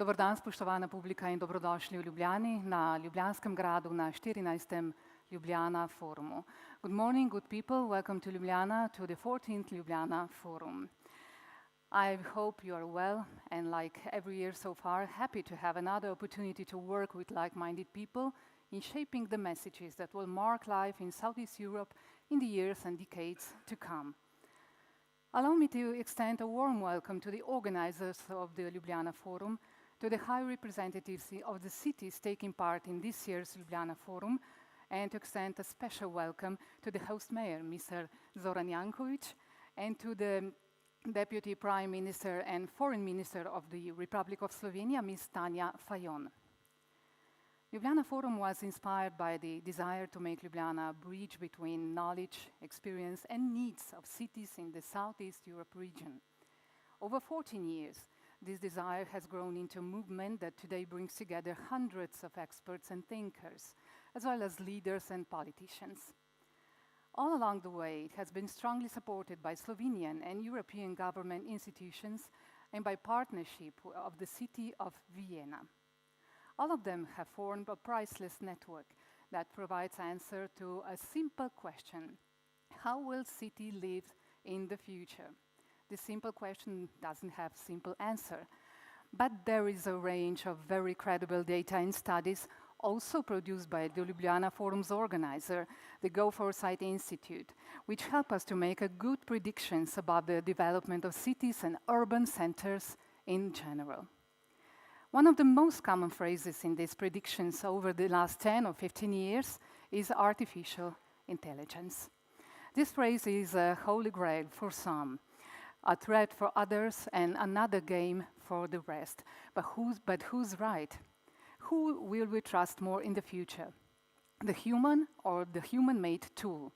Dobar dan, spoštovana publika in dobrodošli v Ljubljani na Ljubljanskem gradu na 14. Ljubljana Forumu. Good morning, good people. Welcome to Ljubljana, to the 14th Ljubljana Forum. I hope you are well and, like every year so far, happy to have another opportunity to work with like-minded people in shaping the messages that will mark life in Southeast Europe in the years and decades to come. Allow me to extend a warm welcome to the organizers of the Ljubljana Forum, to the high representatives of the cities taking part in this year's Ljubljana Forum, and to extend a special welcome to the host mayor, Mr. Zoran Jankovic, and to the Deputy Prime Minister and Foreign Minister of the Republic of Slovenia, Ms. Tanja Fajon. Ljubljana Forum was inspired by the desire to make Ljubljana a bridge between knowledge, experience, and needs of cities in the Southeast Europe region. Over 14 years, this desire has grown into a movement that today brings together hundreds of experts and thinkers, as well as leaders and politicians. All along the way, it has been strongly supported by Slovenian and European government institutions and by partnership of the city of Vienna. All of them have formed a priceless network that provides answer to a simple question: how will city live in the future? This simple question doesn't have simple answer, but there is a range of very credible data and studies also produced by the Ljubljana Forum's organizer, the Go Foresight Institute, which help us to make a good predictions about the development of cities and urban centers in general. One of the most common phrases in these predictions over the last 10 or 15 years is artificial intelligence. This phrase is a holy grail for some, a threat for others, and another game for the rest. But who's right? Who will we trust more in the future? The human or the human-made tool?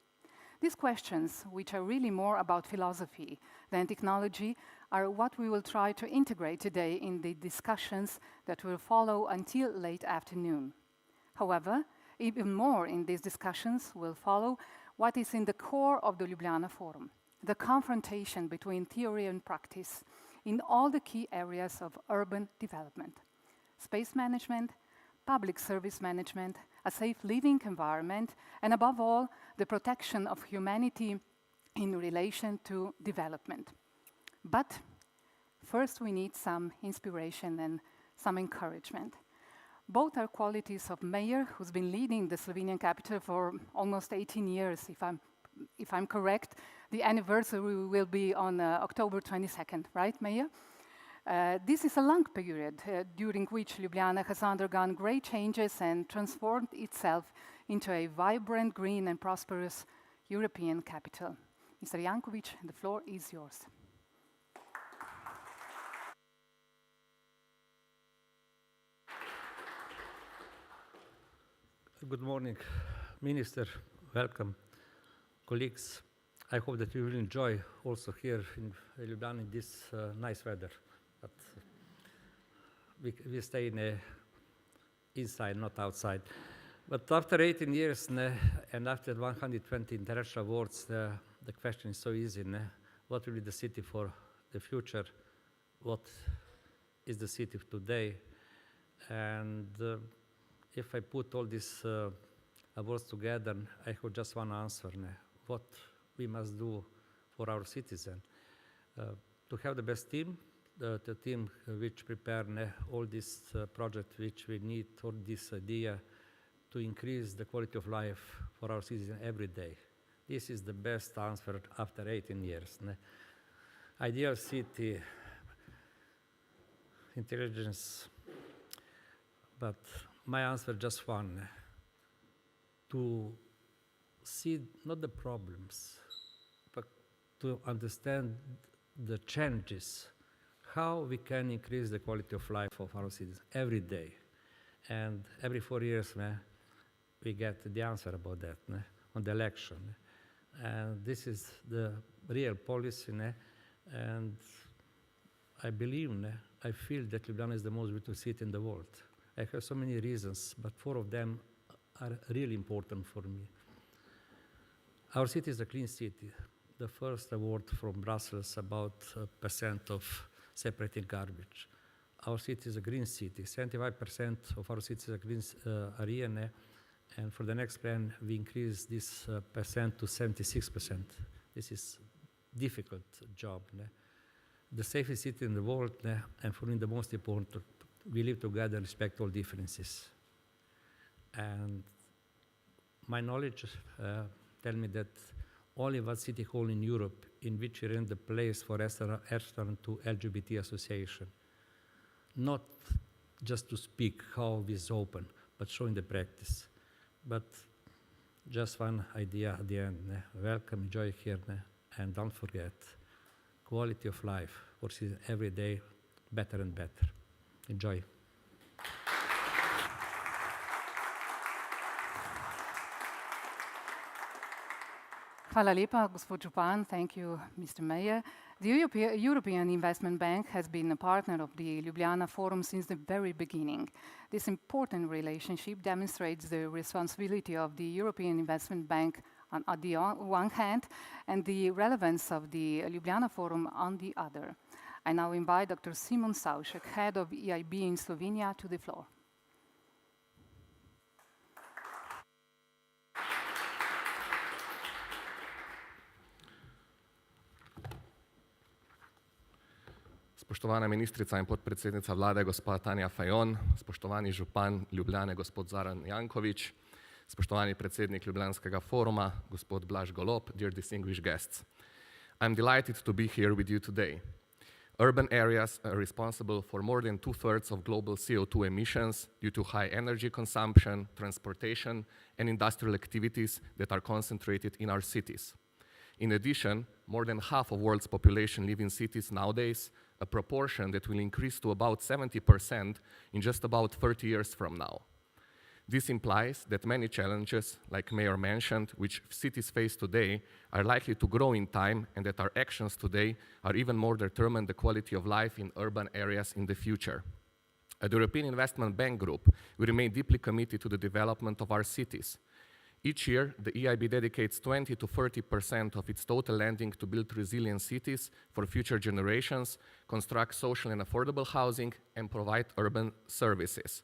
These questions, which are really more about philosophy than technology, are what we will try to integrate today in the discussions that will follow until late afternoon. However, even more in these discussions will follow what is in the core of the Ljubljana Forum: the confrontation between theory and practice in all the key areas of urban development: space management, public service management, a safe living environment, and above all, the protection of humanity in relation to development. But first we need some inspiration and some encouragement. Both are qualities of mayor, who's been leading the Slovenian capital for almost 18 years, if I'm correct. The anniversary will be on October 22nd, right, Mayor? This is a long period during which Ljubljana has undergone great changes and transformed itself into a vibrant, green and prosperous European capital. Mr. Jankovic, the floor is yours. Good morning, Minister. Welcome, colleagues. I hope that you will enjoy also here in Ljubljana in this nice weather. But we stay inside, not outside. But after 18 years and after 120 international awards, the question is so easy. What will be the city for the future? What is the city of today? And if I put all these awards together, I have just one answer: what we must do for our citizens. To have the best team, the team which prepare all this project which we need, all this idea to increase the quality of life for our citizens every day. This is the best answer after 18 years. Ideal city, intelligence, but my answer just one: to see not the problems, but to understand the challenges, how we can increase the quality of life of our citizens every day. And every 4 years, we get the answer about that on the election. And this is the real policy, and I believe, I feel that Ljubljana is the most beautiful city in the world. I have so many reasons, but 4 of them are really important for me. Our city is a clean city. The first award from Brussels about % of separating garbage. our city is a green city. 75% of our city is a green area, and for the next plan, we increase this percent to 76%. This is difficult job. The safest city in the world, and for me the most important, we live together and respect all differences. And my knowledge tell me that only one city hall in Europe in which we rent the place for restaurant to LGBT association. Not just to speak how it is open, but showing the practice. But just one idea at the end. Welcome, enjoy here, and don't forget, quality of life, which is every day better and better. Enjoy. Hvala lepa, gospod župan. Thank you, Mr. Mayor. The European Investment Bank has been a partner of the Ljubljana Forum since the very beginning. This important relationship demonstrates the responsibility of the European Investment Bank on the one hand and the relevance of the Ljubljana Forum on the other. I now invite Dr. Simon Savšek, head of EIB in Slovenia, to the floor. Spoštovana ministrica in podpredsednica vlade, gospa Tanja Fajon, spoštovani župan Ljubljane, gospod Zoran Janković, spoštovani predsednik Ljubljanskega foruma, gospod Blaž Golob, dear distinguished guests. I'm delighted to be here with you today. Urban areas are responsible for more than 2/3 of global CO2 emissions due to high energy consumption, transportation, and industrial activities that are concentrated in our cities. In addition, more than half of the world's population live in cities nowadays, a proportion that will increase to about 70% in just about 30 years from now. This implies that many challenges, like Mayor mentioned, which cities face today, are likely to grow in time, and that our actions today are even more determine the quality of life in urban areas in the future. At the European Investment Bank Group, we remain deeply committed to the development of our cities. Each year, the EIB dedicates 20 to 30% of its total lending to build resilient cities for future generations, construct social and affordable housing, and provide urban services.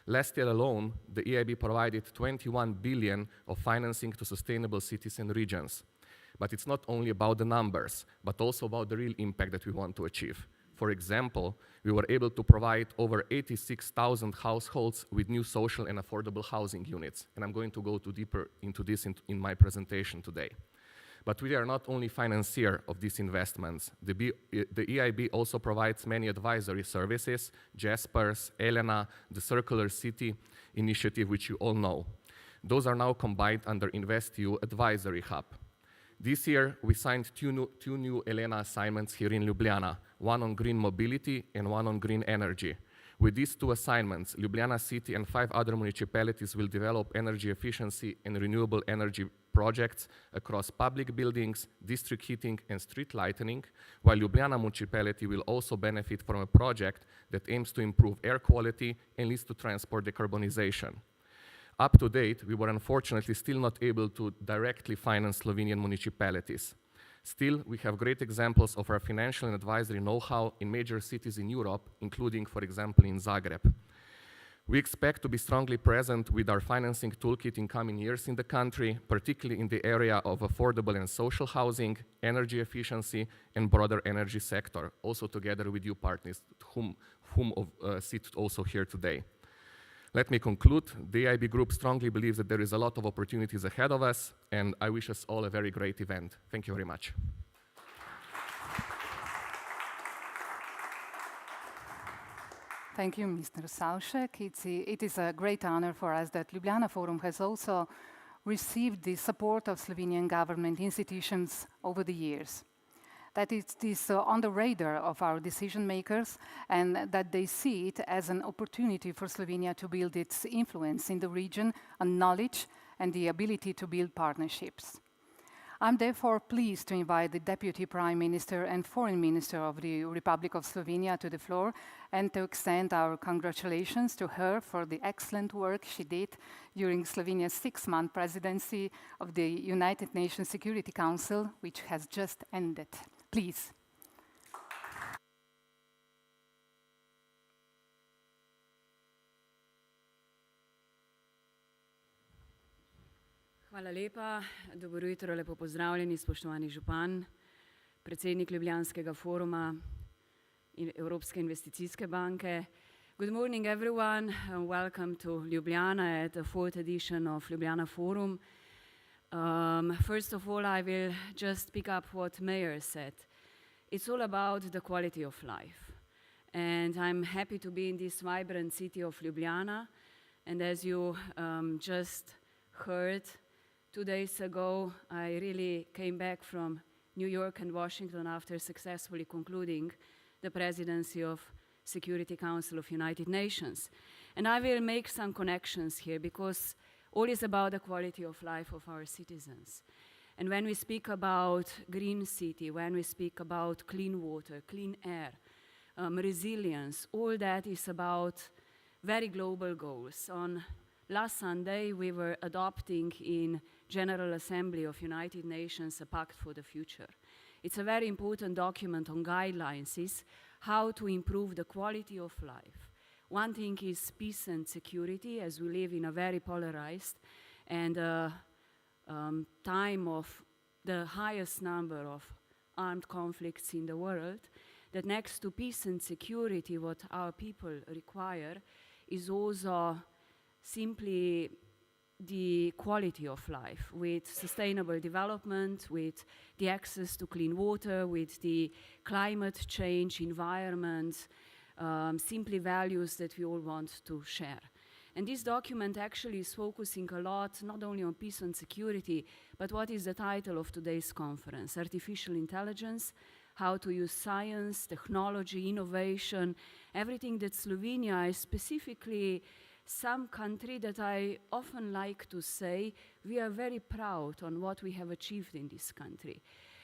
Last year alone, the EIB provided 21 billion of financing to sustainable cities and regions. But it's not only about the numbers, but also about the real impact that we want to achieve. For example, we were able to provide over 86,000 households with new social and affordable housing units. And I'm going to go deeper into this in my presentation today. But we are not only financier of these investments. The EIB also provides many advisory services, Jaspers, Elena, the Circular City initiative, which you all know. Those are now combined under InvestEU Advisory Hub. This year, we signed two new Elena assignments here in Ljubljana, one on green mobility and one on green energy. With these two assignments, Ljubljana City and 5 other municipalities will develop energy efficiency and renewable energy projects across public buildings, district heating and street lighting, while Ljubljana municipality will also benefit from a project that aims to improve air quality and leads to transport decarbonization. Up to date, we were unfortunately still not able to directly finance Slovenian municipalities. Still, we have great examples of our financial and advisory know-how in major cities in Europe, including, for example, in Zagreb. We expect to be strongly present with our financing toolkit in coming years in the country, particularly in the area of affordable and social housing, energy efficiency, and broader energy sector, also together with you partners, whom sit also here today. Let me conclude. The EIB Group strongly believes that there is a lot of opportunities ahead of us, and I wish us all a very great event. Thank you very much. Thank you, Mr. Savšek. It is a great honor for us that Ljubljana Forum has also received the support of Slovenian government institutions over the years. That it is on the radar of our decision makers, and that they see it as an opportunity for Slovenia to build its influence in the region on knowledge and the ability to build partnerships. I'm therefore pleased to invite the Deputy Prime Minister and Foreign Minister of the Republic of Slovenia to the floor and to extend our congratulations to her for the excellent work she did during Slovenia's 6-month presidency of the United Nations Security Council, which has just ended. Please. Hvala lepa. Dobro jutro, lepo pozdravljeni, spoštovani župan, predsednik Ljubljanskega foruma in Evropske investicijske banke. Good morning, everyone. Welcome to Ljubljana at the 4th edition of Ljubljana Forum. First of all, I will just pick up what Mayor said. It's all about the quality of life. And I'm happy to be in this vibrant city of Ljubljana. And as you just heard, 2 days ago, I really came back from New York and Washington after successfully concluding the presidency of Security Council of United Nations. And I will make some connections here because all is about the quality of life of our citizens. And when we speak about green city, when we speak about clean water, clean air, resilience, all that is about very global goals. On last Sunday, we were adopting in General Assembly of United Nations a Pact for the Future. It's a very important document on guidelines, is how to improve the quality of life. One thing is peace and security, as we live in a very polarized and time of the highest number of armed conflicts in the world, that next to peace and security, what our people require is also simply the quality of life with sustainable development, with the access to clean water, with the climate change, environment, simply values that we all want to share. And this document actually is focusing a lot not only on peace and security, but what is the title of today's conference? Artificial intelligence, how to use science, technology, innovation, everything that Slovenia is specifically some country that I often like to say we are very proud on what we have achieved in this country.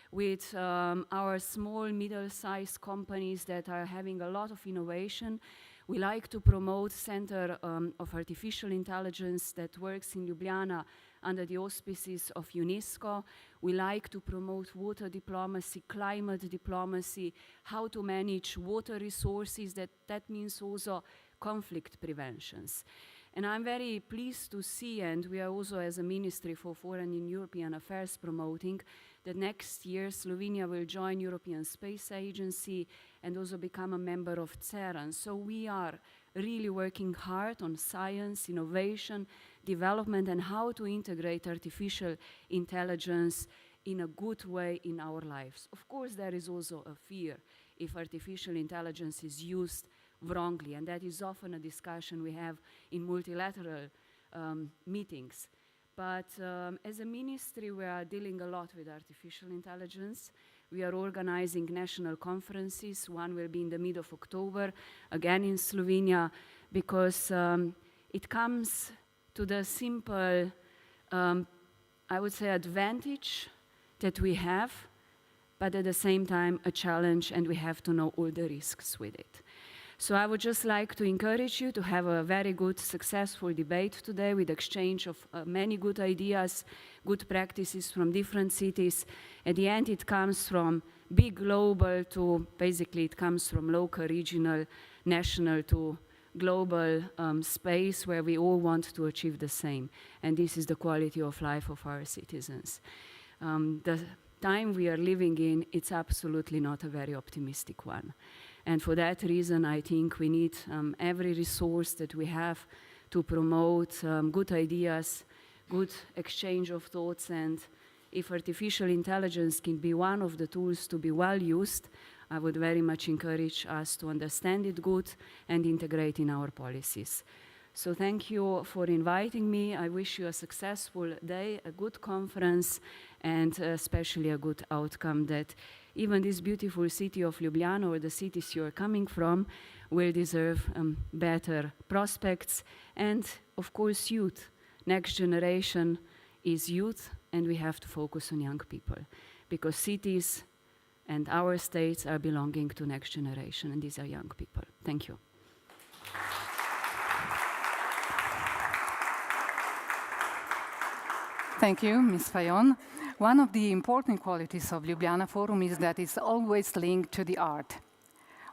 With our small, middle-sized companies that are having a lot of innovation, we like to promote Center of Artificial Intelligence that works in Ljubljana under the auspices of UNESCO. We like to promote water diplomacy, climate diplomacy, how to manage water resources, that means also conflict preventions. And I'm very pleased to see, and we are also as a Ministry for Foreign and European Affairs promoting, that next year Slovenia will join European Space Agency and also become a member of CERN. So we are really working hard on science, innovation, development, and how to integrate artificial intelligence in a good way in our lives. Of course, there is also a fear if artificial intelligence is used wrongly, and that is often a discussion we have in multilateral meetings. But as a ministry, we are dealing a lot with artificial intelligence. We are organizing national conferences. One will be in the mid of October, again in Slovenia, because it comes to the simple, I would say, advantage that we have, but at the same time a challenge, and we have to know all the risks with it. So I would just like to encourage you to have a very good, successful debate today with exchange of many good ideas, good practices from different cities. At the end, it comes from big global to, basically it comes from local, regional, national to global space where we all want to achieve the same. And this is the quality of life of our citizens. The time we are living in, it's absolutely not a very optimistic one. And for that reason, I think we need every resource that we have to promote good ideas, good exchange of thoughts, and if artificial intelligence can be one of the tools to be well used, I would very much encourage us to understand it good and integrate in our policies. So thank you for inviting me. I wish you a successful day, a good conference, and especially a good outcome that even this beautiful city of Ljubljana, or the cities you are coming from, will deserve better prospects. And of course, youth. Next generation is youth, and we have to focus on young people, because cities and our states are belonging to next generation, and these are young people. Thank you. Thank you, Ms. Fajon. One of the important qualities of Ljubljana Forum is that it's always linked to the art.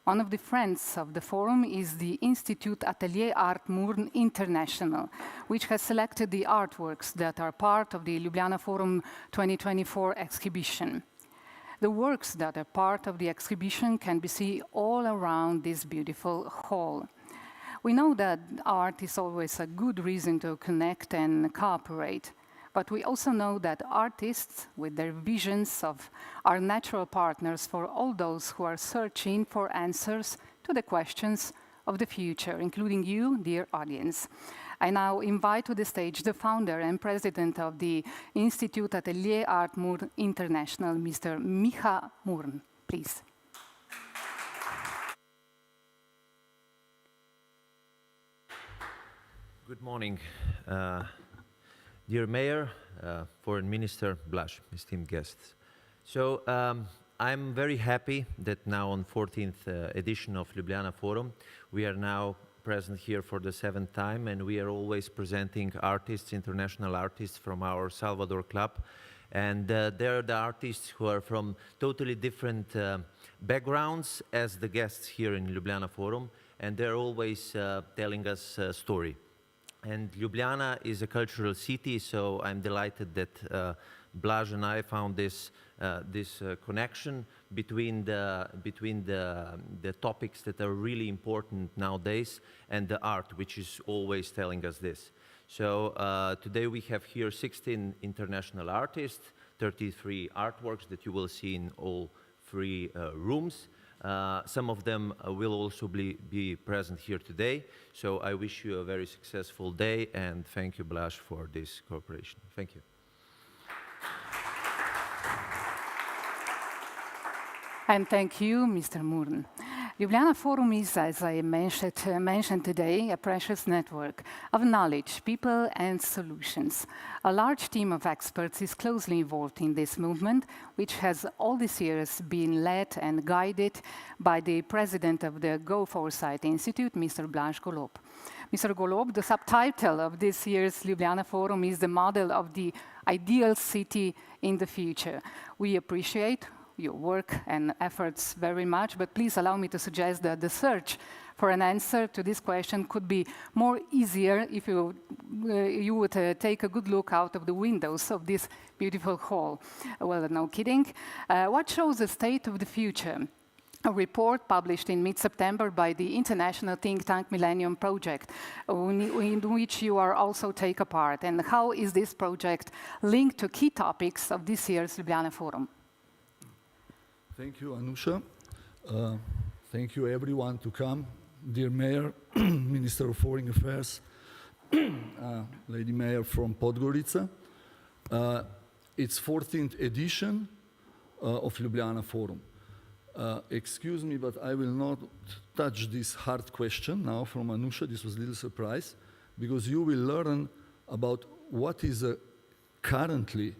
One of the friends of the forum is the Institute Atelier Art Murn International, which has selected the artworks that are part of the Ljubljana Forum 2024 exhibition. The works that are part of the exhibition can be seen all around this beautiful hall. We know that art is always a good reason to connect and cooperate. But we also know that artists, with their visions, are natural partners for all those who are searching for answers to the questions of the future, including you, dear audience. I now invite to the stage the founder and president of the Institute Atelier Art Murn International, Mr. Micha Murn, please. Good morning. Dear Mayor, Foreign Minister, Blaž, esteemed guests. So I'm very happy that now on 14th edition of Ljubljana Forum, we are now present here for the 7th time, and we are always presenting artists, international artists from our Salvador club. And they're the artists who are from totally different backgrounds as the guests here in Ljubljana Forum, and they're always telling us a story. And Ljubljana is a cultural city, so I'm delighted that Blaž and I found this connection between the topics that are really important nowadays and the art, which is always telling us this. So today we have here 16 international artists, 33 artworks that you will see in all 3 rooms. Some of them will also be present here today. So I wish you a very successful day, and thank you, Blaž, for this cooperation. Thank you. And thank you, Mr. Murn. Ljubljana Forum is, as I mentioned today, a precious network of knowledge, people and solutions. A large team of experts is closely involved in this movement, which has all these years been led and guided by the president of the Go Foresight Institute, Mr. Blaž Golob. Mr. Golob, the subtitle of this year's Ljubljana Forum is the model of the ideal city in the future. We appreciate your work and efforts very much, but please allow me to suggest that the search for an answer to this question could be more easier if you would take a good look out of the windows of this beautiful hall. Well, no kidding. What shows the state of the future? A report published in mid-September by the international think tank Millennium Project, in which you are also take a part. And how is this project linked to key topics of this year's Ljubljana Forum? Thank you, Anusha. Thank you, everyone, to come. Dear Mayor, Minister of Foreign Affairs, Lady Mayor from Podgorica. It's 14th edition of Ljubljana Forum. Excuse me, but I will not touch this hard question now from Anusha. This was a little surprise, because you will learn about what is currently,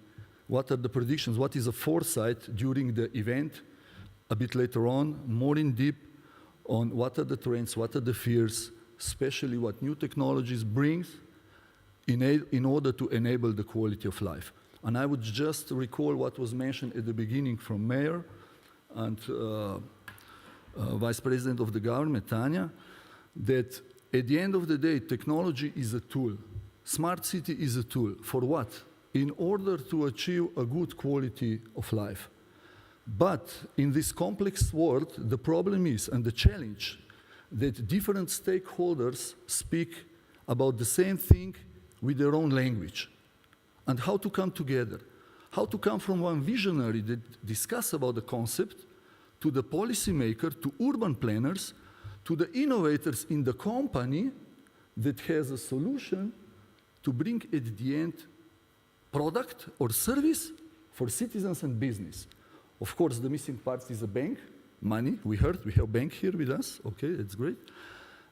what are the predictions, what is a foresight during the event, a bit later on, more in deep on what are the trends, what are the fears, especially what new technologies brings in order to enable the quality of life. And I would just recall what was mentioned at the beginning from Mayor and Vice President of the government, Tanya, that at the end of the day, technology is a tool. Smart city is a tool. For what? In order to achieve a good quality of life. But in this complex world, the problem is, and the challenge, that different stakeholders speak about the same thing with their own language. And how to come together. How to come from one visionary that discuss about the concept, to the policymaker, to urban planners, to the innovators in the company that has a solution to bring at the end product or service for citizens and business. Of course, the missing part is a bank, money. We heard we have a bank here with us. Okay, that's great.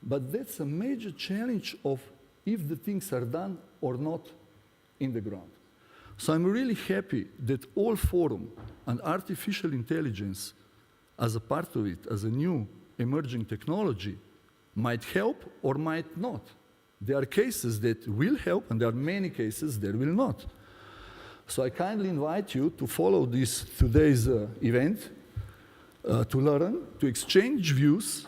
But that's a major challenge of if the things are done or not in the ground. So I'm really happy that all forum and artificial intelligence as a part of it, as a new emerging technology, might help or might not. There are cases that will help, and there are many cases that will not. So I kindly invite you to follow this today's event. to learn, to exchange views,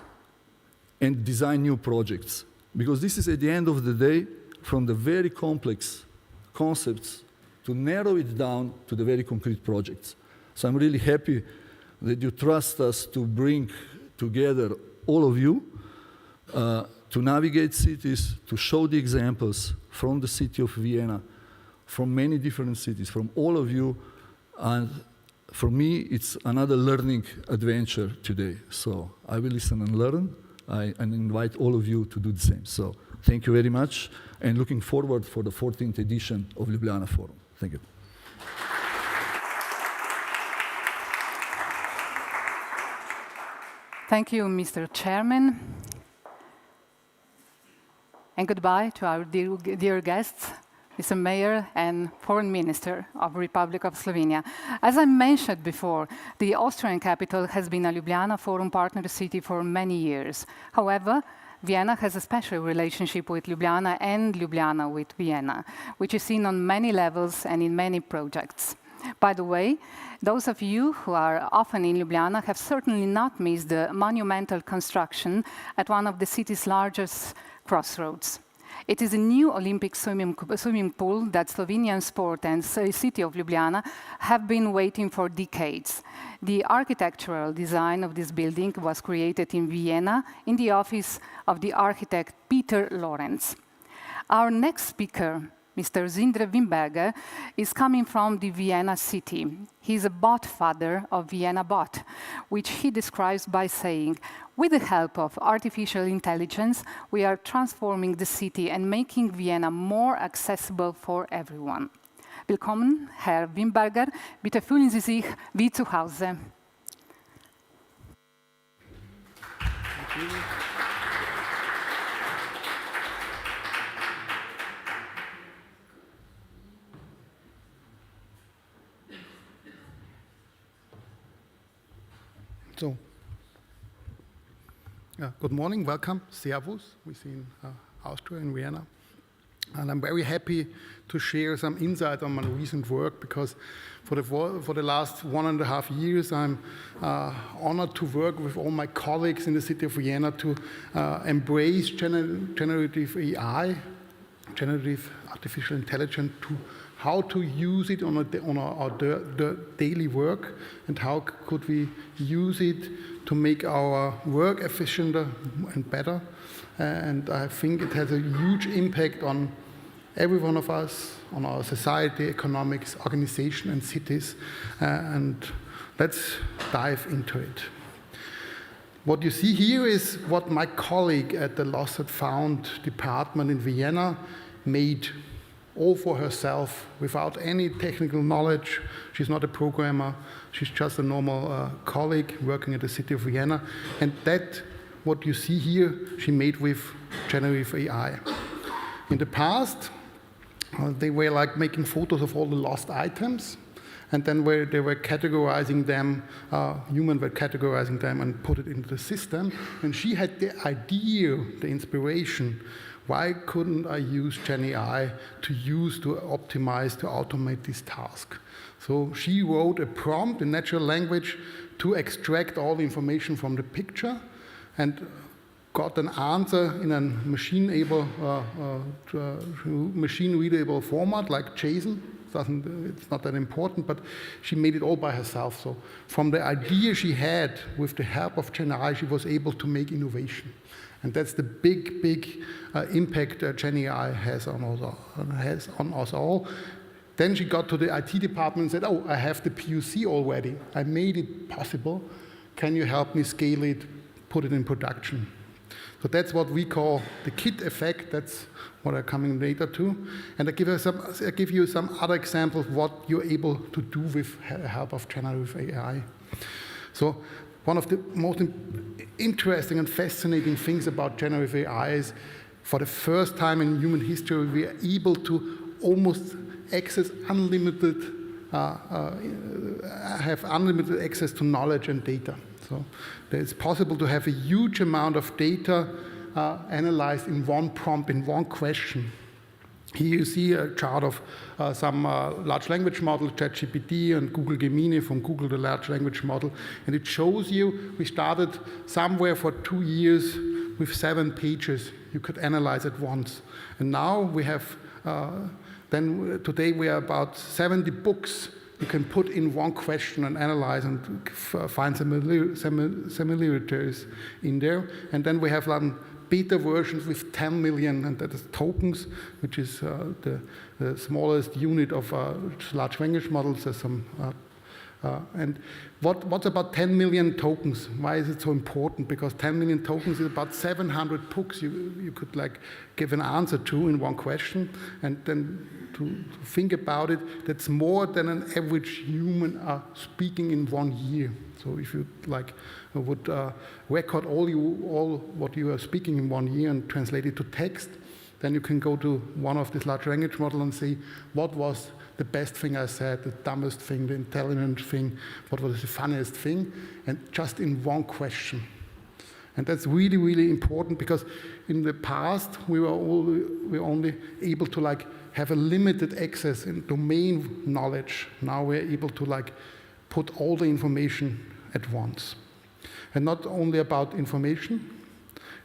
and design new projects. Because this is, at the end of the day, from the very complex concepts to narrow it down to the very concrete projects. So I'm really happy that you trust us to bring together all of you to navigate cities, to show the examples from the city of Vienna, from many different cities, from all of you. And for me, it's another learning adventure today. So I will listen and learn. And invite all of you to do the same. So thank you very much, and looking forward for the 14th edition of Ljubljana Forum. Thank you. Thank you, Mr. Chairman. And goodbye to our dear guests, Mr. Mayor and Foreign Minister of the Republic of Slovenia. As I mentioned before, the Austrian capital has been a Ljubljana Forum partner city for many years. However, Vienna has a special relationship with Ljubljana and Ljubljana with Vienna, which is seen on many levels and in many projects. By the way, those of you who are often in Ljubljana have certainly not missed the monumental construction at one of the city's largest crossroads. It is a new Olympic swimming pool that Slovenian sport and city of Ljubljana have been waiting for decades. The architectural design of this building was created in Vienna in the office of the architect Peter Lorenz. Our next speaker, Mr. Sindre Wimberger, is coming from the Vienna city. He's a bot father of Vienna Bot, which he describes by saying, with the help of artificial intelligence, we are transforming the city and making Vienna more accessible for everyone. Willkommen, Herr Wimberger. Bitte fühlen Sie sich wie zu Hause. Thank you. So, good morning, welcome, Servus, we see in Austria, in Vienna. And I'm very happy to share some insight on my recent work, because for the last 1.5 years, I'm honored to work with all my colleagues in the city of Vienna to embrace generative AI, generative artificial intelligence, to how to use it on our daily work, and how could we use it to make our work efficienter and better. And I think it has a huge impact on every one of us, on our society, economics, organization, and cities. And let's dive into it. What you see here is what my colleague at the Lost and Found department in Vienna made all for herself, without any technical knowledge. She's not a programmer, she's just a normal colleague working at the city of Vienna. And that, what you see here, she made with generative AI. In the past, they were like making photos of all the lost items, and then they were categorizing them, humans were categorizing them and put it into the system. And she had the idea, the inspiration, why couldn't I use Gen AI to optimize, to automate this task? So she wrote a prompt in natural language to extract all the information from the picture, and got an answer in a machine-readable format like JSON. It's not that important, but she made it all by herself. So from the idea she had, with the help of Gen AI, she was able to make innovation. And that's the big impact Gen AI has on us all. Then she got to the IT department and said, oh, I have the POC already. I made it possible. Can you help me scale it, put it in production? So that's what we call the kit effect. That's what I'm coming later to. And I give you some other examples of what you're able to do with the help of generative AI. So one of the most interesting and fascinating things about generative AI is, for the first time in human history, we are able to almost access unlimited, have unlimited access to knowledge and data. So it's possible to have a huge amount of data analyzed in one prompt, in one question. Here you see a chart of some large language model, ChatGPT and Google Gemini from Google, the large language model. And it shows you, we started somewhere for 2 years with 7 pages you could analyze at once. And now we have, today we are about 70 books you can put in one question and analyze and find similarities in there. And then we have beta versions with 10 million, and that is tokens, which is the smallest unit of large language models. There's some, and what's about 10 million tokens? Why is it so important? Because 10 million tokens is about 700 books you could like give an answer to in one question, and then to think about it, that's more than an average human are speaking in 1 year. So if you like would record all what you are speaking in 1 year and translate it to text, then you can go to one of these large language models and say, what was the best thing I said, the dumbest thing, the intelligent thing, what was the funniest thing, and just in one question. And that's really, really important, because in the past we were only able to like have a limited access in domain knowledge. Now we're able to like put all the information at once. And not only about information,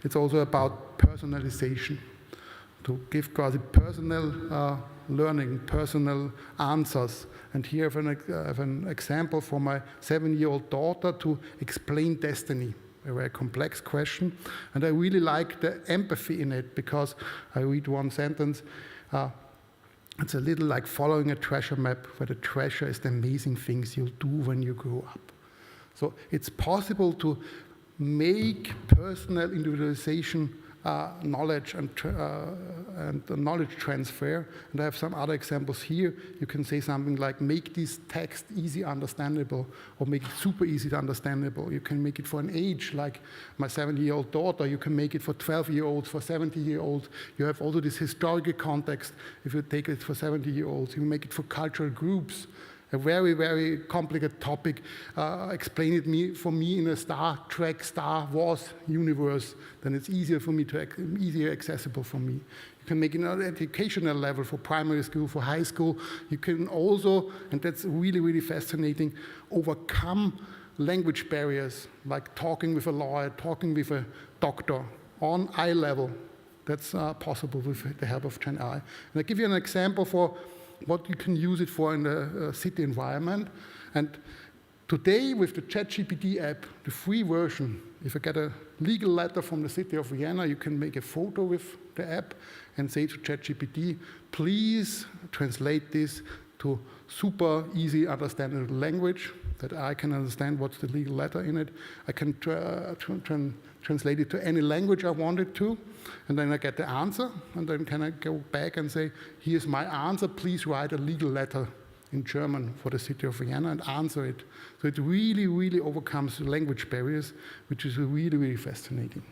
it's also about personalization. To give quasi personal learning, personal answers. And here I have an example for my 7-year-old daughter to explain destiny, a very complex question. And I really like the empathy in it, because I read one sentence, it's a little like following a treasure map, where the treasure is the amazing things you'll do when you grow up. So it's possible to make personal individualization knowledge and knowledge transfer. And I have some other examples here. You can say something like, make this text easy understandable, or make it super easy to understandable. You can make it for an age, like my 7-year-old daughter. You can make it for 12-year-olds, for 70-year-olds. You have also this historical context. If you take it for 70-year-olds, you make it for cultural groups. A very, very complicated topic. Explain it for me in a Star Trek, Star Wars universe, then it's easier for me easier accessible for me. You can make it on an educational level for primary school, for high school. You can also, and that's really, really fascinating, overcome language barriers, like talking with a lawyer, talking with a doctor on eye level. That's possible with the help of Gen AI. And I'll give you an example for what you can use it for in the city environment. And today, with the ChatGPT app, the free version, if I get a legal letter from the city of Vienna, you can make a photo with the app and say to ChatGPT, please translate this to super easy understandable language that I can understand what's the legal letter in it. I can translate it to any language I want it to, and then I get the answer, and then can I go back and say, here's my answer, please write a legal letter in German for the city of Vienna and answer it. So it really, really overcomes the language barriers, which is really, really fascinating.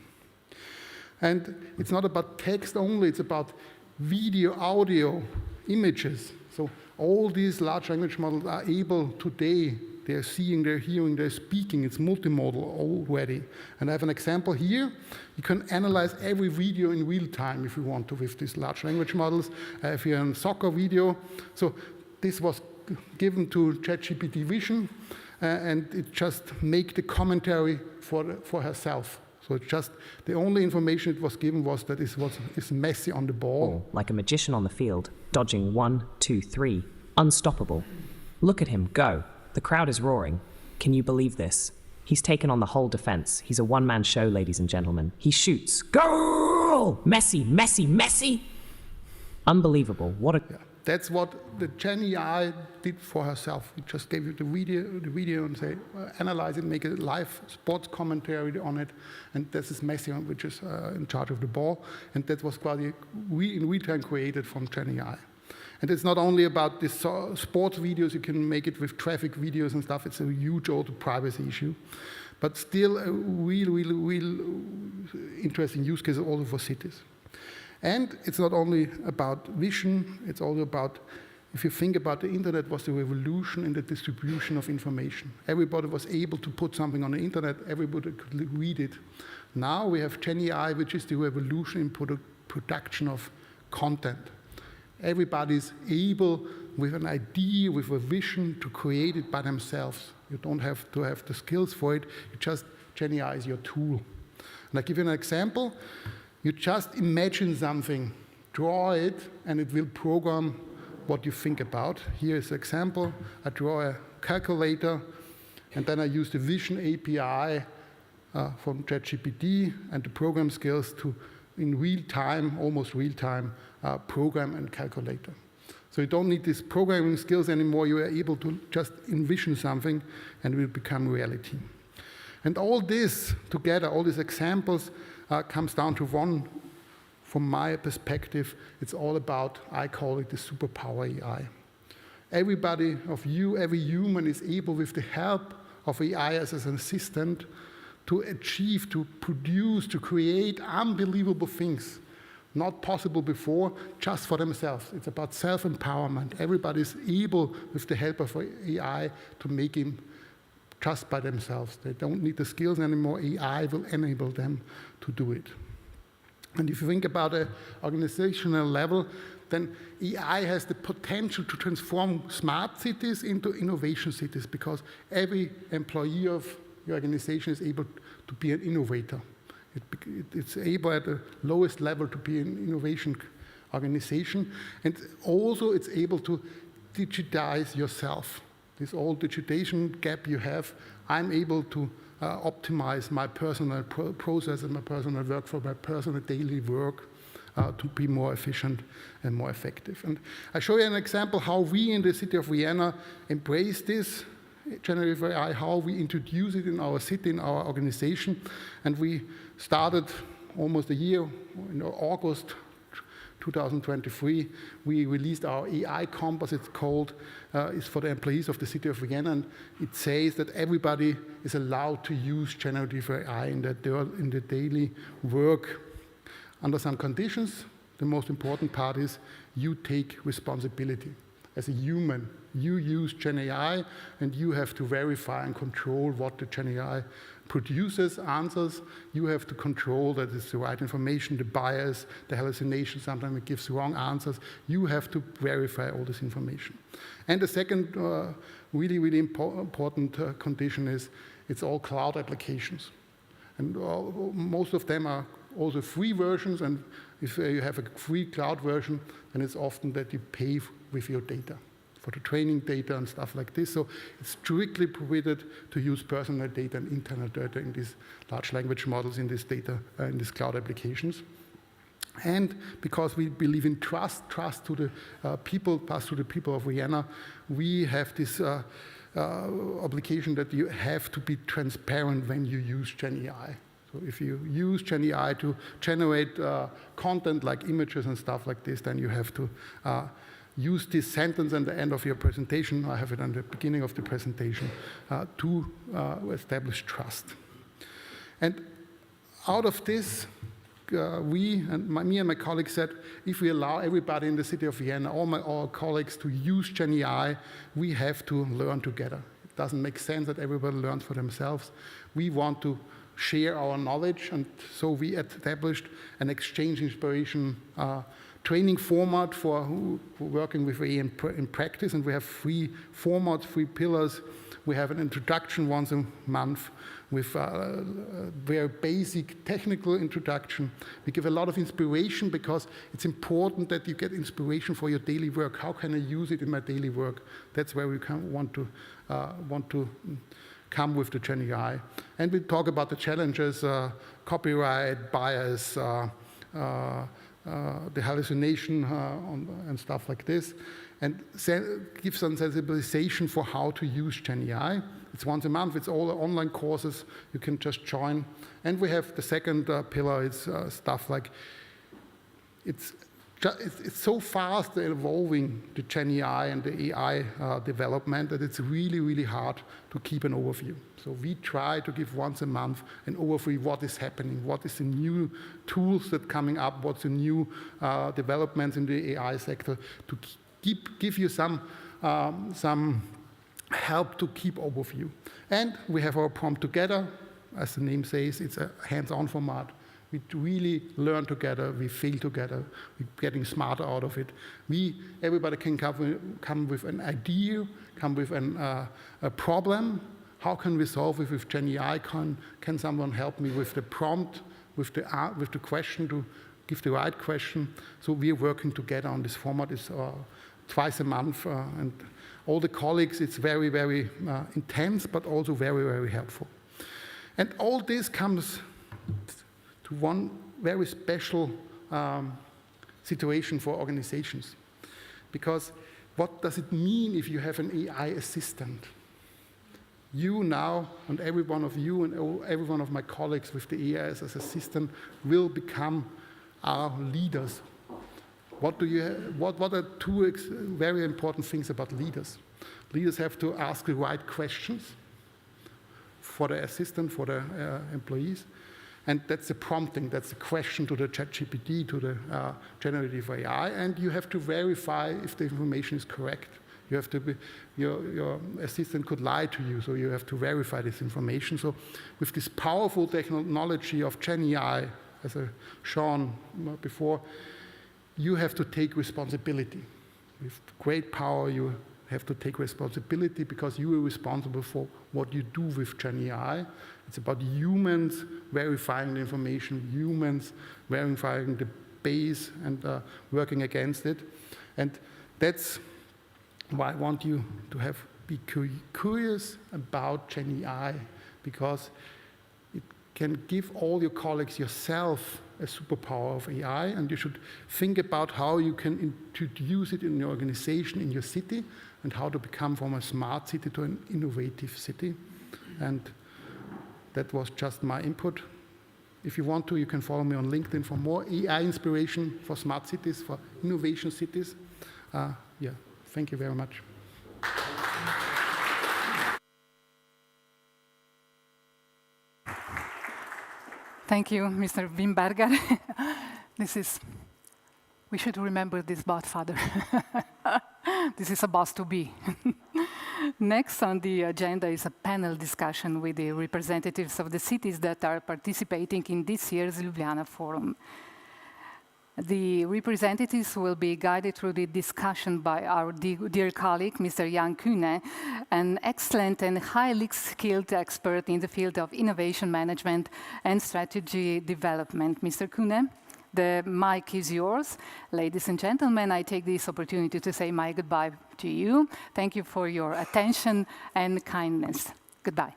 And it's not about text only, it's about video, audio, images. So all these large language models are able today, they're seeing, they're hearing, they're speaking. It's multimodal already. And I have an example here. You can analyze every video in real time if you want to with these large language models. I have here a soccer video. So this was given to ChatGPT Vision, and it just make the commentary for herself. So it's just the only information it was given was that it is messy on the ball. Like a magician on the field, dodging 1, 2, 3, unstoppable. Look at him go. The crowd is roaring. Can you believe this? He's taken on the whole defense. He's a one-man show, ladies and gentlemen. He shoots. Goal! Messi, Messi, Messi! Unbelievable. What a... Yeah. That's what the Gen AI did for herself. It just gave you the video and say, analyze it, make a live sports commentary on it. And this is Messi, which is in charge of the ball. And that was quite in real time created from Gen AI. And it's not only about the sports videos, you can make it with traffic videos and stuff. It's a huge also privacy issue. But still a real interesting use case also for cities. And it's not only about vision, it's also about, if you think about the internet was the revolution in the distribution of information. Everybody was able to put something on the internet, everybody could read it. Now we have Gen AI, which is the revolution in production of content. Everybody's able, with an idea, with a vision, to create it by themselves. You don't have to have the skills for it. You just, GenAI is your tool. And I give you an example. You just imagine something, draw it, and it will program what you think about. Here is an example. I draw a calculator, and then I use the Vision API from ChatGPT and the program skills to, in real time, almost real time, program and calculator. So you don't need these programming skills anymore. You are able to just envision something and it will become reality. And all this together, all these examples, comes down to one, from my perspective, it's all about, I call it the superpower AI. Everybody of you, every human is able, with the help of AI as an assistant, to achieve, to produce, to create unbelievable things. Not possible before, just for themselves. It's about self-empowerment. Everybody's able, with the help of AI, to make him just by themselves. They don't need the skills anymore. AI will enable them to do it. And if you think about an organizational level, then AI has the potential to transform smart cities into innovation cities, because every employee of your organization is able to be an innovator. It's able at the lowest level to be an innovation organization, and also it's able to digitize yourself. This old digitization gap you have, I'm able to optimize my personal process and my personal work for my personal daily work to be more efficient and more effective. And I show you an example how we in the city of Vienna embrace this generative AI, how we introduce it in our city, in our organization. And we started almost a year, in August 2023, we released our AI Compass, it's called. It's for the employees of the city of Vienna, and it says that everybody is allowed to use generative AI in the daily work under some conditions. The most important part is you take responsibility. As a human, you use GenAI, and you have to verify and control what the GenAI produces, answers. You have to control that it's the right information, the bias, the hallucination, sometimes it gives wrong answers. You have to verify all this information. And the second really important condition is it's all cloud applications. And most of them are also free versions, and if you have a free cloud version, then it's often that you pay with your data for the training data and stuff like this. So it's strictly prohibited to use personal data and internal data in these large language models, in this data, in these cloud applications. And because we believe in trust to the people, pass to the people of Vienna, we have this obligation that you have to be transparent when you use GenAI. So if you use GenAI to generate content like images and stuff like this, then you have to use this sentence at the end of your presentation, I have it at the beginning of the presentation, to establish trust. And out of this, me and my colleagues said, if we allow everybody in the city of Vienna, all our colleagues, to use GenAI, we have to learn together. It doesn't make sense that everybody learns for themselves. We want to share our knowledge, and so we established an exchange inspiration training format for who working with AI in practice, and we have 3 formats, 3 pillars. We have an introduction once a month with a very basic technical introduction. We give a lot of inspiration because it's important that you get inspiration for your daily work. How can I use it in my daily work? That's where we want to come with the GenAI. And we talk about the challenges, copyright, bias, the hallucination and stuff like this, and give some sensibilization for how to use GenAI. It's once a month, it's all online courses, you can just join. And we have the second pillar, it's stuff like, it's so fast evolving, the GenAI and the AI development, that it's really hard to keep an overview. So we try to give once a month an overview, what is happening, what is the new tools that are coming up, what's the new developments in the AI sector, to give you some help to keep overview. And we have our prompt together. As the name says, it's a hands-on format. We really learn together, we fail together, we're getting smarter out of it. Everybody can come with an idea, come with a problem. How can we solve it with GenAI? Can someone help me with the prompt, with the question, to give the right question? So we're working together on this format. It's twice a month, and all the colleagues, it's very, very intense, but also very, very helpful. And all this comes to one very special situation for organizations. Because what does it mean if you have an AI assistant? You now, and every one of you and every one of my colleagues with the AI as assistant will become our leaders. What are two very important things about leaders? Leaders have to ask the right questions for the assistant, for the employees. And that's the prompting, that's the question to the ChatGPT, to the generative AI, and you have to verify if the information is correct. You have to be, your assistant could lie to you, so you have to verify this information. So with this powerful technology of GenAI, as shown before, you have to take responsibility. With great power, you have to take responsibility because you are responsible for what you do with GenAI. It's about humans verifying the information, humans verifying the base and working against it. And that's why I want you to be curious about GenAI, because it can give all your colleagues, yourself, a superpower of AI, and you should think about how you can introduce it in your organization, in your city, and how to become from a smart city to an innovative city. And that was just my input. If you want to, you can follow me on LinkedIn for more AI inspiration for smart cities, for innovation cities. Thank you very much. Thank you, Mr. Wimberger. We should remember this Godfather. This is a boss to be. Next on the agenda is a panel discussion with the representatives of the cities that are participating in this year's Ljubljana Forum. The representatives will be guided through the discussion by our dear colleague, Mr. Jan Kühne, an excellent and highly skilled expert in the field of innovation management and strategy development. Mr. Kühne, the mic is yours. Ladies and gentlemen, I take this opportunity to say my goodbye to you. Thank you for your attention and kindness. Goodbye.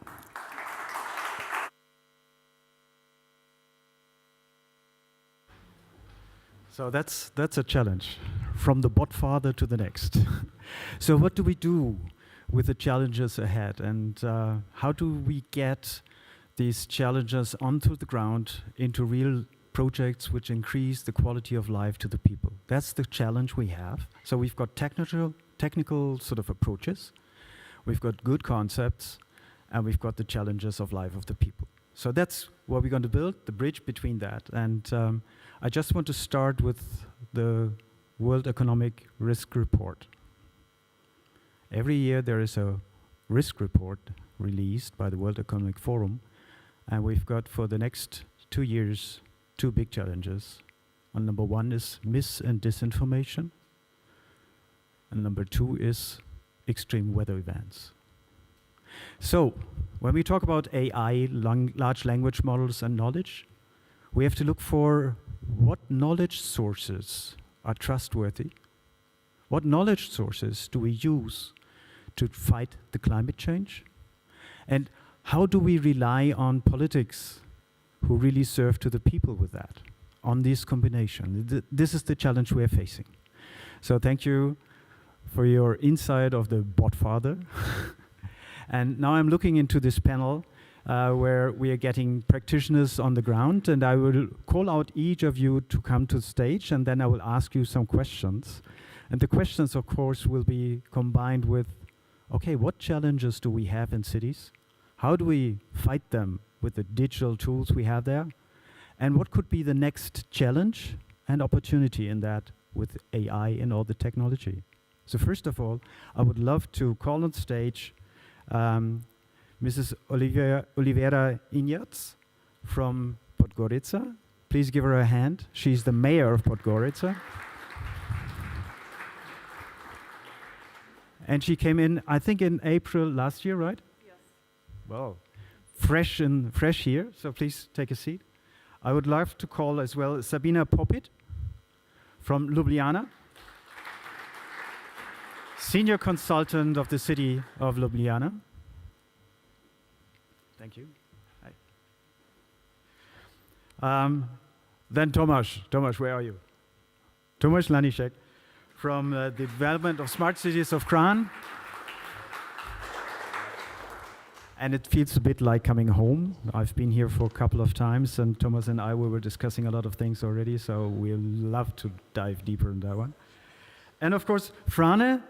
So that's a challenge, from the Godfather to the next. So what do we do with the challenges ahead, and how do we get these challenges onto the ground into real projects which increase the quality of life to the people? That's the challenge we have. So we've got technical sort of approaches, we've got good concepts, and we've got the challenges of life of the people. So that's what we're going to build, the bridge between that. And I just want to start with the World Economic Risk Report. Every year there is a risk report released by the World Economic Forum, and we've got for the next 2 years 2 big challenges. And number 1 is mis- and disinformation, and number 2 is extreme weather events. So, when we talk about AI, large language models and knowledge, we have to look for what knowledge sources are trustworthy, what knowledge sources do we use to fight the climate change, and how do we rely on politics who really serve to the people with that, on this combination. This is the challenge we are facing. So thank you for your insight of the Godfather. And now I'm looking into this panel where we are getting practitioners on the ground, and I will call out each of you to come to the stage, and then I will ask you some questions. And the questions, of course, will be combined with, okay, what challenges do we have in cities? How do we fight them with the digital tools we have there? And what could be the next challenge and opportunity in that with AI and all the technology? So first of all, I would love to call on stage Mrs. Oliveira Ignatz from Podgorica. Please give her a hand. She's the mayor of Podgorica. And she came in, I think, in April last year, right? Yes. Wow. Fresh here, so please take a seat. I would love to call as well Sabina Popit from Ljubljana, senior consultant of the city of Ljubljana. Thank you. Hi. Then Tomasz. Tomasz, where are you? Tomasz Laniszek from the development of smart cities of Kran. And it feels a bit like coming home. I've been here for a couple of times, and Thomas and I, we were discussing a lot of things already, so we'll love to dive deeper in that one. And of course, Frane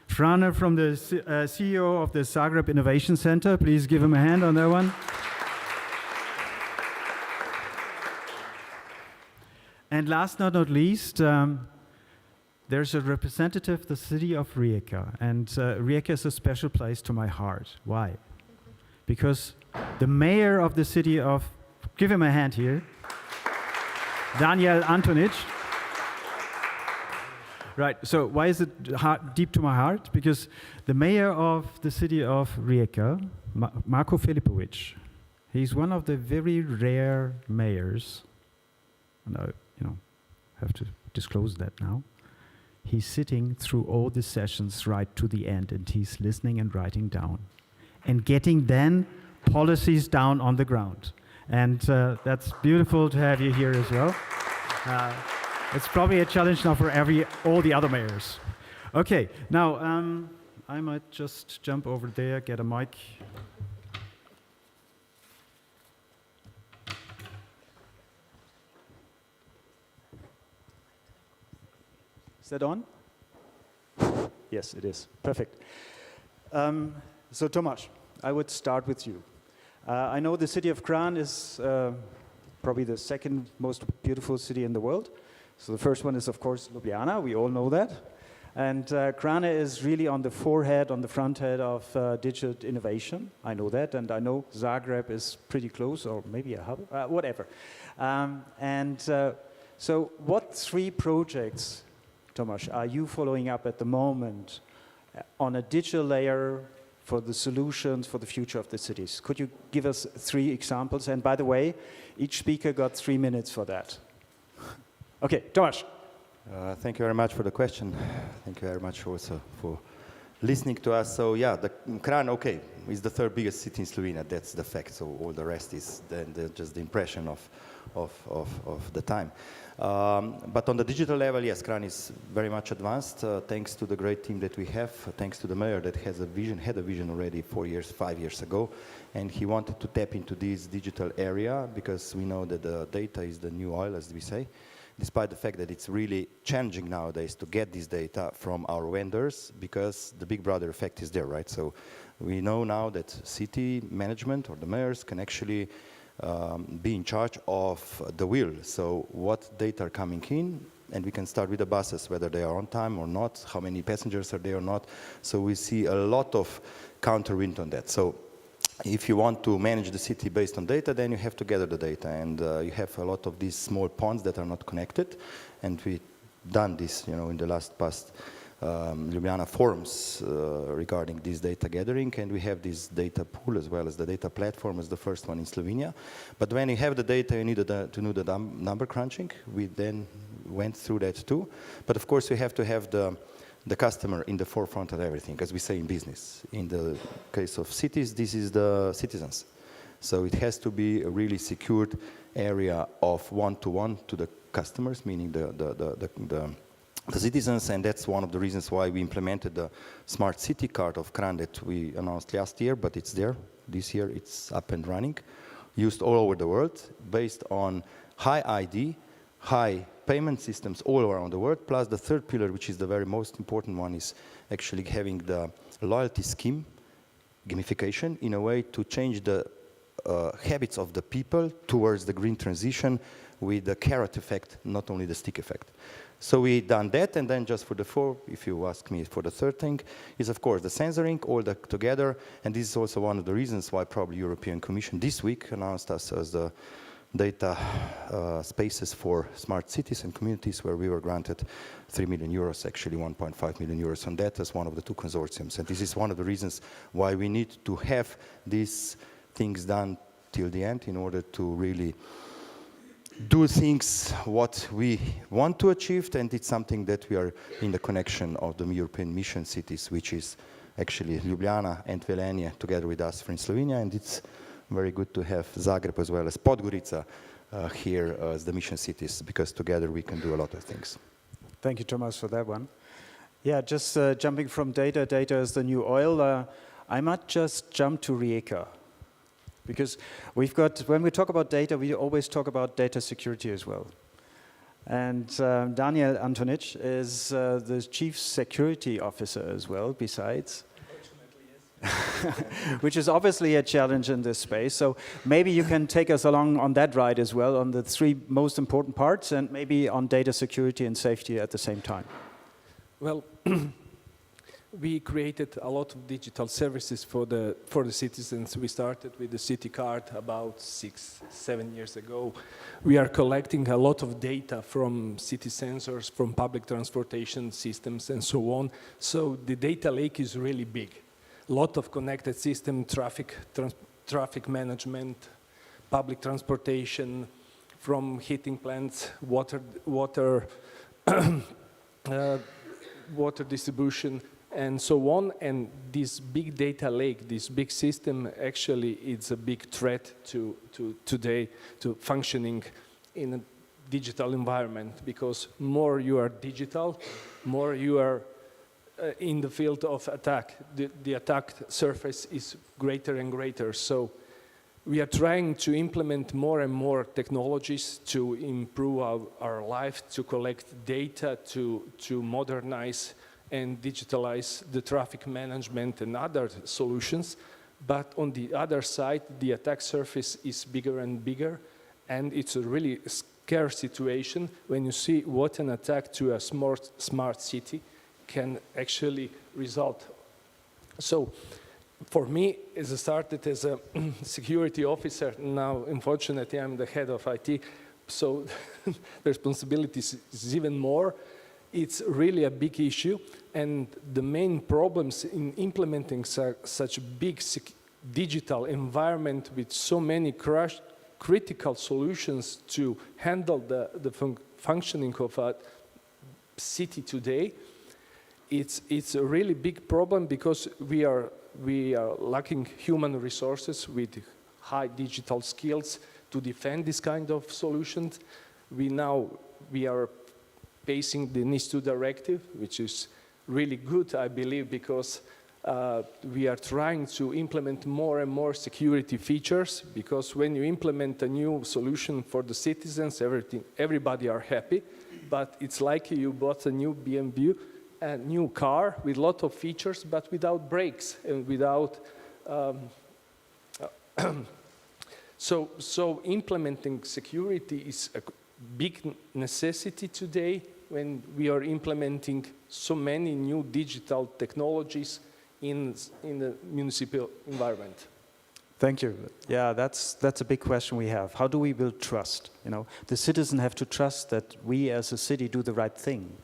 from the CEO of the Zagreb Innovation Center. Please give him a hand on that one. And last but not least, there's a representative of the city of Rijeka, and Rijeka is a special place to my heart. Why? Because the mayor of the city of, give him a hand here, Daniel Antonic. Right, so why is it deep to my heart? Because the mayor of the city of Rijeka, Marko Filipovic, he's one of the very rare mayors, and I have to disclose that now. He's sitting through all the sessions right to the end, and he's listening and writing down, and getting then policies down on the ground. And that's beautiful to have you here as well. It's probably a challenge now for all the other mayors. Okay, now I might just jump over there, get a mic. Is that on? Yes, it is. Perfect. So Tomasz, I would start with you. I know the city of Kran is probably the second most beautiful city in the world. So the first one is, of course, Ljubljana. We all know that. And Kran is really on the front head of digital innovation. I know that, and I know Zagreb is pretty close, or maybe a hub, whatever. So what 3 projects, Tomasz, are you following up at the moment on a digital layer for the solutions for the future of the cities? Could you give us 3 examples? And by the way, each speaker got 3 minutes for that. Okay, Tomasz. Thank you very much for the question. Thank you very much also for listening to us. So yeah, the Kran, okay, is the 3rd biggest city in Slovenia. That's the fact. So all the rest is just the impression of the time. But on the digital level, yes, Kran is very much advanced, thanks to the great team that we have, thanks to the mayor that had a vision already 5 years ago, and he wanted to tap into this digital area because we know that the data is the new oil, as we say, despite the fact that it's really challenging nowadays to get this data from our vendors because the big brother effect is there, right? So we know now that city management or the mayors can actually be in charge of the wheel. So what data are coming in, and we can start with the buses, whether they are on time or not, how many passengers are there or not. So we see a lot of counterwind on that. So if you want to manage the city based on data, then you have to gather the data, and you have a lot of these small ponds that are not connected, and we've done this, in the past LJUBLJANA forums regarding this data gathering, and we have this data pool as well as the data platform as the first one in Slovenia. But when you have the data, you need to do the number crunching. We then went through that too. But of course, we have to have the customer in the forefront of everything, as we say in business. In the case of cities, this is the citizens. So it has to be a really secured area of one-to-one to the customers, meaning the citizens, and that's one of the reasons why we implemented the smart city card of Kran that we announced last year, but it's there. This year it's up and running, used all over the world, based on high ID, high payment systems all around the world, plus the 3rd pillar, which is the very most important one, is actually having the loyalty scheme, gamification, in a way to change the habits of the people towards the green transition with the carrot effect, not only the stick effect. So we done that, and then just for the 4, if you ask me for the 3rd thing, is of course the sensoring, all together, and this is also one of the reasons why probably European Commission this week announced us as the data spaces for smart cities and communities, where we were granted 3 million euros, actually 1.5 million euros on that as one of the 2 consortiums. And this is one of the reasons why we need to have these things done till the end in order to really do things what we want to achieve, and it's something that we are in the connection of the European mission cities, which is actually Ljubljana and Velenje together with us from Slovenia, and it's very good to have Zagreb as well as Podgorica here as the mission cities, because together we can do a lot of things. Thank you, Thomas, for that one. Yeah, just jumping from data, data is the new oil. I might just jump to Rijeka. Because we've got, when we talk about data, we always talk about data security as well. And Daniel Antonic is the Chief Security Officer as well, besides. Which is obviously a challenge in this space. So maybe you can take us along on that ride as well, on the 3 most important parts, and maybe on data security and safety at the same time. Well, we created a lot of digital services for the citizens. We started with the city card about 6-7 years ago. We are collecting a lot of data from city sensors, from public transportation systems, and so on. So the data lake is really big. A lot of connected system, traffic management, public transportation, from heating plants, water distribution, and so on. And this big data lake, this big system, actually it's a big threat to today, to functioning in a digital environment, because more you are digital, more you are in the field of attack. The attack surface is greater and greater. So we are trying to implement more and more technologies to improve our life, to collect data, to modernize and digitalize the traffic management and other solutions. But on the other side, the attack surface is bigger and bigger, and it's a really scary situation when you see what an attack to a smart city can actually result. So for me, as I started as a security officer, now unfortunately I'm the head of IT, so the responsibility is even more. It's really a big issue, and the main problems in implementing such a big digital environment with so many critical solutions to handle the functioning of a city today, it's a really big problem, because we are lacking human resources with high digital skills to defend this kind of solutions. We are facing the NIS2 directive, which is really good, I believe, because we are trying to implement more and more security features, because when you implement a new solution for the citizens, everybody are happy, but it's like you bought a new BMW, a new car with a lot of features, but without brakes and without... So implementing security is a big necessity today when we are implementing so many new digital technologies in the municipal environment. Thank you. Yeah, that's a big question we have. How do we build trust? You know, the citizen have to trust that we as a city do the right thing,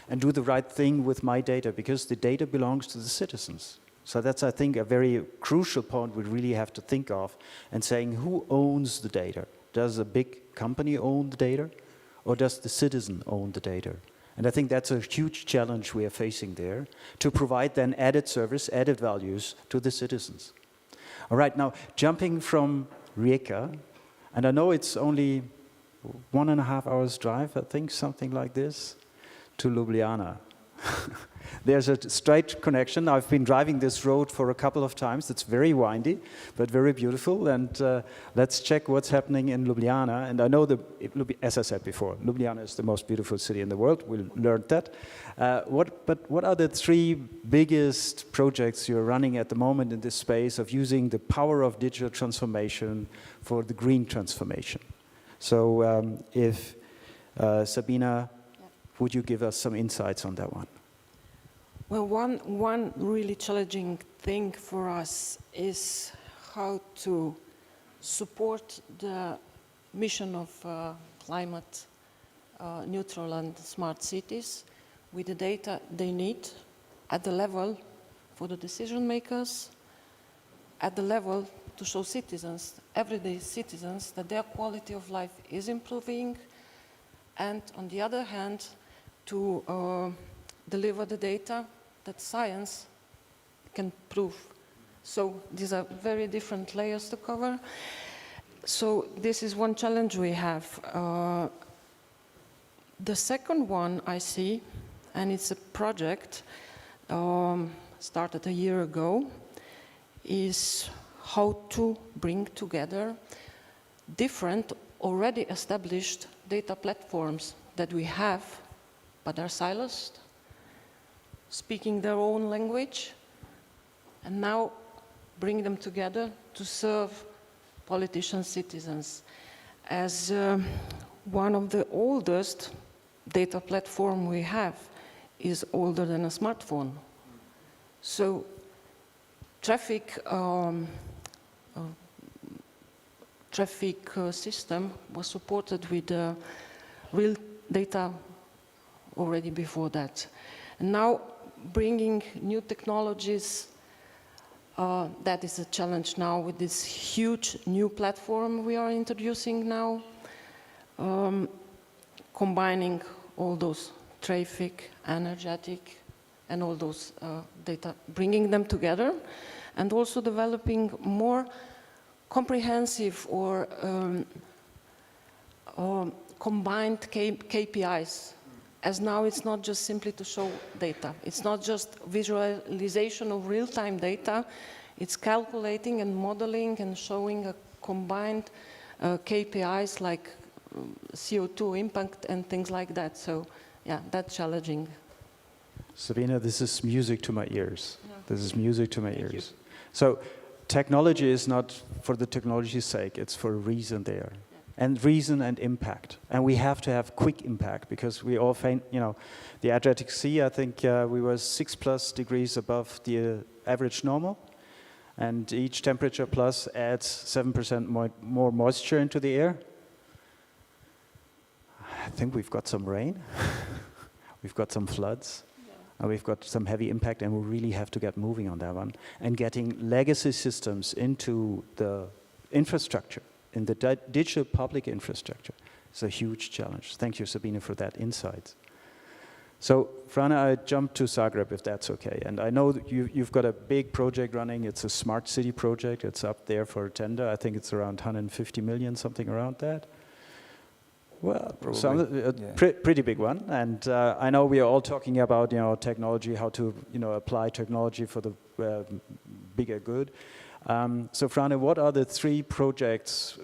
and do the right thing with my data, because the data belongs to the citizens. So that's, I think, a very crucial point we really have to think of, and saying, who owns the data? Does a big company own the data, or does the citizen own the data? And I think that's a huge challenge we are facing there, to provide then added service, added values to the citizens. All right, now jumping from Rijeka, and I know it's only 1.5 hours drive, I think, something like this, to Ljubljana. There's a straight connection. I've been driving this road for a couple of times. It's very windy, but very beautiful. And let's check what's happening in Ljubljana. And I know as I said before, Ljubljana is the most beautiful city in the world. We learned that. But what are the 3 biggest projects you're running at the moment in this space of using the power of digital transformation for the green transformation? So if Sabina, would you give us some insights on that one? Well, one really challenging thing for us is how to support the mission of climate neutral and smart cities with the data they need at the level for the decision makers, at the level to show citizens, everyday citizens, that their quality of life is improving, and on the other hand, to deliver the data that science can prove. So these are very different layers to cover. So this is one challenge we have. The second one I see, and it's a project started a year ago, is how to bring together different already established data platforms that we have, but are siloed, speaking their own language, and now bring them together to serve politicians, citizens. As one of the oldest data platform we have is older than a smartphone. So traffic system was supported with real data already before that. And now bringing new technologies, that is a challenge now with this huge new platform we are introducing now, combining all those traffic, energetic, and all those data, bringing them together, and also developing more comprehensive or combined KPIs. As now it's not just simply to show data. It's not just visualization of real-time data. It's calculating and modeling and showing a combined KPIs like CO2 impact and things like that. So yeah, that's challenging. Sabina, this is music to my ears. Yeah. This is music to my ears. So technology is not for the technology's sake, it's for a reason there. Yeah. And reason and impact. And we have to have quick impact because we all find, you know, the Adriatic Sea, I think we were 6+ degrees above the average normal. And each temperature plus adds 7% more moisture into the air. I think we've got some rain. We've got some floods. And we've got some heavy impact, and we really have to get moving on that one. And getting legacy systems into the infrastructure, in the digital public infrastructure, is a huge challenge. Thank you, Sabine, for that insight. So, Frane, I jumped to Zagreb, if that's okay. And I know that you've got a big project running. It's a smart city project. It's up there for a tender. I think it's around 150 million, something around that. Well, pretty big one, and I know we are all talking about technology, how to apply technology for the bigger good. So, Frane, what are the 3 projects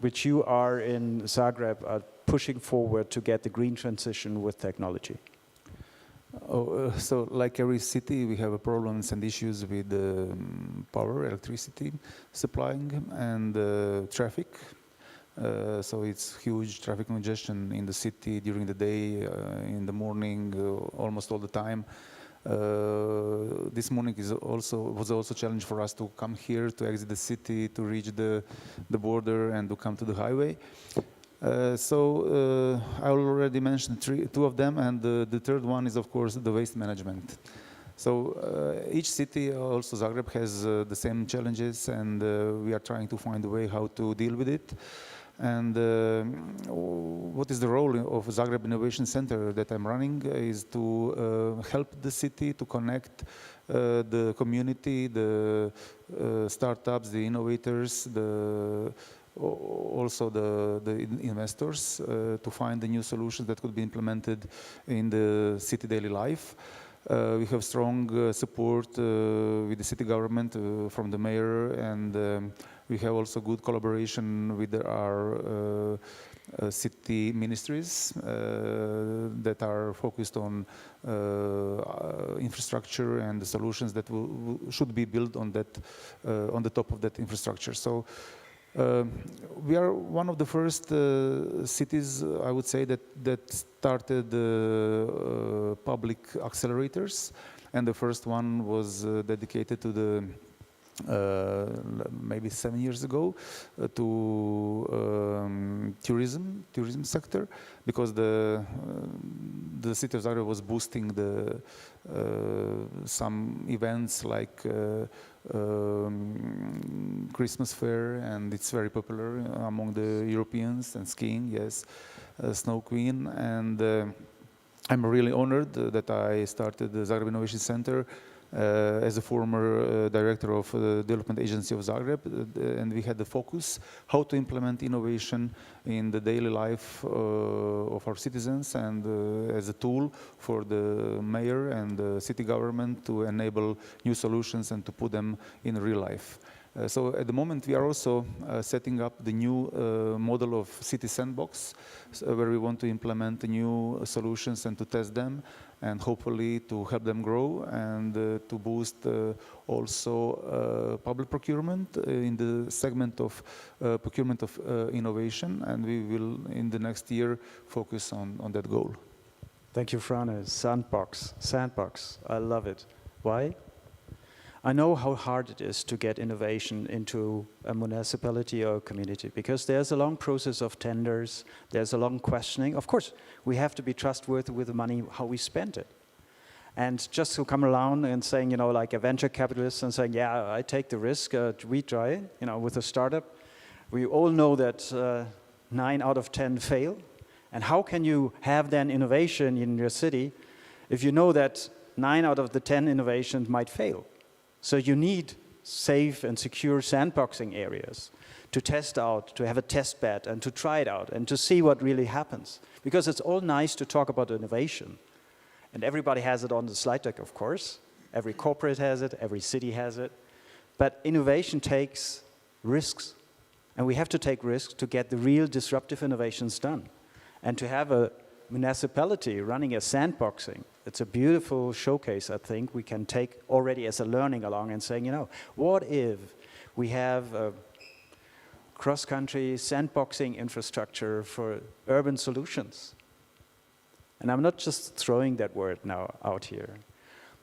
which you are in Zagreb are pushing forward to get the green transition with technology? So, like every city, we have problems and issues with power, electricity supplying, and traffic. So it's huge traffic congestion in the city during the day, in the morning, almost all the time. This morning was also a challenge for us to come here, to exit the city, to reach the border, and to come to the highway. So I already mentioned 2 of them, and the third one is, of course, the waste management. So each city, also Zagreb, has the same challenges, and we are trying to find a way how to deal with it. And what is the role of Zagreb Innovation Center that I'm running is to help the city to connect the community, the startups, the innovators, also the investors to find the new solutions that could be implemented in the city daily life. We have strong support with the city government from the mayor, and we have also good collaboration with our city ministries that are focused on infrastructure and the solutions that should be built on that on the top of that infrastructure. So we are one of the first cities, I would say, that started public accelerators, and the first one was dedicated to the maybe 7 years ago to tourism sector, because the city of Zagreb was boosting some events like Christmas fair, and it's very popular among the Europeans, and skiing, yes, Snow Queen. And I'm really honored that I started the Zagreb Innovation Center as a former director of the Development Agency of Zagreb, and we had the focus how to implement innovation in the daily life of our citizens, and as a tool for the mayor and the city government to enable new solutions and to put them in real life. So at the moment we are also setting up the new model of city sandbox, where we want to implement new solutions and to test them, and hopefully to help them grow, and to boost also public procurement in the segment of procurement of innovation, and we will in the next year focus on that goal. Thank you, Frane. Sandbox, I love it. Why? I know how hard it is to get innovation into a municipality or a community, because there's a long process of tenders, there's a long questioning. Of course, we have to be trustworthy with the money, how we spend it. And just to come around and saying, you know, like a venture capitalist and saying, yeah, I take the risk, we try, you know, with a startup. We all know that 9 out of 10 fail. And how can you have then innovation in your city if you know that 9 out of the 10 innovations might fail? So you need safe and secure sandboxing areas to test out, to have a test bed and to try it out and to see what really happens. Because it's all nice to talk about innovation. And everybody has it on the slide deck, of course. Every corporate has it, every city has it. But innovation takes risks. And we have to take risks to get the real disruptive innovations done. And to have a municipality running a sandboxing, it's a beautiful showcase, I think, we can take already as a learning along and saying, you know, what if we have a cross-country sandboxing infrastructure for urban solutions? And I'm not just throwing that word now out here.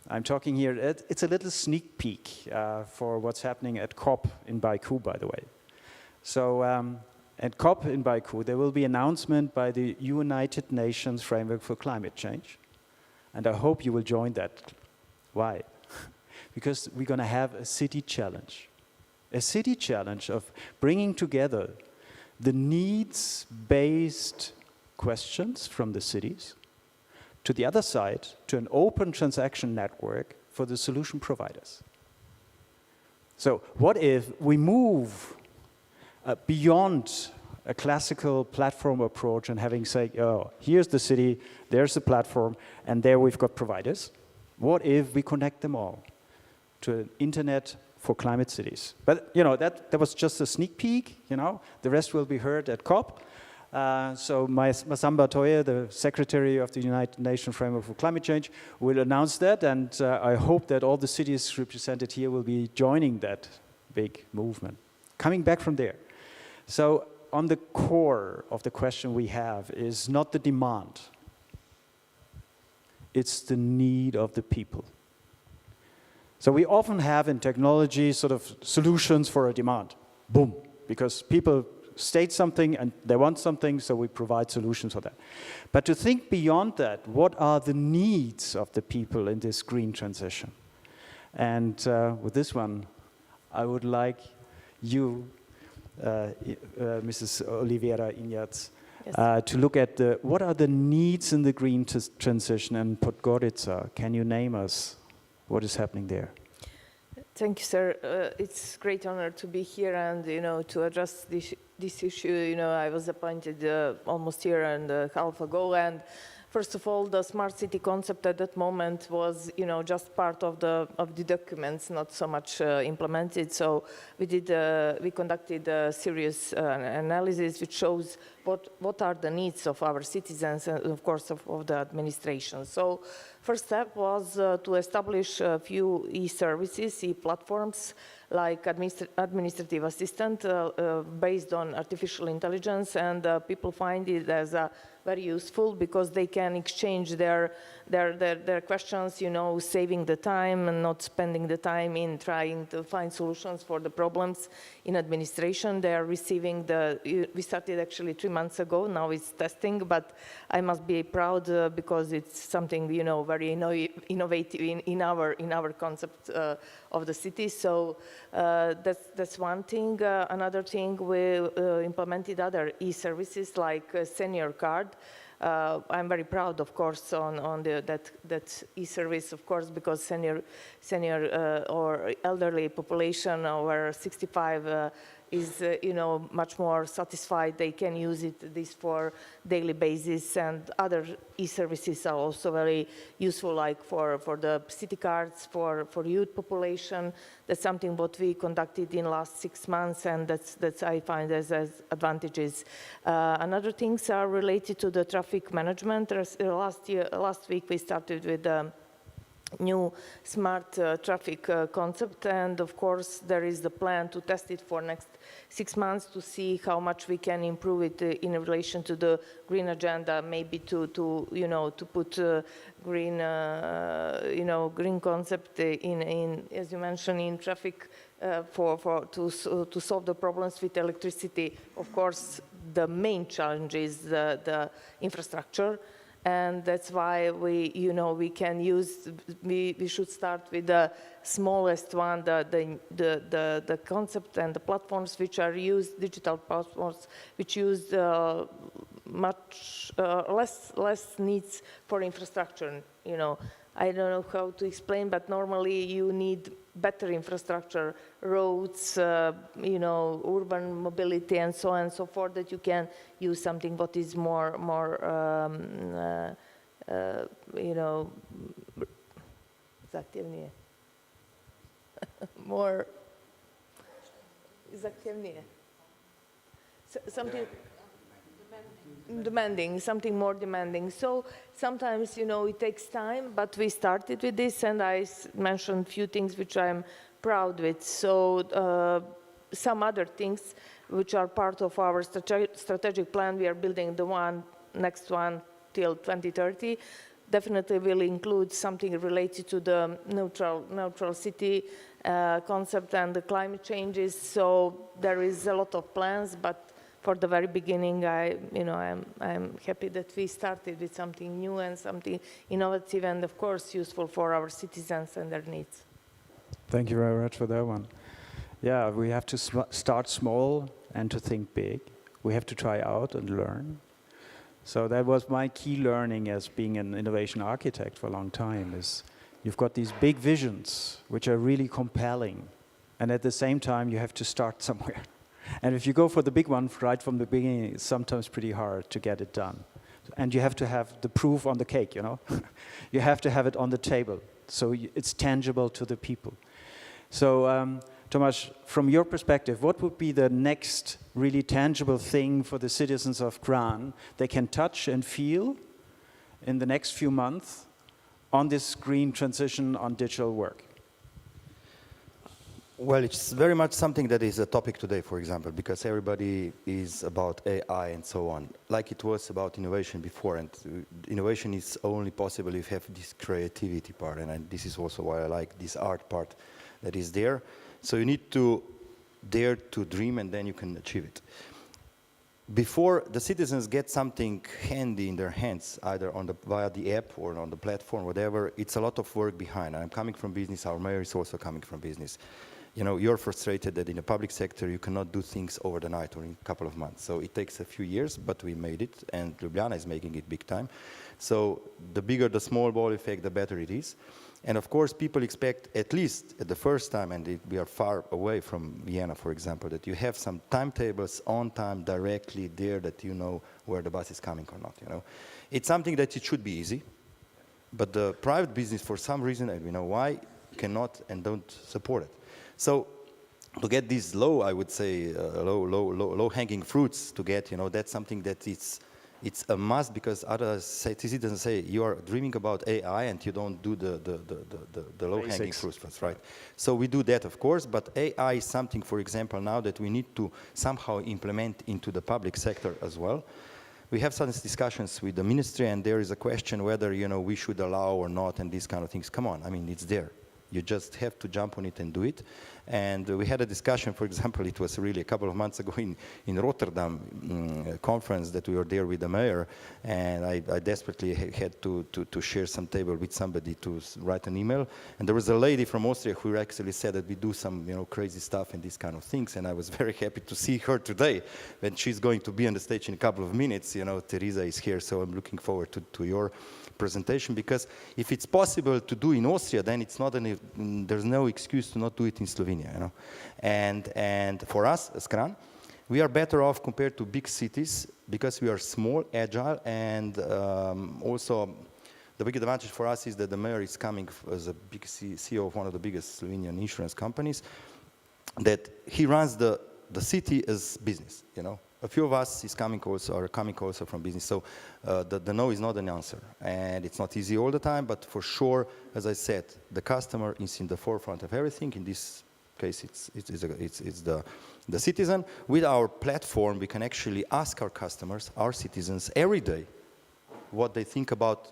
I'm talking here, it's a little sneak peek for what's happening at COP in Baku, by the way. So at COP in Baku, there will be an announcement by the United Nations Framework for Climate Change. And I hope you will join that. Why? Because we're going to have a city challenge. A city challenge of bringing together the needs-based questions from the cities to the other side, to an open transaction network for the solution providers. So what if we move beyond a classical platform approach and having said, oh, here's the city, there's the platform, and there we've got providers. What if we connect them all to an internet for climate cities? But, you know, that was just a sneak peek, you know. The rest will be heard at COP. So Masamba Toye, the Secretary of the United Nations Framework for Climate Change, will announce that, and I hope that all the cities represented here will be joining that big movement. Coming back from there. So on the core of the question we have is not the demand. It's the need of the people. So we often have in technology sort of solutions for a demand. Boom. Because people state something and they want something, so we provide solutions for that. But to think beyond that, what are the needs of the people in this green transition? And with this one, I would like you, Mrs. Oliveira Ignaz, yes, to look at what are the needs in the green transition, and Podgorica, can you name us what is happening there? Thank you, sir. It's a great honor to be here and, you know, to address this issue. You know, I was appointed almost a year and a half ago, and first of all, the smart city concept at that moment was, you know, just part of the documents, not so much implemented. So we conducted a serious analysis which shows what are the needs of our citizens and, of course, of the administration. So first step was to establish a few e-services, e-platforms, like administrative assistant based on artificial intelligence, and people find it as very useful because they can can exchange their questions, you know, saving the time and not spending the time in trying to find solutions for the problems in administration. They are receiving we started actually 3 months ago, now it's testing, but I must be proud because it's something, you know, very innovative in our concept of the city. So that's one thing. Another thing, we implemented other e-services like senior card. I'm very proud, of course, on that e-service, of course, because senior or elderly population over 65 is, you know, much more satisfied. They can use this for daily basis, and other e-services are also very useful, like for the city cards, for youth population. That's something what we conducted in last 6 months, and that's I find as advantages. Another things are related to the traffic management. Last week we started with new smart traffic concept, and of course there is the plan to test it for next 6 months to see how much we can improve it in relation to the green agenda, maybe to you know, to put green you know, green concept in as you mentioned, in traffic to solve the problems with electricity. Of course the main challenge is the infrastructure. And that's why we can use, we should start with the smallest one, the concept and the platforms which are used, digital platforms, which use much less needs for infrastructure, you know. I don't know how to explain, but normally you need better infrastructure, roads, you know, urban mobility, and so on and so forth, that you can use something what is more you know, more something demanding, something more demanding. So sometimes, you know, it takes time, but we started with this, and I mentioned a few things which I'm proud with. So some other things which are part of our strategic plan, we are building the next one till 2030, definitely will include something related to the neutral city concept and the climate changes. So there is a lot of plans, but for the very beginning, I'm happy that we started with something new and something innovative, and of course useful for our citizens and their needs. Thank you very much for that one. Yeah, we have to start small and to think big. We have to try out and learn. So that was my key learning as being an innovation architect for a long time, is you've got these big visions which are really compelling, and at the same time you have to start somewhere. And if you go for the big one right from the beginning, it's sometimes pretty hard to get it done. And you have to have the proof on the cake, you know. You have to have it on the table, so it's tangible to the people. So, Tomasz, from your perspective, what would be the next really tangible thing for the citizens of Gran they can touch and feel in the next few months on this green transition, on digital work? Well, it's very much something that is a topic today, for example, because everybody is about AI and so on, like it was about innovation before. And innovation is only possible if you have this creativity part, and this is also why I like this art part that is there. So you need to dare to dream, and then you can achieve it. Before the citizens get something handy in their hands, either via the app or on the platform, whatever, it's a lot of work behind. I'm coming from business, our mayor is also coming from business. You know, you're frustrated that in the public sector you cannot do things over the night or in a couple of months. So it takes a few years, but we made it, and Ljubljana is making it big time. So the bigger the small ball effect, the better it is. And of course, people expect, at least at the first time, and we are far away from Vienna, for example, that you have some timetables on time directly there, that you know where the bus is coming or not, you know. It's something that it should be easy, but the private business, for some reason, and we know why, cannot and don't support it. So to get these I would say, low-hanging fruits to get, you know, that's something that it's a must, because other citizens say, you are dreaming about AI and you don't do the low-hanging fruits, right? So we do that, of course, but AI is something, for example, now that we need to somehow implement into the public sector as well. we have some discussions with the ministry, and there is a question whether, you know, we should allow or not, and these kind of things. Come on, I mean, it's there. You just have to jump on it and do it. And we had a discussion, for example, it was really a couple of months ago in Rotterdam conference that we were there with the mayor, and I desperately had to share some table with somebody to write an email. And there was a lady from Austria who actually said that we do some, you know, crazy stuff and these kind of things. And I was very happy to see her today, when she's going to be on the stage in a couple of minutes. You know, Teresa is here, so I'm looking forward to your presentation, because if it's possible to do in Austria, then it's not there's no excuse to not do it in Slovenia, you know. And for us as Kran, we are better off compared to big cities because we are small, agile, and also the big advantage for us is that the mayor is coming as a big CEO of one of the biggest Slovenian insurance companies, that he runs the city as business, you know. A few of us are coming also from business, so the no is not an answer, and it's not easy all the time, but for sure, as I said, the customer is in the forefront of everything. In this case, it's the citizen. With our platform, we can actually ask our customers, our citizens, every day, what they think about,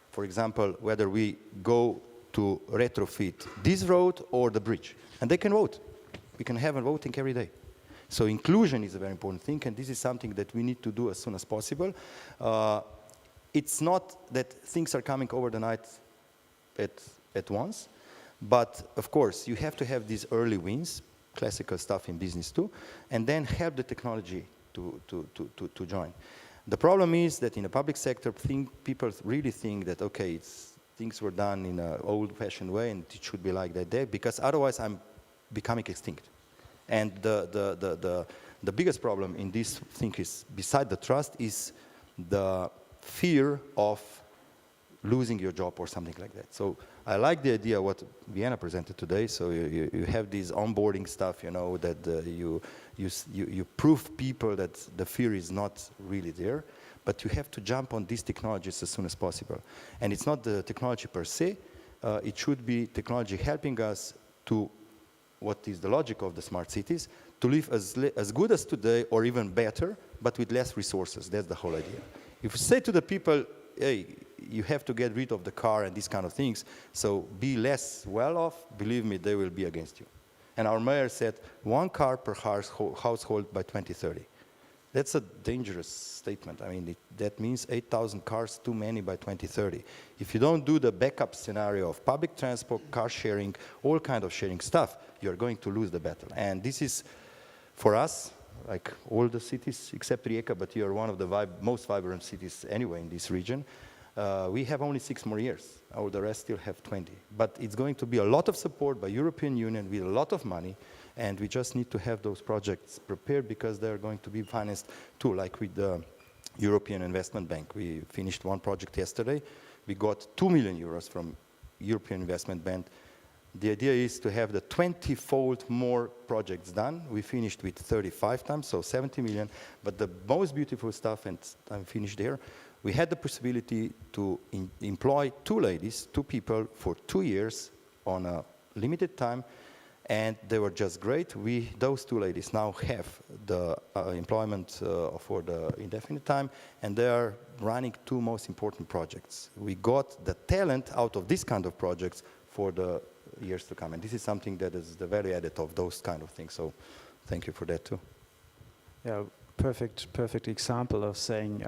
for example, whether we go to retrofit this road or the bridge, and they can vote. We can have a voting every day. So inclusion is a very important thing, and this is something that we need to do as soon as possible. It's not that things are coming over the night at once, but of course you have to have these early wins, classical stuff in business too, and then help the technology to join. The problem is that in the public sector, people really think that, okay, things were done in an old-fashioned way and it should be like that day, because otherwise I'm becoming extinct. And the biggest problem in this thing is, beside the trust, is the fear of losing your job or something like that. So I like the idea what Vienna presented today. So you have this onboarding stuff, you know, that you prove people that the fear is not really there, but you have to jump on these technologies as soon as possible. And it's not the technology per se. It should be technology helping us to what is the logic of the smart cities, to live as good as today or even better, but with less resources. That's the whole idea. If you say to the people, hey, you have to get rid of the car and these kind of things, so be less well off, believe me, they will be against you. And our mayor said 1 car per household by 2030. That's a dangerous statement. I mean, that means 8,000 cars too many by 2030. If you don't do the backup scenario of public transport, car sharing, all kind of sharing stuff, you're going to lose the battle. And this is, for us, like all the cities except Rijeka, but you are one of the most vibrant cities anyway in this region, we have only 6 more years. All the rest still have 20. But it's going to be a lot of support by European Union with a lot of money, and we just need to have those projects prepared because they're going to be financed too, like with the European Investment Bank. We finished one project yesterday. We got 2 million euros from European Investment Bank. The idea is to have the 20-fold more projects done. We finished with 35 times, so 70 million. But the most beautiful stuff, and I'm finished there, we had the possibility to employ 2 people for 2 years on a limited time, and they were just great. Those 2 ladies now have the employment for the indefinite time, and they are running 2 most important projects. We got the talent out of this kind of projects for the years to come, and this is something that is the value added of those kind of things. So, thank you for that too. Yeah, perfect example of saying,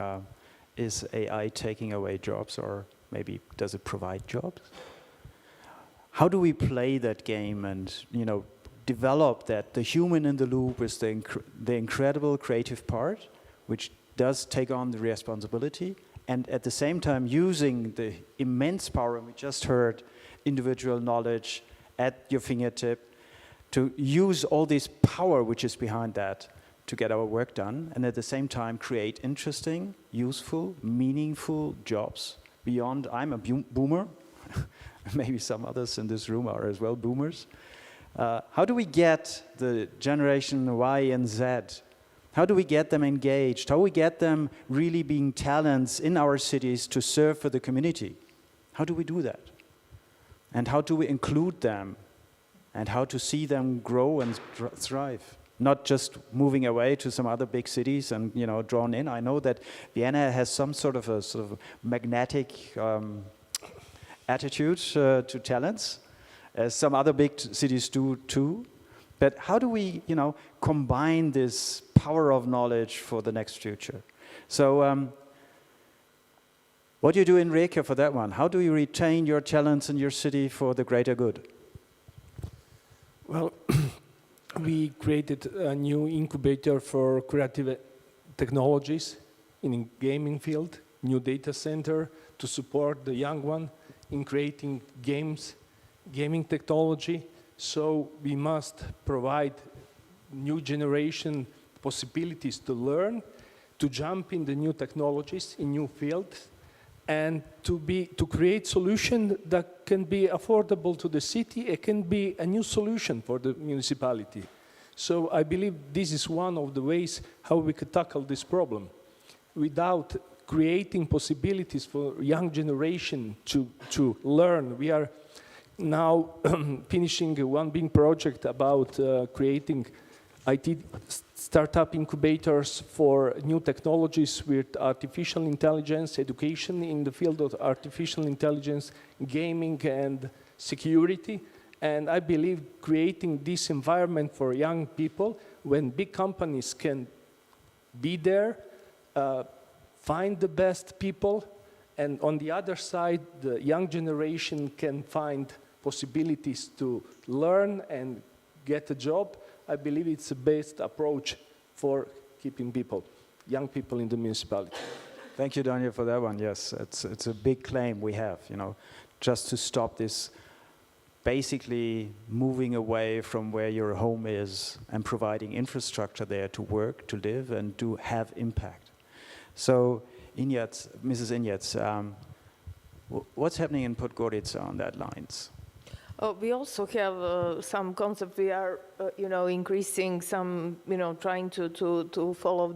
is AI taking away jobs, or maybe does it provide jobs? How do we play that game and, you know, develop that? The human in the loop is the incredible creative part, which does take on the responsibility, and at the same time using the immense power, and we just heard individual knowledge at your fingertip, to use all this power which is behind that to get our work done, and at the same time create interesting, useful, meaningful jobs beyond. I'm a boomer. Maybe some others in this room are as well boomers. How do we get the generation Y and Z? How do we get them engaged? How do we get them really being talents in our cities to serve for the community? How do we do that? And how do we include them? And how to see them grow and thrive? not just moving away to some other big cities and drawn in. I know that Vienna has some sort of a magnetic attitude to talents, as some other big cities do too. But how do we, combine this power of knowledge for the next future? So, what do you do in Rijeka for that one? How do you retain your talents in your city for the greater good? Well, we created a new incubator for creative technologies in the gaming field, new data center to support the young one in creating games, gaming technology. So we must provide new generation possibilities to learn, to jump in the new technologies, in new fields, and to create solutions that can be affordable to the city. It can be a new solution for the municipality. So I believe this is one of the ways how we could tackle this problem. Without creating possibilities for young generation to learn, we are now finishing one big project about creating IT startup incubators for new technologies with artificial intelligence, education in the field of artificial intelligence, gaming and security. And I believe creating this environment for young people, when big companies can be there, find the best people, and on the other side, the young generation can find possibilities to learn and get a job. I believe it's the best approach for keeping people, young people in the municipality. Thank you, Daniel, for that one. Yes, it's a big claim we have, just to stop this basically moving away from where your home is and providing infrastructure there to work, to live, and to have impact. So, Mrs. Inyats, what's happening in Podgorica on that lines? We also have some concept. We are, increasing some, trying to follow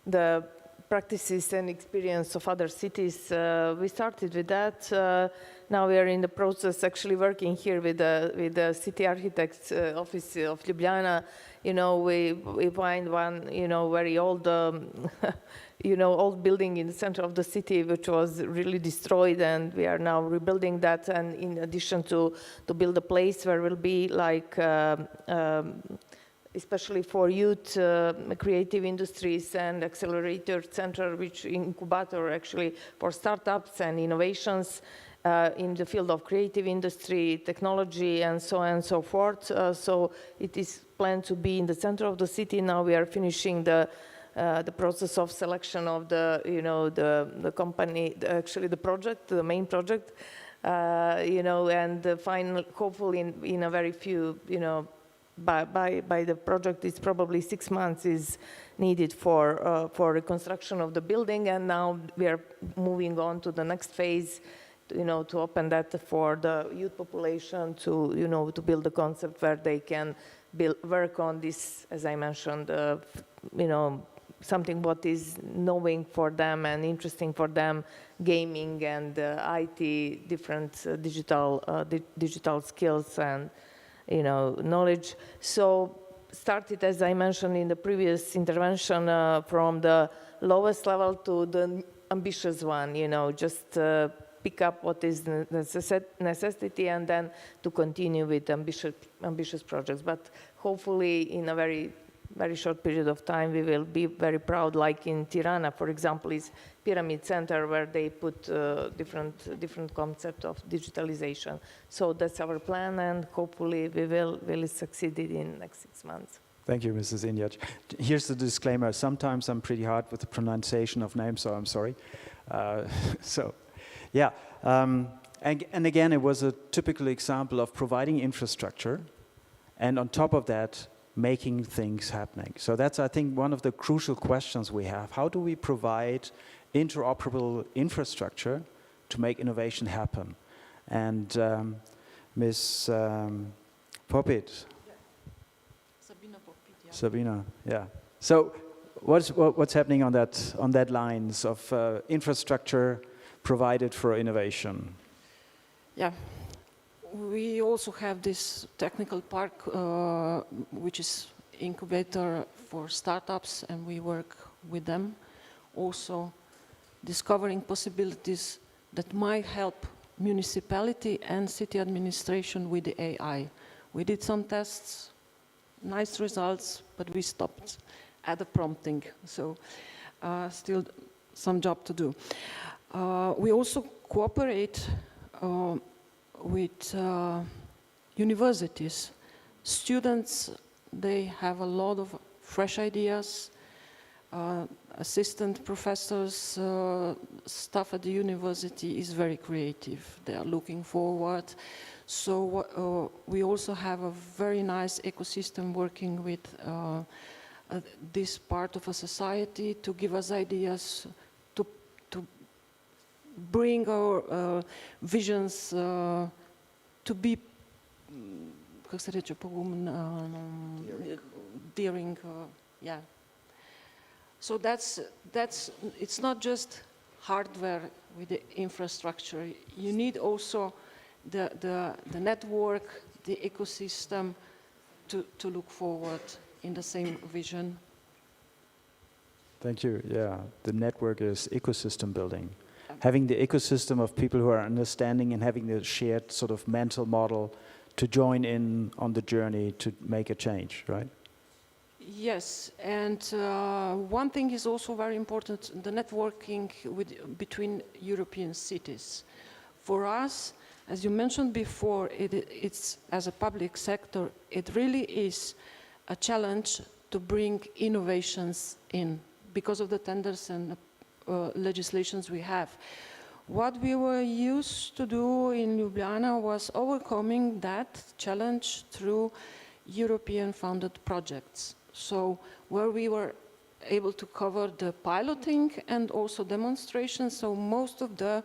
the practices and experience of other cities. We started with that. Now we are in the process, actually working here with the city architect's office of Ljubljana. We find one, very old, old building in the center of the city, which was really destroyed, and we are now rebuilding that. And in addition to build a place where will be like, especially for youth, creative industries and accelerator center, which incubator actually for startups and innovations in the field of creative industry, technology, and so on and so forth. So it is planned to be in the center of the city. Now we are finishing the process of selection of the company, actually the project, the main project, and the final, hopefully in a very few, by the project, it's probably 6 months is needed for reconstruction of the building, and now we are moving on to the next phase, to open that for the youth population to build a concept where they can work on this, as I mentioned, something what is knowing for them and interesting for them, gaming and IT, different digital skills and knowledge. So started, as I mentioned in the previous intervention, from the lowest level to the ambitious one, just pick up what is the necessity and then to continue with ambitious projects. But hopefully in a very, very short period of time, we will be very proud, like in Tirana, for example, is Pyramid Center, where they put different concept of digitalization. So that's our plan, and hopefully we will succeed in the next 6 months. Thank you, Mrs. Inyat. Here's the disclaimer. Sometimes I'm pretty hard with the pronunciation of names, so I'm sorry. Yeah. And again, it was a typical example of providing infrastructure, and on top of that, making things happening. So that's, I think, one of the crucial questions we have. How do we provide interoperable infrastructure to make innovation happen? And Ms. Popit. Sabina, yeah. So what's happening on that lines of infrastructure provided for innovation? Yeah. We also have this technical park, which is incubator for startups, and we work with them. Also discovering possibilities that might help municipality and city administration with the AI. We did some tests, nice results, but we stopped at the prompting. So still some job to do. We also cooperate with universities. Students, they have a lot of fresh ideas. Assistant professors, staff at the university is very creative. They are looking forward. So we also have a very nice ecosystem working with this part of a society to give us ideas, to bring our visions to be, kako se reče pogumno, daring, yeah. So it's not just hardware with the infrastructure. You need also the network, the ecosystem to look forward in the same vision. Thank you. Yeah, the network is ecosystem building. Having the ecosystem of people who are understanding and having the shared sort of mental model to join in on the journey to make a change, right? Yes, and one thing is also very important, the networking between European cities. For us, as you mentioned before, it's as a public sector, it really is a challenge to bring innovations in because of the tenders and legislations we have. What we were used to do in Ljubljana was overcoming that challenge through European-funded projects. So where we were able to cover the piloting and also demonstrations, so most of the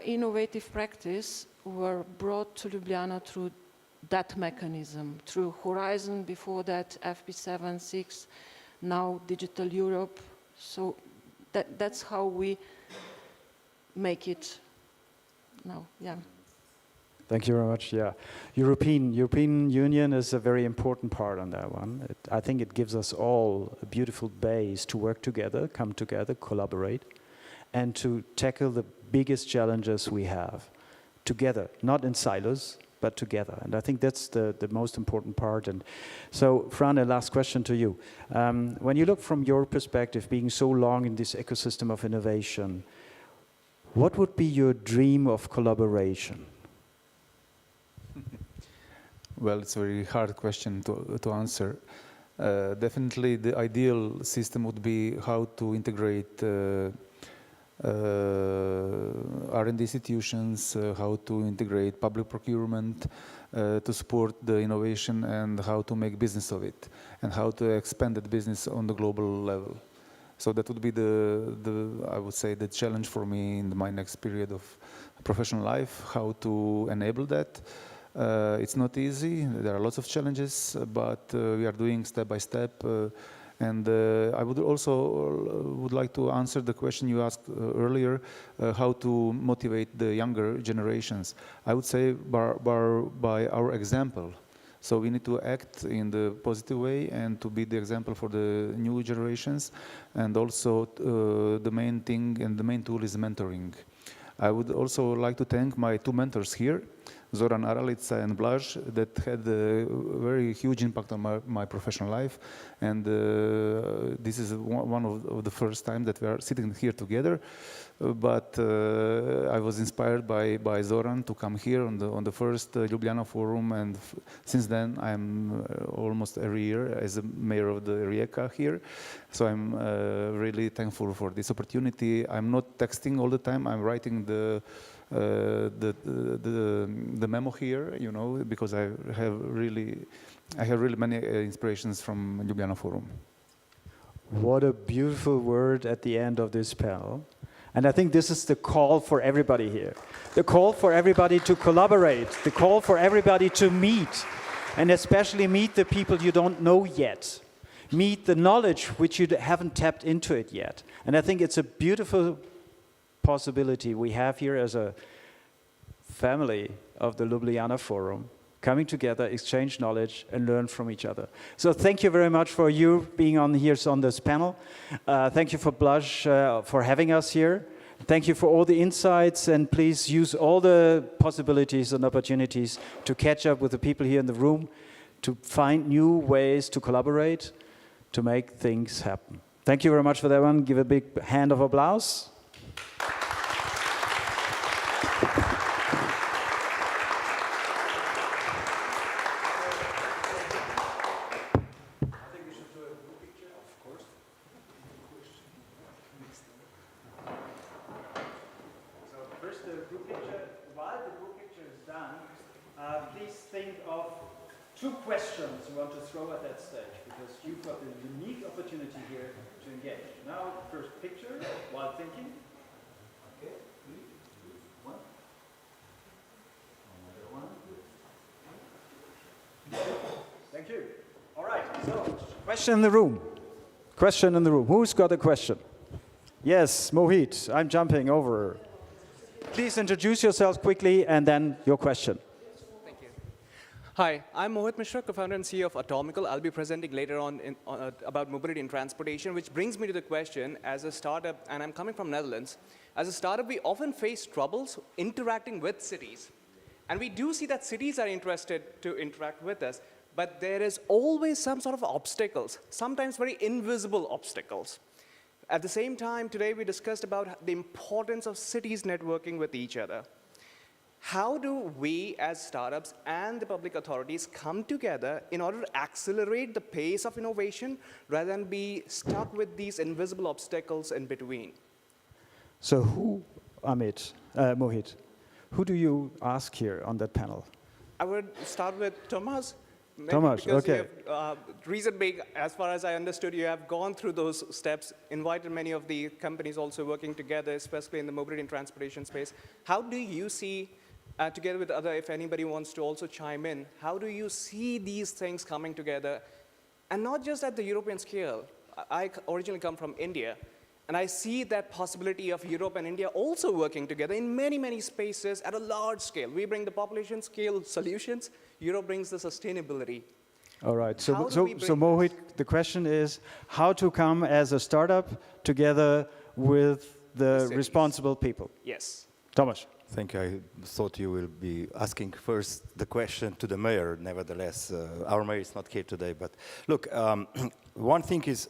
innovative practice were brought to Ljubljana through that mechanism, through Horizon, before that FP7, 6, now Digital Europe. So that's how we make it now, yeah. Thank you very much. Yeah, European Union is a very important part on that one. I think it gives us all a beautiful base to work together, come together, collaborate, and to tackle the biggest challenges we have together, not in silos, but together. And I think that's the most important part. And so, Fran, a last question to you. When you look from your perspective, being so long in this ecosystem of innovation, what would be your dream of collaboration? Well, it's a very hard question to answer. Definitely the ideal system would be how to integrate R&D institutions, how to integrate public procurement to support the innovation, and how to make business of it, and how to expand that business on the global level. So that would be I would say, the challenge for me in my next period of professional life, how to enable that. It's not easy, there are lots of challenges, but we are doing step by step. And I would also like to answer the question you asked earlier, how to motivate the younger generations. I would say by our example. So we need to act in the positive way and to be the example for the new generations. And also the main thing and the main tool is mentoring. I would also like to thank my two mentors here, Zoran Aralica and Blaž, that had a very huge impact on my professional life. And this is one of the first time that we are sitting here together. But I was inspired by Zoran to come here on the first Ljubljana Forum, and since then I'm almost every year as a mayor of the Rijeka here. So I'm really thankful for this opportunity. I'm not texting all the time. I'm writing the memo here, you know, because I have really many inspirations from Ljubljana Forum. What a beautiful word at the end of this panel. And I think this is the call for everybody here. The call for everybody to collaborate, the call for everybody to meet, and especially meet the people you don't know yet. Meet the knowledge which you haven't tapped into it yet. And I think it's a beautiful possibility we have here as a family of the Ljubljana Forum coming together, exchange knowledge, and learn from each other. So thank you very much for you being on this panel. Thank you for Blush for having us here. Thank you for all the insights, and please use all the possibilities and opportunities to catch up with the people here in the room, to find new ways to collaborate, to make things happen. Thank you very much for that one. Give a big hand of applause. Two questions you want to throw at that stage, because you've got a unique opportunity here to engage. Now, first picture, while thinking. Okay, 3, 2, 1. Another one. Thank you. All right, so, question in the room. Question in the room. Who's got a question? Yes, Mohit, I'm jumping over. Please introduce yourself quickly and then your question. Hi, I'm Mohit Mishra, co-founder and CEO of Atomical. I'll be presenting later on about mobility and transportation, which brings me to the question, as a startup, and I'm coming from Netherlands, as a startup, we often face troubles interacting with cities. And we do see that cities are interested to interact with us, but there is always some sort of obstacles, sometimes very invisible obstacles. At the same time, today we discussed about the importance of cities networking with each other. How do we as startups and the public authorities come together in order to accelerate the pace of innovation rather than be stuck with these invisible obstacles in between? So who, Mohit, who do you ask here on that panel? I would start with Thomas. Thomas, okay. Reason being, as far as I understood, you have gone through those steps, invited many of the companies also working together, especially in the mobility and transportation space. How do you see, together with other, if anybody wants to also chime in, how do you see these things coming together? And not just at the European scale. I originally come from India, and I see that possibility of Europe and India also working together in many, many spaces at a large scale. We bring the population scale solutions, Europe brings the sustainability. All right, so Mohit, the question is how to come as a startup together with the responsible people. Yes. Thomas. Thank you. I thought you will be asking first the question to the mayor. Nevertheless, our mayor is not here today. But look, one thing is,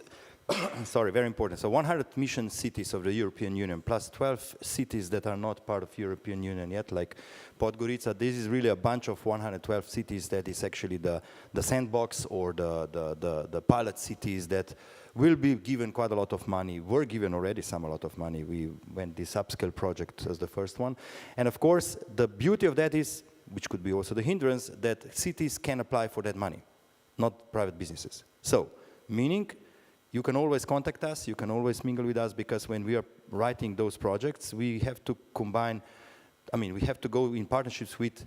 sorry, very important. So 100 mission cities of the European Union, plus 12 cities that are not part of European Union yet, like Podgorica. This is really a bunch of 112 cities that is actually the sandbox or the pilot cities that will be given quite a lot of money. Were given already a lot of money. We went this upscale project as the first one. And of course, the beauty of that is, which could be also the hindrance, that cities can apply for that money, not private businesses. So, meaning, you can always contact us, you can always mingle with us, because when we are writing those projects, we have to combine, we have to go in partnerships with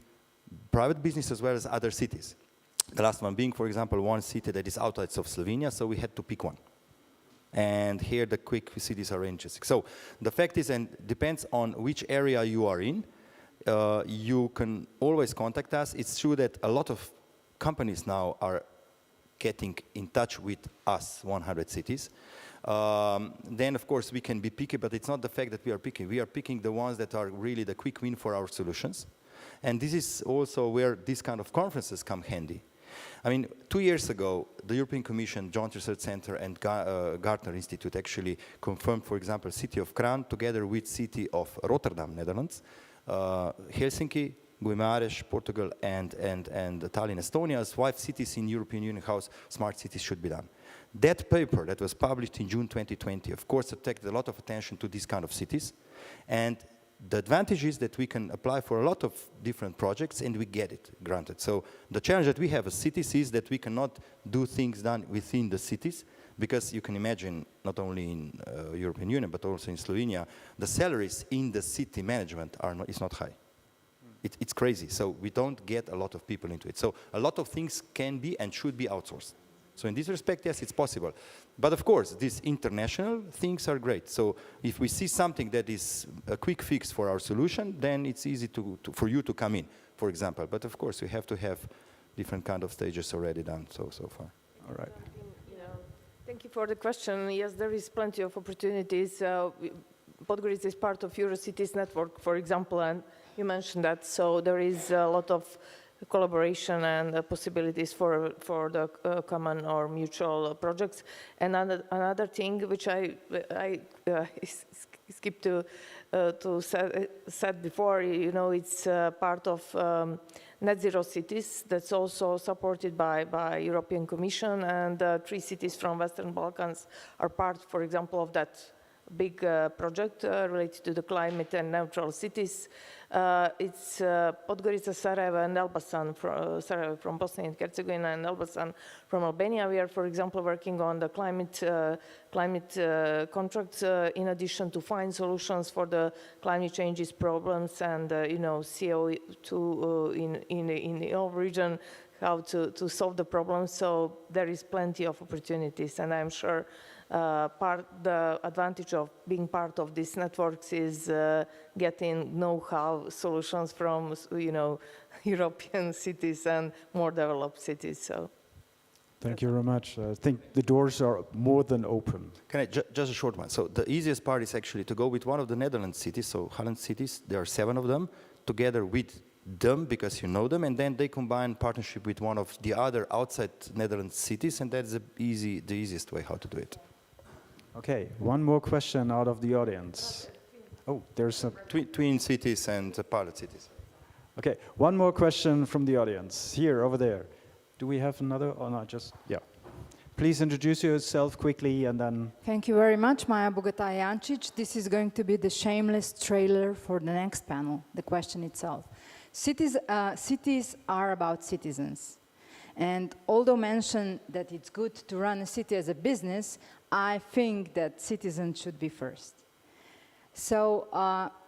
private business as well as other cities. The last one being, for example, one city that is outside of Slovenia, so we had to pick one. And here the quick cities are interesting. So the fact is, and depends on which area you are in, you can always contact us. It's true that a lot of companies now are getting in touch with us, 100 cities. Then, of course, we can be picky, but it's not the fact that we are picking. We are picking the ones that are really the quick win for our solutions. And this is also where these kind of conferences come handy. 2 years ago, the European Commission, Joint Research Center, and Gartner Institute actually confirmed, for example, city of Kran, together with city of Rotterdam, Netherlands, Helsinki, Guimarães, Portugal, and Tallinn, Estonia, as 5 cities in European Union how smart cities should be done. That paper that was published in June 2020, of course, attracted a lot of attention to these kind of cities. And the advantage is that we can apply for a lot of different projects and we get it granted. So the challenge that we have as cities is that we cannot do things done within the cities, because you can imagine, not only in European Union, but also in Slovenia, the salaries in the city management is not high. It's crazy. So we don't get a lot of people into it. So a lot of things can be and should be outsourced. So in this respect, yes, it's possible. But of course, these international things are great. So if we see something that is a quick fix for our solution, then it's easy for you to come in. for example. But of course, we have to have different kind of stages already done so far. All right. Thank you for the question. Yes, there is plenty of opportunities. Podgorica is part of Eurocities network, for example, and you mentioned that. So there is a lot of collaboration and possibilities for the common or mutual projects. And another thing which I skipped to said before, it's part of Net Zero Cities that's also supported by European Commission, and 3 cities from Western Balkans are part, for example, of that big project related to the climate and neutral cities. It's Podgorica, Sarajevo, and Elbasan, Sarajevo from Bosnia and Herzegovina, and Elbasan from Albania. We are, for example, working on the climate contracts in addition to find solutions for the climate changes problems and CO2 in the whole region, how to solve the problem. So there is plenty of opportunities, and I'm sure the advantage of being part of these networks is getting know-how solutions from, European cities and more developed cities. So, thank you very much. I think the doors are more than open. Can I just a short one? So the easiest part is actually to go with one of the Netherlands cities. So Holland cities, there are 7 of them, together with them because you know them, and then they combine partnership with one of the other outside Netherlands cities, and that's the easiest way how to do it. Okay, one more question out of the audience. Oh, there's a... Twin cities and pilot cities. Okay, one more question from the audience. Here, over there. Do we have another or not? Just, yeah. Please introduce yourself quickly and then... Thank you very much, Maja Bogata-Jancic. This is going to be the shameless trailer for the next panel, the question itself. Cities are about citizens. And although mentioned that it's good to run a city as a business, I think that citizens should be first. So,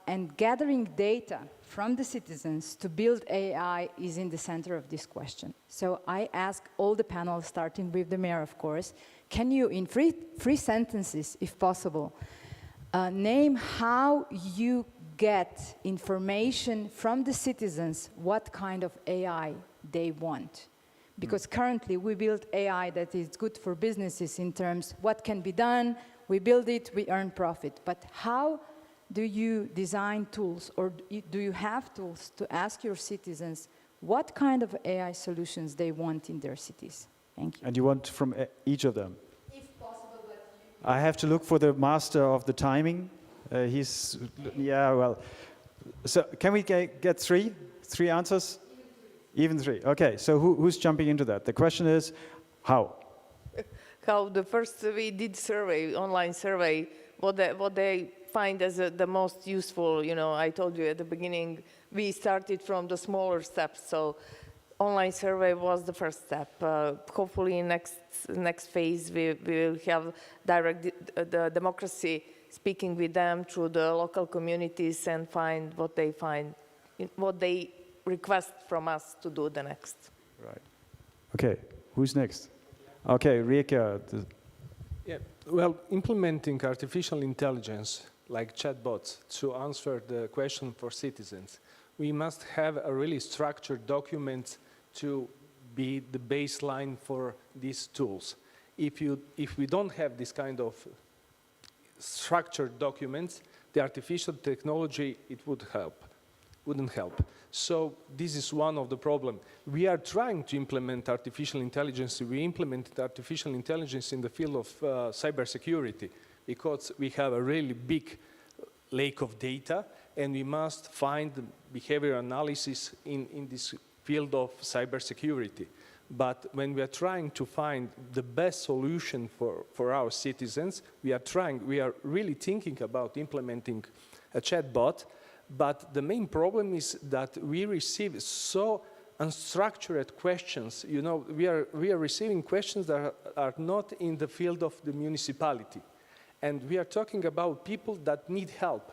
and gathering data from the citizens to build AI is in the center of this question. So I ask all the panel, starting with the mayor, of course, can you, in three sentences, if possible, name how you get information from the citizens what kind of AI they want? Because currently we build AI that is good for businesses in terms what can be done, we build it, we earn profit. But how do you design tools, or do you have tools to ask your citizens what kind of AI solutions they want in their cities? Thank you. And you want from each of them? If possible, but I have to look for the master of the timing. Yeah, well. So can we get three answers? Even three. Okay, so who's jumping into that? The question is, how? How the first we did survey, online survey, what they find as the most useful. I told you at the beginning, we started from the smaller steps. So online survey was the first step. Hopefully next phase we will have direct the democracy, speaking with them through the local communities and find what they request from us to do the next. Right. Okay, who's next? Okay, Rieke. Yeah, well, implementing artificial intelligence like chatbots to answer the question for citizens, we must have a really structured document to be the baseline for these tools. If we don't have this kind of structured documents, the artificial technology, wouldn't help. So this is one of the problems. We are trying to implement artificial intelligence. We implemented artificial intelligence in the field of cybersecurity because we have a really big lake of data, and we must find behavior analysis in this field of cybersecurity. But when we are trying to find the best solution for our citizens, we are really thinking about implementing a chatbot. But the main problem is that we receive so unstructured questions. We are receiving questions that are not in the field of the municipality. And we are talking about people that need help.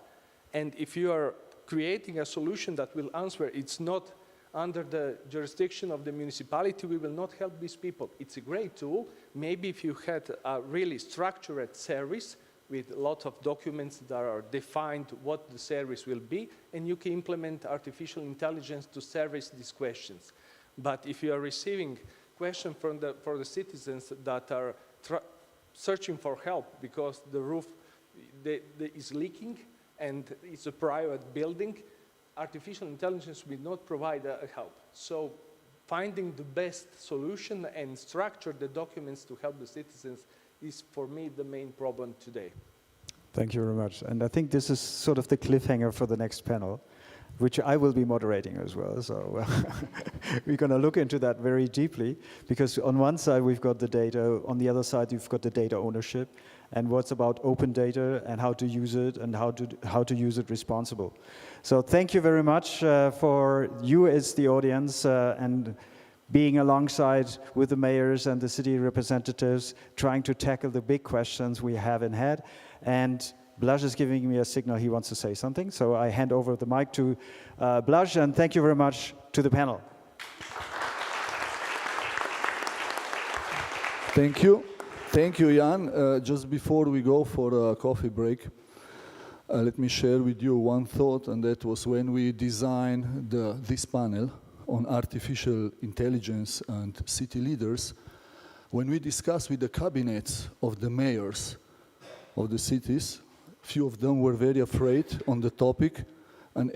And if you are creating a solution that will answer, it's not under the jurisdiction of the municipality, we will not help these people. It's a great tool. Maybe if you had a really structured service, with lots of documents that are defined what the service will be, and you can implement artificial intelligence to service these questions. But if you are receiving questions for the citizens that are searching for help because the roof is leaking and it's a private building, artificial intelligence will not provide a help. So finding the best solution and structure the documents to help the citizens is, for me, the main problem today. Thank you very much. And I think this is sort of the cliffhanger for the next panel, which I will be moderating as well. So we're going to look into that very deeply, because on one side we've got the data, on the other side you've got the data ownership, and what's about open data and how to use it and how to use it responsible. So thank you very much for you as the audience and being alongside with the mayors and the city representatives, trying to tackle the big questions we have in head. And Blaž is giving me a signal he wants to say something, so I hand over the mic to Blaž, and thank you very much to the panel. Thank you. Thank you, Jan. Just before we go for a coffee break, let me share with you one thought, and that was when we designed this panel on artificial intelligence and city leaders, when we discussed with the cabinets of the mayors of the cities, few of them were very afraid on the topic, and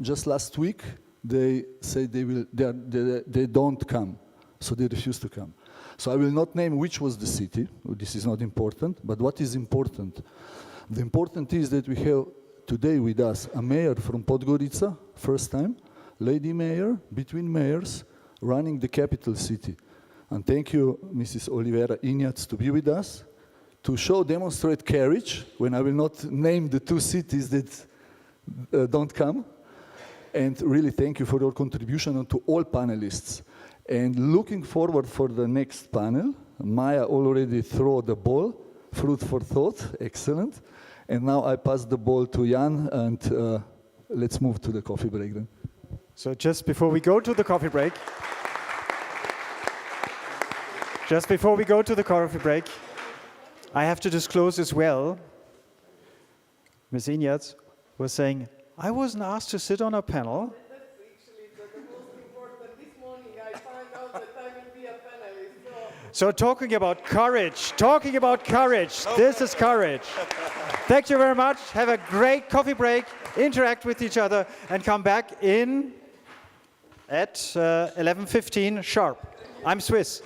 just last week they said they don't come, so they refuse to come. So I will not name which was the city, this is not important, but what is important? The important is that we have today with us a mayor from Podgorica, first time, lady mayor, between mayors, running the capital city. And thank you, Mrs. Olivera Ignatz, to be with us, to demonstrate courage, when I will not name the two cities that don't come. And really thank you for your contribution, and to all panelists. And looking forward for the next panel, Maya already threw the ball, fruit for thought, excellent. And now I pass the ball to Jan, and let's move to the coffee break then. So just before we go to the coffee break, I have to disclose as well, Ms. Ignatz was saying, I wasn't asked to sit on a panel. That's actually the most important. This morning I found out that I will be a panelist. So talking about courage, this is courage. Thank you very much. Have a great coffee break, interact with each other, and come back at 11:15 sharp. I'm Swiss.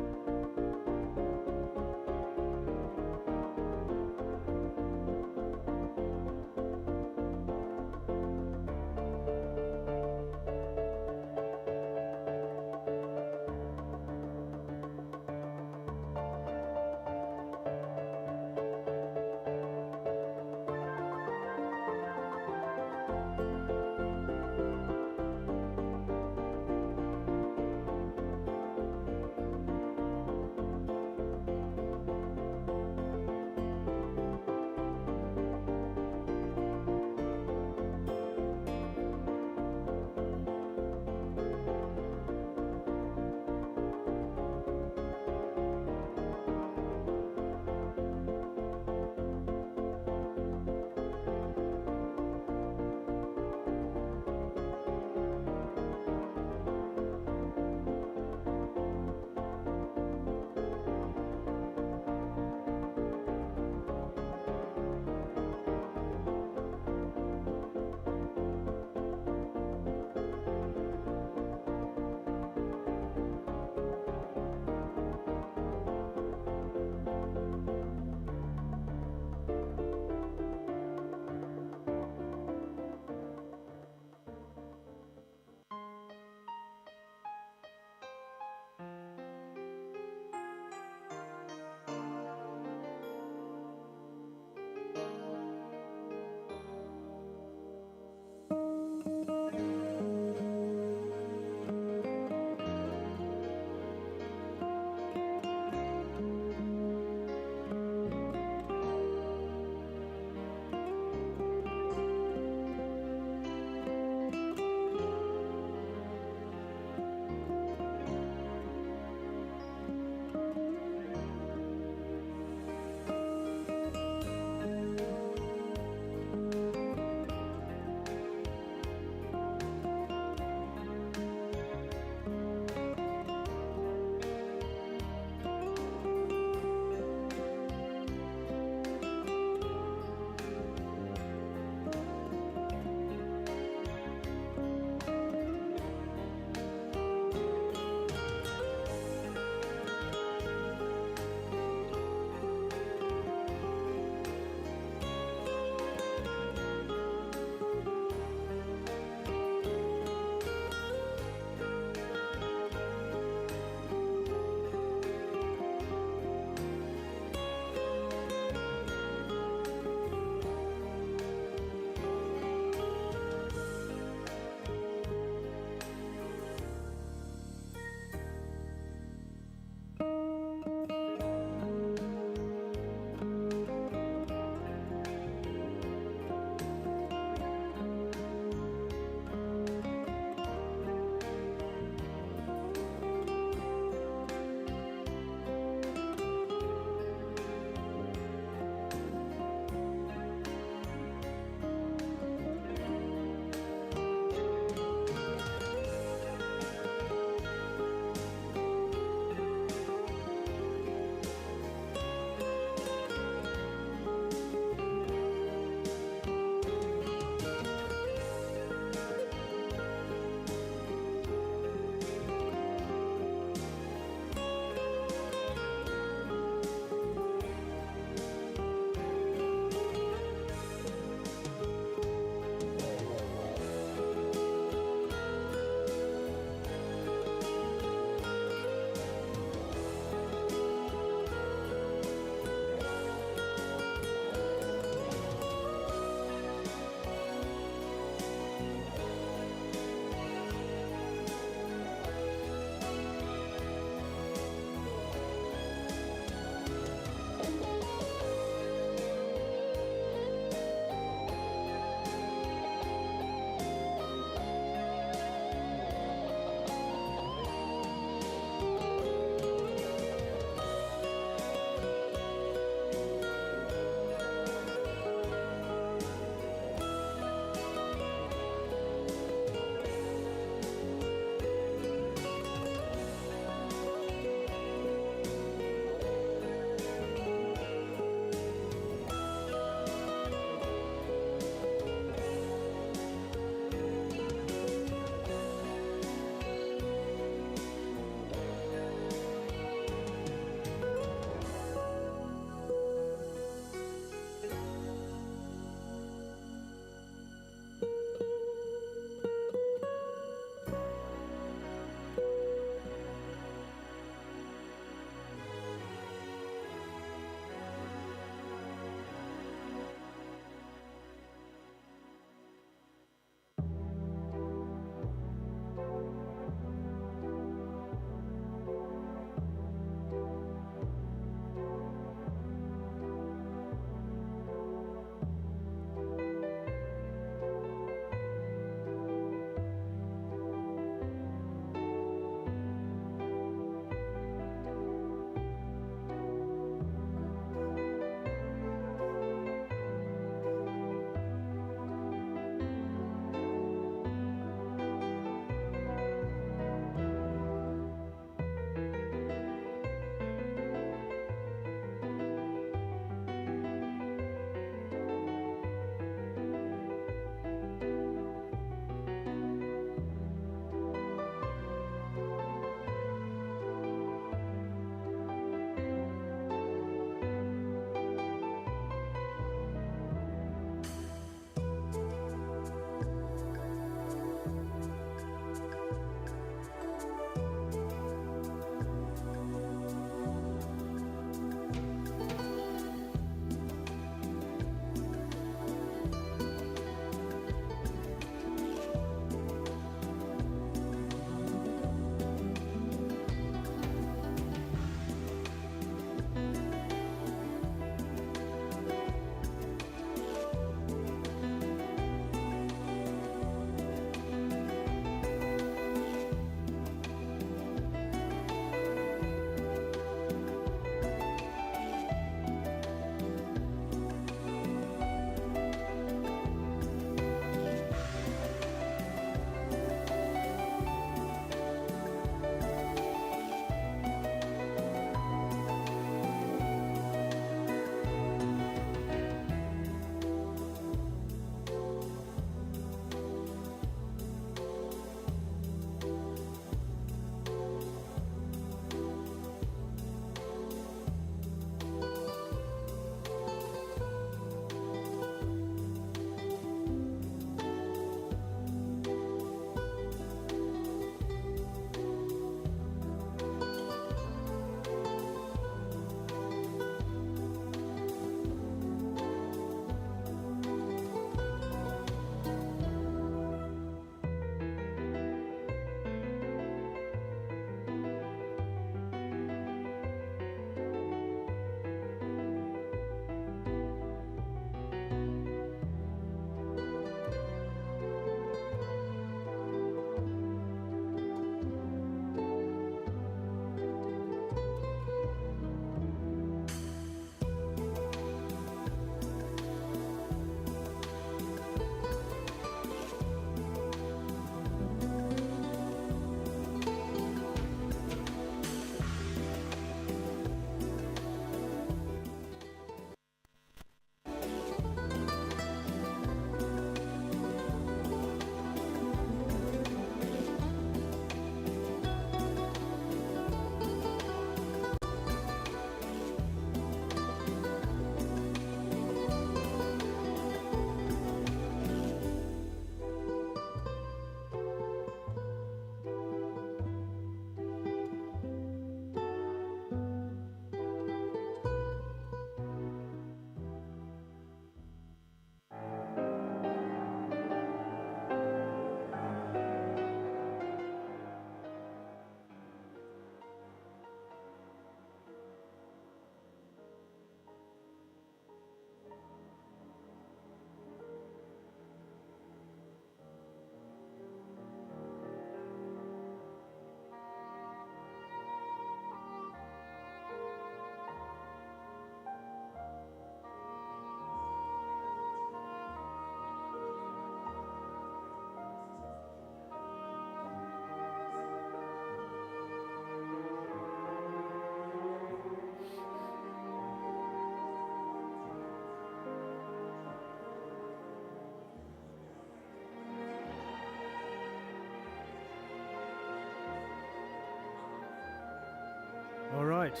Right.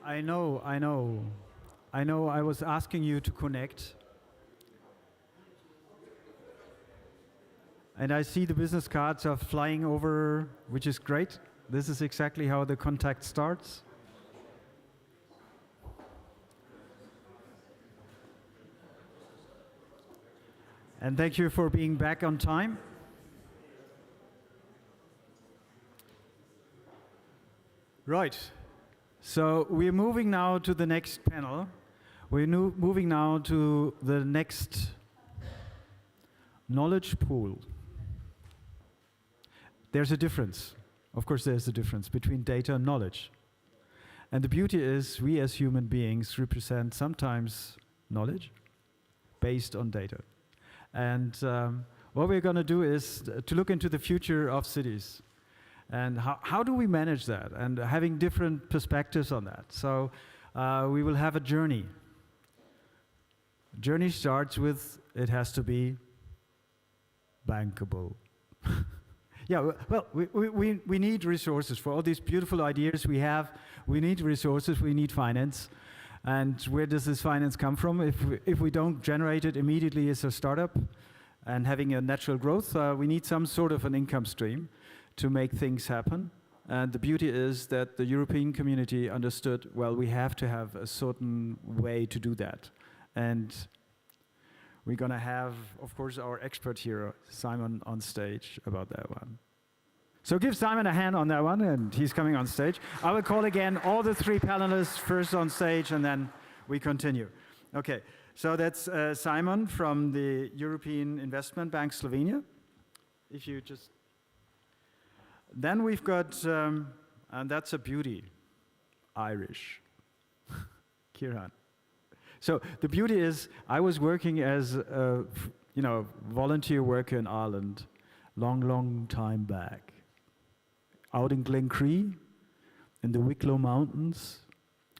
I know. I was asking you to connect. And I see the business cards are flying over, which is great. This is exactly how the contact starts. And thank you for being back on time. Right. So we're moving now to the next panel. We're moving now to the next knowledge pool. There's a difference. Of course, there's a difference between data and knowledge. And the beauty is we as human beings represent sometimes knowledge based on data. And what we're going to do is to look into the future of cities. And how do we manage that? And having different perspectives on that. So we will have a journey. Journey starts with, it has to be bankable. Yeah, well, we need resources for all these beautiful ideas we have. We need resources, we need finance. And where does this finance come from? If we don't generate it immediately as a startup and having a natural growth, we need some sort of an income stream to make things happen. And the beauty is that the European community understood, well, we have to have a certain way to do that. And we're going to have, of course, our expert here, Simon, on stage about that one. So give Simon a hand on that one, and he's coming on stage. I will call again all the three panelists first on stage, and then we continue. Okay, so that's Simon from the European Investment Bank, Slovenia. If you just... Then we've got, and that's a beauty, Irish, Kieran. So the beauty is, I was working as a volunteer worker in Ireland, long time back, out in Glencree, in the Wicklow Mountains,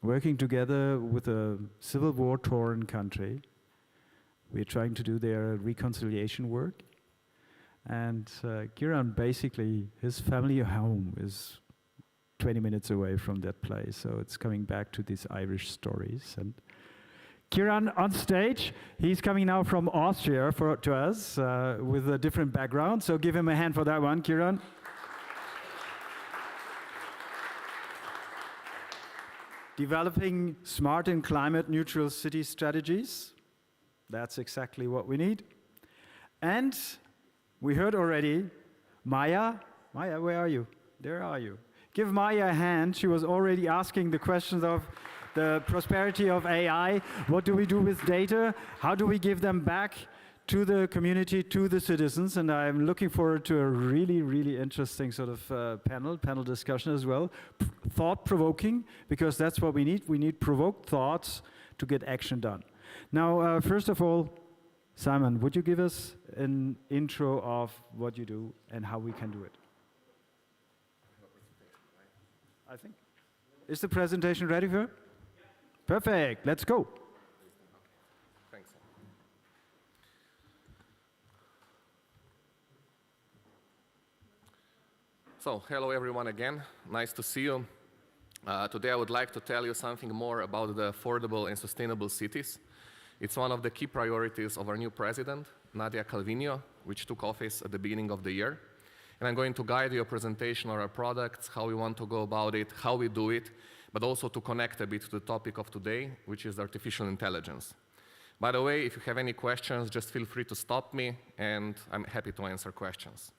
working together with a civil war-torn country. We're trying to do their reconciliation work. And Kieran, basically, his family home is 20 minutes away from that place. So it's coming back to these Irish stories. And Kieran on stage, he's coming now from Austria to us with a different background. So give him a hand for that one, Kieran. Developing smart and climate neutral city strategies. That's exactly what we need. And we heard already, Maya. Maya, where are you? There are you. Give Maya a hand. She was already asking the questions of the prosperity of AI. What do we do with data? How do we give them back to the community, to the citizens? And I'm looking forward to a really interesting sort of panel discussion as well. Thought-provoking, because that's what we need. We need provoked thoughts to get action done. Now, first of all, Simon, would you give us an intro of what you do and how we can do it? I think. Is the presentation ready for it? Perfect, let's go. Thanks. So, hello everyone again. Nice to see you. Today I would like to tell you something more about the affordable and sustainable cities. It's one of the key priorities of our new president, Nadia Calviño, which took office at the beginning of the year. And I'm going to guide your presentation on our products, how we want to go about it, how we do it, but also to connect a bit to the topic of today, which is artificial intelligence. By the way, if you have any questions, just feel free to stop me, and I'm happy to answer questions.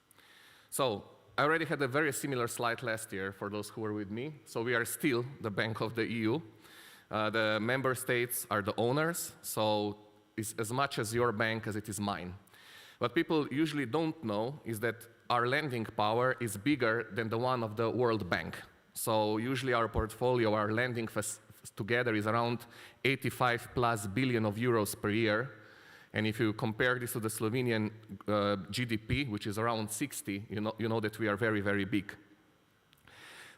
So, I already had a very similar slide last year for those who were with me. So we are still the Bank of the EU. The member states are the owners, so it's as much as your bank as it is mine. What people usually don't know is that our lending power is bigger than the one of the World Bank. So usually our portfolio, our lending together is around 85+ billion of euros per year. And if you compare this to the Slovenian GDP, which is around 60, you know that we are very big.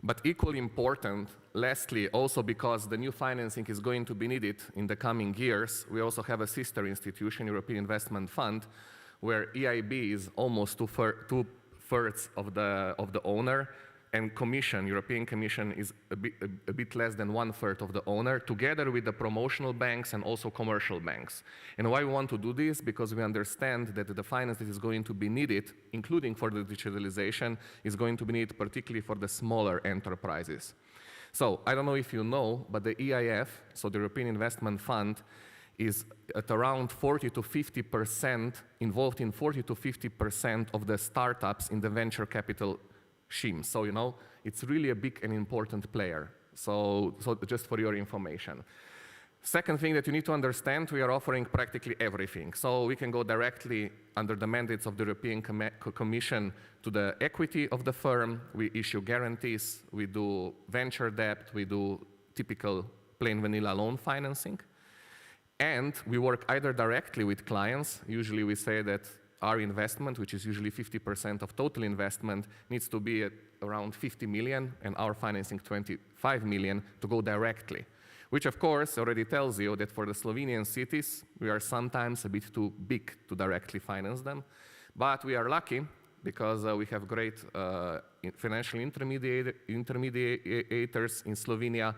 But equally important, lastly, also because the new financing is going to be needed in the coming years, we also have a sister institution, European Investment Fund, where EIB is almost two-thirds of the owner, and European Commission is a bit less than 1/3 of the owner, together with the promotional banks and also commercial banks. And why we want to do this? Because we understand that the finance that is going to be needed, including for the digitalization, is going to be needed particularly for the smaller enterprises. So I don't know if you know, but the EIF, so the European Investment Fund, is at around 40 to 50%, involved in 40 to 50% of the startups in the venture capital scheme. So, it's really a big and important player. So just for your information. Second thing that you need to understand, we are offering practically everything. So we can go directly under the mandates of the European Commission to the equity of the firm. We issue guarantees, we do venture debt, we do typical plain vanilla loan financing. And we work either directly with clients. Usually we say that our investment, which is usually 50% of total investment, needs to be at around 50 million, and our financing 25 million to go directly. Which of course already tells you that for the Slovenian cities, we are sometimes a bit too big to directly finance them. But we are lucky because we have great financial intermediators in Slovenia,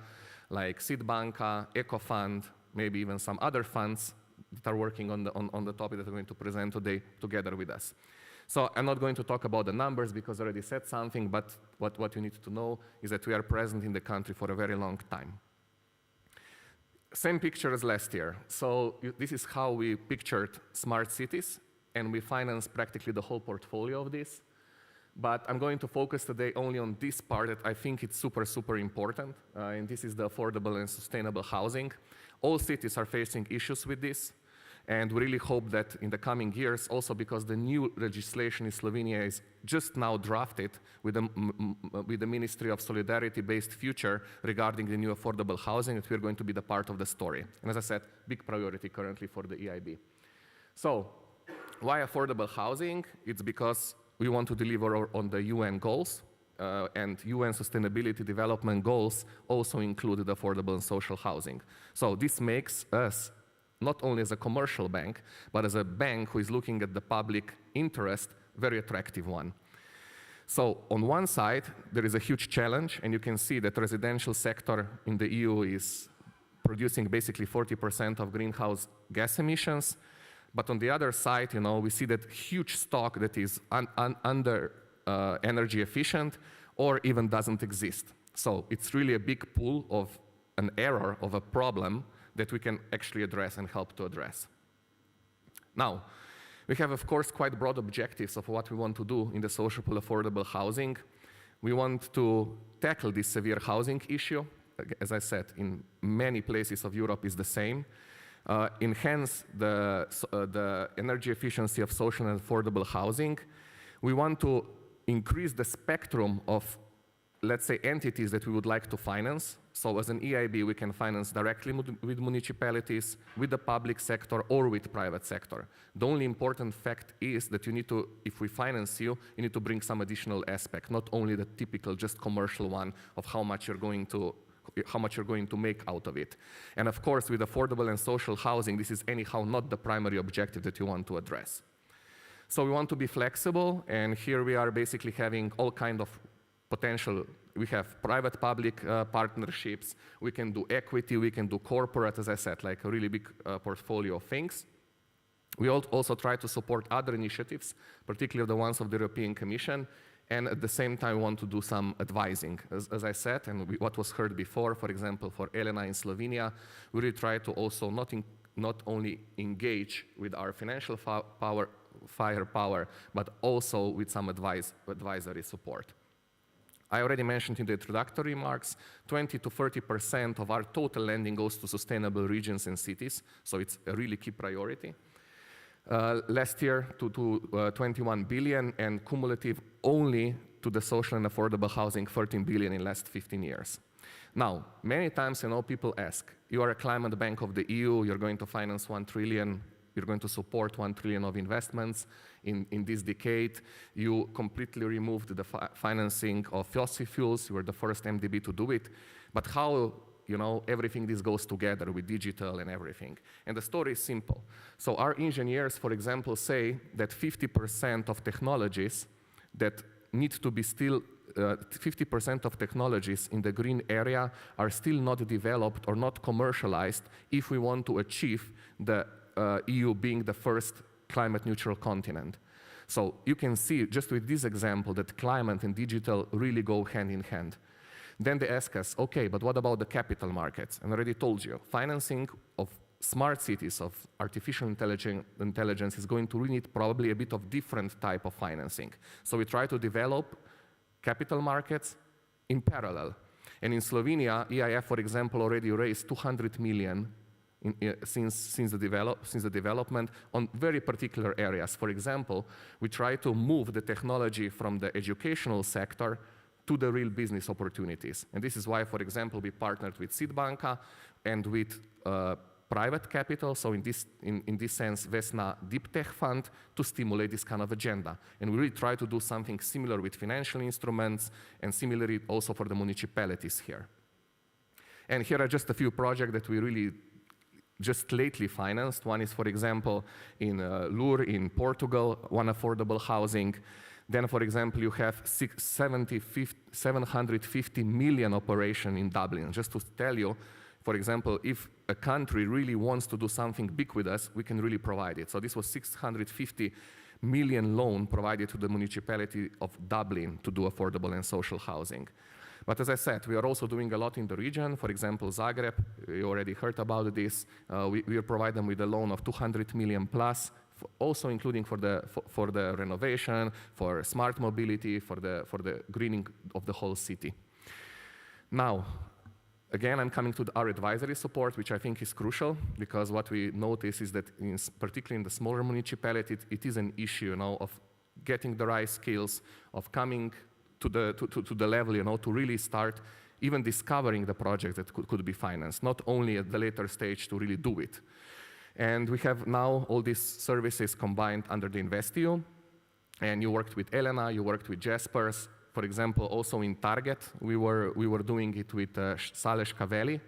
like SID Banka, EcoFund, maybe even some other funds that are working on the topic that we're going to present today together with us. So I'm not going to talk about the numbers because I already said something, but what you need to know is that we are present in the country for a very long time. Same picture as last year. So this is how we pictured smart cities, and we finance practically the whole portfolio of this. But I'm going to focus today only on this part that I think it's super, super important, and this is the affordable and sustainable housing. All cities are facing issues with this, and we really hope that in the coming years, also because the new legislation in Slovenia is just now drafted with the Ministry of Solidarity-based future regarding the new affordable housing, that we're going to be the part of the story. And as I said, big priority currently for the EIB. So, why affordable housing? It's because we want to deliver on the UN goals, and UN Sustainability Development Goals also include the affordable and social housing. So this makes us, not only as a commercial bank, but as a bank who is looking at the public interest, very attractive one. So on one side, there is a huge challenge, and you can see that the residential sector in the EU is producing basically 40% of greenhouse gas emissions. But on the other side, we see that huge stock that is under energy efficient or even doesn't exist. So it's really a big pool of an error, of a problem that we can actually address and help to address. Now, we have, of course, quite broad objectives of what we want to do in the sociable affordable housing. We want to tackle this severe housing issue. As I said, in many places of Europe is the same. Enhance the energy efficiency of social and affordable housing. We want to increase the spectrum of, let's say, entities that we would like to finance. So as an EIB, we can finance directly with municipalities, with the public sector, or with private sector. The only important fact is that you need to, if we finance you, you need to bring some additional aspect, not only the typical just commercial one of how much you're going to make out of it. And of course, with affordable and social housing, this is anyhow not the primary objective that you want to address. So we want to be flexible, and here we are basically having all kind of potential. We have private-public partnerships, we can do equity, we can do corporate, as I said, like a really big portfolio of things. We also try to support other initiatives, particularly the ones of the European Commission, and at the same time want to do some advising. As I said, and what was heard before, for example, for Elena in Slovenia, we really try to also not only engage with our financial firepower, but also with some advisory support. I already mentioned in the introductory remarks, 20 to 30% of our total lending goes to sustainable regions and cities, so it's a really key priority. Last year to 21 billion, and cumulative only to the social and affordable housing, 13 billion in the last 15 years. Now, many times people ask, you are a climate bank of the EU, you're going to finance 1 trillion, You're going to support 1 trillion of investments in this decade. You completely removed the financing of fossil fuels. You were the first MDB to do it. But how, everything this goes together with digital and everything? And the story is simple. So our engineers, for example, say that 50% of technologies that need to be still 50% of technologies in the green area are still not developed or not commercialized if we want to achieve the EU being the first climate neutral continent. So you can see just with this example that climate and digital really go hand in hand. Then they ask us, okay, but what about the capital markets? And I already told you, financing of smart cities, of artificial intelligence is going to really need probably a bit of different type of financing. So we try to develop capital markets in parallel. And in Slovenia, EIF, for example, already raised 200 million since the development on very particular areas. For example, we try to move the technology from the educational sector to the real business opportunities. And this is why, for example, we partnered with Seedbanka and with private capital, so in this sense, Vesna Deep Tech Fund, to stimulate this kind of agenda. And we really try to do something similar with financial instruments and similarly also for the municipalities here. And here are just a few projects that we really just lately financed. One is, for example, in Lure in Portugal, one affordable housing. Then, for example, you have 750 million operation in Dublin. Just to tell you, for example, if a country really wants to do something big with us, we can really provide it. So this was 650 million loan provided to the municipality of Dublin to do affordable and social housing. But as I said, we are also doing a lot in the region. For example, Zagreb, you already heard about this. We will provide them with a loan of 200 million plus, also including for the renovation, for smart mobility, for the greening of the whole city. Now, again, I'm coming to our advisory support, which I think is crucial, because what we notice is that, particularly in the smaller municipalities, it is an issue, of getting the right skills, of coming to the level, to really start even discovering the projects that could be financed, not only at the later stage to really do it. And we have now all these services combined under the InvestEU. And you worked with Elena, you worked with Jaspers. For example, also in Target, we were doing it with Sales Cavelli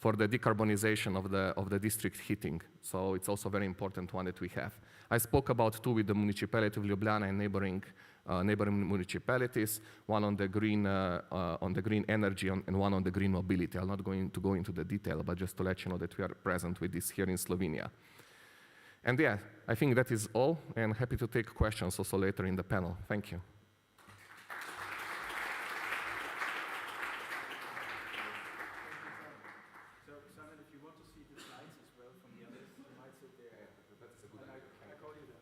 for the decarbonization of the district heating. So it's also a very important one that we have. I spoke about two with the municipality of Ljubljana and neighboring municipalities, one on the green energy and one on the green mobility. I'm not going to go into the detail, but just to let you know that we are present with this here in Slovenia. And yeah, I think that is all, and happy to take questions also later in the panel. Thank you. So, Simon, if you want to see the slides as well from the others, you might sit there. That's a good idea. I call you that.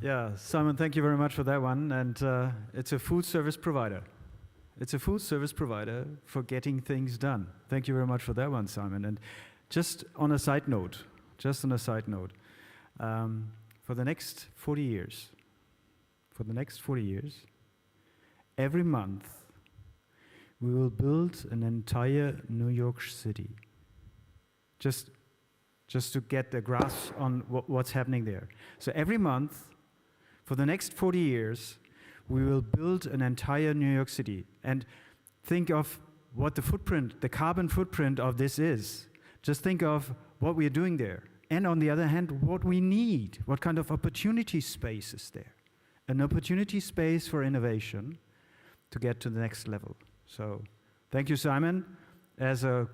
Yeah, Simon, thank you very much for that one. And it's a food service provider. It's a food service provider for getting things done. Thank you very much for that one, Simon. And just on a side note, for the next 40 years, every month, we will build an entire New York City. Just to get the grasp on what's happening there. So every month, for the next 40 years, we will build an entire New York City. And think of what the carbon footprint of this is. Just think of what we are doing there. And on the other hand, what we need, what kind of opportunity space is there. An opportunity space for innovation to get to the next level. So thank you, Simon, as a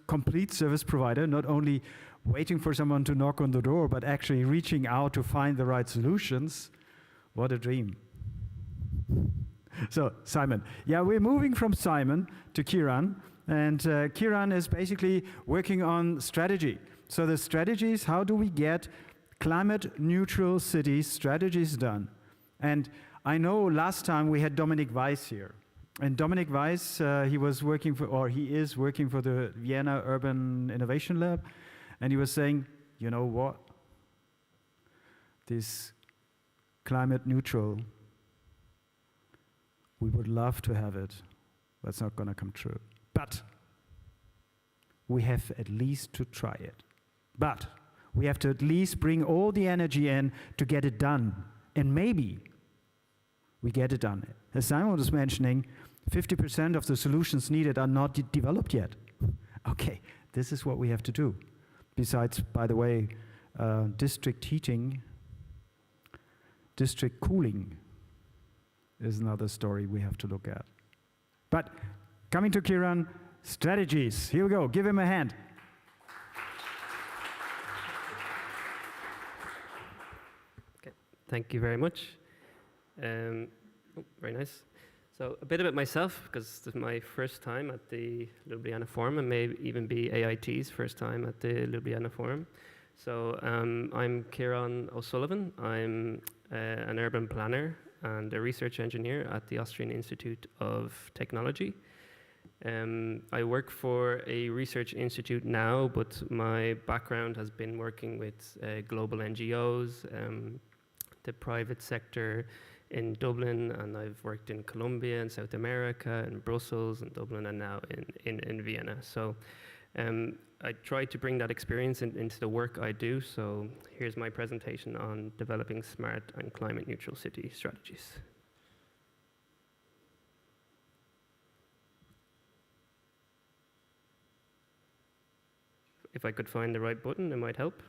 complete service provider, not only waiting for someone to knock on the door, but actually reaching out to find the right solutions. What a dream. So, Simon. Yeah, we're moving from Simon to Kiran, and Kiran is basically working on strategy. So the strategies, how do we get climate neutral cities strategies done? And I know last time we had Dominik Weiss here. And Dominik Weiss, he is working for the Vienna Urban Innovation Lab. And he was saying, you know what? This climate neutral, we would love to have it, but it's not going to come true. But we have at least to try it. But we have to at least bring all the energy in to get it done. And maybe we get it done. As Simon was mentioning, 50% of the solutions needed are not developed yet. Okay, this is what we have to do. Besides, by the way, district heating, district cooling is another story we have to look at. But coming to Kiran, strategies. Here we go, give him a hand. Okay, thank you very much. Very nice. So a bit about myself, because this is my first time at the Ljubljana Forum, and may even be AIT's first time at the Ljubljana Forum. So I'm Kieran O'Sullivan. I'm an urban planner and a research engineer at the Austrian Institute of Technology. I work for a research institute now, but my background has been working with global NGOs, the private sector in Dublin, and I've worked in Colombia and South America, in Brussels and Dublin, and now in Vienna. So I try to bring that experience into the work I do. So here's my presentation on developing smart and climate neutral city strategies. If I could find the right button, it might help.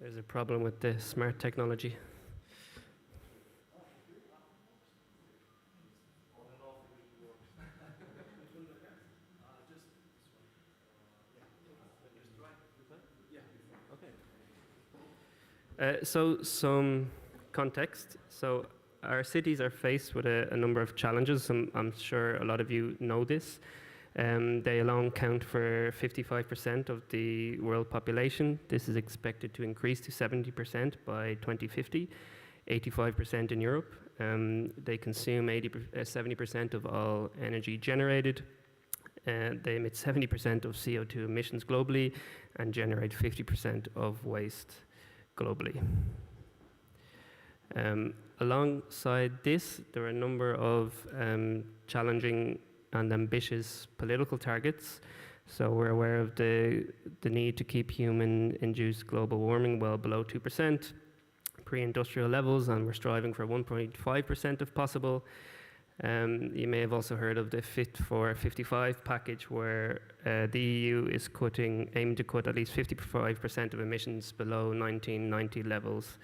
There's a problem with the smart technology. So some context. So our cities are faced with a number of challenges. I'm sure a lot of you know this. They alone count for 55% of the world population. This is expected to increase to 70% by 2050, 85% in Europe. They consume 70% of all energy generated. They emit 70% of CO2 emissions globally and generate 50% of waste globally. Alongside this, there are a number of challenging and ambitious political targets. So we're aware of the need to keep human-induced global warming well below 2%, pre-industrial levels, and we're striving for 1.5% if possible. You may have also heard of the Fit for 55 package, where the EU is aiming to cut at least 55% of emissions below 1990 levels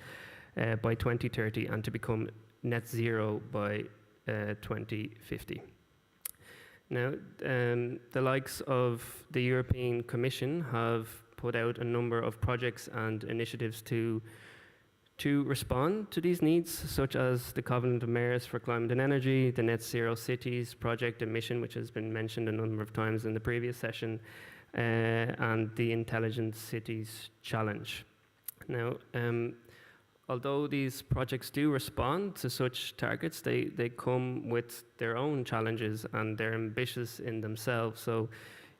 by 2030, and to become net zero by 2050. Now, the likes of the European Commission have put out a number of projects and initiatives to respond to these needs, such as the Covenant of Mayors for Climate and Energy, the Net Zero Cities project and mission, which has been mentioned a number of times in the previous session, and the Intelligent Cities Challenge. Now, although these projects do respond to such targets, they come with their own challenges, and they're ambitious in themselves. So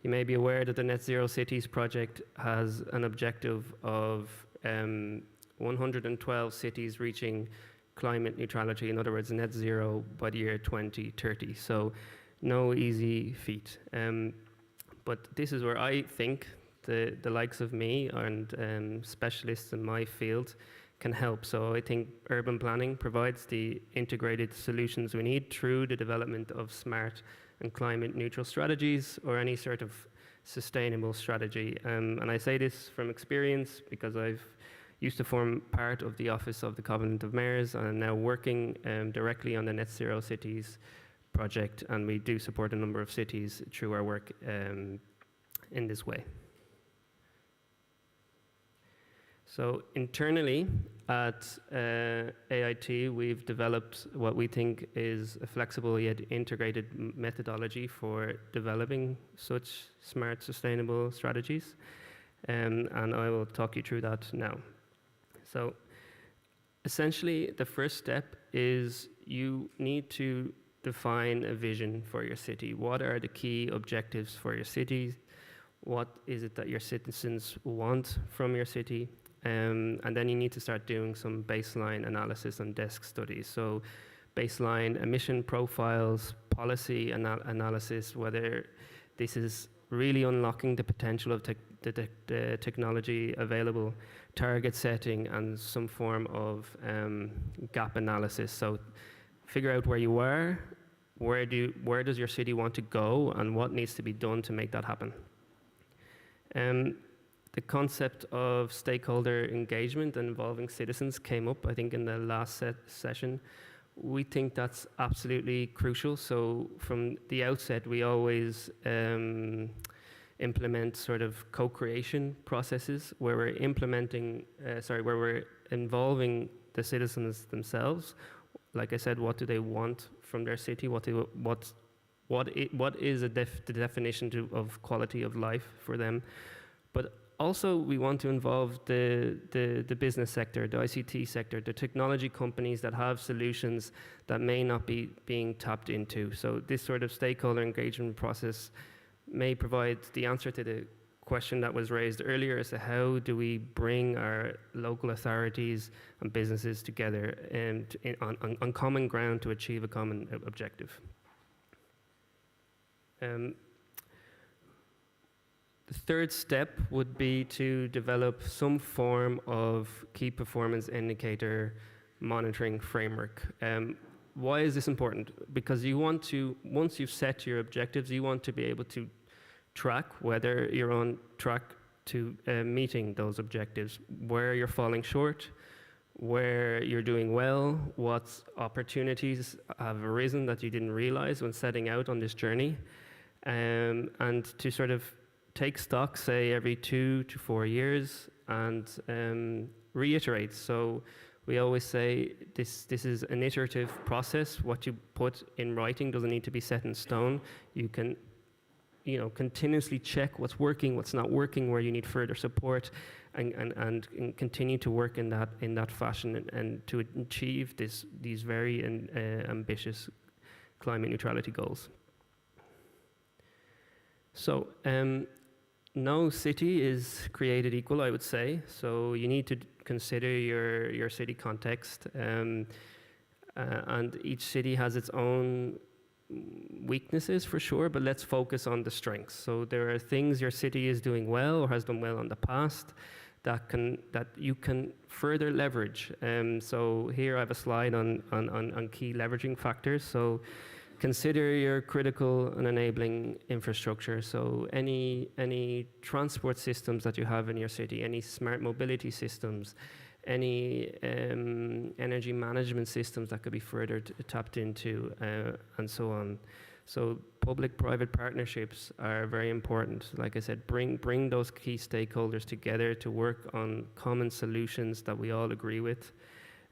you may be aware that the Net Zero Cities project has an objective of 112 cities reaching climate neutrality, in other words, net zero by the year 2030. So no easy feat. But this is where I think the likes of me and specialists in my field can help. So I think urban planning provides the integrated solutions we need through the development of smart and climate neutral strategies, or any sort of sustainable strategy. And I say this from experience, because I've used to form part of the Office of the Covenant of Mayors, and I'm now working directly on the Net Zero Cities project, and we do support a number of cities through our work in this way. So internally at AIT, we've developed what we think is a flexible yet integrated methodology for developing such smart, sustainable strategies. and I will talk you through that now. So essentially, the first step is you need to define a vision for your city. What are the key objectives for your city? What is it that your citizens want from your city? And then you need to start doing some baseline analysis and desk studies. So baseline emission profiles, policy analysis, whether this is really unlocking the potential of the technology available, target setting, and some form of gap analysis. So figure out where you are, where does your city want to go, and what needs to be done to make that happen. The concept of stakeholder engagement and involving citizens came up, I think, in the last session. We think that's absolutely crucial. So from the outset, we always implement sort of co-creation processes where we're where we're involving the citizens themselves. Like I said, what do they want from their city? What is the definition of quality of life for them? But also, we want to involve the business sector, the ICT sector, the technology companies that have solutions that may not be being tapped into. So this sort of stakeholder engagement process may provide the answer to the question that was raised earlier as to how do we bring our local authorities and businesses together and on common ground to achieve a common objective. The third step would be to develop some form of key performance indicator monitoring framework. Why is this important? Because you want to, once you've set your objectives, you want to be able to track whether you're on track to meeting those objectives, where you're falling short, where you're doing well, what opportunities have arisen that you didn't realize when setting out on this journey, and to sort of take stock, say, every 2 to 4 years and reiterate. So we always say this is an iterative process. What you put in writing doesn't need to be set in stone. You can continuously check what's working, what's not working, where you need further support, and continue to work in that fashion and to achieve these very ambitious climate neutrality goals. So no city is created equal, I would say. So you need to consider your city context, and each city has its own weaknesses for sure, but let's focus on the strengths. So there are things your city is doing well or has done well in the past that you can further leverage. So here I have a slide on key leveraging factors. So consider your critical and enabling infrastructure. So any transport systems that you have in your city, any smart mobility systems, any energy management systems that could be further tapped into, and so on. So public-private partnerships are very important. Like I said, bring those key stakeholders together to work on common solutions that we all agree with.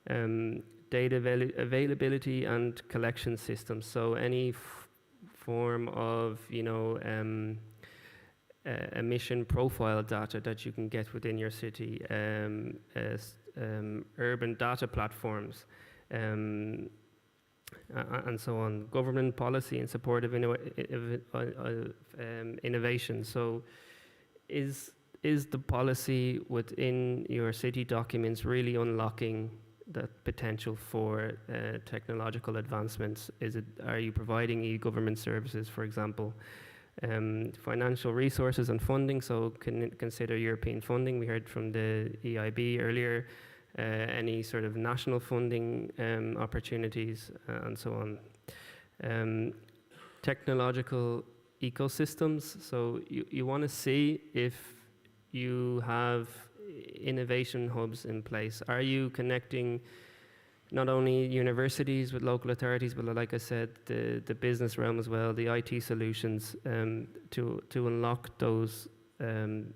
Data availability and collection systems. So any form of emission profile data that you can get within your city, urban data platforms, and so on. Government policy in support of innovation. So is the policy within your city documents really unlocking the potential for technological advancements? Are you providing e-government services, for example? Financial resources and funding, so consider European funding. We heard from the EIB earlier, any sort of national funding opportunities, and so on. Technological ecosystems, so you want to see if you have innovation hubs in place. Are you connecting not only universities with local authorities, but like I said, the business realm as well, the IT solutions, to unlock those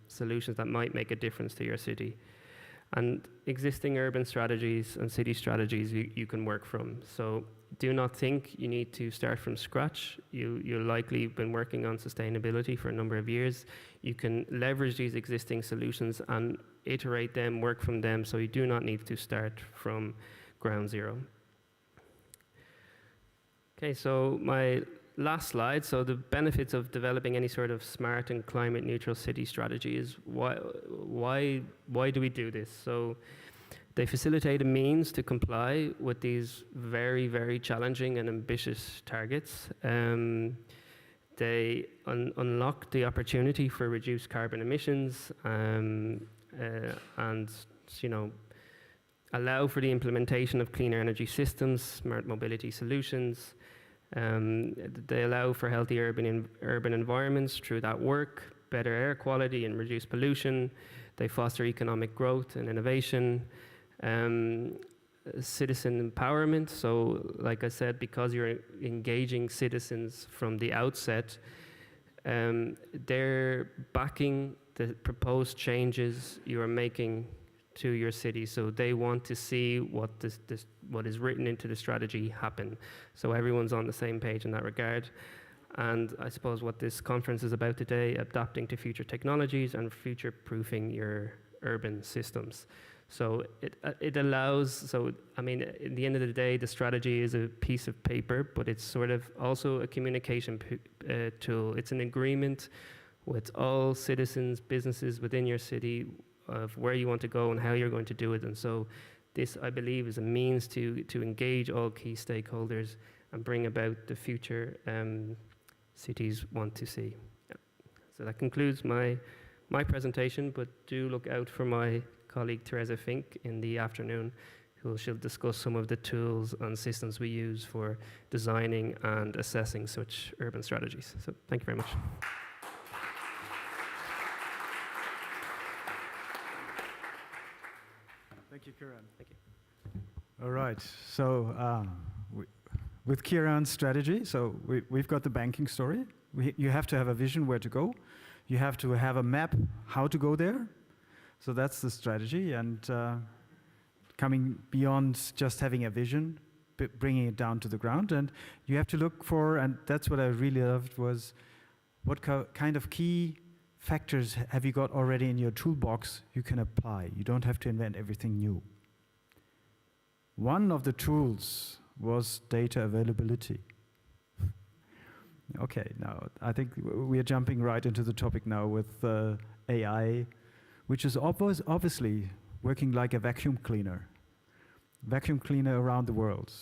solutions that might make a difference to your city? And existing urban strategies and city strategies you can work from. So do not think you need to start from scratch. You'll likely been working on sustainability for a number of years. You can leverage these existing solutions and iterate them, work from them, so you do not need to start from ground zero. Okay, so my last slide. So the benefits of developing any sort of smart and climate neutral city strategy is why do we do this? So they facilitate a means to comply with these very, very challenging and ambitious targets. They unlock the opportunity for reduced carbon emissions and allow for the implementation of cleaner energy systems, smart mobility solutions. They allow for healthy urban environments through that work, better air quality and reduced pollution. They foster economic growth and innovation. Citizen empowerment, so like I said, because you're engaging citizens from the outset, they're backing the proposed changes you are making to your city, so they want to see what is written into the strategy happen. So everyone's on the same page in that regard. And I suppose what this conference is about today, adapting to future technologies and future-proofing your urban systems. So it allows, so I mean, at the end of the day, the strategy is a piece of paper, but it's sort of also a communication tool. It's an agreement with all citizens, businesses within your city of where you want to go and how you're going to do it. And so this, I believe, is a means to engage all key stakeholders and bring about the future cities want to see. Yeah. So that concludes my presentation, but do look out for my colleague Teresa Fink in the afternoon, she'll discuss some of the tools and systems we use for designing and assessing such urban strategies. So thank you very much. Thank you, Kiran. Thank you. All right, so with Kiran's strategy, so we've got the banking story. You have to have a vision where to go. You have to have a map how to go there. So that's the strategy, and coming beyond just having a vision, bringing it down to the ground. And you have to look for, and that's what I really loved, was what kind of key factors have you got already in your toolbox you can apply. You don't have to invent everything new. One of the tools was data availability. Okay, now I think we are jumping right into the topic now with AI, which is obviously working like a vacuum cleaner around the world.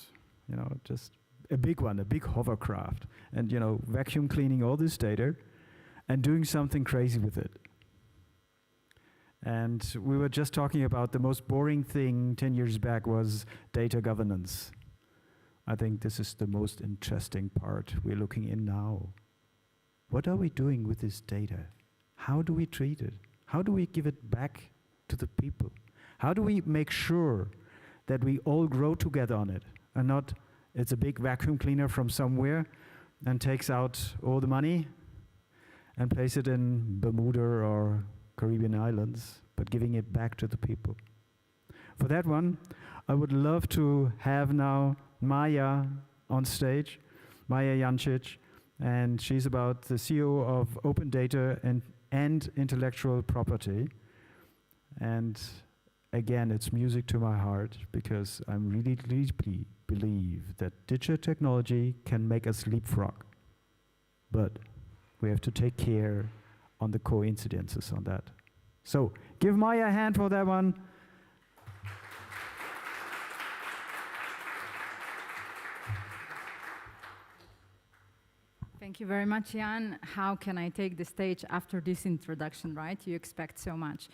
You know, just a big one, a big hovercraft, and you know, vacuum cleaning all this data and doing something crazy with it. And we were just talking about the most boring thing 10 years back was data governance. I think this is the most interesting part we're looking in now. What are we doing with this data? How do we treat it? How do we give it back to the people? How do we make sure that we all grow together on it and not it's a big vacuum cleaner from somewhere and takes out all the money and place it in Bermuda or Caribbean islands, but giving it back to the people. For that one, I would love to have now Maja on stage, Maja Jancic, and she's about the CEO of Open Data and Intellectual Property. And again, it's music to my heart because I really deeply believe that digital technology can make us leapfrog. But we have to take care on the coincidences on that. So give Maja a hand for that one. Thank you very much, Jan. How can I take the stage after this introduction, right? You expect so much.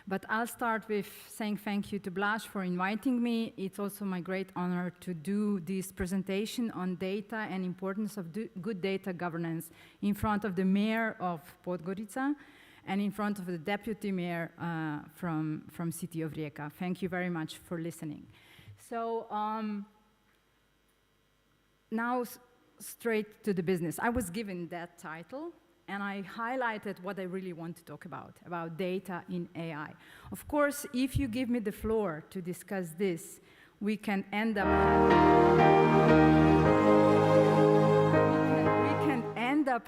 But I'll start with saying thank you to Blaž for inviting me. It's also my great honor to do this presentation on data and importance of good data governance in front of the mayor of Podgorica and in front of the deputy mayor from City of Rijeka. Thank you very much for listening. So now straight to the business. I was given that title, and I highlighted what I really want to talk about data in AI. Of course, if you give me the floor to discuss this, we can end up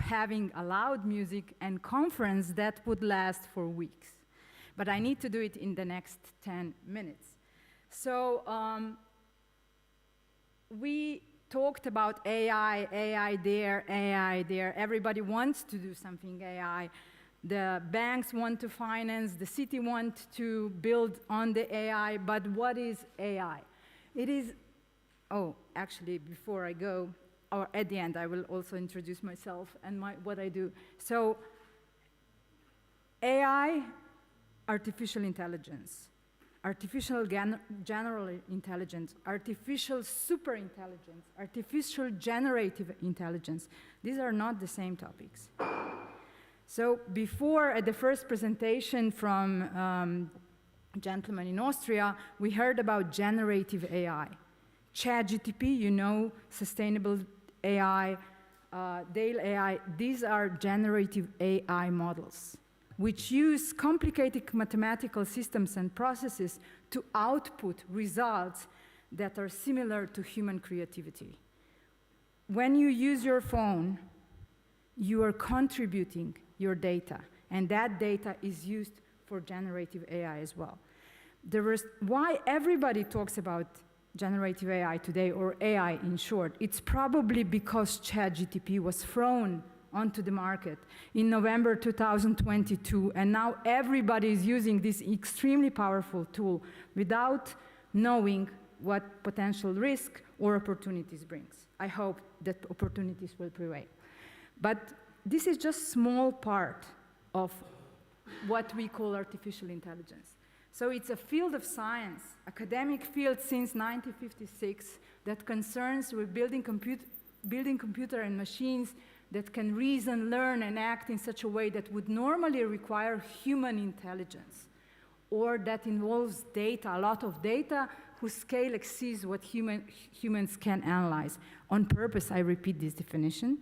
having a loud music and conference that would last for weeks. But I need to do it in the next 10 minutes. So we talked about AI there. Everybody wants to do something AI. The banks want to finance, the city wants to build on the AI, but what is AI? It is, oh, actually, before I go, or at the end, I will also introduce myself and what I do. So AI, artificial intelligence, artificial general intelligence, artificial superintelligence, artificial generative intelligence. These are not the same topics. So before, at the first presentation from a gentleman in Austria, we heard about generative AI. ChatGPT, you know, sustainable AI, Dale AI, these are generative AI models, which use complicated mathematical systems and processes to output results that are similar to human creativity. When you use your phone, you are contributing your data, and that data is used for generative AI as well. Why everybody talks about generative AI today, or AI in short, it's probably because ChatGPT was thrown onto the market in November 2022, and now everybody is using this extremely powerful tool without knowing what potential risk or opportunities brings. I hope that opportunities will prevail. But this is just a small part of what we call artificial intelligence. So it's a field of science, academic field since 1956, that concerns with building computer and machines that can reason, learn, and act in such a way that would normally require human intelligence, or that involves data, a lot of data, whose scale exceeds what humans can analyze. On purpose, I repeat this definition,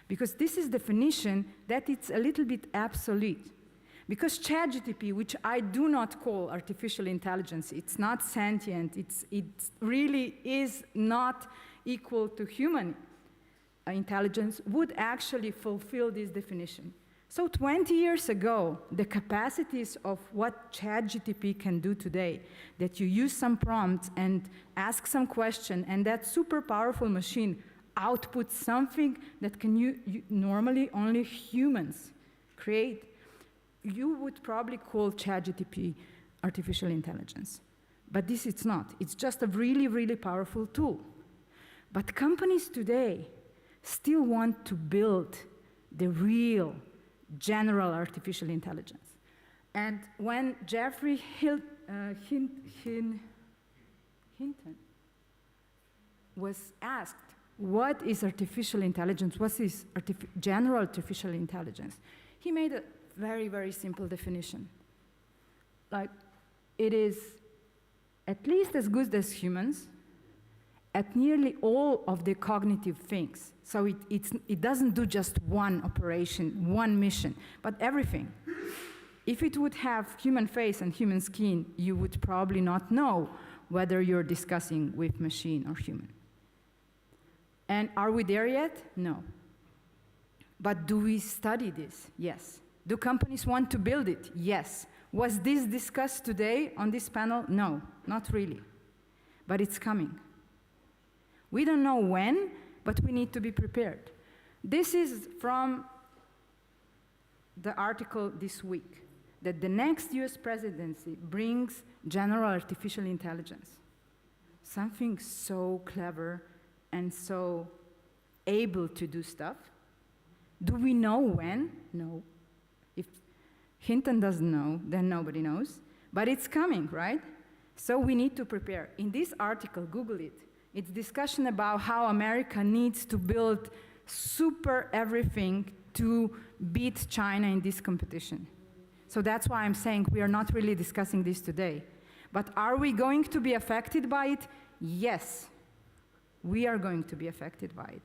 because this is definition that it's a little bit obsolete. Because ChatGPT, which I do not call artificial intelligence, it's not sentient, it really is not equal to human intelligence, would actually fulfill this definition. So 20 years ago, the capacities of what ChatGPT can do today, that you use some prompts and ask some question, and that super powerful machine outputs something that can normally only humans create, you would probably call ChatGPT artificial intelligence. But this it's not. It's just a really, really powerful tool. But companies today still want to build the real general artificial intelligence. And when Jeffrey Hinton was asked, what is artificial intelligence? What is general artificial intelligence? He made a very, very simple definition. Like, it is at least as good as humans at nearly all of the cognitive things. So it doesn't do just one operation, one mission, but everything. If it would have human face and human skin, you would probably not know whether you're discussing with machine or human. And are we there yet? No. But do we study this? Yes. Do companies want to build it? Yes. Was this discussed today on this panel? No, not really. But it's coming. We don't know when, but we need to be prepared. This is from the article this week, that the next US presidency brings general artificial intelligence. Something so clever and so able to do stuff. Do we know when? No. If Hinton doesn't know, then nobody knows. But it's coming, right? So we need to prepare. In this article, Google it. It's discussion about how America needs to build super everything to beat China in this competition. So that's why I'm saying we are not really discussing this today. But are we going to be affected by it? Yes. We are going to be affected by it.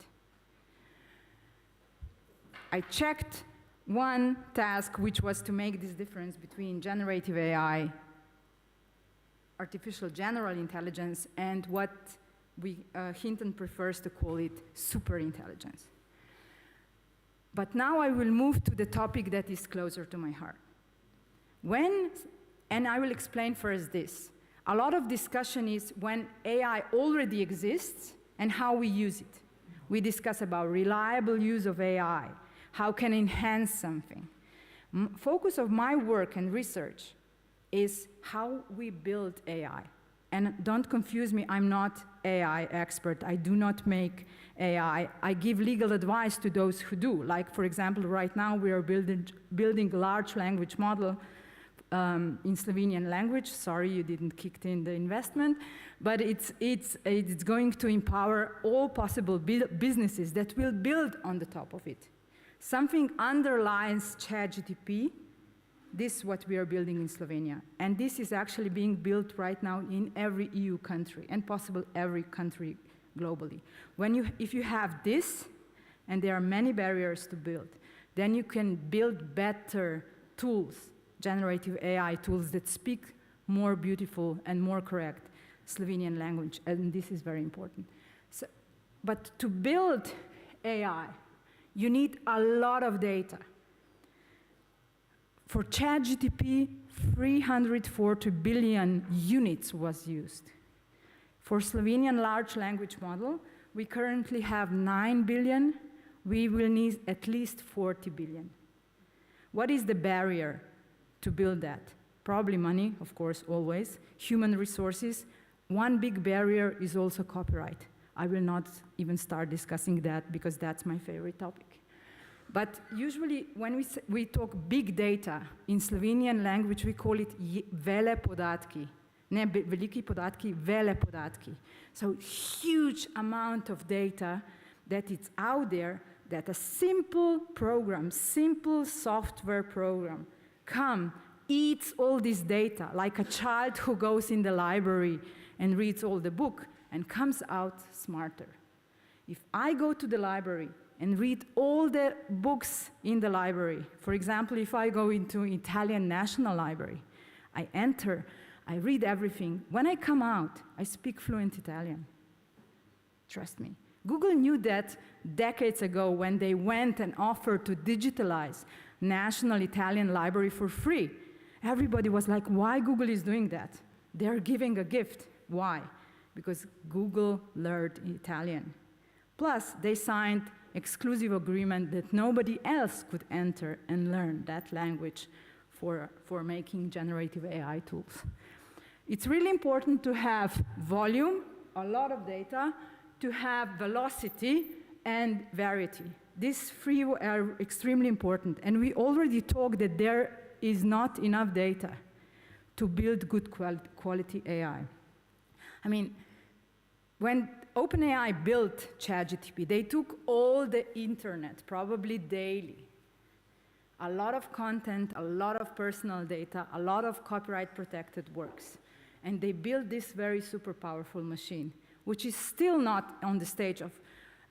I checked one task, which was to make this difference between generative AI artificial general intelligence and what Hinton prefers to call it super intelligence. But now I will move to the topic that is closer to my heart. And I will explain first this. A lot of discussion is when AI already exists and how we use it. We discuss about reliable use of AI, how can enhance something. Focus of my work and research is how we build AI. And don't confuse me, I'm not AI expert. I do not make AI. I give legal advice to those who do. Like, for example, right now we are building a large language model in Slovenian language. Sorry, you didn't kick in the investment. But it's going to empower all possible businesses that will build on the top of it. Something underlines ChatGPT. This is what we are building in Slovenia. And this is actually being built right now in every EU country, and possible every country globally. If you have this, and there are many barriers to build, then you can build better tools, generative AI tools that speak more beautiful and more correct Slovenian language, and this is very important. But to build AI, you need a lot of data. For ChatGPT, 340 billion units was used. For Slovenian large language model, we currently have 9 billion. We will need at least 40 billion. What is the barrier to build that? Probably money, of course, always. Human resources. One big barrier is also copyright. I will not even start discussing that because that's my favorite topic. But usually when we talk big data, in Slovenian language we call it vele podatki. Ne veliki podatki, vele podatki. So huge amount of data that it's out there that a simple program, simple software program, eats all this data, like a child who goes in the library and reads all the book and comes out smarter. If I go to the library and read all the books in the library, for example, if I go into Italian National Library, I enter, I read everything. When I come out, I speak fluent Italian. Trust me. Google knew that decades ago when they went and offered to digitalize National Italian Library for free. Everybody was like, why Google is doing that? They're giving a gift. Why? Because Google learned Italian. Plus, they signed exclusive agreement that nobody else could enter and learn that language for making generative AI tools. It's really important to have volume, a lot of data, to have velocity and variety. These three are extremely important, and we already talked that there is not enough data to build good quality AI. I mean, when OpenAI built ChatGPT, they took all the internet, probably daily, a lot of content, a lot of personal data, a lot of copyright-protected works, and they built this very super powerful machine, which is still not on the stage of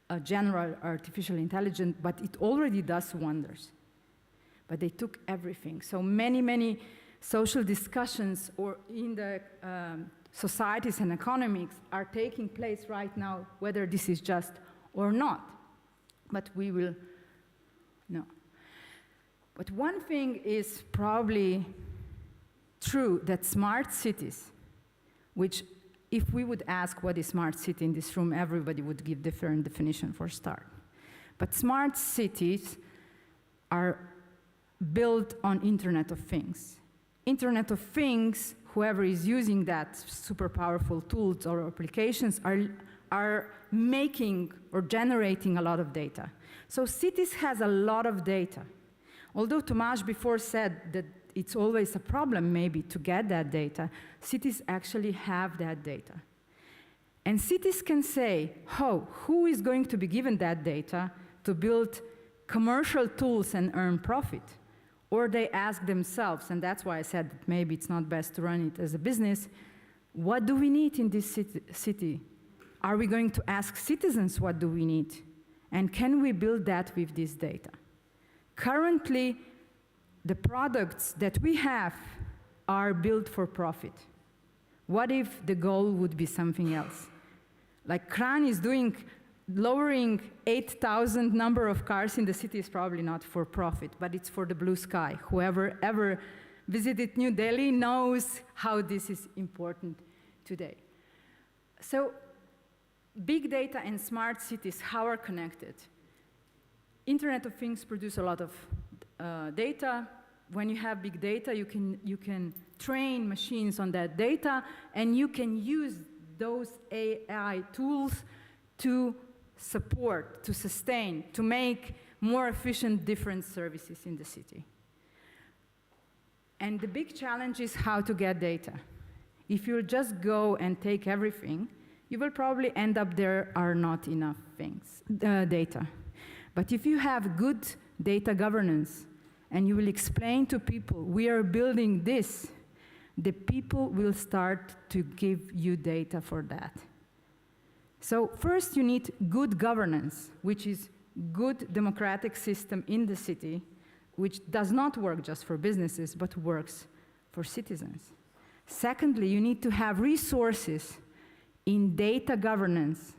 a general artificial intelligence, but it already does wonders. But they took everything. So many social discussions or in the societies and economics are taking place right now, whether this is just or not. But we will know. But one thing is probably true, that smart cities, which if we would ask what is smart city in this room, everybody would give different definition for start. But smart cities are built on Internet of Things. Internet of Things, whoever is using that super powerful tools or applications are making or generating a lot of data. So cities has a lot of data. Although Tomasz before said that it's always a problem maybe to get that data, cities actually have that data. And cities can say, who is going to be given that data to build commercial tools and earn profit? Or they ask themselves, and that's why I said that maybe it's not best to run it as a business, what do we need in this city? Are we going to ask citizens what do we need? And can we build that with this data? Currently, the products that we have are built for profit. What if the goal would be something else? Like Kran is lowering 8,000 number of cars in the city is probably not for profit, but it's for the blue sky. Whoever ever visited New Delhi knows how this is important today. So big data and smart cities, how are connected? Internet of Things produce a lot of data. When you have big data, you can train machines on that data, and you can use those AI tools to support, to sustain, to make more efficient different services in the city. And the big challenge is how to get data. If you just go and take everything, you will probably end up there are not enough data. But if you have good data governance, and you will explain to people, we are building this, the people will start to give you data for that. So first you need good governance, which is good democratic system in the city, which does not work just for businesses, but works for citizens. Secondly, you need to have resources in data governance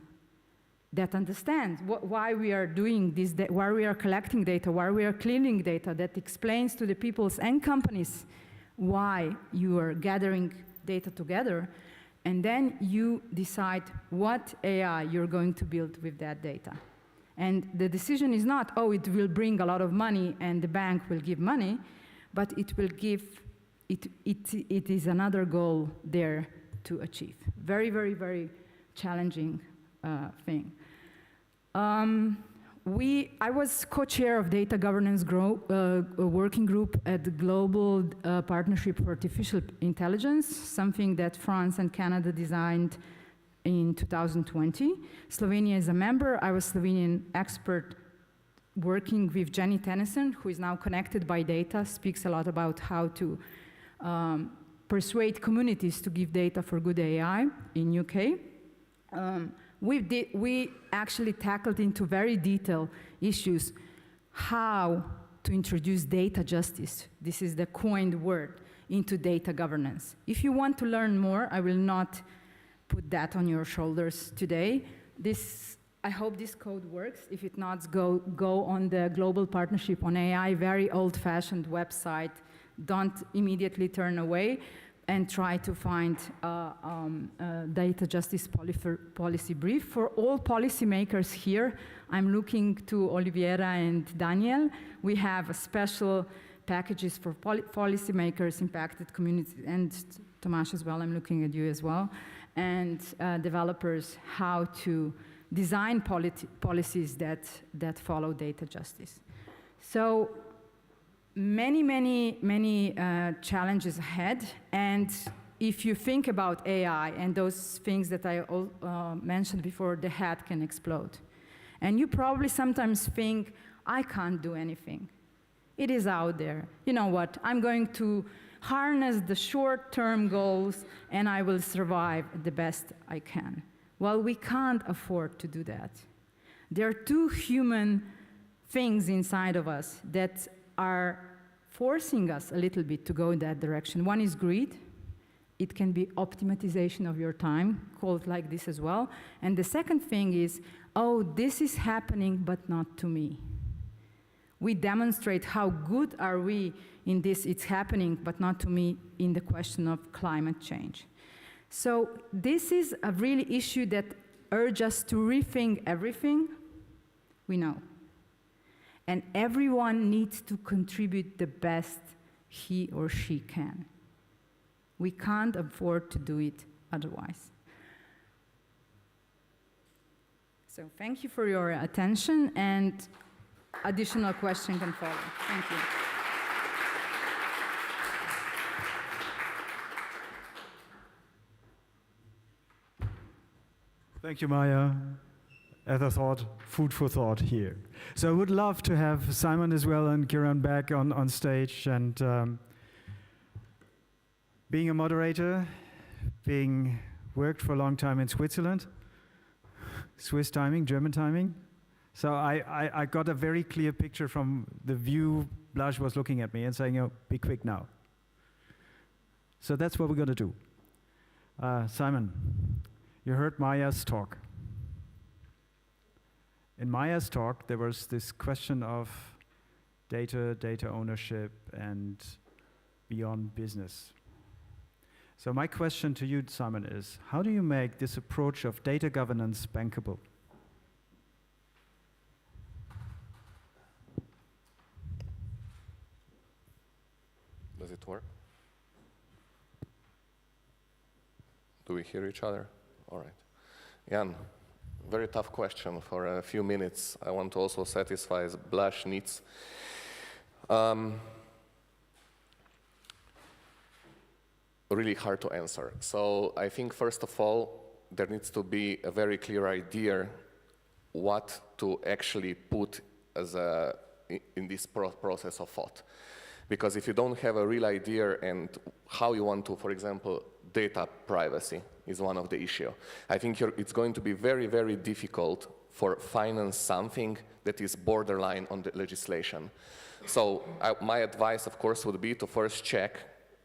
that understand why we are doing this, why we are collecting data, why we are cleaning data, that explains to the peoples and companies why you are gathering data together, and then you decide what AI you're going to build with that data. And the decision is not, oh, it will bring a lot of money and the bank will give money, but it will give, it is another goal there to achieve. Very, very, very challenging thing. I was co-chair of data governance working group at the Global Partnership for Artificial Intelligence, something that France and Canada designed in 2020. Slovenia is a member. I was Slovenian expert working with Jenny Tennyson, who is now connected by data, speaks a lot about how to persuade communities to give data for good AI in UK. We actually tackled into very detailed issues how to introduce data justice. This is the coined word into data governance. If you want to learn more, I will not put that on your shoulders today. I hope this code works. If it not, go on the Global Partnership on AI, very old-fashioned website. Don't immediately turn away and try to find a data justice policy brief. For all policymakers here, I'm looking to Oliviera and Daniel. We have special packages for policymakers, impacted communities, and Tomasz as well, I'm looking at you as well, and developers, how to design policies that follow data justice. So many challenges ahead, and if you think about AI and those things that I mentioned before, the head can explode. And you probably sometimes think, I can't do anything. It is out there. You know what? I'm going to harness the short-term goals and I will survive the best I can. Well, we can't afford to do that. There are two human things inside of us that are forcing us a little bit to go in that direction. One is greed. It can be optimization of your time, called like this as well. And the second thing is, oh, this is happening, but not to me. We demonstrate how good are we in this, it's happening, but not to me, in the question of climate change. So this is a really issue that urges us to rethink everything we know. And everyone needs to contribute the best he or she can. We can't afford to do it otherwise. So thank you for your attention, and additional questions can follow. Thank you. Thank you, Maya. As I thought, food for thought here. So I would love to have Simon as well and Kiran back on stage. And being a moderator, being worked for a long time in Switzerland, Swiss timing, German timing. So I got a very clear picture from the view Blaž was looking at me and saying, oh, be quick now. So that's what we're going to do. Simon, you heard Maya's talk. In Maya's talk, there was this question of data ownership, and beyond business. So my question to you, Simon, is how do you make this approach of data governance bankable? Does it work? Do we hear each other? All right. Jan, very tough question. For a few minutes, I want to also satisfy Blaž needs. Really hard to answer. So I think, first of all, there needs to be a very clear idea what to actually put as in this process of thought. Because if you don't have a real idea and how you want to, for example, data privacy is one of the issues. I think it's going to be very, very difficult for finance something that is borderline on the legislation. So my advice, of course, would be to first check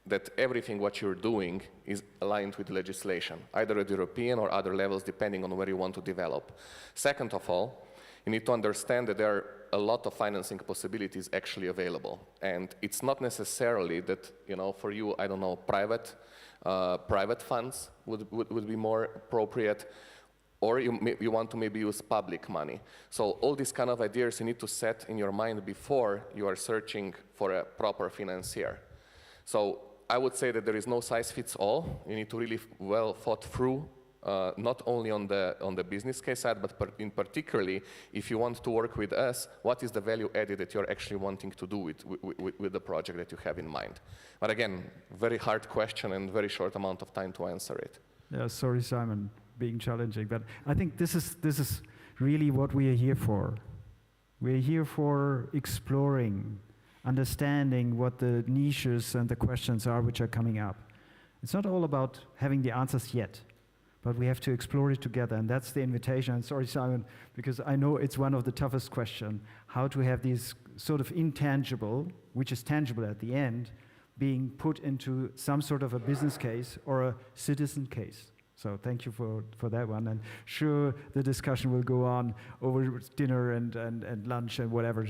that everything what you're doing is aligned with legislation, either at European or other levels, depending on where you want to develop. Second of all, you need to understand that there are a lot of financing possibilities actually available. And it's not necessarily that, you know, for you, I don't know, private funds would be more appropriate, or you want to maybe use public money. So all these kind of ideas you need to set in your mind before you are searching for a proper financier. So I would say that there is no size fits all. You need to really well thought through, not only on the business case side, but in particularly, if you want to work with us, what is the value added that you're actually wanting to do with the project that you have in mind? But again, very hard question and very short amount of time to answer it. Yeah, sorry, Simon, being challenging, but I think this is really what we are here for. We're here for exploring, understanding what the niches and the questions are which are coming up. It's not all about having the answers yet, but we have to explore it together, and that's the invitation. And sorry, Simon, because I know it's one of the toughest questions, how to have these sort of intangible, which is tangible at the end, being put into some sort of a business case or a citizen case. So thank you for that one, and sure, the discussion will go on over dinner and lunch and whatever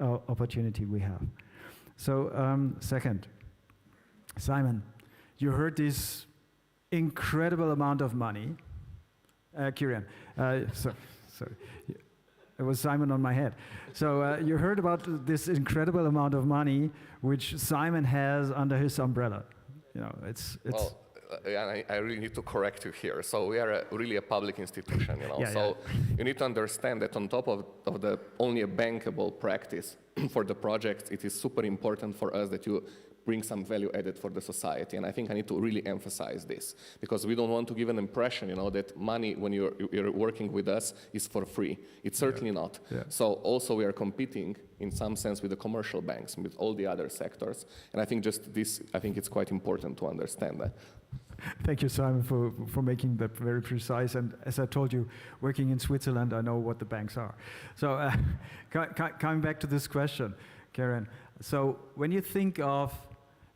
opportunity we have. So second, Simon, you heard this incredible amount of money. Kieran, sorry, it was Simon on my head. So you heard about this incredible amount of money which Simon has under his umbrella. You know, it's. Well, and I really need to correct you here. So we are really a public institution, you know. Yeah, so you need to understand that on top of the only a bankable practice for the project, it is super important for us that you bring some value added for the society. And I think I need to really emphasize this, because we don't want to give an impression, you know, that money when you're working with us is for free. It's certainly not. Yeah. So also we are competing in some sense with the commercial banks, with all the other sectors. And I think just this, I think it's quite important to understand that. Thank you, Simon, for making that very precise. And as I told you, working in Switzerland, I know what the banks are. So coming back to this question, Karen, so when you think of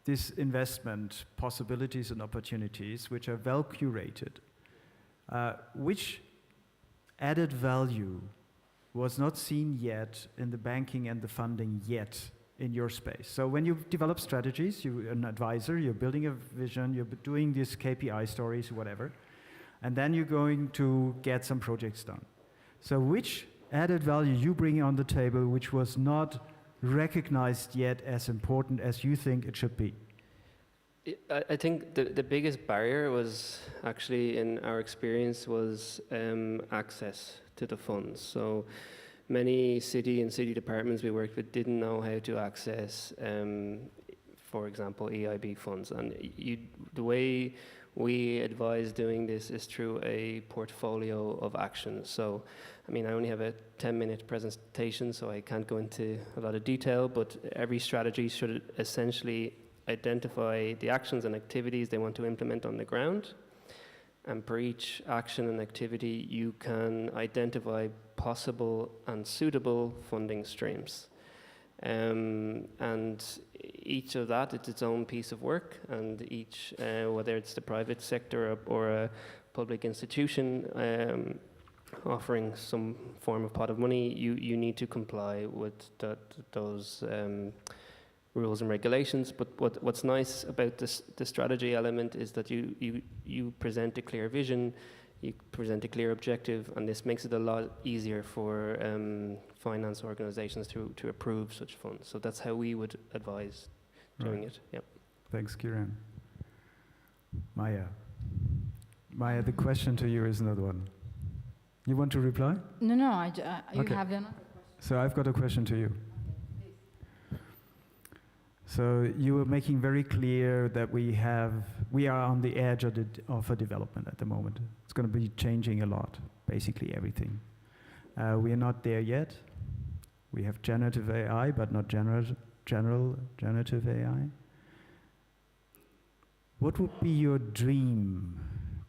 this investment possibilities and opportunities, which are well curated, which added value was not seen yet in the banking and the funding yet in your space? So when you develop strategies, you're an advisor, you're building a vision, you're doing these KPI stories, whatever, and then you're going to get some projects done. So which added value you bring on the table which was not recognized yet as important as you think it should be? I think the biggest barrier was actually, in our experience, was access to the funds. So many city departments we worked with didn't know how to access, for example, EIB funds. And the way we advise doing this is through a portfolio of actions. So, I mean, I only have a 10-minute presentation, so I can't go into a lot of detail, but every strategy should essentially identify the actions and activities they want to implement on the ground. And per each action and activity, you can identify possible and suitable funding streams. And each of that, it's its own piece of work, and each, whether it's the private sector or a public institution offering some form of pot of money, you need to comply with those rules and regulations. But what's nice about the strategy element is that you present a clear vision, you present a clear objective, and this makes it a lot easier for finance organizations to approve such funds. So that's how we would advise doing it. Yep. Thanks, Kiran. Maya. Maya, the question to you is another one. You want to reply? No, you Okay. have another question. So I've got a question to you. So you were making very clear that we are on the edge of a development at the moment. It's going to be changing a lot, basically everything. We are not there yet. We have generative AI, but not general generative AI. What would be your dream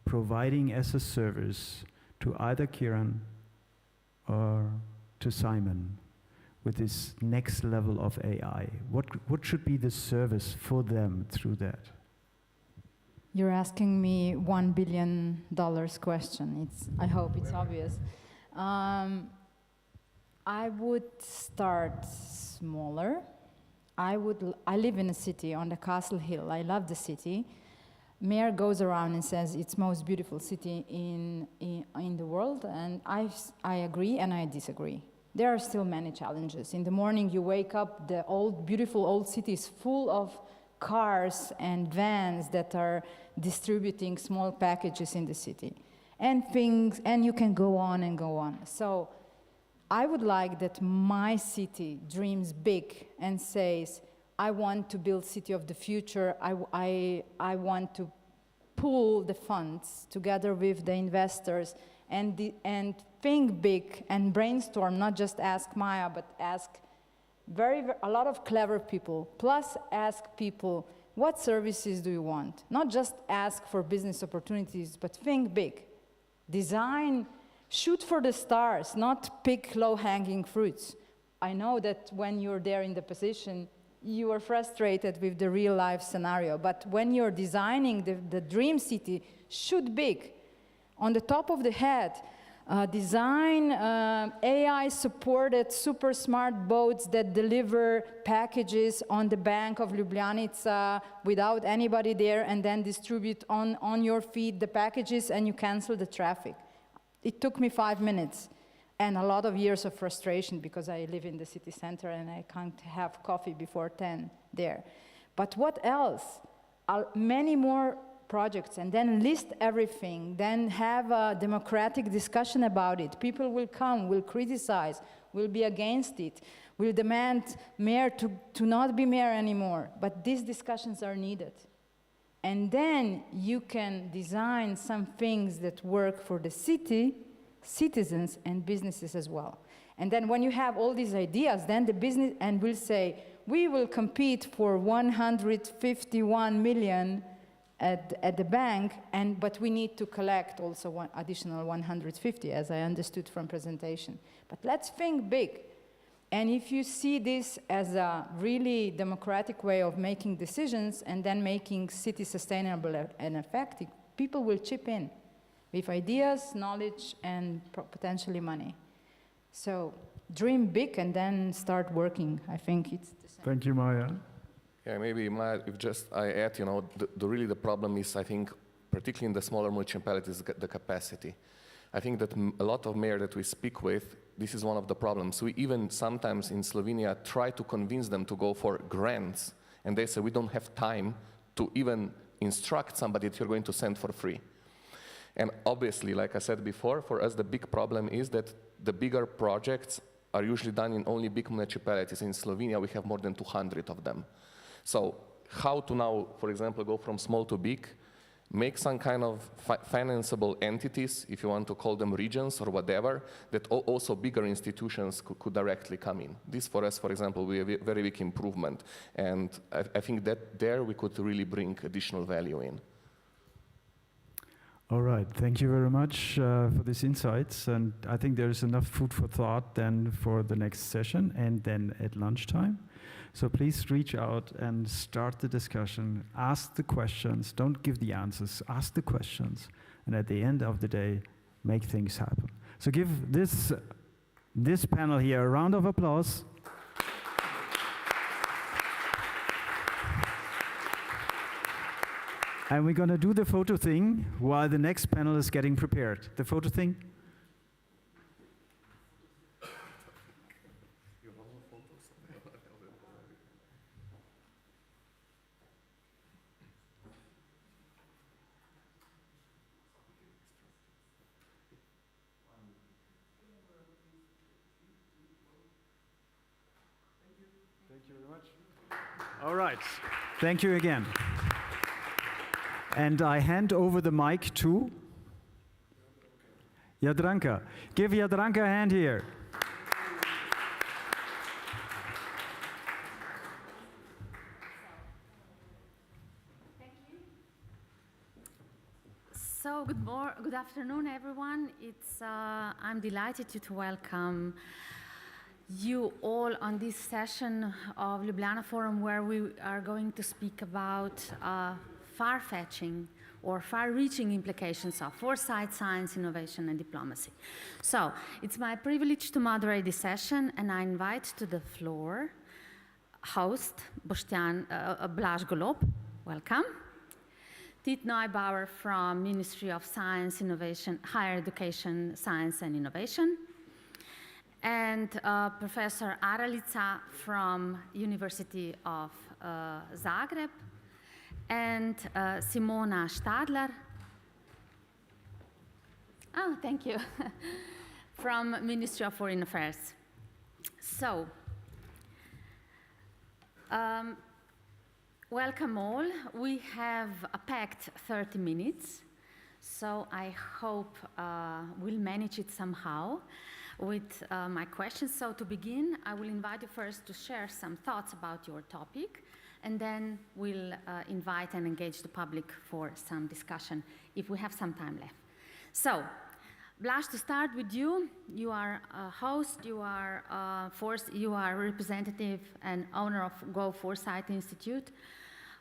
providing as a service to either Kiran or to Simon with this next level of AI? What should be the service for them through that? You're asking me $1 billion question. I hope it's obvious. I would start smaller. I live in a city on the Castle Hill. I love the city. Mayor goes around and says it's most beautiful city in the world, and I agree and I disagree. There are still many challenges. In the morning you wake up, the beautiful old city is full of cars and vans that are distributing small packages in the city. And things, and you can go on and go on. So I would like that my city dreams big and says, I want to build city of the future. I want to pool the funds together with the investors and think big and brainstorm, not just ask Maya, but ask a lot of clever people, plus ask people, what services do you want? Not just ask for business opportunities, but think big. Design, shoot for the stars, not pick low-hanging fruits. I know that when you're there in the position, you are frustrated with the real-life scenario, but when you're designing the dream city, shoot big. On the top of the head, design AI-supported super smart boats that deliver packages on the bank of Ljubljanica without anybody there, and then distribute on your feed the packages, and you cancel the traffic. It took me 5 minutes and a lot of years of frustration because I live in the city center and I can't have coffee before 10 there. But what else? Many more projects, and then list everything, then have a democratic discussion about it. People will come, will criticize, will be against it, will demand mayor to not be mayor anymore. But these discussions are needed. And then you can design some things that work for the city, citizens, and businesses as well. And then when you have all these ideas, then the business and will say, we will compete for 151 million at the bank, but we need to collect also one additional 150, as I understood from presentation. But let's think big. And if you see this as a really democratic way of making decisions and then making cities sustainable and effective, people will chip in with ideas, knowledge, and potentially money. So dream big and then start working. I think it's the same. Thank you, Maya. Yeah, maybe Maya, if just I add, you know, really the problem is, I think, particularly in the smaller municipalities, the capacity. I think that a lot of mayors that we speak with, this is one of the problems. We even sometimes in Slovenia try to convince them to go for grants, and they say we don't have time to even instruct somebody that you're going to send for free. And obviously, like I said before, for us the big problem is that the bigger projects are usually done in only big municipalities. In Slovenia we have more than 200 of them. So how to now, for example, go from small to big, make some kind of financeable entities, if you want to call them regions or whatever, that also bigger institutions could directly come in. This for us, for example, will be a very big improvement. And I think that there we could really bring additional value in. All right, thank you very much for these insights, and I think there is enough food for thought then for the next session and then at lunchtime. So please reach out and start the discussion, ask the questions, don't give the answers, ask the questions, and at the end of the day, make things happen. So give this panel here a round of applause. And we're going to do the photo thing while the next panel is getting prepared. The photo thing. Thank you very much. All right. Thank you again. And I hand over the mic to Jadranka. Give Jadranka a hand here. So good afternoon, everyone. I'm delighted to welcome you all on this session of Ljubljana Forum, where we are going to speak about far-fetching or far-reaching implications of foresight, science, innovation, and diplomacy. So it's my privilege to moderate this session, and I invite to the floor host Blaž Golob, welcome. Tiit Neubauer from Ministry of Science, Innovation, Higher Education, Science and Innovation, and Professor Aralica from University of Zagreb, and Simona Stadler, thank you, from Ministry of Foreign Affairs. So, welcome all. We have a packed 30 minutes, so I hope we'll manage it somehow with my questions. So to begin, I will invite you first to share some thoughts about your topic, and then we'll invite and engage the public for some discussion if we have some time left. So, Blaž, to start with you, you are a host, you are representative and owner of Go Foresight Institute,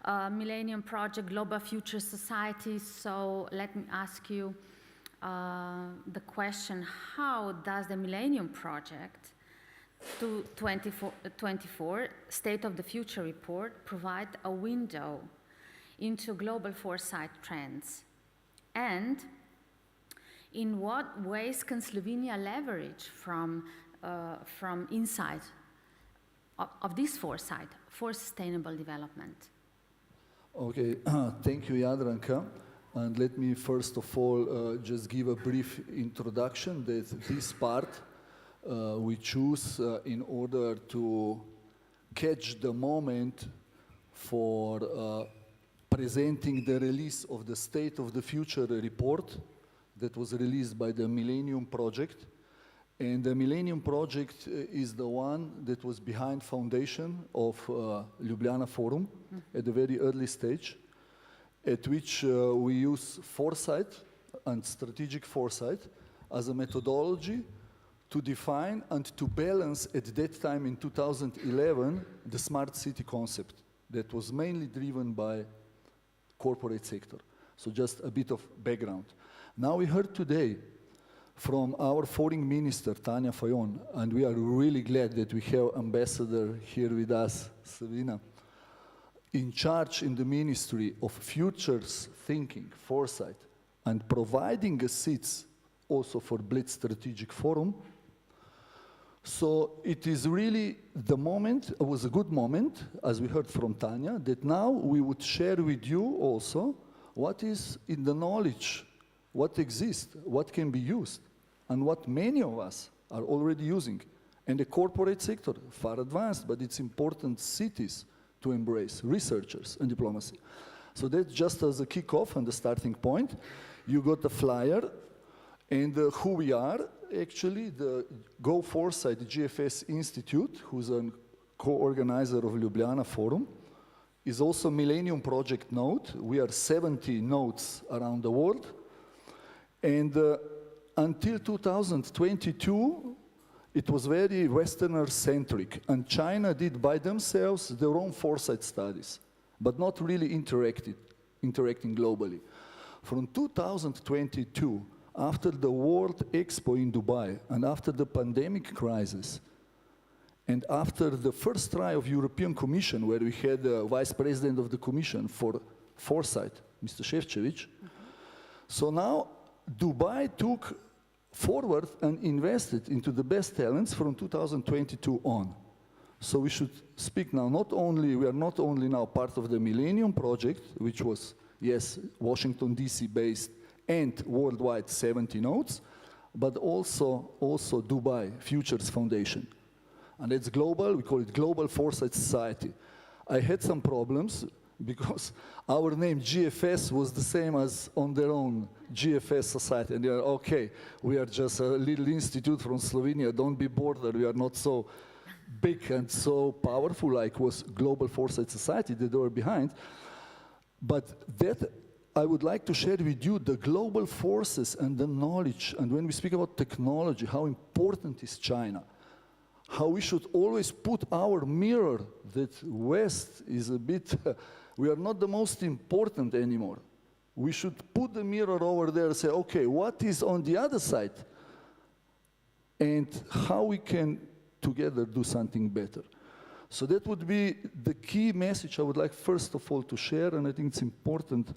Millennium Project, Global Future Society. So let me ask you the question, how does the Millennium Project 2024 State of the Future report provide a window into global foresight trends? And in what ways can Slovenia leverage from insight of this foresight for sustainable development? Okay, thank you, Jadranka. And let me first of all just give a brief introduction that this part we choose in order to catch the moment for presenting the release of the State of the Future report that was released by the Millennium Project. And the Millennium Project is the one that was behind foundation of Ljubljana Forum at the very early stage, at which we use foresight and strategic foresight as a methodology to define and to balance at that time in 2011 the smart city concept that was mainly driven by corporate sector. So just a bit of background. Now we heard today from our foreign minister, Tanja Fajon, and we are really glad that we have ambassador here with us, Sabina, in charge in the Ministry of Futures Thinking, Foresight, and providing seats also for Blitz Strategic Forum. So it is really the moment, it was a good moment, as we heard from Tanja, that now we would share with you also what is in the knowledge, what exists, what can be used, and what many of us are already using. And the corporate sector, far advanced, but it's important cities to embrace, researchers and diplomacy. So that's just as a kickoff and the starting point. You got the flyer, and who we are, actually, the Go Foresight GFS Institute, who's a co-organizer of Ljubljana Forum, is also Millennium Project node. We are 70 nodes around the world, And until 2022, it was very Westerner-centric, and China did by themselves their own foresight studies, but not really interacting globally. From 2022, after the World Expo in Dubai, and after the pandemic crisis, and after the first try of European Commission, where we had the Vice President of the Commission for Foresight, Mr. Šefčovič, so now Dubai took forward and invested into the best talents from 2022 on. So we should speak now, we are not only now part of the Millennium Project, which was, yes, Washington DC based and worldwide 70 nodes, but also Dubai Futures Foundation. And it's global, we call it Global Foresight Society. I had some problems because our name GFS was the same as on their own, GFS Society. And they are, okay, we are just a little institute from Slovenia, don't be bothered, we are not so big and so powerful like was Global Foresight Society that they were behind. But that, I would like to share with you the global forces and the knowledge, and when we speak about technology, how important is China. How we should always put our mirror that West is a bit, we are not the most important anymore. We should put the mirror over there and say, okay, what is on the other side? And how we can together do something better. So that would be the key message I would like first of all to share, and I think it's important.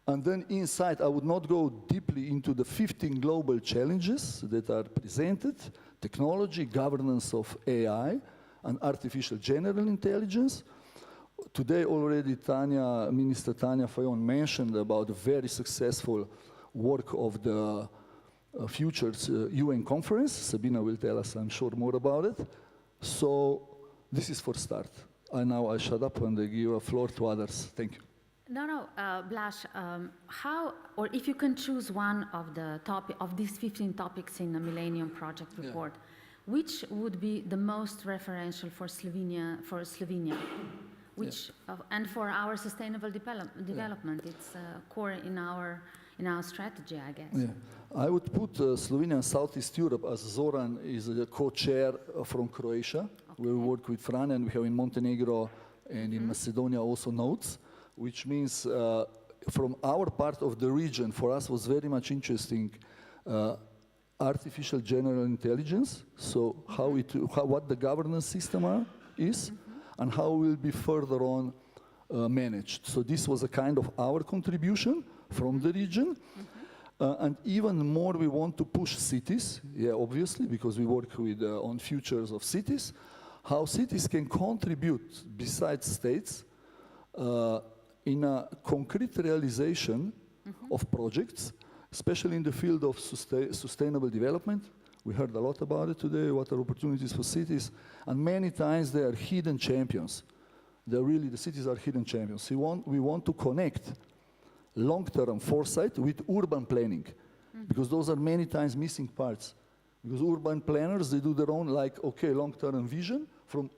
And then inside, I would not go deeply into the 15 global challenges that are presented, technology, governance of AI, and artificial general intelligence. Today already Minister Tanja Fajon mentioned about the very successful work of the Futures UN conference. Sabina will tell us, I'm sure, more about it. So this is for start. Now I shut up and I give a floor to others. Thank you. Blaž, how, or if you can choose one of the of these 15 topics in the Millennium Project report, which would be the most referential for Slovenia, which and for our sustainable development? It's core in our strategy, I guess. Yeah. I would put Slovenia and Southeast Europe, as Zoran is a co-chair from Croatia. Okay. We work with Fran, and we have in Montenegro and in Macedonia also nodes, which means from our part of the region, for us was very much interesting artificial general intelligence, so what the governance system is, and how it will be further on managed. So this was a kind of our contribution from the region. And even more, we want to push cities, obviously, because we work with on futures of cities, how cities can contribute besides states in a concrete realization of projects, especially in the field of sustainable development. We heard a lot about it today, what are opportunities for cities, and many times they are hidden champions. The cities are hidden champions. We want to connect long-term foresight with urban planning, because those are many times missing parts. Because urban planners, they do their own, long-term vision from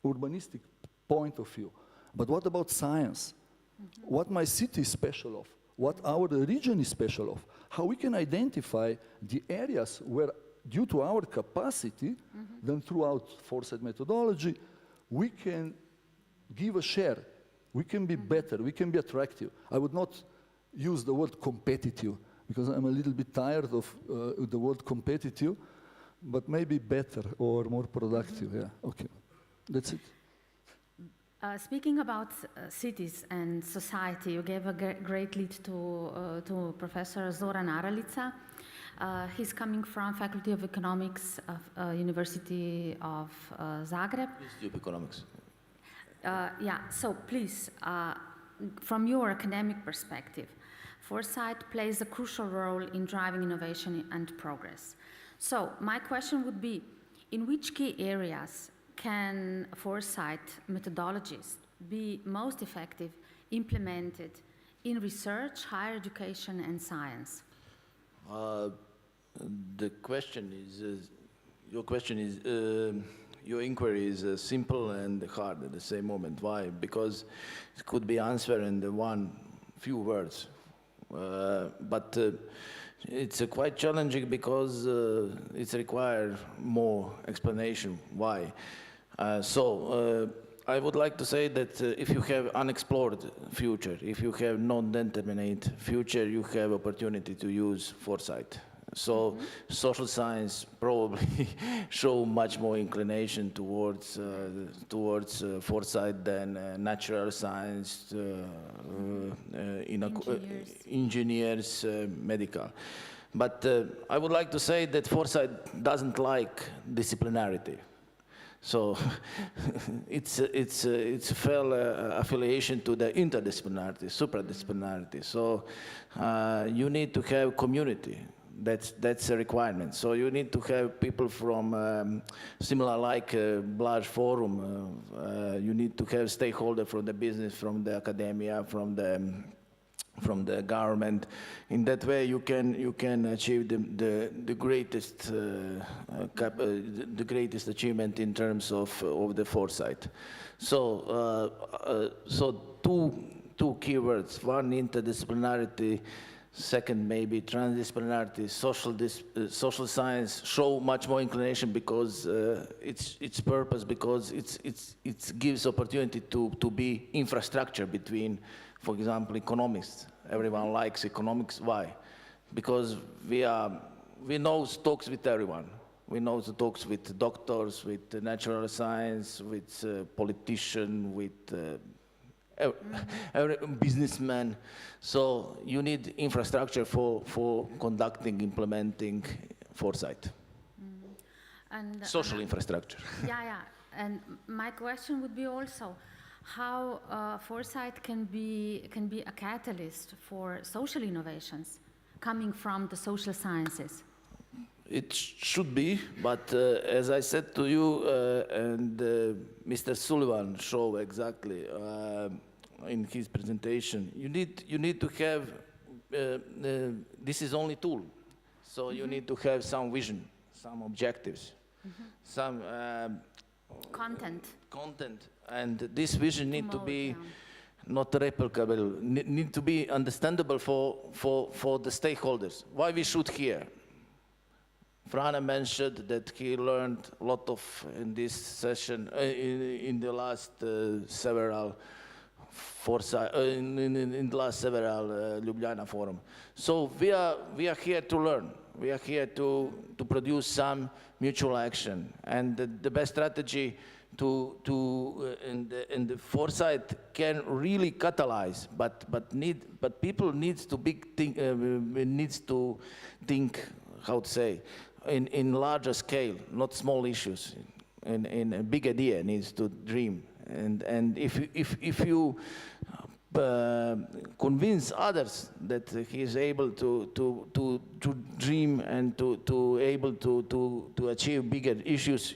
urbanistic point of view. But what about science? What my city is special of? What our region is special of? How we can identify the areas where, due to our capacity, then throughout foresight methodology, we can give a share. We can be better, we can be attractive. I would not use the word competitive, because I'm a little bit tired of the word competitive, but maybe better or more productive, okay. That's it. Speaking about cities and society, you gave a great lead to Professor Zoran Aralica. He's coming from Faculty of Economics of University of Zagreb. Institute of Economics. So please, from your academic perspective, foresight plays a crucial role in driving innovation and progress. So my question would be, in which key areas can foresight methodologies be most effective implemented in research, higher education, and science? The question is, your inquiry is simple and hard at the same moment. Why? Because it could be answered in few words. but it's quite challenging because it's require more explanation why. I would like to say that if you have unexplored future, if you have non-determinate future, you have opportunity to use foresight. So social science probably show much more inclination towards foresight than natural science, engineers, medical. But I would like to say that foresight doesn't like disciplinarity. So it's affiliation to the interdisciplinarity, supradisciplinarity. So you need to have community. That's a requirement. So you need to have people from similar like Blaž Forum. You need to have stakeholders from the business, from the academia, from the government. In that way, you can achieve the greatest achievement in terms of the foresight. So two keywords: one, interdisciplinarity. Second, maybe transdisciplinarity. Social science show much more inclination because its purpose, because it gives opportunity to be infrastructure between, for example, economists. Everyone likes economics. Why? Because we know talks with everyone. We know the talks with doctors, with natural science, with politicians, with every businessman. So you need infrastructure for conducting, implementing foresight. And social infrastructure. Yeah. And my question would be also how foresight can be a catalyst for social innovations coming from the social sciences. It should be, but as I said to you, and Mr. Sullivan showed exactly in his presentation, you need to have, this is only tool, so you need to have some vision, some objectives, some content, and this vision need to be not replicable, need to be understandable for the stakeholders. Why we should hear? Frana mentioned that he learned a lot of in this session, in the last several Ljubljana Forum. So we are here to learn. We are here to produce some mutual action, and the best strategy and the foresight can really catalyze, but people needs to think how to say. In larger scale, not small issues, in a big idea needs to dream, and if you convince others that he is able to dream and to able to achieve bigger issues,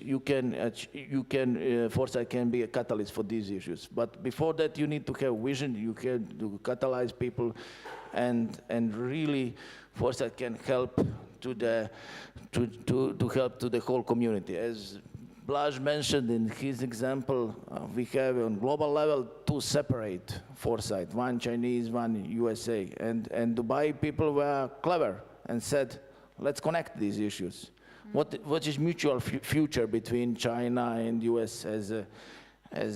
foresight can be a catalyst for these issues. But before that, you need to have vision. You can to catalyze people, and really foresight can help to help to the whole community. As Blaž mentioned in his example, we have on global level two separate foresight, one Chinese, one USA, and Dubai people were clever and said, let's connect these issues. What is mutual future between China and US as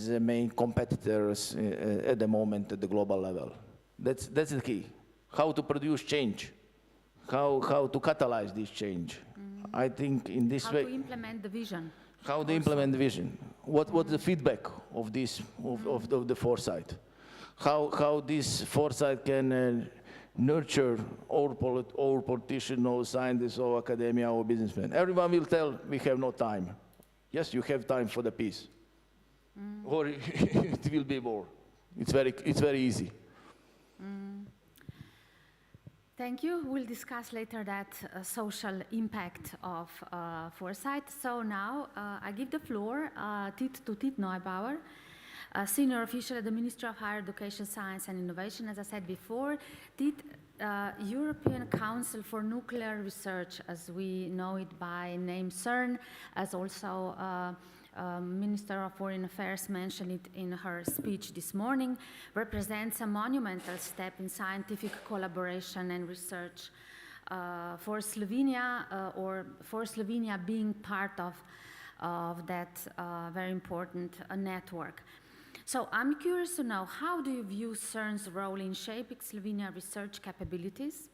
the main competitors at the moment at the global level? That's the key. How to produce change. How to catalyze this change. I think in this way. How to implement the vision. How to implement the vision. What's the feedback of this, of the foresight? How this foresight can nurture our politician, or scientist, or academia, or businessman. Everyone will tell we have no time. Yes, you have time for the peace. Or it will be more. It's very easy. Thank you. We'll discuss later that social impact of foresight. So now I give the floor to Tit Neubauer, a senior official at the Ministry of Higher Education, Science and Innovation. As I said before, Tit, European Council for Nuclear Research, as we know it by name CERN, as also Minister of Foreign Affairs mentioned it in her speech this morning, represents a monumental step in scientific collaboration and research for Slovenia, or for Slovenia being part of that very important network. So I'm curious to know, how do you view CERN's role in shaping Slovenia research capabilities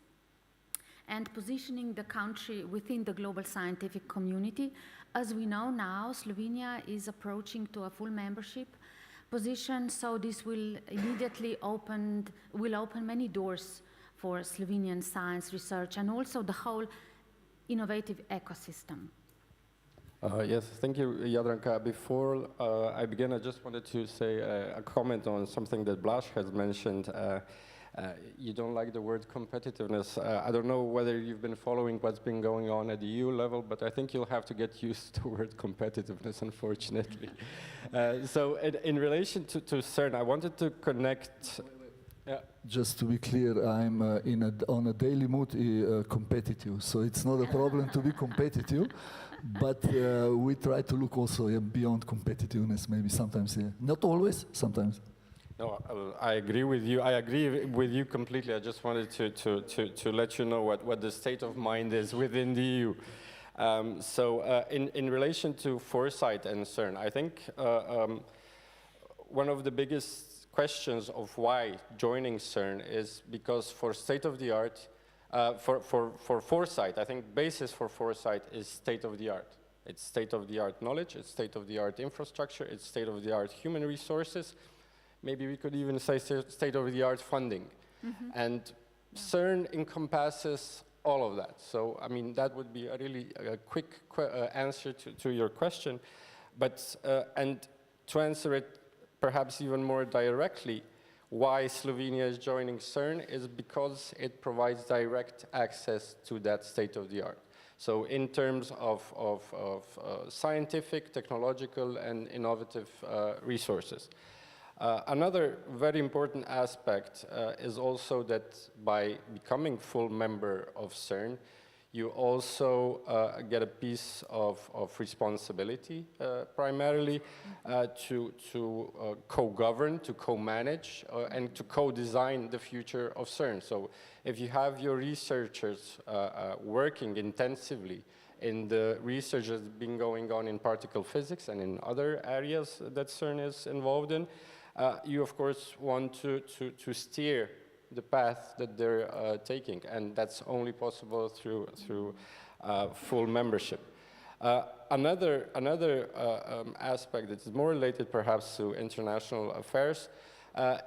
and positioning the country within the global scientific community? As we know now, Slovenia is approaching to a full membership position, so this will immediately open many doors for Slovenian science research and also the whole innovative ecosystem. Yes, thank you, Jadranka. Before I begin, I just wanted to say a comment on something that Blaž has mentioned. You don't like the word competitiveness. I don't know whether you've been following what's been going on at the EU level, but I think you'll have to get used to the word competitiveness, unfortunately. So in relation to CERN, I wanted to connect... Just to be clear, I'm on a daily mood competitive, so it's not a problem to be competitive, but we try to look also beyond competitiveness, maybe sometimes, not always, sometimes. No, I agree with you. I agree with you completely. I just wanted to let you know what the state of mind is within the EU. In relation to foresight and CERN, I think one of the biggest questions of why joining CERN is because for state-of-the-art, for foresight, I think basis for foresight is state-of-the-art. It's state-of-the-art knowledge, it's state-of-the-art infrastructure, it's state-of-the-art human resources. Maybe we could even say state-of-the-art funding. Mm-hmm. And CERN encompasses all of that. So, I mean, that would be a really quick answer to your question. But, and to answer it perhaps even more directly, why Slovenia is joining CERN is because it provides direct access to that state-of-the-art. So in terms of scientific, technological, and innovative resources. Another very important aspect is also that by becoming full member of CERN, you also get a piece of responsibility, primarily to co-govern, to co-manage, and to co-design the future of CERN. So if you have your researchers working intensively in the research that's been going on in particle physics and in other areas that CERN is involved in, you of course want to steer the path that they're taking, and that's only possible through full membership. Another aspect that is more related perhaps to international affairs,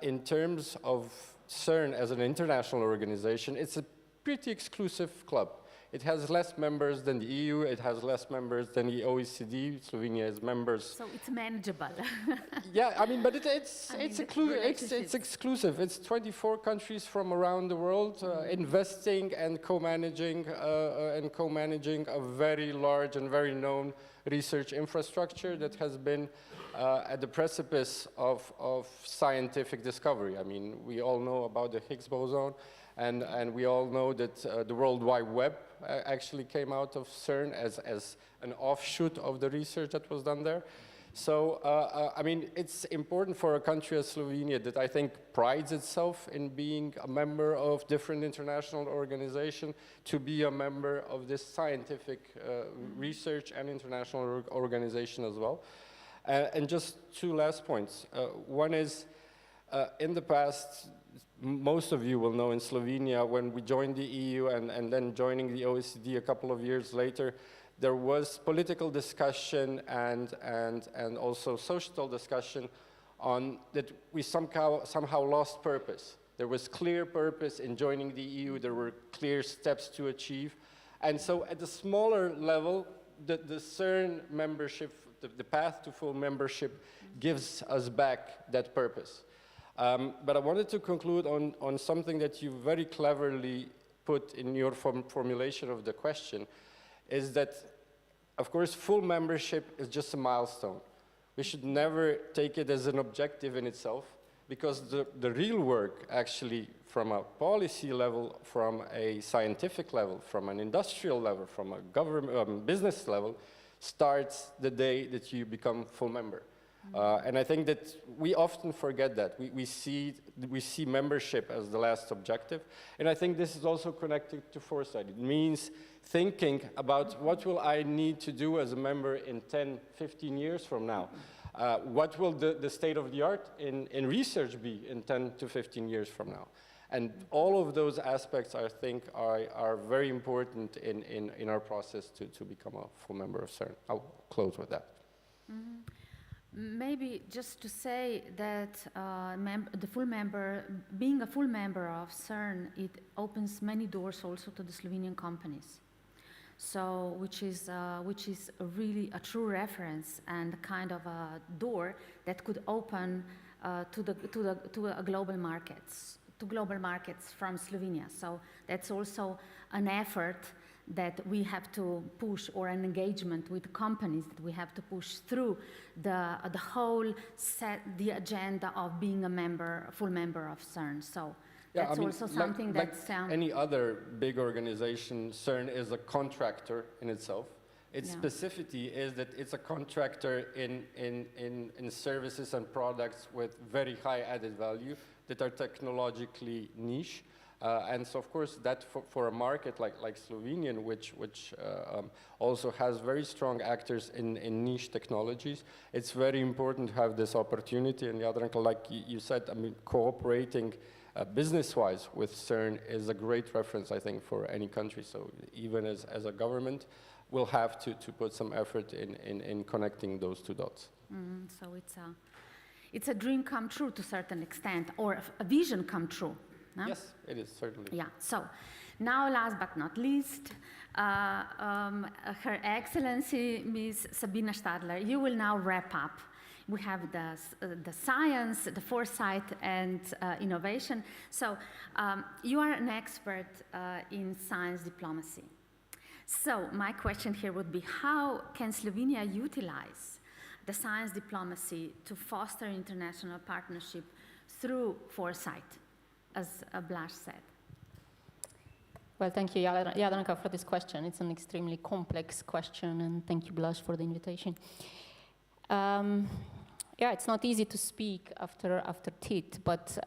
in terms of CERN as an international organization, it's a pretty exclusive club. It has less members than the EU, it has less members than the OECD. Slovenia is members. So it's manageable. Yeah, I mean, but it's exclusive. It's 24 countries from around the world investing and co-managing a very large and very known research infrastructure that has been at the precipice of scientific discovery. I mean, we all know about the Higgs boson, and we all know that the World Wide Web actually came out of CERN as an offshoot of the research that was done there. So, I mean, it's important for a country as Slovenia that I think prides itself in being a member of different international organizations to be a member of this scientific research and international organization as well. And just two last points. One is, in the past, most of you will know in Slovenia, when we joined the EU and then joining the OECD a couple of years later, there was political discussion and also social discussion on that we somehow lost purpose. There was clear purpose in joining the EU, there were clear steps to achieve. And so at the smaller level, the CERN membership, the path to full membership gives us back that purpose. But I wanted to conclude on something that you very cleverly put in your formulation of the question, is that, of course, full membership is just a milestone. We should never take it as an objective in itself, because the real work actually from a policy level, from a scientific level, from an industrial level, from a government, business level, starts the day that you become full member. And I think that we often forget that. We see membership as the last objective. And I think this is also connected to foresight. It means thinking about what will I need to do as a member in 10, 15 years from now. What will the state of the art in research be in 10 to 15 years from now? And all of those aspects, I think, are very important in our process to become a full member of CERN. I'll close with that. Mm-hmm. Maybe just to say that being a full member of CERN, it opens many doors also to the Slovenian companies. So, which is really a true reference and kind of a door that could open to global markets from Slovenia. So that's also an effort that we have to push, or an engagement with companies that we have to push through the whole the agenda of being a full member of CERN. So yeah, that's also something like that's any other big organization, CERN is a contractor in itself. Its specificity is that it's a contractor in services and products with very high added value that are technologically niche. And so, of course, that for a market like Slovenian, which also has very strong actors in niche technologies, it's very important to have this opportunity. And the other, like you said, I mean, cooperating business-wise with CERN is a great reference, I think, for any country. So even as a government, we'll have to put some effort in connecting those two dots. So it's a dream come true to a certain extent, or a vision come true. No? Yes, it is, certainly. Yeah, so now last but not least, Her Excellency Ms. Sabina Stadler, you will now wrap up. We have the science, the foresight, and innovation. So you are an expert in science diplomacy. So my question here would be, how can Slovenia utilize the science diplomacy to foster international partnership through foresight, as Blaž said? Well, thank you, Jadranka, for this question. It's an extremely complex question, and thank you, Blaž, for the invitation. Yeah, it's not easy to speak after Tit, but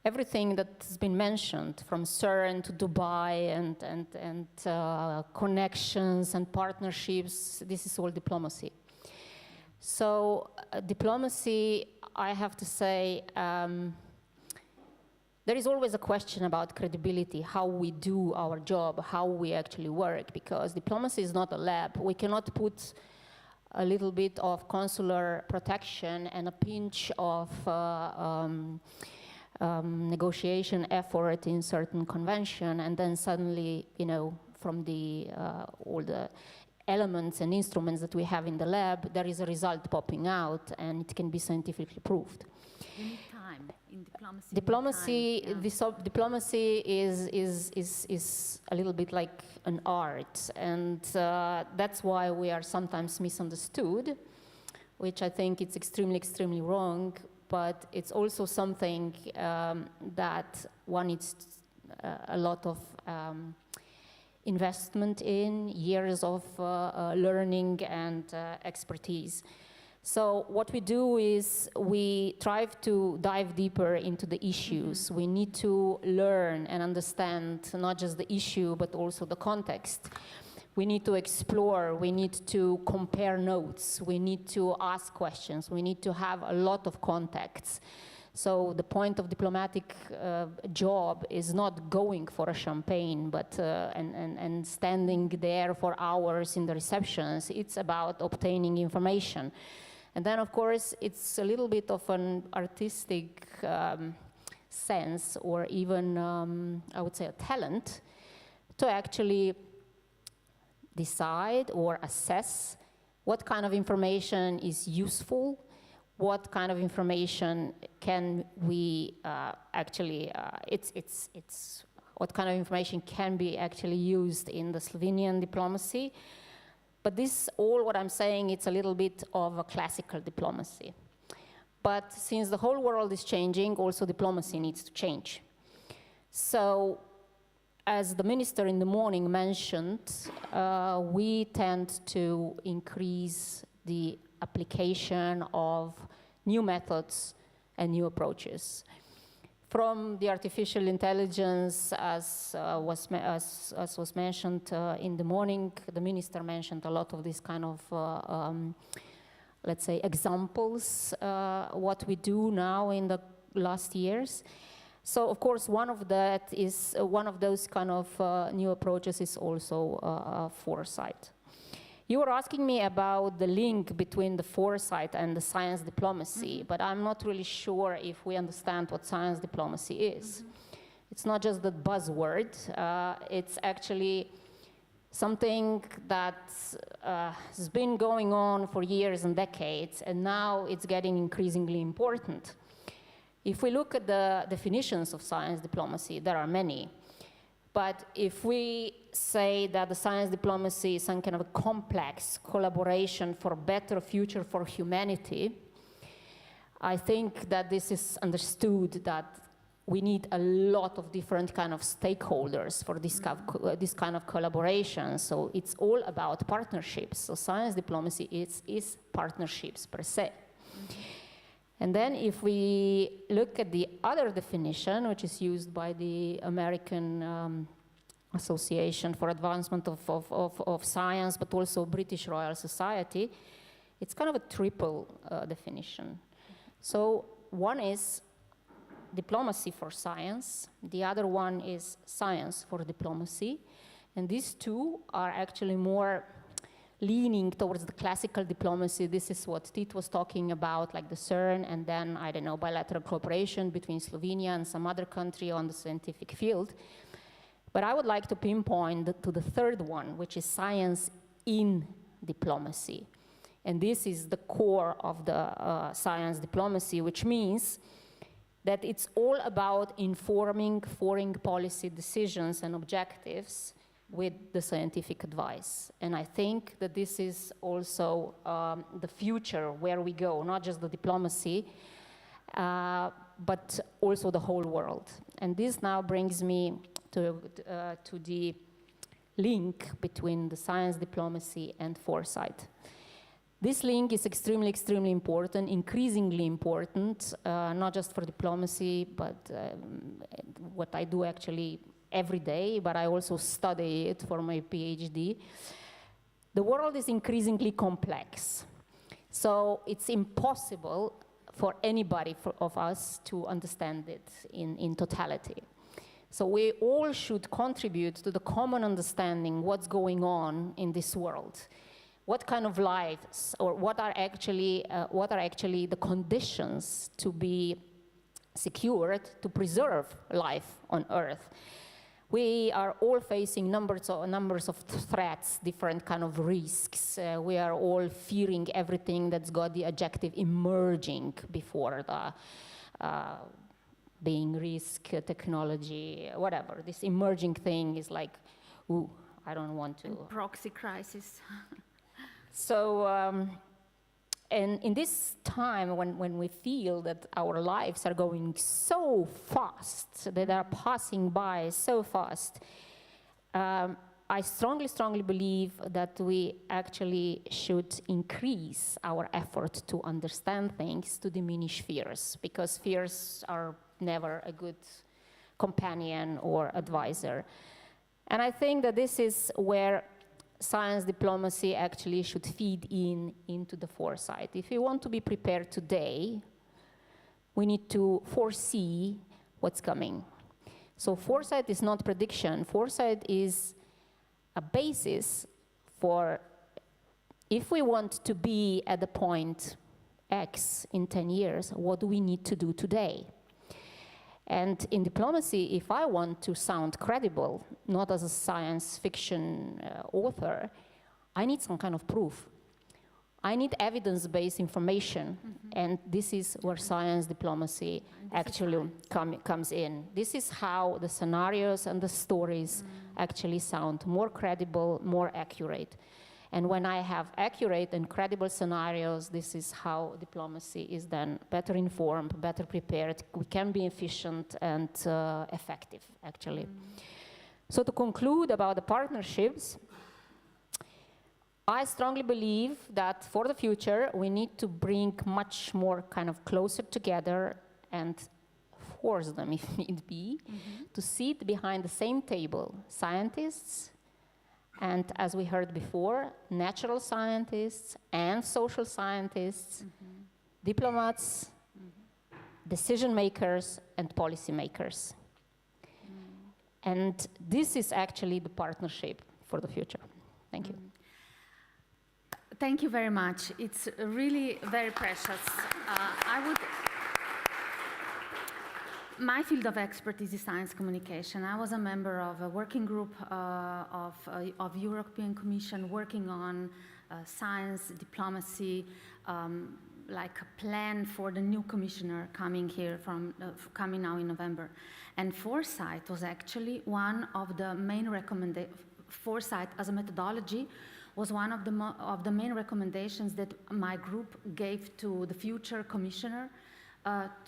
everything that's been mentioned, from CERN to Dubai and connections and partnerships, this is all diplomacy. So diplomacy, I have to say, there is always a question about credibility, how we do our job, how we actually work, because diplomacy is not a lab. We cannot put a little bit of consular protection and a pinch of negotiation effort in certain convention, and then suddenly, you know, from all the elements and instruments that we have in the lab, there is a result popping out, and it can be scientifically proved. You need time in diplomacy. Diplomacy is a little bit like an art, and that's why we are sometimes misunderstood, which I think it's extremely wrong. But it's also something that one needs a lot of investment in, years of learning and expertise. So what we do is we try to dive deeper into the issues. We need to learn and understand not just the issue, but also the context. We need to explore, we need to compare notes, we need to ask questions, we need to have a lot of contacts. So the point of diplomatic job is not going for a champagne, but and standing there for hours in the receptions. It's about obtaining information. And then, of course, it's a little bit of an artistic sense, or even, I would say, a talent, to actually decide or assess what kind of information is useful, what kind of information can we actually, what kind of information can be actually used in the Slovenian diplomacy. But this, all what I'm saying, it's a little bit of a classical diplomacy. But since the whole world is changing, also diplomacy needs to change. So as the minister in the morning mentioned, we tend to increase the application of new methods and new approaches. From the artificial intelligence, as was mentioned in the morning, the minister mentioned a lot of these kind of, let's say, examples, what we do now in the last years. So, of course, one of that is, one of those kind of new approaches is also foresight. You were asking me about the link between the foresight and the science diplomacy, but I'm not really sure if we understand what science diplomacy is. It's not just the buzzword, it's actually something that has been going on for years and decades, and now it's getting increasingly important. If we look at the definitions of science diplomacy, there are many. But if we say that the science diplomacy is some kind of a complex collaboration for a better future for humanity, I think that this is understood that we need a lot of different kind of stakeholders for this kind of collaboration. So it's all about partnerships. So science diplomacy is partnerships per se. And then if we look at the other definition, which is used by the American Association for Advancement of Science, but also British Royal Society, it's kind of a triple definition. So one is diplomacy for science, the other one is science for diplomacy, and these two are actually more leaning towards the classical diplomacy. This is what Tit was talking about, like the CERN, and then, I don't know, bilateral cooperation between Slovenia and some other country on the scientific field. But I would like to pinpoint to the third one, which is science in diplomacy. And this is the core of the science diplomacy, which means that it's all about informing foreign policy decisions and objectives with the scientific advice. And I think that this is also the future where we go, not just the diplomacy, but also the whole world. And this now brings me to the link between the science diplomacy and foresight. This link is extremely, extremely important, increasingly important, not just for diplomacy, but what I do actually every day, but I also study it for my PhD. The world is increasingly complex. So it's impossible for anybody of us to understand it in totality. So we all should contribute to the common understanding what's going on in this world. What kind of lives, or what are actually the conditions to be secured to preserve life on Earth. We are all facing numbers of threats, different kind of risks. We are all fearing everything that's got the adjective emerging before the being risk, technology, whatever. This emerging thing is like, ooh, I don't want to. And proxy crisis. So, and in this time when we feel that our lives are going so fast, that are passing by so fast, I strongly, strongly believe that we actually should increase our effort to understand things, to diminish fears, because fears are never a good companion or advisor. And I think that this is where science diplomacy actually should feed into the foresight. If we want to be prepared today, we need to foresee what's coming. So foresight is not prediction. Foresight is a basis for, if we want to be at the point X in 10 years, what do we need to do today? And in diplomacy, if I want to sound credible, not as a science fiction author, I need some kind of proof. I need evidence-based information, and this is where science diplomacy actually comes in. This is how the scenarios and the stories actually sound more credible, more accurate. And when I have accurate and credible scenarios, this is how diplomacy is then better informed, better prepared. We can be efficient and effective, actually. So to conclude about the partnerships, I strongly believe that for the future, we need to bring much more kind of closer together and force them, if need be, to sit behind the same table, scientists, and as we heard before, natural scientists and social scientists, diplomats, decision makers, and policy makers. And this is actually the partnership for the future. Thank you. Thank you very much. It's really very precious. My field of expertise is science communication. I was a member of a working group of European Commission working on science, diplomacy, like a plan for the new commissioner coming here coming now in November. And foresight was actually one of the main recommendations. Foresight as a methodology was one of the main recommendations that my group gave to the future commissioner,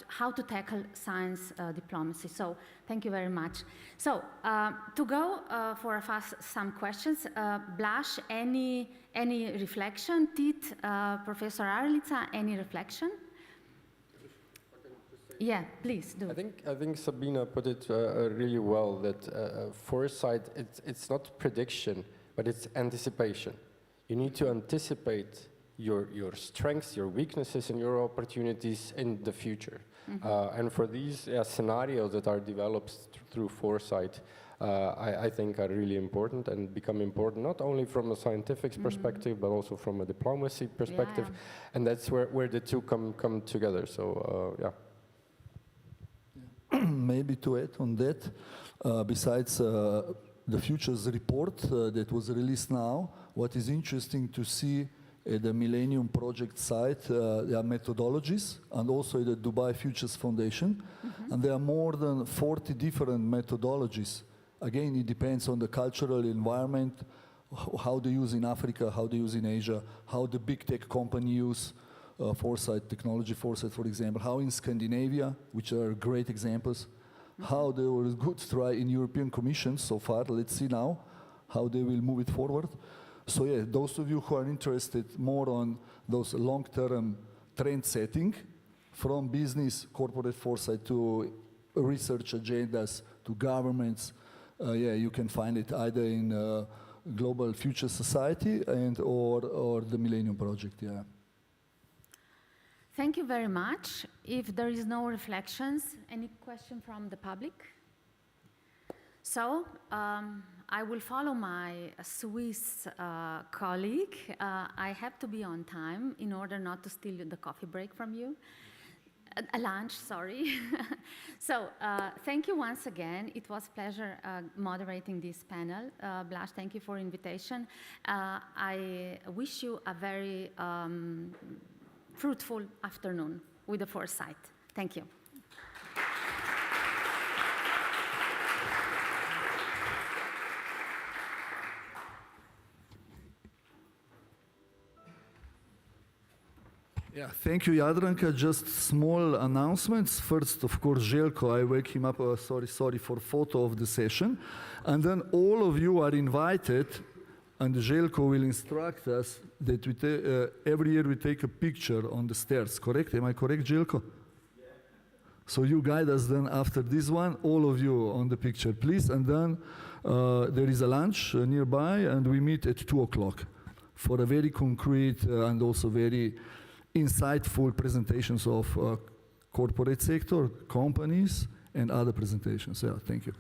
how to tackle science diplomacy. So thank you very much. So to go for some questions, Blaž, any reflection? Tit, Professor Arlica, any reflection? Yeah, please do. I think Sabina put it really well, that foresight, it's not prediction, but it's anticipation. You need to anticipate your strengths, your weaknesses, and your opportunities in the future. And for these scenarios that are developed through foresight, I think are really important and become important not only from a scientific perspective, but also from a diplomacy perspective. Yeah. And that's where the two come together. So, yeah. Maybe to add on that, besides the Futures report that was released now, what is interesting to see at the Millennium Project site, there are methodologies, and also at the Dubai Futures Foundation, and there are more than 40 different methodologies. Again, it depends on the cultural environment, how they use in Africa, how they use in Asia, how the big tech company use foresight, technology foresight, for example, how in Scandinavia, which are great examples, how they were good try in European Commission so far. Let's see now how they will move it forward. So yeah, those of you who are interested more on those long-term trend setting, from business, corporate foresight, to research agendas, to governments, yeah, you can find it either in Global Future Society and or the Millennium Project, yeah. Thank you very much. If there is no reflections, any question from the public? So, I will follow my Swiss colleague. I have to be on time in order not to steal the coffee break from you. A lunch, sorry. So, thank you once again. It was a pleasure moderating this panel. Blaž, thank you for invitation. I wish you a very fruitful afternoon with the foresight. Thank you. Yeah, thank you, Jadranka. Just small announcements. First, of course, Željko, I wake him up, sorry for photo of the session. And then all of you are invited, and Željko will instruct us that every year we take a picture on the stairs, correct? Am I correct, Željko? Yeah. So you guide us then after this one, all of you on the picture, please. And then there is a lunch nearby, and we meet at 2 o'clock for a very concrete and also very insightful presentations of corporate sector, companies, and other presentations. Yeah, thank you.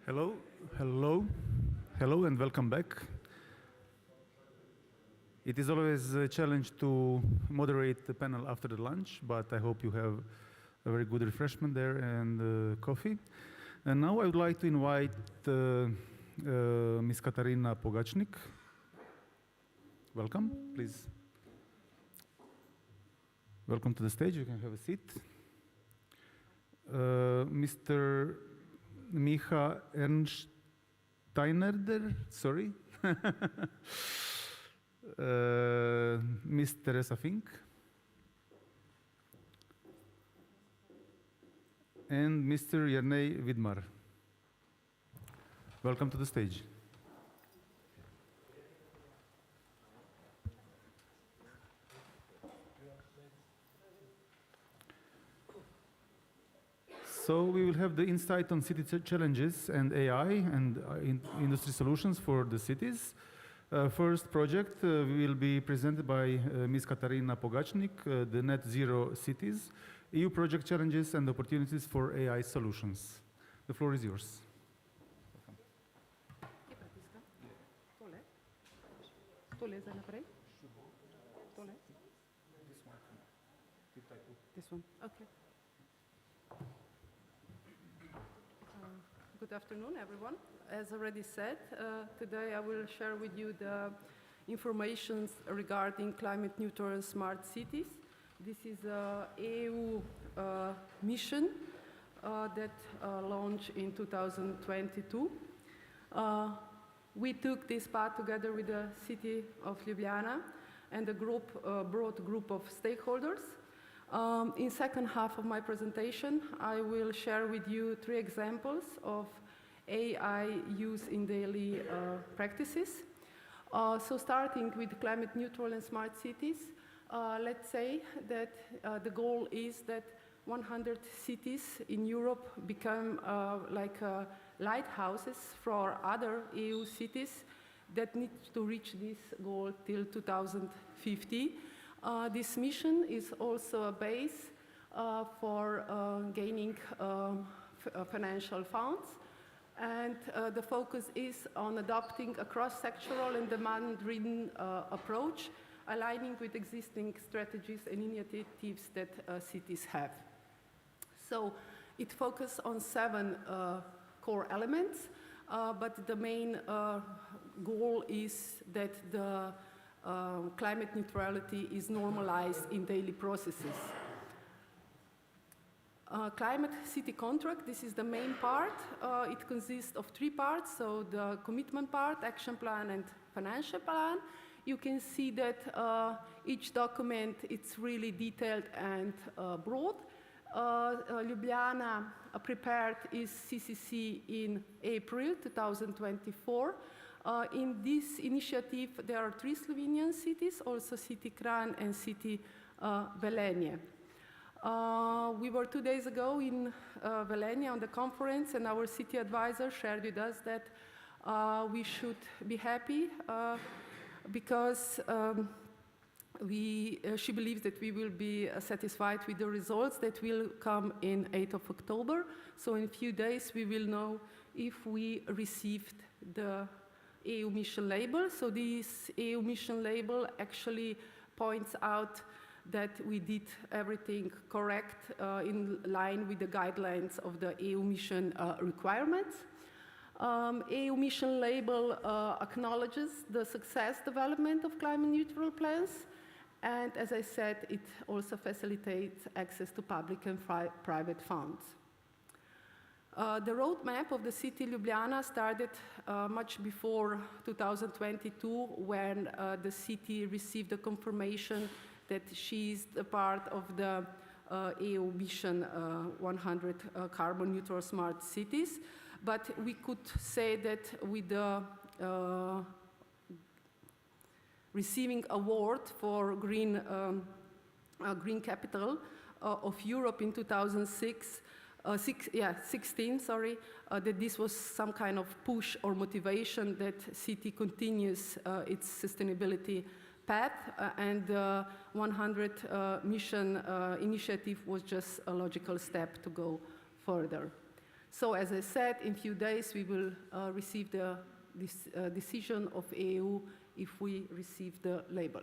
Hello, hello, hello, and welcome back. It is always a challenge to moderate the panel after the lunch, but I hope you have a very good refreshment there and coffee. And now I would like to invite Ms. Katarina Pogacnik. Welcome, please. Welcome to the stage, you can have a seat. Mr. Micha Ernsteinerder, sorry. Ms. Teresa Fink. And Mr. Jernej Vidmar. Welcome to the stage. So we will have the insight on city challenges and AI and industry solutions for the cities. First project will be presented by Ms. Katarina Pogacnik, the Net Zero Cities, EU project challenges and opportunities for AI solutions. The floor is yours. This one, okay. Good afternoon, everyone. As already said, today I will share with you the information regarding climate neutral and smart cities. This is an EU mission that launched in 2022. We took this path together with the city of Ljubljana and a broad group of stakeholders. In second half of my presentation, I will share with you 3 examples of AI use in daily practices. So starting with climate neutral and smart cities, let's say that the goal is that 100 cities in Europe become like lighthouses for other EU cities that need to reach this goal till 2050. This mission is also a base for gaining financial funds, and the focus is on adopting a cross-sectoral and demand-driven approach, aligning with existing strategies and initiatives that cities have. So it focuses on 7 core elements, but the main goal is that the climate neutrality is normalized in daily processes. Climate city contract, this is the main part. It consists of 3 parts, so the commitment part, action plan, and financial plan. You can see that each document, it's really detailed and broad. Ljubljana prepared its CCC in April 2024. In this initiative, there are 3 Slovenian cities, also city Kranj and city Velenje. We were 2 days ago in Velenje on the conference, and our city advisor shared with us that we should be happy because she believes that we will be satisfied with the results that will come in 8th of October. So in a few days, we will know if we received the EU mission label. So this EU mission label actually points out that we did everything correct in line with the guidelines of the EU mission requirements. EU mission label acknowledges the success development of climate neutral plans, and as I said, it also facilitates access to public and private funds. The roadmap of the city Ljubljana started much before 2022, when the city received the confirmation that she is a part of the EU Mission 100 carbon neutral smart cities. But we could say that with the receiving award for Green Capital of Europe in 2016, that this was some kind of push or motivation that city continues its sustainability path, and the 100 mission initiative was just a logical step to go further. So as I said, in few days we will receive this decision of EU if we receive the label.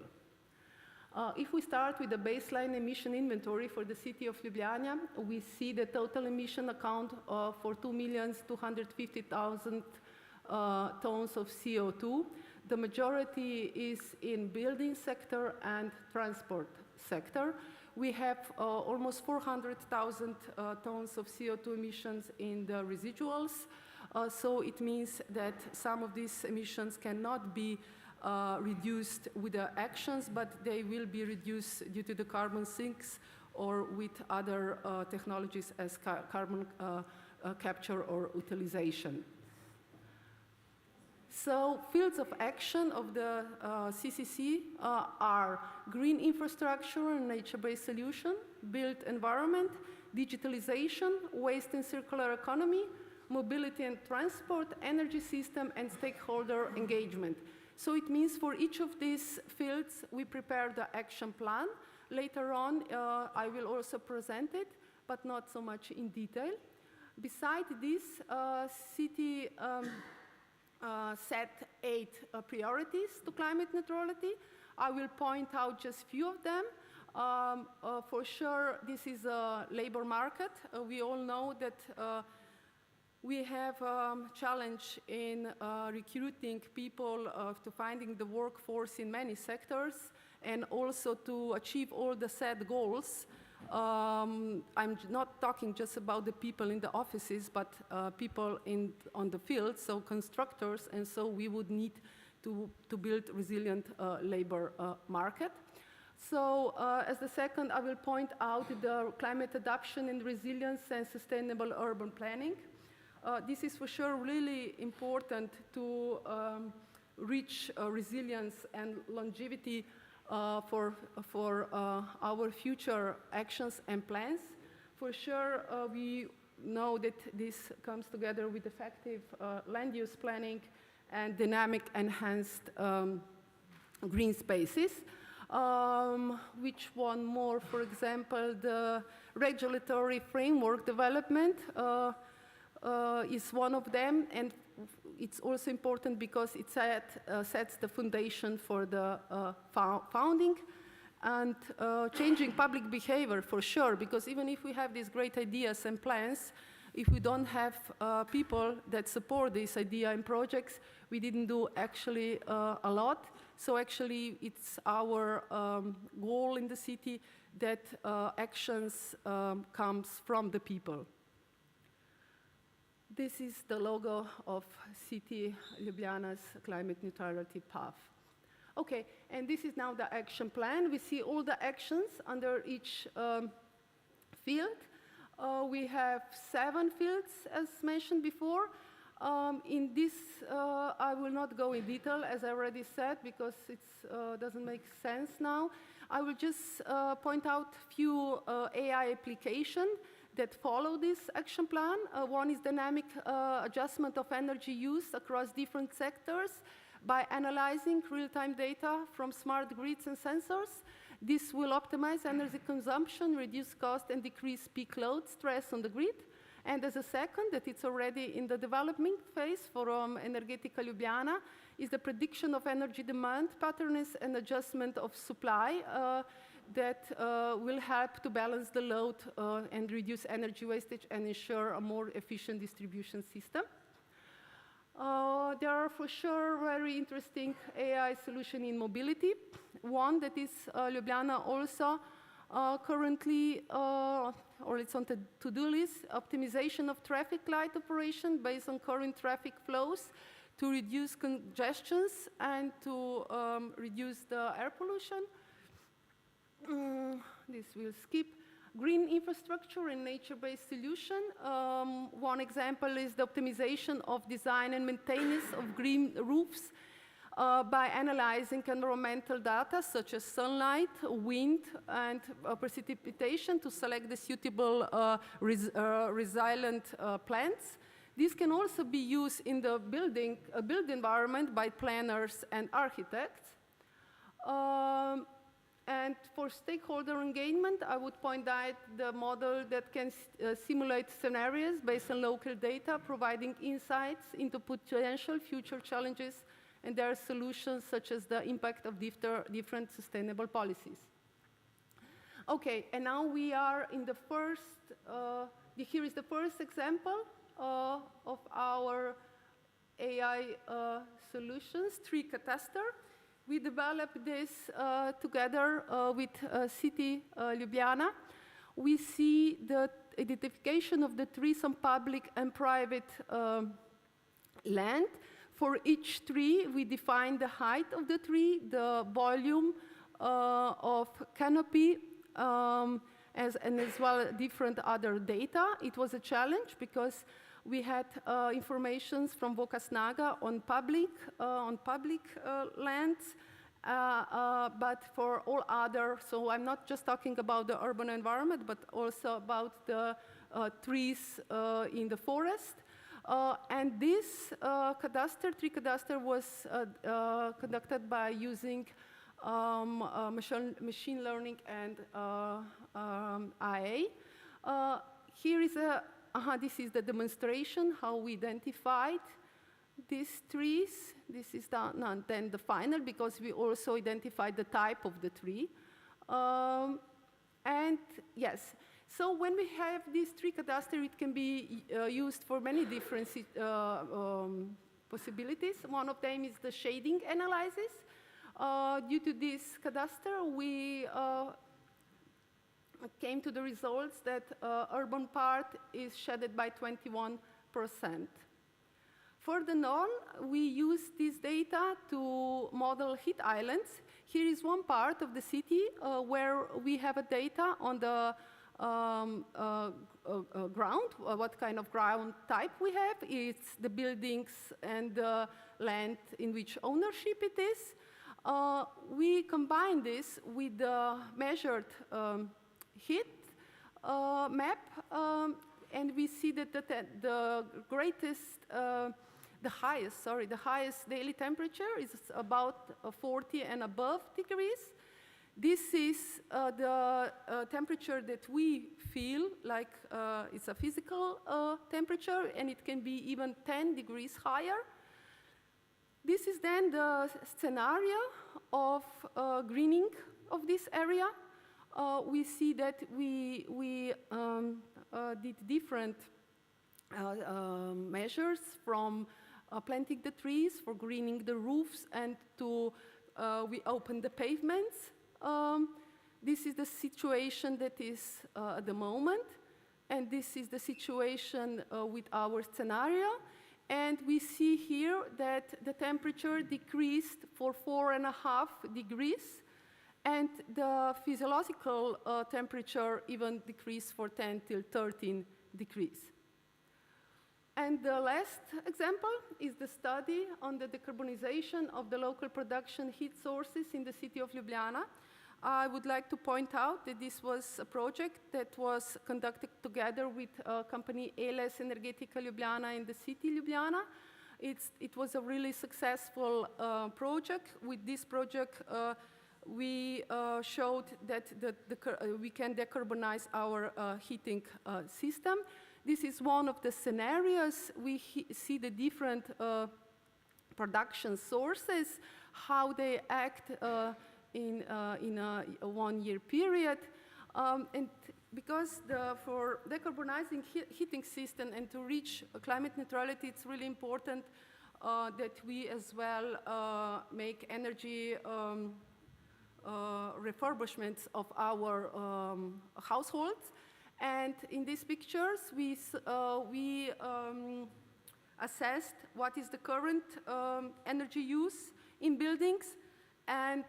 If we start with the baseline emission inventory for the city of Ljubljana, we see the total emission account for 2,250,000 tons of CO2. The majority is in building sector and transport sector. We have almost 400,000 tons of CO2 emissions in the residuals. So it means that some of these emissions cannot be reduced with the actions, but they will be reduced due to the carbon sinks or with other technologies as carbon capture or utilization. So fields of action of the CCC are green infrastructure and nature-based solution, built environment, digitalization, waste and circular economy, mobility and transport, energy system, and stakeholder engagement. So it means for each of these fields, we prepare the action plan. Later on, I will also present it, but not so much in detail. Besides this, city set 8 priorities to climate neutrality. I will point out just a few of them. For sure, this is a labor market. We all know that we have a challenge in recruiting people, to finding the workforce in many sectors, and also to achieve all the set goals. I'm not talking just about the people in the offices, but people on the field, so constructors, and so we would need to build resilient labor market. So as the second, I will point out the climate adaptation and resilience and sustainable urban planning. This is for sure really important to reach resilience and longevity for our future actions and plans. For sure, we know that this comes together with effective land use planning and dynamic enhanced green spaces. Which one more? For example, the regulatory framework development is one of them, and it's also important because it sets the foundation for the founding and changing public behavior for sure, because even if we have these great ideas and plans, if we don't have people that support this idea and projects, we didn't do actually a lot. So actually it's our goal in the city that actions comes from the people. This is the logo of City Ljubljana's climate neutrality path. Okay, and this is now the action plan. We see all the actions under each field. We have 7 fields, as mentioned before. In this, I will not go in detail, as I already said, because it doesn't make sense now. I will just point out a few AI applications that follow this action plan. One is dynamic adjustment of energy use across different sectors by analyzing real-time data from smart grids and sensors. This will optimize energy consumption, reduce cost, and decrease peak load stress on the grid. And as a second, that it's already in the development phase for Energetica Ljubljana, is the prediction of energy demand patterns and adjustment of supply that will help to balance the load and reduce energy wastage and ensure a more efficient distribution system. There are for sure very interesting AI solutions in mobility. One that is Ljubljana also currently, or it's on the to-do list, optimization of traffic light operation based on current traffic flows to reduce congestions and to reduce the air pollution. This we'll skip. Green infrastructure and nature-based solution. One example is the optimization of design and maintenance of green roofs by analyzing environmental data such as sunlight, wind, and precipitation to select the suitable resilient plants. This can also be used in the build environment by planners and architects. And for stakeholder engagement, I would point out the model that can simulate scenarios based on local data, providing insights into potential future challenges and their solutions, such as the impact of different sustainable policies. Okay, and now we are in the first, here is the first example of our AI solutions, tree cataster. We developed this together with City Ljubljana. We see the identification of the trees on public and private land. For each tree, we define the height of the tree, the volume of canopy, and as well different other data. It was a challenge because we had information from Vokasnaga on public lands, but for all other, so I'm not just talking about the urban environment, but also about the trees in the forest. And this tree cadaster was conducted by using machine learning and AI. Here is this is the demonstration, how we identified these trees. This is then the final, because we also identified the type of the tree. And yes, so when we have this tree cadaster, it can be used for many different possibilities. One of them is the shading analysis. Due to this cadaster, we came to the results that urban part is shaded by 21%. Further on, we use this data to model heat islands. Here is one part of the city where we have a data on the ground, what kind of ground type we have. It's the buildings and the land in which ownership it is. We combine this with the measured heat map, and we see that the highest daily temperature is about 40 and above degrees. This is the temperature that we feel like it's a physical temperature, and it can be even 10 degrees higher. This is then the scenario of greening of this area. We see that we did different measures, from planting the trees, for greening the roofs, and to we opened the pavements. This is the situation that is at the moment, and this is the situation with our scenario. And we see here that the temperature decreased for 4.5 degrees, and the physiological temperature even decreased for 10 till 13 degrees. And the last example is the study on the decarbonization of the local production heat sources in the city of Ljubljana. I would like to point out that this was a project that was conducted together with company LS Energetica Ljubljana and the city Ljubljana. It was a really successful project. With this project, we showed that we can decarbonize our heating system. This is one of the scenarios. We see the different production sources, how they act in a 1 year period. And because for decarbonizing heating system and to reach climate neutrality, it's really important that we as well make energy refurbishments of our households. And in these pictures, we assessed what is the current energy use in buildings, and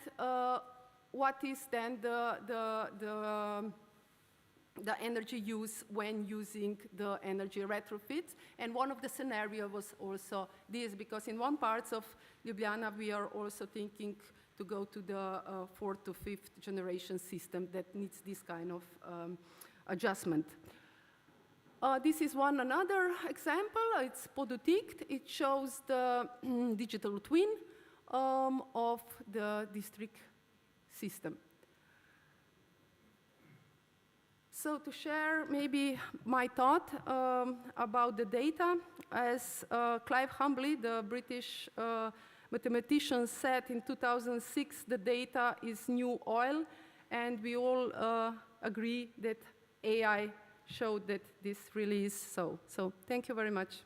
what is then the energy use when using the energy retrofits. And one of the scenarios was also this, because in one part of Ljubljana, we are also thinking to go to the 4th to 5th generation system that needs this kind of adjustment. This is another example. It's Podotikt. It shows the digital twin of the district system. So to share maybe my thought about the data, as Clive Humbley, the British mathematician, said in 2006, the data is new oil, and we all agree that AI showed that this really is so. So thank you very much.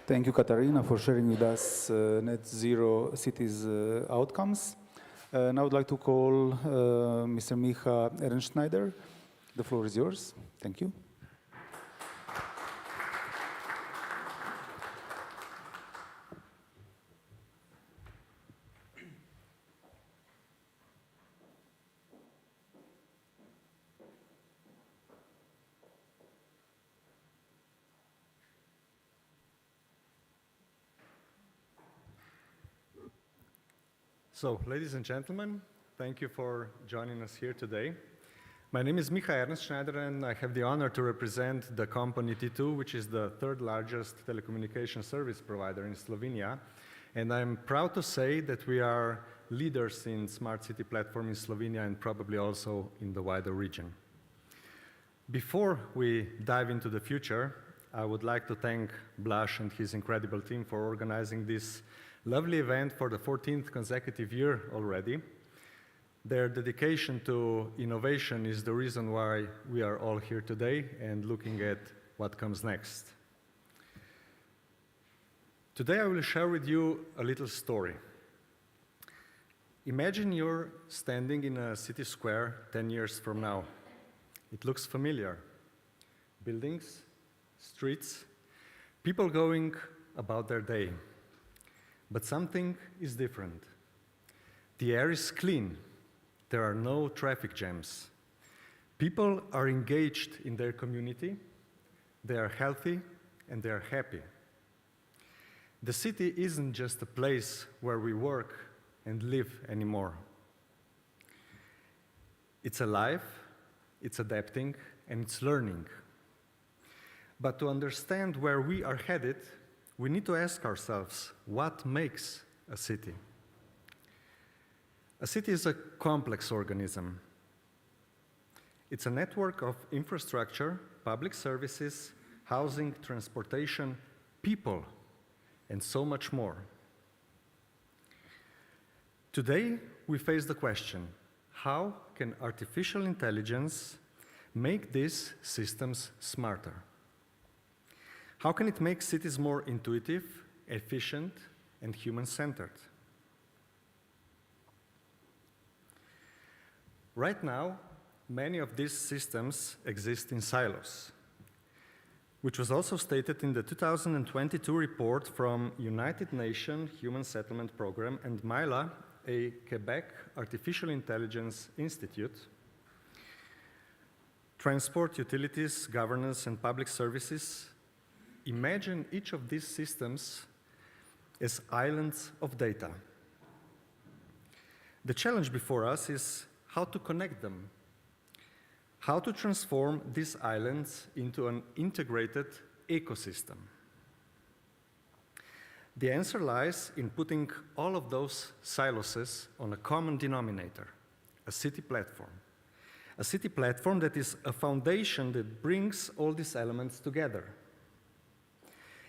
Thank you, Katarina, for sharing with us net zero cities outcomes. Now I would like to call Mr. Micha Ernstschneider. The floor is yours. Thank you. So, ladies and gentlemen, thank you for joining us here today. My name is Micha Ernstschneider, and I have the honor to represent the company T2, which is the third largest telecommunication service provider in Slovenia. And I'm proud to say that we are leaders in smart city platform in Slovenia and probably also in the wider region. Before we dive into the future, I would like to thank Blaž and his incredible team for organizing this lovely event for the 14th consecutive year already. Their dedication to innovation is the reason why we are all here today and looking at what comes next. Today I will share with you a little story. Imagine you're standing in a city square 10 years from now. It looks familiar. Buildings, streets, people going about their day. But something is different. The air is clean. There are no traffic jams. People are engaged in their community. They are healthy and they are happy. The city isn't just a place where we work and live anymore. It's alive, it's adapting, and it's learning. But to understand where we are headed, we need to ask ourselves, what makes a city? A city is a complex organism. It's a network of infrastructure, public services, housing, transportation, people, and so much more. Today, we face the question, how can artificial intelligence make these systems smarter? How can it make cities more intuitive, efficient, and human-centered? Right now, many of these systems exist in silos, which was also stated in the 2022 report from United Nations Human Settlement Program and MILA, a Quebec Artificial Intelligence Institute. Transport, utilities, governance, and public services. Imagine each of these systems as islands of data. The challenge before us is how to connect them, how to transform these islands into an integrated ecosystem. The answer lies in putting all of those silos on a common denominator, a city platform. A city platform that is a foundation that brings all these elements together.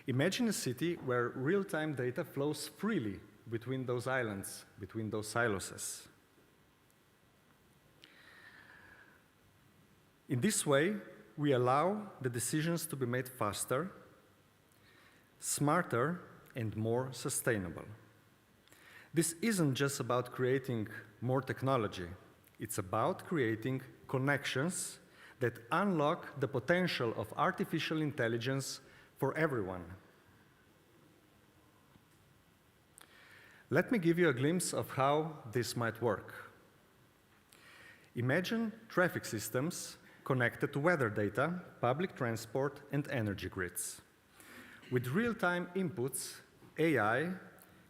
Imagine a city where real-time data flows freely between those islands, between those silos. In this way, we allow the decisions to be made faster, smarter, and more sustainable. This isn't just about creating more technology. It's about creating connections that unlock the potential of artificial intelligence for everyone. Let me give you a glimpse of how this might work. Imagine traffic systems connected to weather data, public transport, and energy grids. With real-time inputs, AI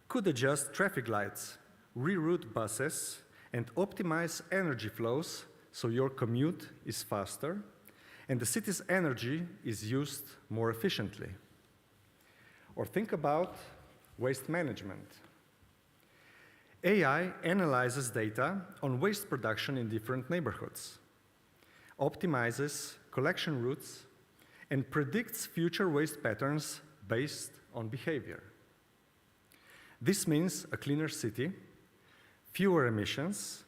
could adjust traffic lights, reroute buses, and optimize energy flows so your commute is faster and the city's energy is used more efficiently. Or think about waste management. AI analyzes data on waste production in different neighborhoods, optimizes collection routes, and predicts future waste patterns based on behavior. This means a cleaner city, fewer emissions,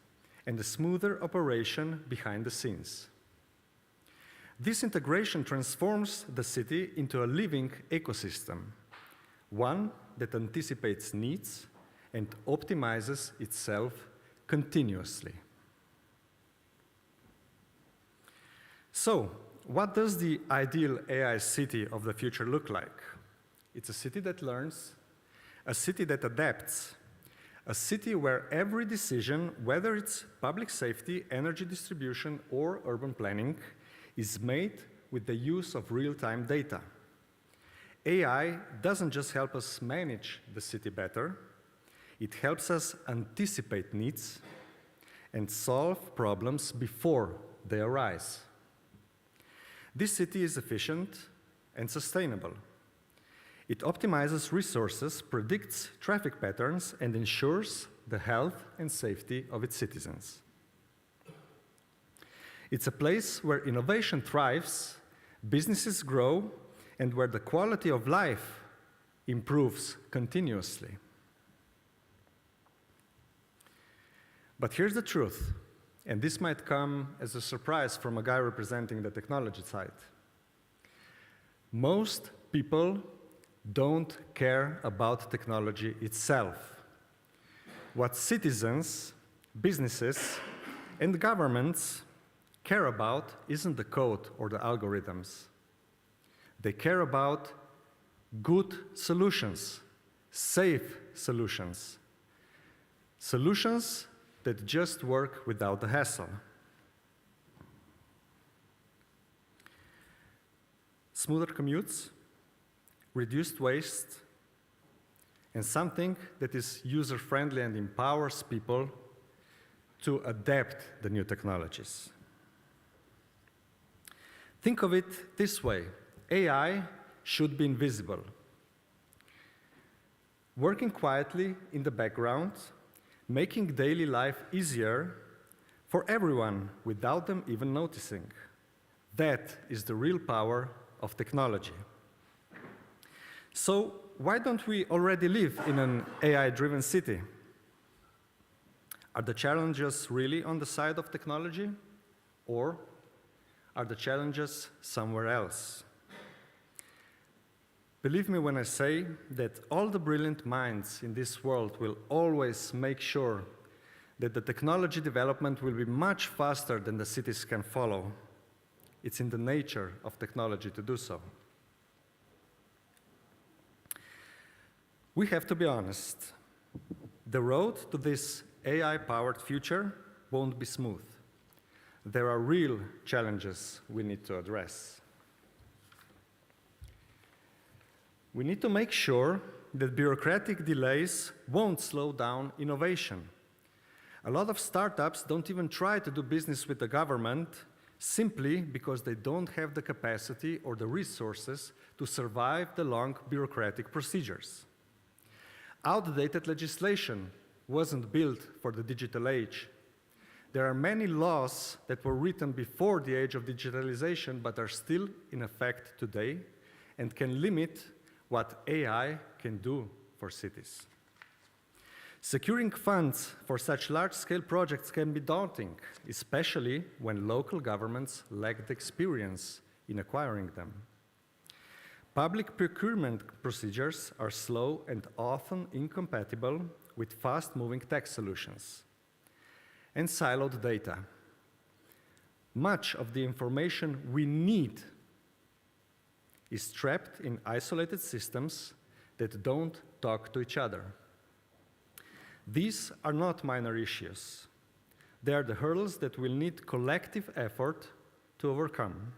and a smoother operation behind the scenes. This integration transforms the city into a living ecosystem, one that anticipates needs and optimizes itself continuously. So, what does the ideal AI city of the future look like? It's a city that learns, a city that adapts, a city where every decision, whether it's public safety, energy distribution, or urban planning, is made with the use of real-time data. AI doesn't just help us manage the city better, it helps us anticipate needs and solve problems before they arise. This city is efficient and sustainable. It optimizes resources, predicts traffic patterns, and ensures the health and safety of its citizens. It's a place where innovation thrives, businesses grow, and where the quality of life improves continuously. But here's the truth, and this might come as a surprise from a guy representing the technology side. Most people don't care about technology itself. What citizens, businesses, and governments care about isn't the code or the algorithms. They care about good solutions, safe solutions, solutions that just work without the hassle. Smoother commutes, reduced waste, and something that is user-friendly and empowers people to adapt the new technologies. Think of it this way: AI should be invisible, working quietly in the background, making daily life easier for everyone without them even noticing. That is the real power of technology. So why don't we already live in an AI-driven city? Are the challenges really on the side of technology, or are the challenges somewhere else? Believe me when I say that all the brilliant minds in this world will always make sure that the technology development will be much faster than the cities can follow. It's in the nature of technology to do so. We have to be honest. The road to this AI-powered future won't be smooth. There are real challenges we need to address. We need to make sure that bureaucratic delays won't slow down innovation. A lot of startups don't even try to do business with the government simply because they don't have the capacity or the resources to survive the long bureaucratic procedures. Outdated legislation wasn't built for the digital age. There are many laws that were written before the age of digitalization but are still in effect today and can limit what AI can do for cities. Securing funds for such large-scale projects can be daunting, especially when local governments lack the experience in acquiring them. Public procurement procedures are slow and often incompatible with fast-moving tech solutions and siloed data. Much of the information we need is trapped in isolated systems that don't talk to each other. These are not minor issues. They are the hurdles that will need collective effort to overcome.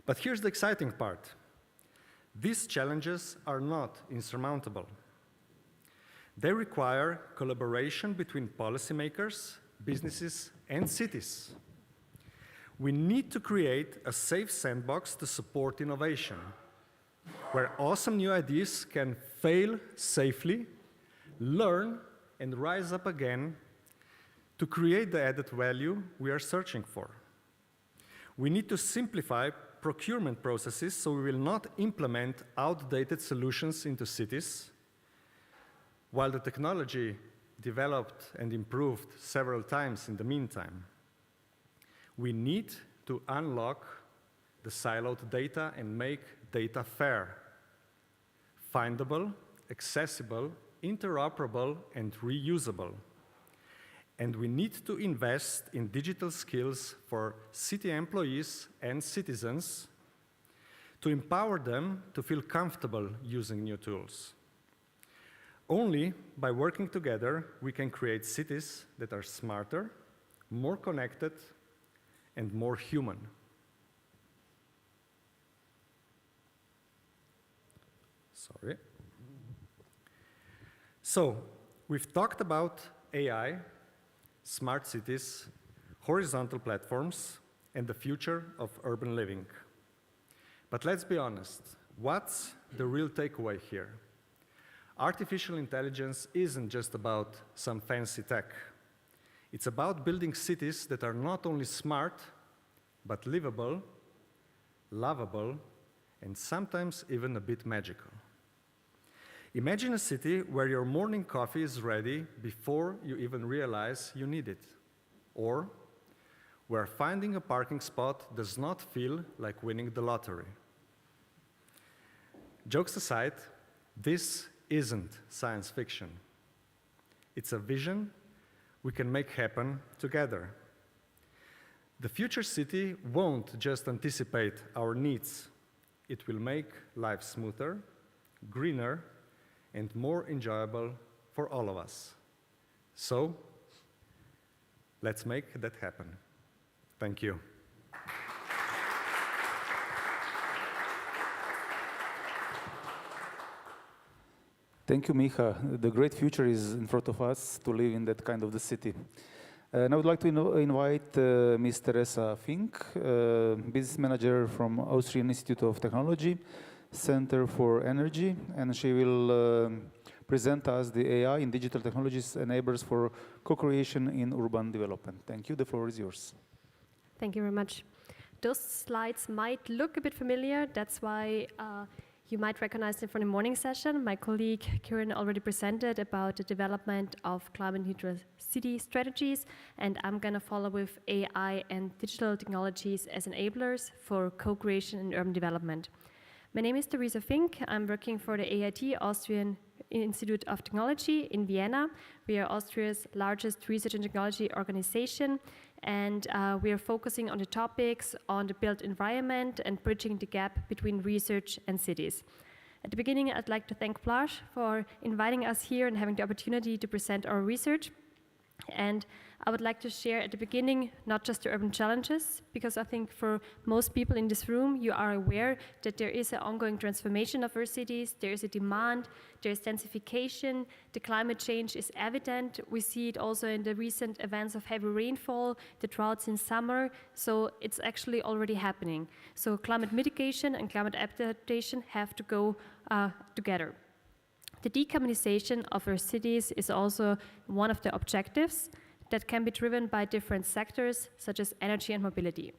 But here's the exciting part. These challenges are not insurmountable. They require collaboration between policymakers, businesses, and cities. We need to create a safe sandbox to support innovation. where awesome new ideas can fail safely, learn, and rise up again to create the added value we are searching for. We need to simplify procurement processes so we will not implement outdated solutions into cities. While the technology developed and improved several times in the meantime, we need to unlock the siloed data and make data fair, findable, accessible, interoperable, and reusable. And we need to invest in digital skills for city employees and citizens to empower them to feel comfortable using new tools. Only by working together, we can create cities that are smarter, more connected, and more human. Sorry. So, we've talked about AI, smart cities, horizontal platforms, and the future of urban living. But let's be honest, what's the real takeaway here? Artificial intelligence isn't just about some fancy tech. It's about building cities that are not only smart, but livable, lovable, and sometimes even a bit magical. Imagine a city where your morning coffee is ready before you even realize you need it, or where finding a parking spot does not feel like winning the lottery. Jokes aside, this isn't science fiction. It's a vision we can make happen together. The future city won't just anticipate our needs. It will make life smoother, greener, and more enjoyable for all of us. So, let's make that happen. Thank you. Thank you, Micha. The great future is in front of us to live in that kind of the city. And I would like to invite Ms. Teresa Fink, business manager from Austrian Institute of Technology, Center for Energy, and she will present us the AI in digital technologies enablers for co-creation in urban development. Thank you. The floor is yours. Thank you very much. Those slides might look a bit familiar. That's why you might recognize them from the morning session. My colleague Kieran already presented about the development of climate-neutral city strategies, and I'm going to follow with AI and digital technologies as enablers for co-creation in urban development. My name is Teresa Fink. I'm working for the AIT, Austrian Institute of Technology in Vienna. We are Austria's largest research and technology organization, and we are focusing on the topics on the built environment and bridging the gap between research and cities. At the beginning, I'd like to thank Blaž for inviting us here and having the opportunity to present our research. And I would like to share at the beginning not just the urban challenges, because I think for most people in this room, you are aware that there is an ongoing transformation of our cities, there is a demand, there is densification, the climate change is evident. We see it also in the recent events of heavy rainfall, the droughts in summer, so it's actually already happening. So climate mitigation and climate adaptation have to go together. The decarbonization of our cities is also one of the objectives that can be driven by different sectors, such as energy and mobility.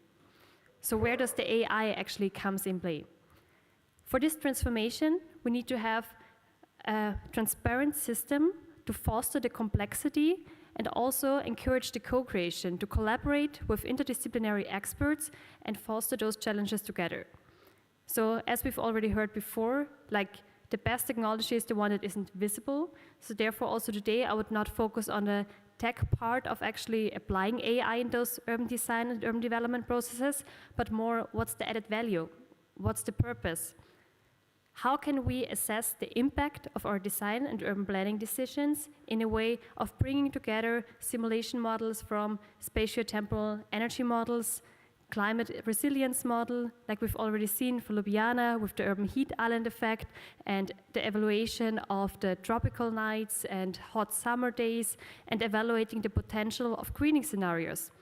So where does the AI actually comes in play? For this transformation, we need to have a transparent system to foster the complexity and also encourage the co-creation, to collaborate with interdisciplinary experts and foster those challenges together. So as we've already heard before, the best technology is the one that isn't visible. So therefore, also today, I would not focus on the tech part of actually applying AI in those urban design and urban development processes, but more what's the added value? What's the purpose? How can we assess the impact of our design and urban planning decisions in a way of bringing together simulation models from spatiotemporal energy models, climate resilience model, like we've already seen for Ljubljana with the urban heat island effect and the evaluation of the tropical nights and hot summer days, and evaluating the potential of greening scenarios.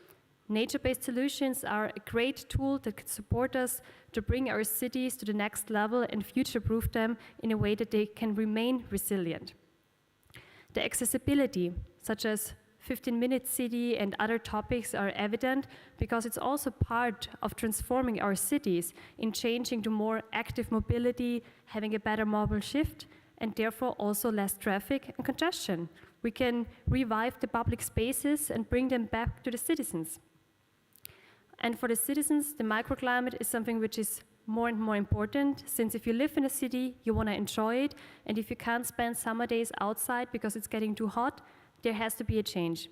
Nature-based solutions are a great tool that can support us to bring our cities to the next level and future-proof them in a way that they can remain resilient. The accessibility, such as 15-minute city and other topics, are evident because it's also part of transforming our cities in changing to more active mobility, having a better mobile shift, and therefore also less traffic and congestion. We can revive the public spaces and bring them back to the citizens. And for the citizens, the microclimate is something which is more and more important, since if you live in a city, you want to enjoy it, and if you can't spend summer days outside because it's getting too hot, there has to be a change.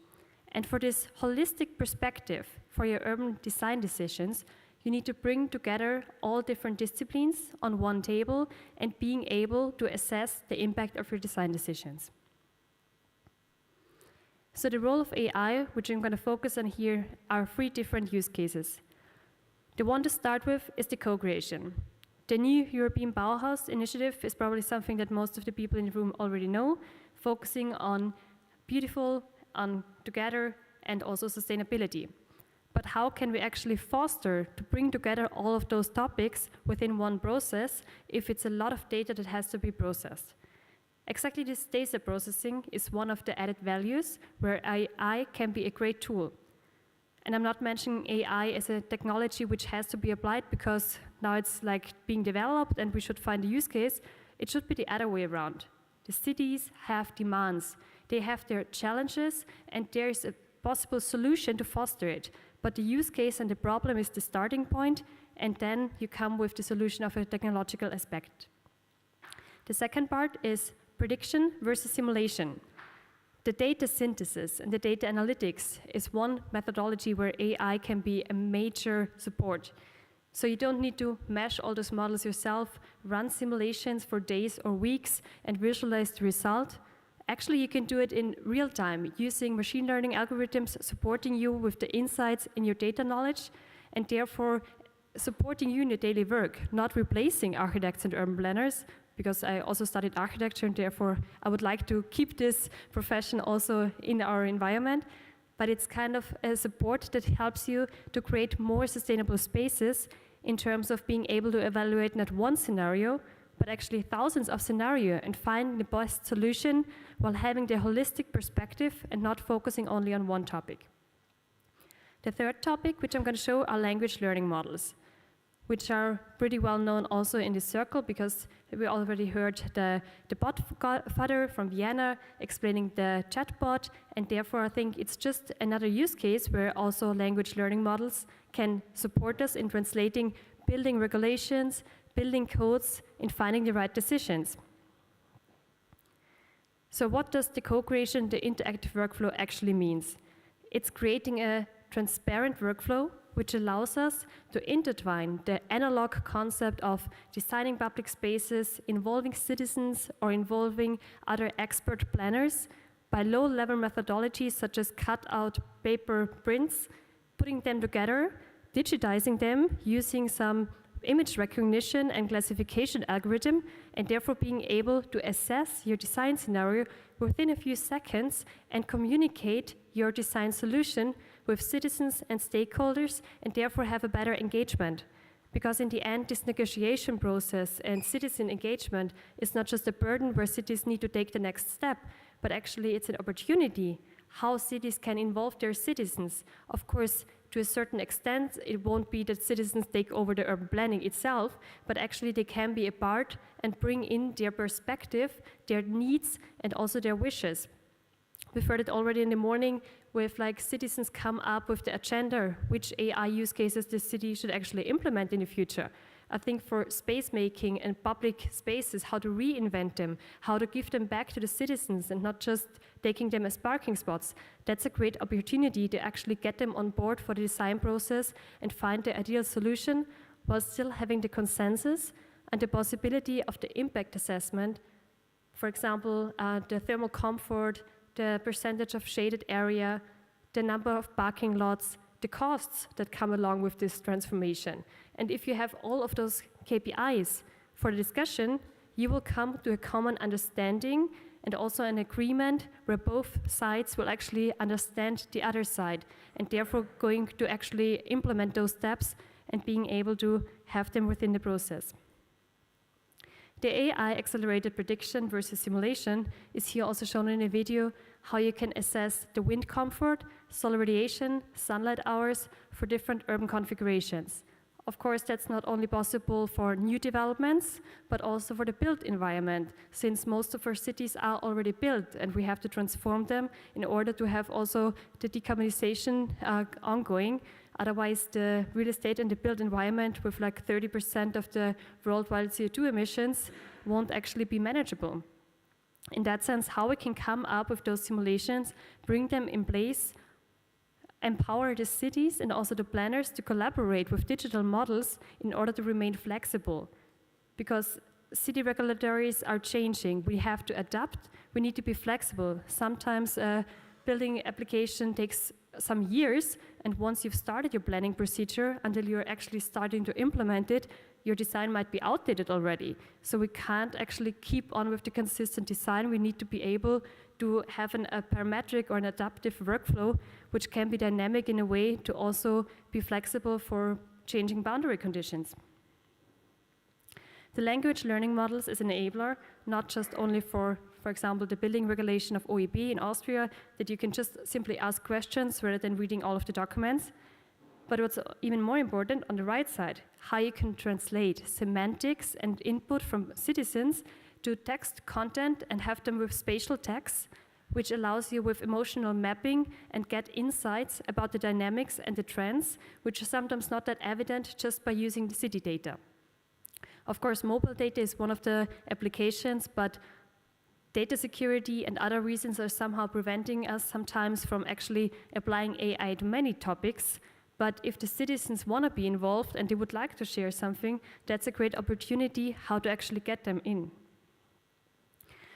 And for this holistic perspective for your urban design decisions, you need to bring together all different disciplines on one table and being able to assess the impact of your design decisions. So the role of AI, which I'm going to focus on here, are 3 different use cases. The one to start with is the co-creation. The new European Bauhaus initiative is probably something that most of the people in the room already know, focusing on beautiful, on together, and also sustainability. But how can we actually foster to bring together all of those topics within one process if it's a lot of data that has to be processed? Exactly this data processing is one of the added values where AI can be a great tool. And I'm not mentioning AI as a technology which has to be applied because now it's like being developed and we should find a use case. It should be the other way around. The cities have demands. They have their challenges and there is a possible solution to foster it. But the use case and the problem is the starting point, and then you come with the solution of a technological aspect. The second part is prediction versus simulation. The data synthesis and the data analytics is one methodology where AI can be a major support. So you don't need to mesh all those models yourself, run simulations for days or weeks, and visualize the result. Actually, you can do it in real time using machine learning algorithms supporting you with the insights in your data knowledge and therefore supporting you in your daily work, not replacing architects and urban planners, because I also studied architecture and therefore I would like to keep this profession also in our environment. But it's kind of a support that helps you to create more sustainable spaces in terms of being able to evaluate not one scenario, but actually thousands of scenarios and find the best solution while having the holistic perspective and not focusing only on one topic. The third topic, which I'm going to show, are language learning models, which are pretty well known also in this circle because we already heard the bot father from Vienna explaining the chatbot, and therefore I think it's just another use case where also language learning models can support us in translating building regulations, building codes, and finding the right decisions. So what does the co-creation, the interactive workflow actually means? It's creating a transparent workflow which allows us to intertwine the analog concept of designing public spaces, involving citizens or involving other expert planners by low-level methodologies such as cut-out paper prints, putting them together, digitizing them using some image recognition and classification algorithm, and therefore being able to assess your design scenario within a few seconds and communicate your design solution with citizens and stakeholders, and therefore have a better engagement. Because in the end, this negotiation process and citizen engagement is not just a burden where cities need to take the next step, but actually it's an opportunity how cities can involve their citizens. Of course, to a certain extent, it won't be that citizens take over the urban planning itself, but actually they can be a part and bring in their perspective, their needs, and also their wishes. We've heard it already in the morning with like citizens come up with the agenda, which AI use cases the city should actually implement in the future. I think for space making and public spaces, how to reinvent them, how to give them back to the citizens and not just taking them as parking spots, that's a great opportunity to actually get them on board for the design process and find the ideal solution while still having the consensus and the possibility of the impact assessment. For example, the thermal comfort, the percentage of shaded area, the number of parking lots, the costs that come along with this transformation. And if you have all of those KPIs for the discussion, you will come to a common understanding and also an agreement where both sides will actually understand the other side and therefore going to actually implement those steps and being able to have them within the process. The AI accelerated prediction versus simulation is here also shown in a video how you can assess the wind comfort, solar radiation, sunlight hours for different urban configurations. Of course, that's not only possible for new developments, but also for the built environment, since most of our cities are already built and we have to transform them in order to have also the decarbonization ongoing. Otherwise, the real estate and the built environment with like 30% of the worldwide CO2 emissions won't actually be manageable. In that sense, how we can come up with those simulations, bring them in place, empower the cities and also the planners to collaborate with digital models in order to remain flexible. Because city regulatories are changing, we have to adapt, we need to be flexible. Sometimes building application takes some years, and once you've started your planning procedure, until you're actually starting to implement it, your design might be outdated already. So we can't actually keep on with the consistent design. We need to be able to have a parametric or an adaptive workflow, which can be dynamic in a way to also be flexible for changing boundary conditions. The language learning models is an enabler, not just only for example, the building regulation of OEB in Austria, that you can just simply ask questions rather than reading all of the documents. But what's even more important on the right side, how you can translate semantics and input from citizens to text content and have them with spatial tags, which allows you with emotional mapping and get insights about the dynamics and the trends, which are sometimes not that evident just by using the city data. Of course, mobile data is one of the applications, but data security and other reasons are somehow preventing us sometimes from actually applying AI to many topics. But if the citizens want to be involved and they would like to share something, that's a great opportunity how to actually get them in.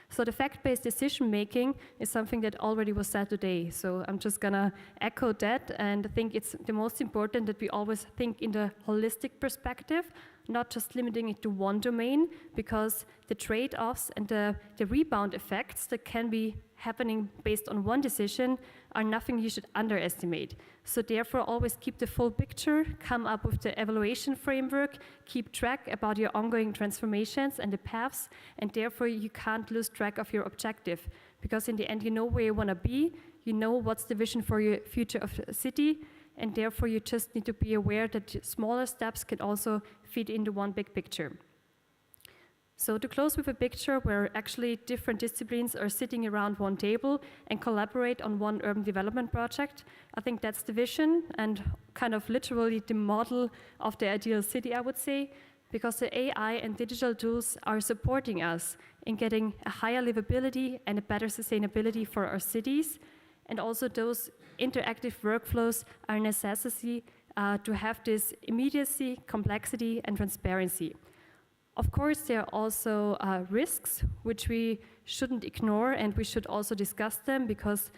So the fact-based decision-making is something that already was said today. So I'm just gonna echo that and think it's the most important that we always think in the holistic perspective, not just limiting it to one domain, because the trade-offs and the rebound effects that can be happening based on one decision are nothing you should underestimate. So therefore, always keep the full picture, come up with the evaluation framework, keep track about your ongoing transformations and the paths, and therefore you can't lose track of your objective. Because in the end, you know where you want to be, you know what's the vision for your future of the city, and therefore you just need to be aware that smaller steps can also fit into one big picture. So to close with a picture where actually different disciplines are sitting around one table and collaborate on one urban development project, I think that's the vision and kind of literally the model of the ideal city, I would say, because the AI and digital tools are supporting us in getting a higher livability and a better sustainability for our cities. And also those interactive workflows are a necessity to have this immediacy, complexity, and transparency. Of course, there are also risks which we shouldn't ignore, and we should also discuss them because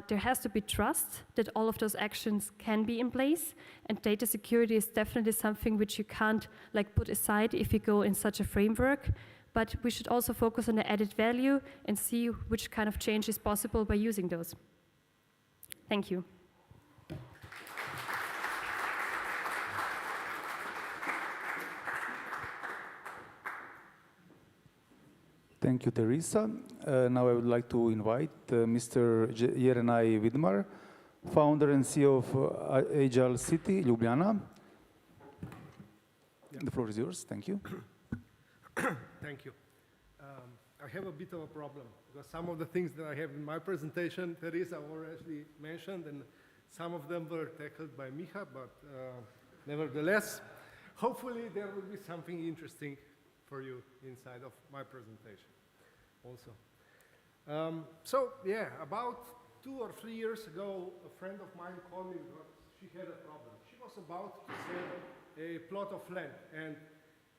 there has to be trust that all of those actions can be in place, and data security is definitely something which you can't put aside if you go in such a framework. But we should also focus on the added value and see which kind of change is possible by using those. Thank you. Thank you, Teresa. Now I would like to invite Mr. Jerenaj Vidmar, founder and CEO of Agile City, Ljubljana. The floor is yours. Thank you. Thank you. I have a bit of a problem because some of the things that I have in my presentation, Teresa already mentioned, and some of them were tackled by Micha, but nevertheless, hopefully there will be something interesting for you inside of my presentation also. So yeah, about 2 or 3 years ago, a friend of mine called me because she had a problem. She was about to sell a plot of land, and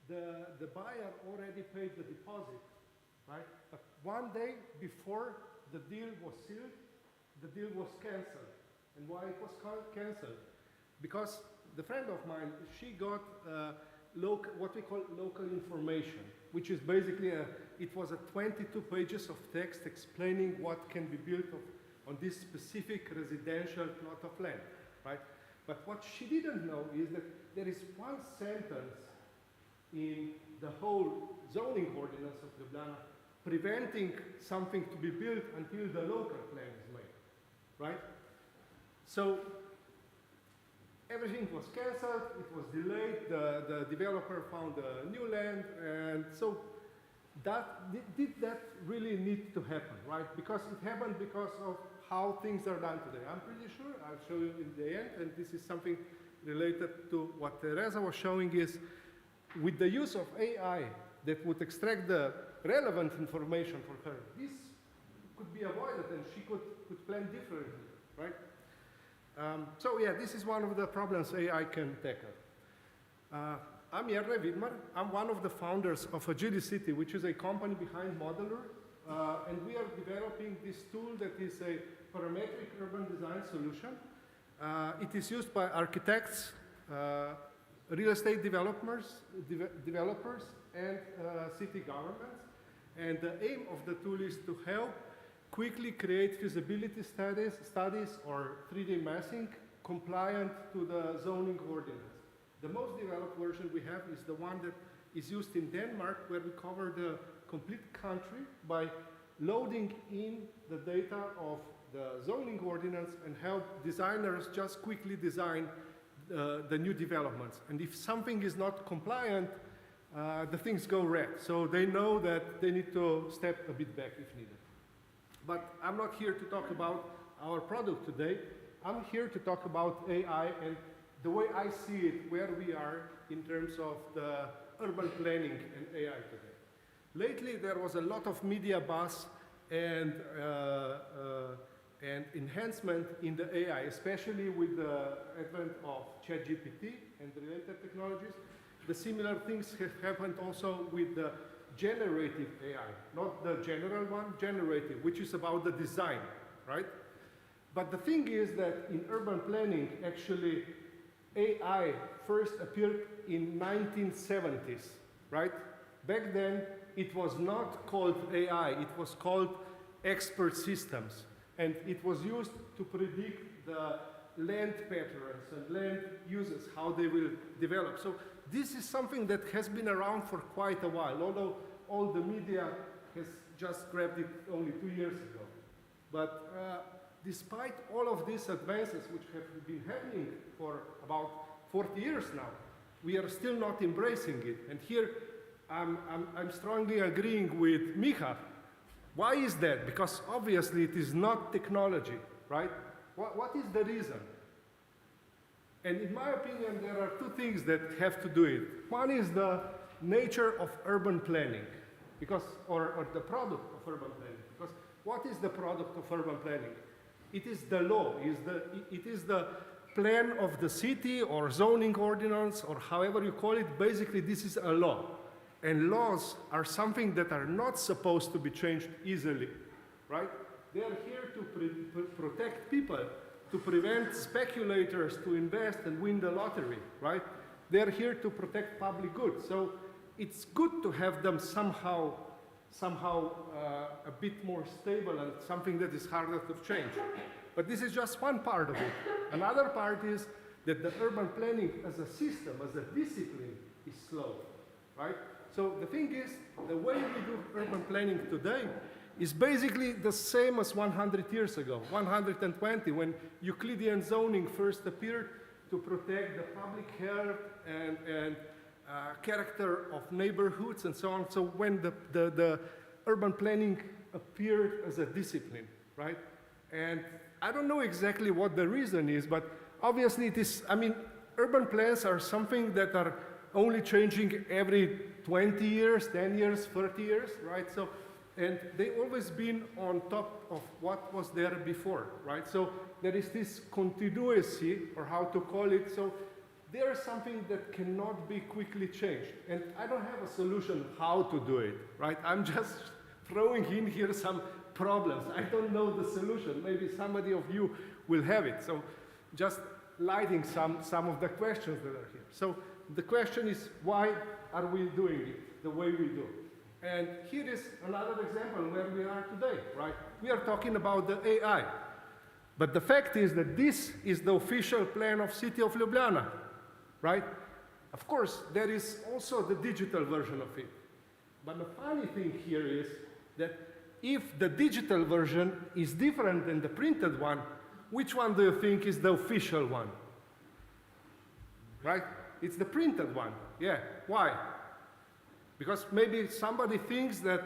the buyer already paid the deposit, right? But one day before the deal was sealed, the deal was canceled. And why it was canceled? Because the friend of mine, she got what we call local information, which is basically a it was 22 pages of text explaining what can be built on this specific residential plot of land, right? But what she didn't know is that there is one sentence in the whole zoning ordinance of Ljubljana preventing something to be built until the local plan is made, right? So everything was cancelled, it was delayed, the developer found a new land, and so did that really need to happen, right? Because it happened because of how things are done today. I'm pretty sure, I'll show you in the end, and this is something related to what Teresa was showing, is with the use of AI that would extract the relevant information for her, this could be avoided and she could plan differently, right? So yeah, this is one of the problems AI can tackle. I'm Jernej Vidmar. I'm one of the founders of Agili City, which is a company behind Modeler, and we are developing this tool that is a parametric urban design solution. It is used by architects, real estate developers, and city governments. And the aim of the tool is to help quickly create feasibility studies or 3D massing compliant to the zoning ordinance. The most developed version we have is the one that is used in Denmark, where we cover the complete country by loading in the data of the zoning ordinance and help designers just quickly design the new developments. And if something is not compliant, the things go red. So they know that they need to step a bit back if needed. But I'm not here to talk about our product today. I'm here to talk about AI and the way I see it, where we are in terms of the urban planning and AI today. Lately, there was a lot of media buzz and enhancement in the AI, especially with the advent of ChatGPT and related technologies. The similar things have happened also with the generative AI, not the general one, generative, which is about the design, right? But the thing is that in urban planning, actually, AI first appeared in 1970s, right? Back then, it was not called AI, it was called expert systems. And it was used to predict the land patterns and land uses, how they will develop. So this is something that has been around for quite a while, although all the media has just grabbed it only 2 years ago. But despite all of these advances, which have been happening for about 40 years now, we are still not embracing it. And here, I'm strongly agreeing with Micha. Why is that? Because obviously it is not technology, right? What is the reason? And in my opinion, there are two things that have to do it. One is the nature of urban planning, because, or the product of urban planning. Because what is the product of urban planning? It is the law, it is the plan of the city or zoning ordinance or however you call it. Basically, this is a law. And laws are something that are not supposed to be changed easily, right? They are here to protect people, to prevent speculators to invest and win the lottery, right? They are here to protect public goods. So it's good to have them somehow a bit more stable and something that is harder to change. But this is just one part of it. Another part is that the urban planning as a system, as a discipline, is slow, right? So the thing is, the way we do urban planning today is basically the same as 100 years ago, 120, when Euclidean zoning first appeared to protect the public health and character of neighborhoods and so on. So when the urban planning appeared as a discipline, right? And I don't know exactly what the reason is, but obviously it is, I mean, urban plans are something that are only changing every 20 years, 10 years, 30 years, right? So, and they always been on top of what was there before, right? So there is this continuity, or how to call it. So there is something that cannot be quickly changed. And I don't have a solution how to do it, right? I'm just throwing in here some problems. I don't know the solution. Maybe somebody of you will have it. So just lighting some of the questions that are here. So the question is, why are we doing it the way we do? And here is another example where we are today, right? We are talking about the AI. But the fact is that this is the official plan of City of Ljubljana, right? Of course, there is also the digital version of it. But the funny thing here is that if the digital version is different than the printed one, which one do you think is the official one? Right? It's the printed one. Yeah. Why? Because maybe somebody thinks that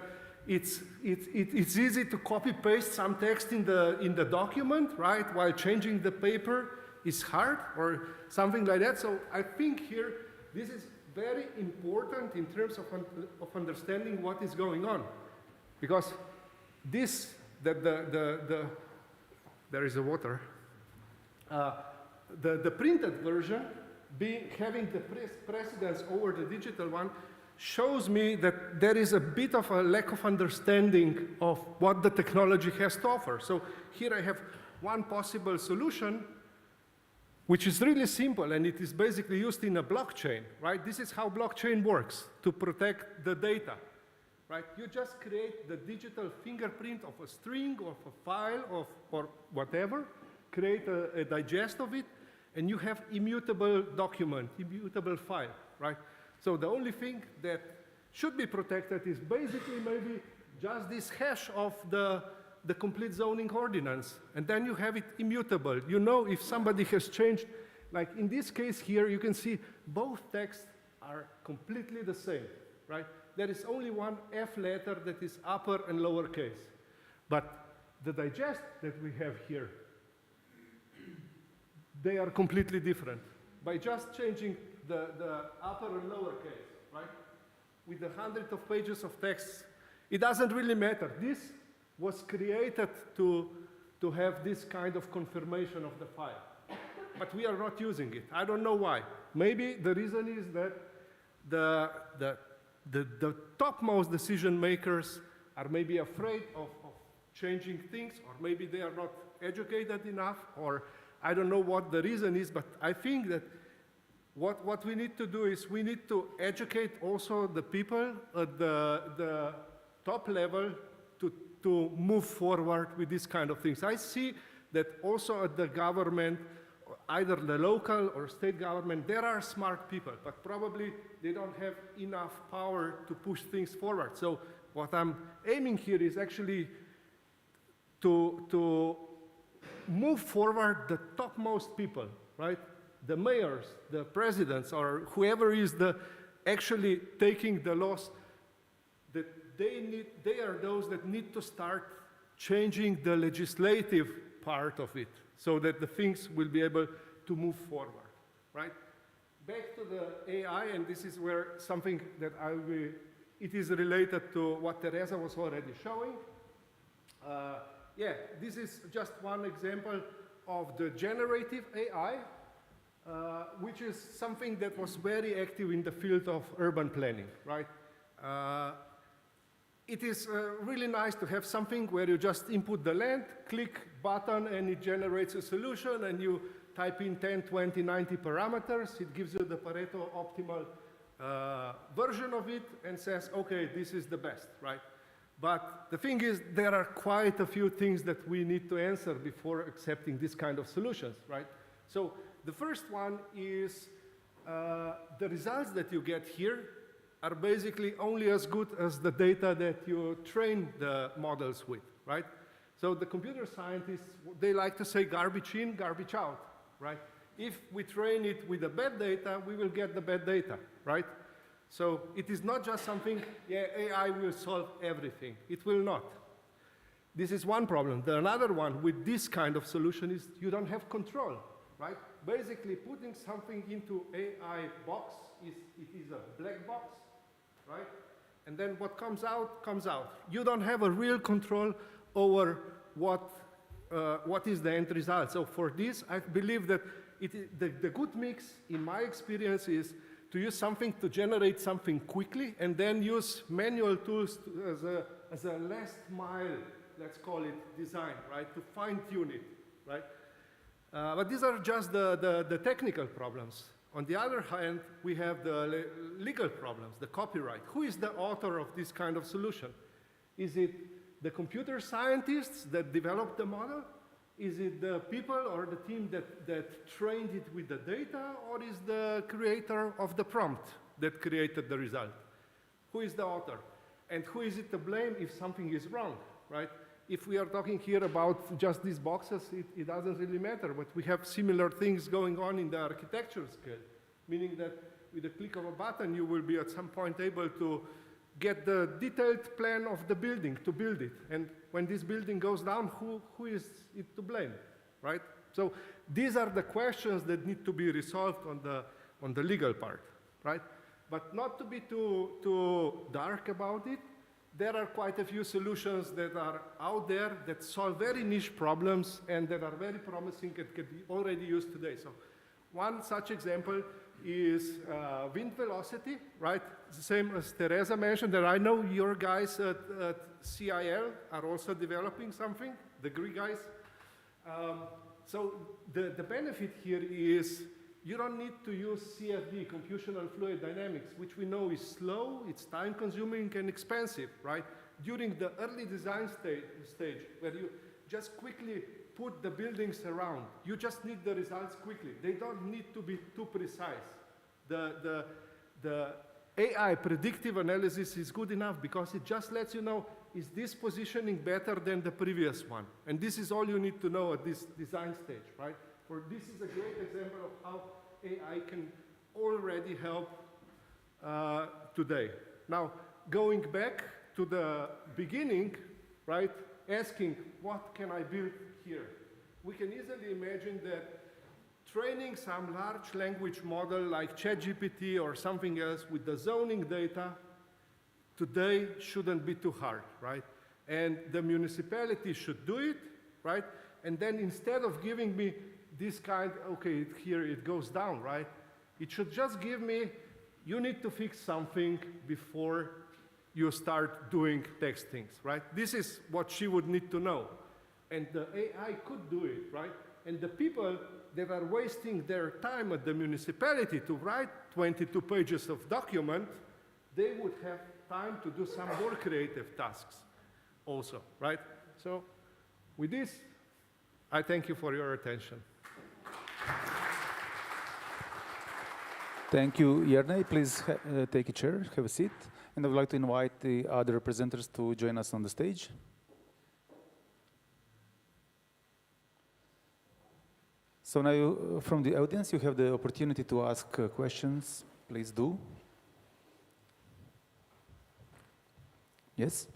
it's easy to copy-paste some text in the document, right? While changing the paper is hard or something like that. So I think here this is very important in terms of understanding what is going on. Because this, there is a water. The printed version, having the precedence over the digital one, shows me that there is a bit of a lack of understanding of what the technology has to offer. So here I have one possible solution, which is really simple, and it is basically used in a blockchain, right? This is how blockchain works to protect the data, right? You just create the digital fingerprint of a string, of a file, or whatever, create a digest of it, and you have immutable document, immutable file, right? So the only thing that should be protected is basically maybe just this hash of the complete zoning ordinance, and then you have it immutable. You know if somebody has changed, like in this case here, you can see both texts are completely the same, right? There is only one F letter that is upper and lower case. But the digest that we have here, they are completely different. By just changing the upper and lower case, right? With the hundreds of pages of text, it doesn't really matter. This was created to have this kind of confirmation of the file. But we are not using it. I don't know why. Maybe the reason is that the topmost decision makers are maybe afraid of changing things, or maybe they are not educated enough, or I don't know what the reason is, but I think that what we need to do is we need to educate also the people at the top level to move forward with these kind of things. I see that also at the government, either the local or state government, there are smart people, but probably they don't have enough power to push things forward. So what I'm aiming here is actually to move forward the topmost people, right? The mayors, the presidents, or whoever is actually taking the laws, that they are those that need to start changing the legislative part of it so that the things will be able to move forward, right? Back to the AI, and this is where something that it is related to what Teresa was already showing. Yeah, this is just one example of the generative AI, which is something that was very active in the field of urban planning, right? It is really nice to have something where you just input the land, click button, and it generates a solution, and you type in 10, 20, 90 parameters. It gives you the Pareto optimal version of it and says, okay, this is the best, right? But the thing is, there are quite a few things that we need to answer before accepting this kind of solutions, right? So the first one is the results that you get here are basically only as good as the data that you train the models with, right? So the computer scientists, they like to say garbage in, garbage out, right? If we train it with the bad data, we will get the bad data, right? So it is not just something, yeah, AI will solve everything. It will not. This is one problem. The another one with this kind of solution is you don't have control, right? Basically, putting something into AI box, it is a black box, right? And then what comes out, comes out. You don't have a real control over what is the end result. So for this, I believe that the good mix, in my experience, is to use something to generate something quickly, and then use manual tools as a last mile, let's call it, design, right? To fine-tune it, right? But these are just the technical problems. On the other hand, we have the legal problems, the copyright. Who is the author of this kind of solution? Is it the computer scientists that developed the model? Is it the people or the team that trained it with the data, or is the creator of the prompt that created the result? Who is the author? And who is it to blame if something is wrong, right? If we are talking here about just these boxes, it doesn't really matter, but we have similar things going on in the architecture scale, meaning that with a click of a button, you will be at some point able to get the detailed plan of the building to build it. And when this building goes down, who is it to blame, right? So these are the questions that need to be resolved on the legal part, right? But not to be too dark about it, there are quite a few solutions that are out there that solve very niche problems and that are very promising and can be already used today. So one such example is wind velocity, right? The same as Teresa mentioned, that I know your guys at CIL are also developing something, the Greek guys. So the benefit here is you don't need to use CFD, computational fluid dynamics, which we know is slow, it's time-consuming and expensive, right? During the early design stage, where you just quickly put the buildings around, you just need the results quickly. They don't need to be too precise. The AI predictive analysis is good enough because it just lets you know, is this positioning better than the previous one? And this is all you need to know at this design stage, right? For this is a great example of how AI can already help today. Now, going back to the beginning, right, asking, what can I build here? We can easily imagine that training some large language model like ChatGPT or something else with the zoning data today shouldn't be too hard, right? And the municipality should do it, right? And then instead of giving me this kind, okay, here it goes down, right? It should just give me, you need to fix something before you start doing text things, right? This is what she would need to know. And the AI could do it, right? And the people that are wasting their time at the municipality to write 22 pages of document, they would have time to do some more creative tasks also, right? So with this, I thank you for your attention. Thank you, Jernej. Please take a chair, have a seat. And I would like to invite the other presenters to join us on the stage. So now, from the audience, you have the opportunity to ask questions. Please do. Yes?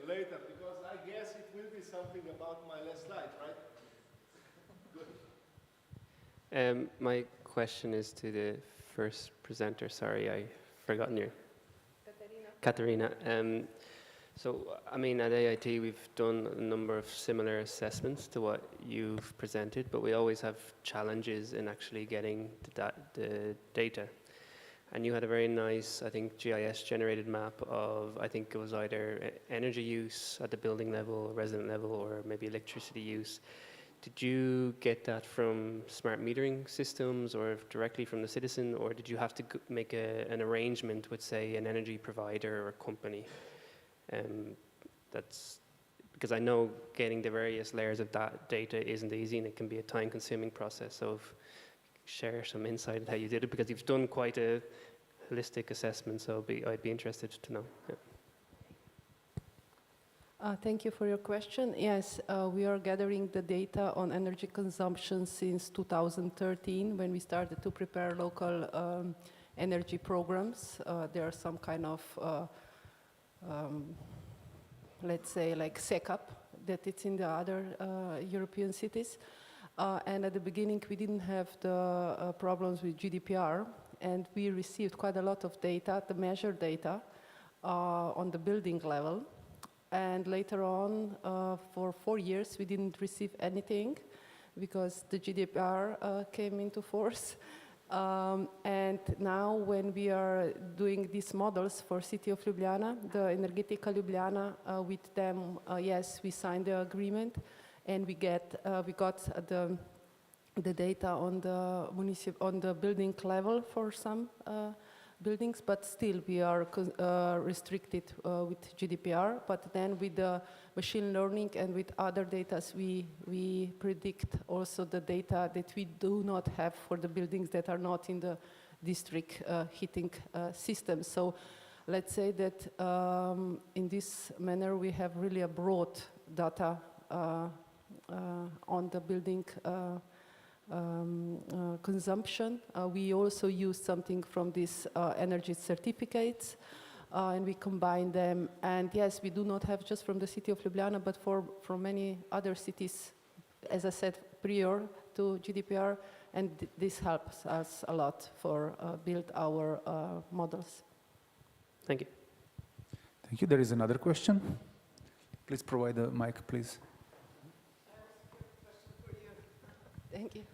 Later, because I guess it will be something about my last slide, right? Good. My question is to the first presenter. Sorry, I've forgotten your... Katerina. So, I mean, at AIT, we've done a number of similar assessments to what you've presented, but we always have challenges in actually getting the data. And you had a very nice, I think, GIS-generated map of, I think it was either energy use at the building level, resident level, or maybe electricity use. Did you get that from smart metering systems or directly from the citizen, or did you have to make an arrangement with, say, an energy provider or company? That's because I know getting the various layers of that data isn't easy, and it can be a time-consuming process. So share some insight on how you did it, because you've done quite a holistic assessment, so I'd be interested to know. Yeah. Thank you for your question. Yes, we are gathering the data on energy consumption since 2013, when we started to prepare local energy programs. There are some kind of, let's say, like SECAP, that it's in the other European cities. And at the beginning, we didn't have the problems with GDPR, and we received quite a lot of data, the measured data, on the building level. And later on, for 4 years, we didn't receive anything because the GDPR came into force. And now when we are doing these models for City of Ljubljana, the Energetica Ljubljana, with them, yes, we signed the agreement and we got the data on the building level for some buildings, but still we are restricted with GDPR. But then with the machine learning and with other data, we predict also the data that we do not have for the buildings that are not in the district heating system. So let's say that in this manner we have really a broad data on the building consumption. We also use something from these energy certificates, and we combine them. And yes, we do not have just from the city of Ljubljana, but from many other cities, as I said, prior to GDPR, and this helps us a lot for build our models. Thank you. Thank you. There is another question. Please provide the mic, please. Thank you.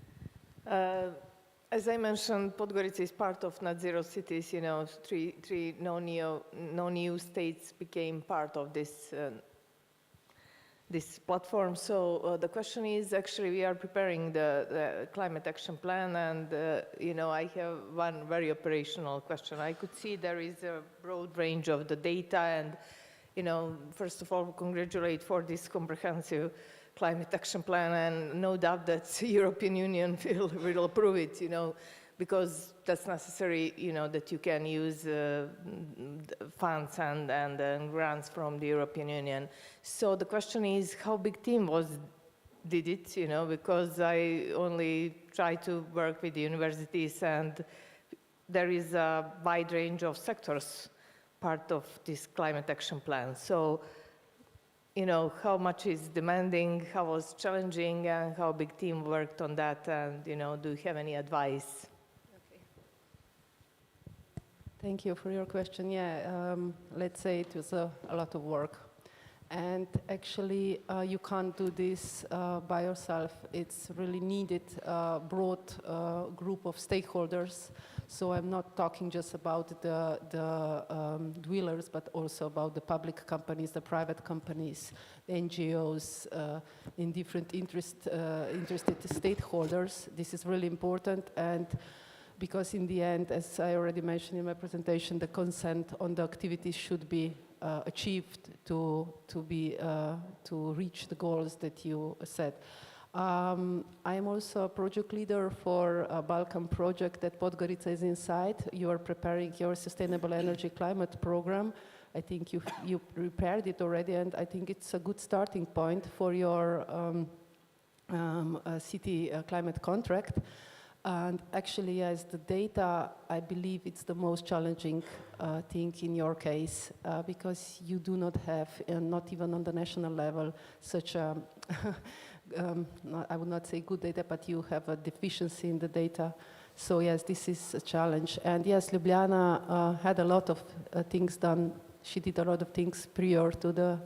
As I mentioned, Podgorica is part of Net Zero Cities. You know, three no-new states became part of this this platform. So the question is, actually, we are preparing the climate action plan, and you know, I have one very operational question. I could see there is a broad range of the data, and you know, first of all, congratulate for this comprehensive climate action plan, and no doubt that the European Union will approve it, you know, because that's necessary, you know, that you can use funds and grants from the European Union. So the question is, how big team did it, you know, because I only try to work with the universities, and there is a wide range of sectors part of this climate action plan. So, you know, how much is demanding, how was challenging, and how big team worked on that, and, you know, do you have any advice? Okay. Thank you for your question. Yeah, let's say it was a lot of work. And actually, you can't do this by yourself. It's really needed a broad group of stakeholders. So I'm not talking just about the dwellers, but also about the public companies, the private companies, the NGOs, in different interested stakeholders. This is really important, and because in the end, as I already mentioned in my presentation, the consent on the activities should be achieved to reach the goals that you set. I am also a project leader for a Balkan project that Podgorica is inside. You are preparing your sustainable energy climate program. I think you prepared it already, and I think it's a good starting point for your city climate contract. And actually, as the data, I believe it's the most challenging thing in your case, because you do not have, not even on the national level, such a I would not say good data, but you have a deficiency in the data. So yes, this is a challenge. And yes, Ljubljana had a lot of things done. She did a lot of things prior to the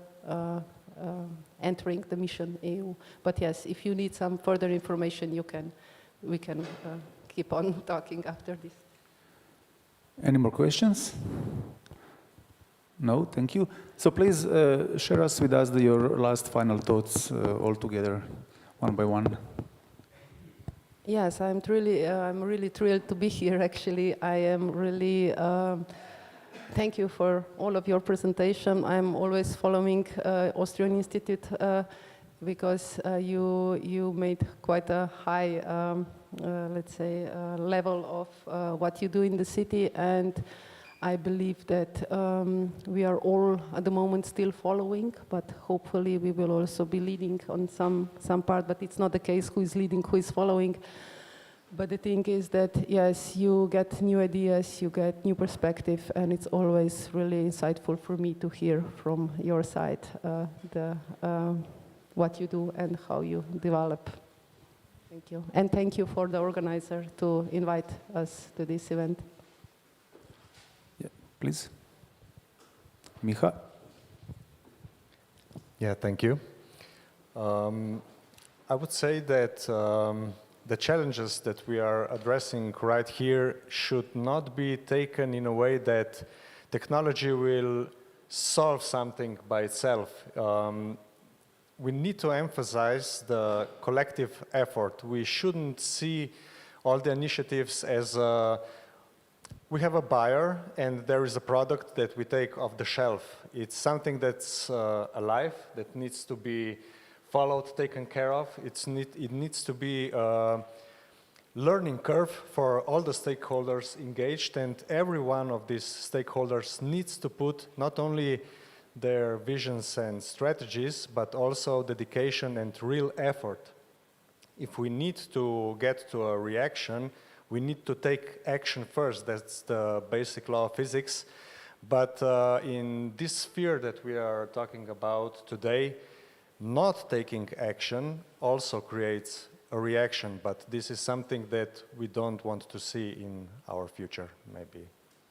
entering the mission EU. But yes, if you need some further information, we can keep on talking after this. Any more questions? No, thank you. So please share with us your last final thoughts all together, one by one. Yes, I'm really thrilled to be here. Actually, I am really. Thank you for all of your presentation. I'm always following Austrian Institute because you made quite a high, let's say, level of what you do in the city, and I believe that we are all at the moment still following, but hopefully we will also be leading on some part, but it's not the case who is leading, who is following. But the thing is that, yes, you get new ideas, you get new perspective, and it's always really insightful for me to hear from your side what you do and how you develop. Thank you. And thank you for the organizer to invite us to this event. Please. Micha? Yeah, thank you. I would say that the challenges that we are addressing right here should not be taken in a way that technology will solve something by itself. We need to emphasize the collective effort. We shouldn't see all the initiatives as we have a buyer and there is a product that we take off the shelf. It's something that's alive, that needs to be followed, taken care of. It needs to be a learning curve for all the stakeholders engaged, and every one of these stakeholders needs to put not only their visions and strategies, but also dedication and real effort. If we need to get to a reaction, we need to take action first. That's the basic law of physics. But in this sphere that we are talking about today, not taking action also creates a reaction, but this is something that we don't want to see in our future, maybe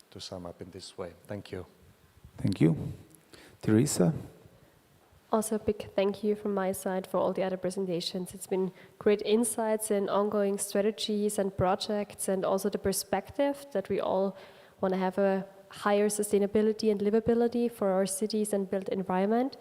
to sum up in this way. Thank you. Thank you. Teresa? Also a big thank you from my side for all the other presentations. It's been great insights in ongoing strategies and projects, and also the perspective that we all want to have a higher sustainability and livability for our cities and built environment.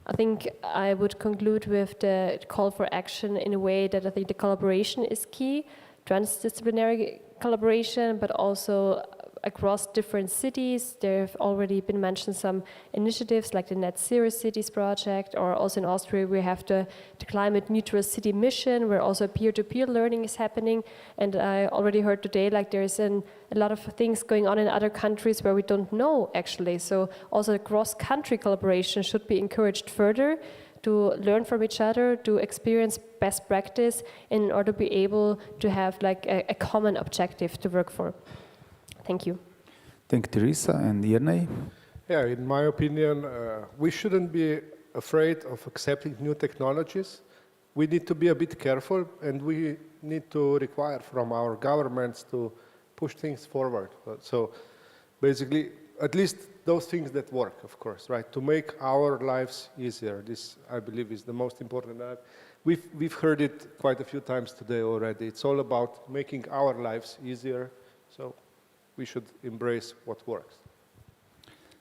I think I would conclude with the call for action in a way that I think the collaboration is key, transdisciplinary collaboration, but also across different cities. There have already been mentioned some initiatives like the Net Zero Cities project, or also in Austria we have the Climate Neutral City Mission, where also peer-to-peer learning is happening. And I already heard today like there's a lot of things going on in other countries where we don't know actually. So also the cross-country collaboration should be encouraged further, to learn from each other, to experience best practice in order to be able to have like a common objective to work for. Thank you. Thank you, Teresa. And Irnei? Yeah, in my opinion, we shouldn't be afraid of accepting new technologies. We need to be a bit careful, and we need to require from our governments to push things forward. So basically, at least those things that work, of course, right? To make our lives easier. This, I believe, is the most important. We've heard it quite a few times today already. It's all about making our lives easier. So we should embrace what works.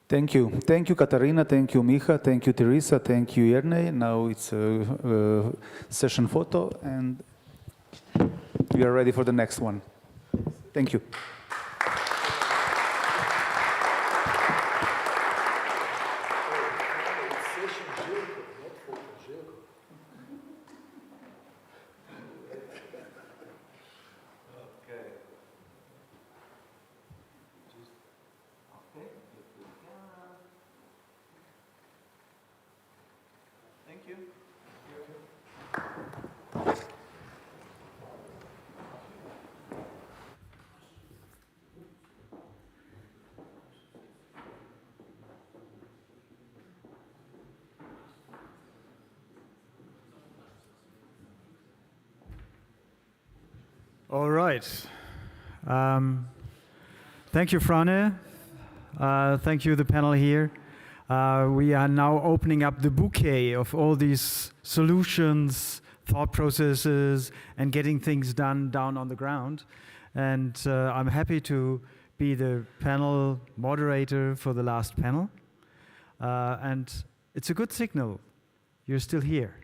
Thank you. Thank you, Katarina. Thank you, Micha. Thank you, Teresa. Thank you, Irnei. Now it's a session photo, and we are ready for the next one. Thank you. All right. Thank you, Frane. Thank you, the panel here. We are now opening up the bouquet of all these solutions, thought processes, and getting things done down on the ground. And I'm happy to be the panel moderator for the last panel. And it's a good signal. You're still here.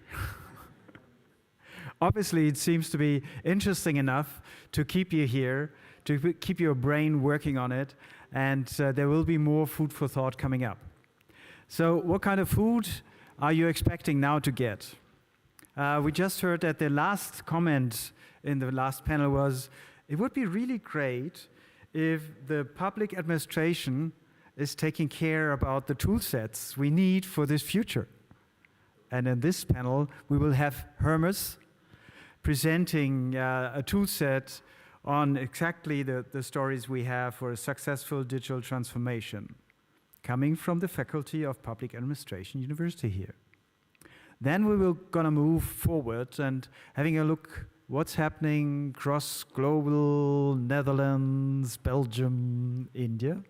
Obviously, it seems to be interesting enough to keep you here, to keep your brain working on it, and there will be more food for thought coming up. So what kind of food are you expecting now to get? We just heard that the last comment in the last panel was, it would be really great if the public administration is taking care about the tool sets we need for this future. And in this panel, we will have Hermes presenting a tool set on exactly the stories we have for a successful digital transformation, coming from the Faculty of Public Administration University here. Then we will gonna move forward and having a look what's happening across global, Netherlands, Belgium, India.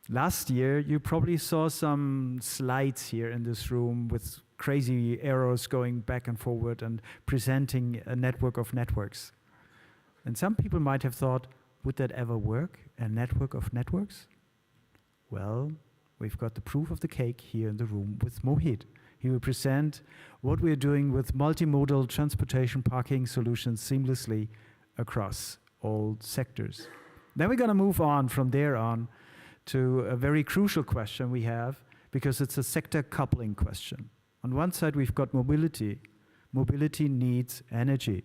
Last year, you probably saw some slides here in this room with crazy arrows going back and forward and presenting a network of networks. And some people might have thought, would that ever work, a network of networks? Well, we've got the proof of the cake here in the room with Mohit. He will present what we're doing with multimodal transportation parking solutions seamlessly across all sectors. Then we're going to move on from there on to a very crucial question we have, because it's a sector coupling question. On one side, we've got mobility. Mobility needs energy.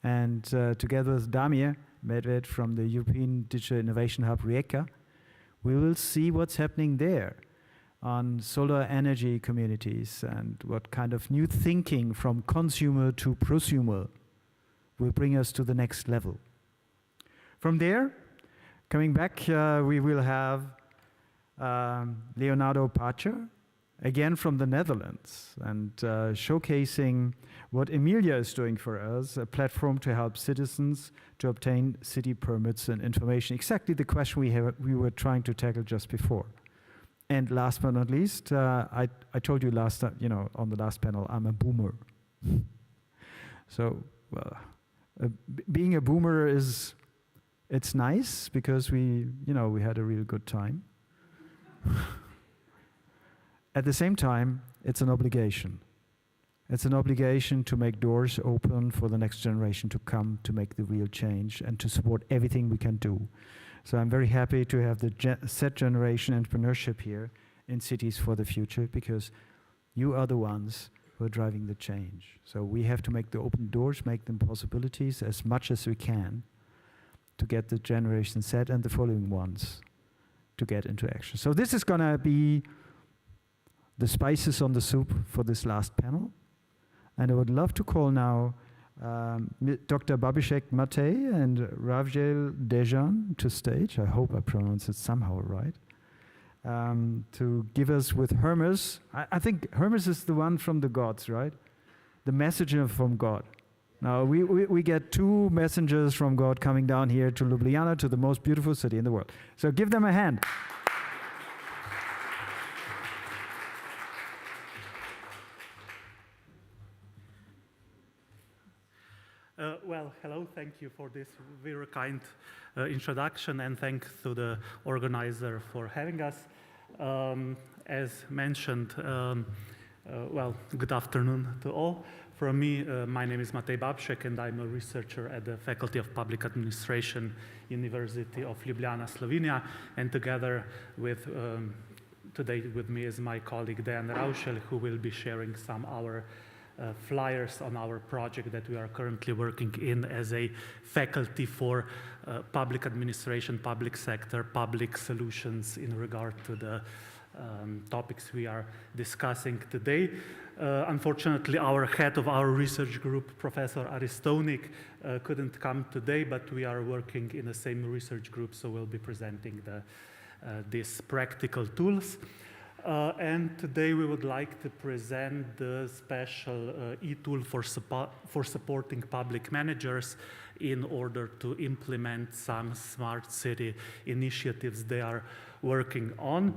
And together with Damir Medved from the European Digital Innovation Hub, Rijeka, we will see what's happening there on solar energy communities and what kind of new thinking from consumer to prosumer will bring us to the next level. From there, coming back, we will have Leonardo Pacher, again from the Netherlands, and showcasing what Emilia is doing for us, a platform to help citizens to obtain city permits and information. Exactly the question we were trying to tackle just before. And last but not least, I told you last time, on the last panel, I'm a boomer. So, well, being a boomer it's nice because we had a real good time. At the same time, it's an obligation. It's an obligation to make doors open for the next generation to come, to make the real change, and to support everything we can do. So I'm very happy to have the Z generation entrepreneurship here in Cities for the Future, because you are the ones who are driving the change. So we have to make the open doors, make them possibilities as much as we can to get the generation Z and the following ones to get into action. So this is going to be the spices on the soup for this last panel. And I would love to call now Dr. Babishek Matej and Ravjel Dejan to stage. I hope I pronounced it somehow right. To give us with Hermes. I think Hermes is the one from the gods, right? The messenger from God. Now, we get two messengers from God coming down here to Ljubljana, to the most beautiful city in the world. So give them a hand. Well, hello, thank you for this very kind introduction, and thanks to the organizer for having us. As mentioned, well, good afternoon to all. From me, my name is Matej Babšek, and I'm a researcher at the Faculty of Public Administration, University of Ljubljana, Slovenia, and together with, today with me is my colleague Dejan Raušelj, who will be sharing some of our flyers on our project that we are currently working in as a faculty for public administration, public sector, public solutions in regard to the topics we are discussing today. Unfortunately, our head of our research group, Professor Aristonik, couldn't come today, but we are working in the same research group, so we'll be presenting these practical tools. And today we would like to present the special e-tool for supporting public managers in order to implement some smart city initiatives they are working on.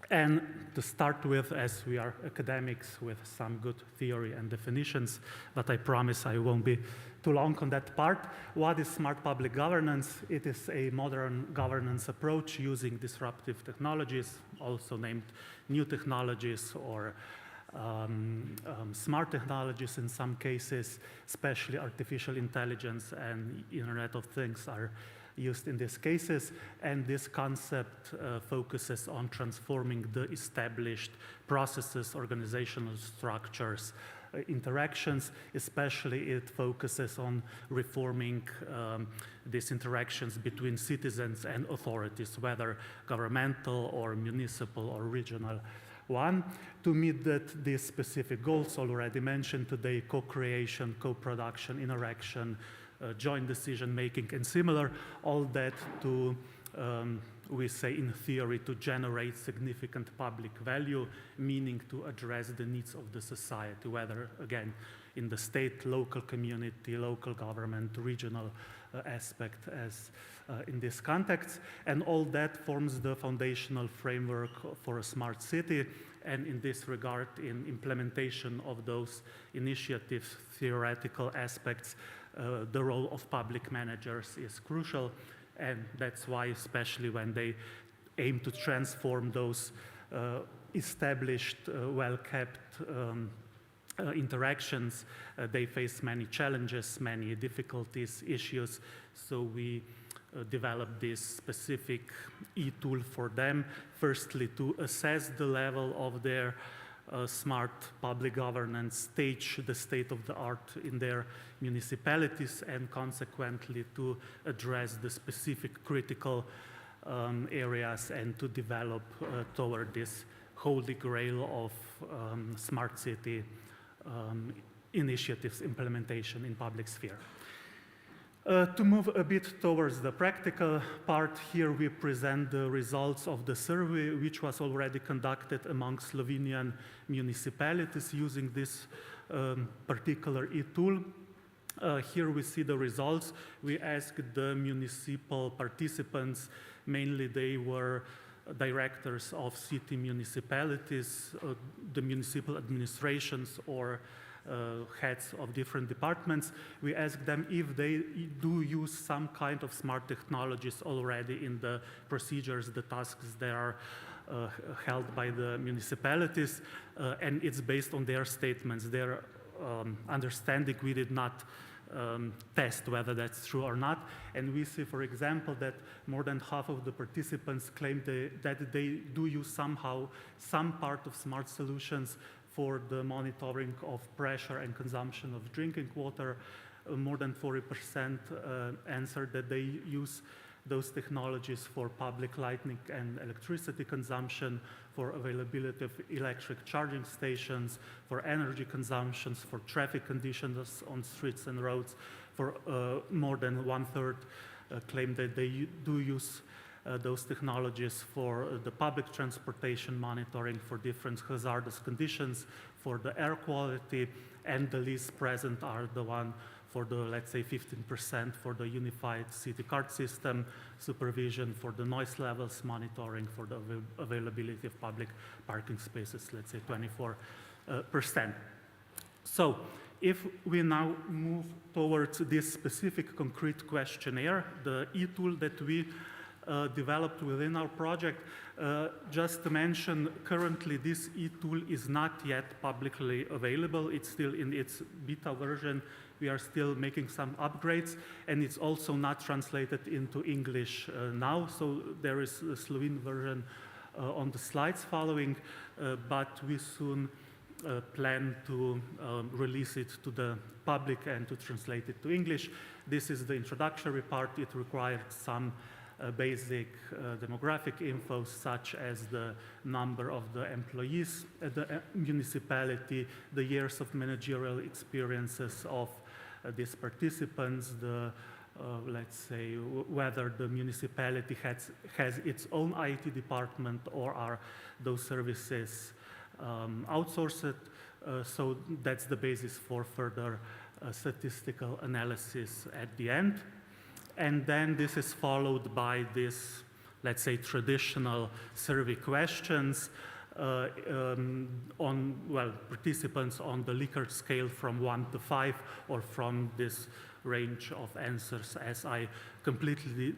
And to start with, as we are academics with some good theory and definitions, but I promise I won't be too long on that part. What is smart public governance? It is a modern governance approach using disruptive technologies, also named new technologies or smart technologies in some cases, especially artificial intelligence and Internet of Things are used in these cases, and this concept focuses on transforming the established processes, organizational structures, interactions. Especially it focuses on reforming these interactions between citizens and authorities, whether governmental or municipal or regional one. To meet these specific goals already mentioned today, co-creation, co-production, interaction, joint decision-making, and similar, all that to, we say in theory, to generate significant public value, meaning to address the needs of the society, whether, again, in the state, local community, local government, regional aspect, as in this context. And all that forms the foundational framework for a smart city. And in this regard, in implementation of those initiatives, theoretical aspects, the role of public managers is crucial. And that's why, especially when they aim to transform those established, well-kept interactions, they face many challenges, many difficulties, issues. So we developed this specific e-tool for them, firstly to assess the level of their smart public governance, stage the state of the art in their municipalities, and consequently to address the specific critical areas and to develop toward this holy grail of smart city initiatives implementation in public sphere. To move a bit towards the practical part, here we present the results of the survey, which was already conducted among Slovenian municipalities using this particular e-tool. Here we see the results. We asked the municipal participants, mainly they were directors of city municipalities, the municipal administrations, or heads of different departments. We asked them if they do use some kind of smart technologies already in the procedures, the tasks that are held by the municipalities, and it's based on their statements, their understanding. We did not test whether that's true or not. And we see, for example, that more than half of the participants claim that they do use somehow some part of smart solutions for the monitoring of pressure and consumption of drinking water. More than 40% answered that they use those technologies for public lighting and electricity consumption, for availability of electric charging stations, for energy consumptions, for traffic conditions on streets and roads. For more than 1/3 claim that they do use those technologies for the public transportation monitoring, for different hazardous conditions, for the air quality, and the least present are the one for the, let's say, 15% for the unified city card system, supervision for the noise levels, monitoring for the availability of public parking spaces, let's say 24%. So if we now move towards this specific concrete questionnaire, the e-tool that we developed within our project, just to mention, currently this e-tool is not yet publicly available. It's still in its beta version. We are still making some upgrades, and it's also not translated into English now. So there is a Slovene version on the slides following, but we soon plan to release it to the public and to translate it to English. This is the introductory part. It required some basic demographic info, such as the number of the employees at the municipality, the years of managerial experiences of these participants, the let's say whether the municipality has its own IT department or are those services outsourced. So that's the basis for further statistical analysis at the end. And then this is followed by this, let's say, traditional survey questions on, well, participants on the Likert scale from 1 to 5, or from this range of answers as I completely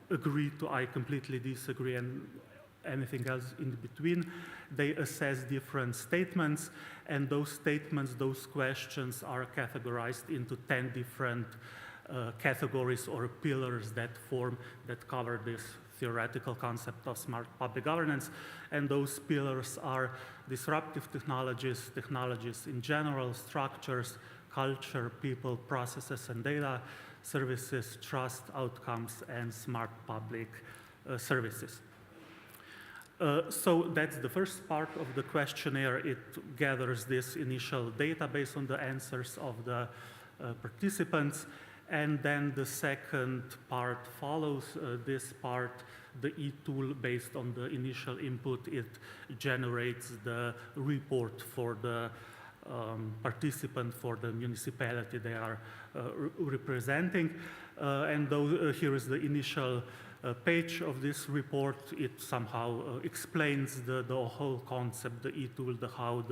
agree to I completely disagree and anything else in between. They assess different statements, and those statements, those questions are categorized into 10 different categories or pillars that cover this theoretical concept of smart public governance. And those pillars are disruptive technologies, technologies in general, structures, culture, people, processes, and data, services, trust, outcomes, and smart public services. So that's the first part of the questionnaire. It gathers this initial data based on the answers of the participants. And then the second part follows this part, the e-tool. Based on the initial input, it generates the report for the participant, for the municipality they are representing. And though here is the initial page of this report, it somehow explains the whole concept, the e-tool, how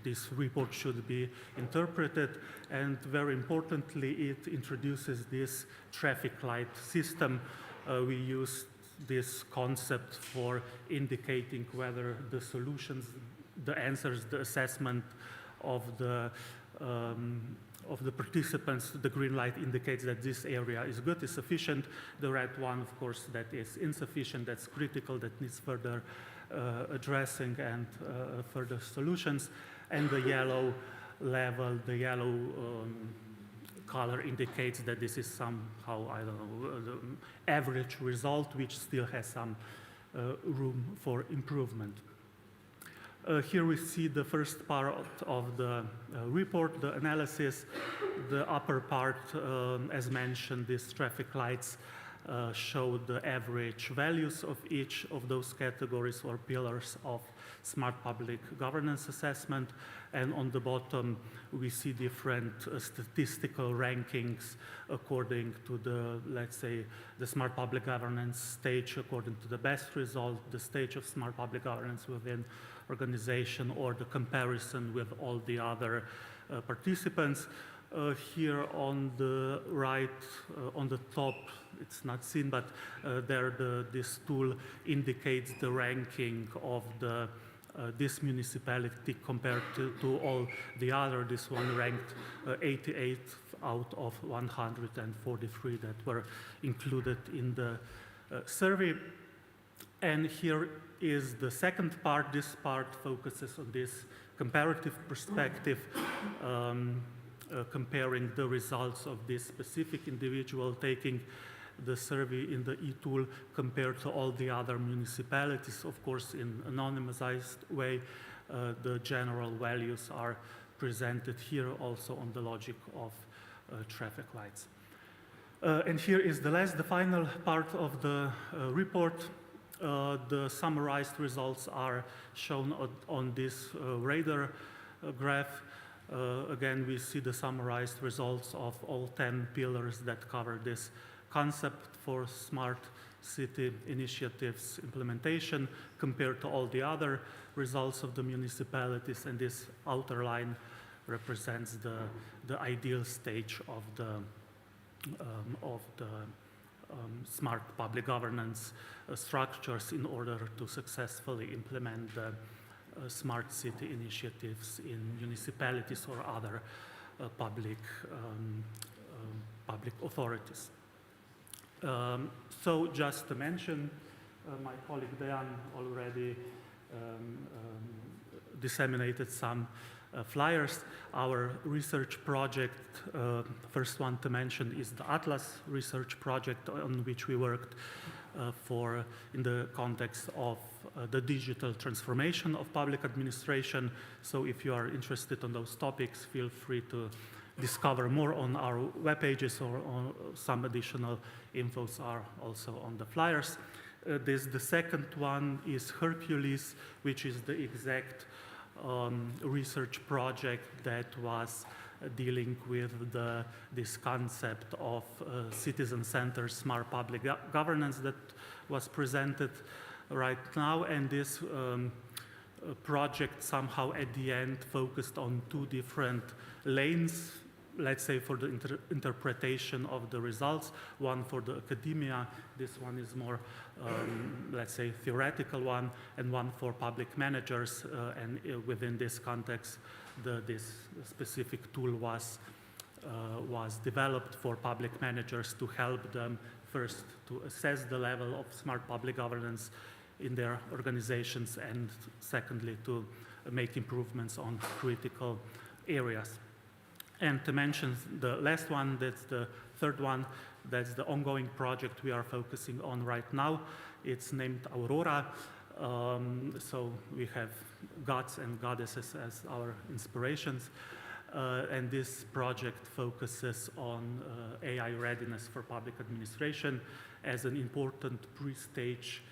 this report should be interpreted. And very importantly, it introduces this traffic light system. We use this concept for indicating whether the solutions, the answers, the assessment of the participants, the green light indicates that this area is good, is sufficient. The red one, of course, that is insufficient, that's critical, that needs further addressing and further solutions. And the yellow level, the yellow color indicates that this is somehow, I don't know, the average result, which still has some room for improvement. Here we see the first part of the report, the analysis. The upper part, as mentioned, these traffic lights show the average values of each of those categories or pillars of smart public governance assessment. And on the bottom, we see different statistical rankings according to the, let's say, the smart public governance stage, according to the best result, the stage of smart public governance within organization, or the comparison with all the other participants. Here on the right, on the top, it's not seen, but this tool indicates the ranking of this municipality compared to all the other. This one ranked 88 out of 143 that were included in the survey. And here is the second part. This part focuses on this comparative perspective, comparing the results of this specific individual taking the survey in the e-tool compared to all the other municipalities. Of course, in anonymized way, the general values are presented here also on the logic of traffic lights. And here is the final part of the report. The summarized results are shown on this radar graph. Again, we see the summarized results of all 10 pillars that cover this concept for smart city initiatives implementation compared to all the other results of the municipalities. And this outer line represents the ideal stage of the smart public governance structures in order to successfully implement the smart city initiatives in municipalities or other public authorities. So just to mention, my colleague Dejan already disseminated some flyers. Our research project, first one to mention is the Atlas research project, on which we worked in the context of the digital transformation of public administration. So if you are interested in those topics, feel free to discover more on our web pages, or on some additional infos are also on the flyers. The second one is Hercules, which is the exact research project that was dealing with this concept of citizen-centered smart public governance that was presented right now. And this project somehow at the end focused on two different lanes, let's say, for the interpretation of the results. One for the academia, this one is more, let's say, theoretical one, and one for public managers. And within this context, this specific tool was developed for public managers to help them first to assess the level of smart public governance in their organizations, and secondly, to make improvements on critical areas. And to mention the last one, that's the third one, that's the ongoing project we are focusing on right now. It's named Aurora. So we have gods and goddesses as our inspirations. And this project focuses on AI readiness for public administration as an important pre-stage,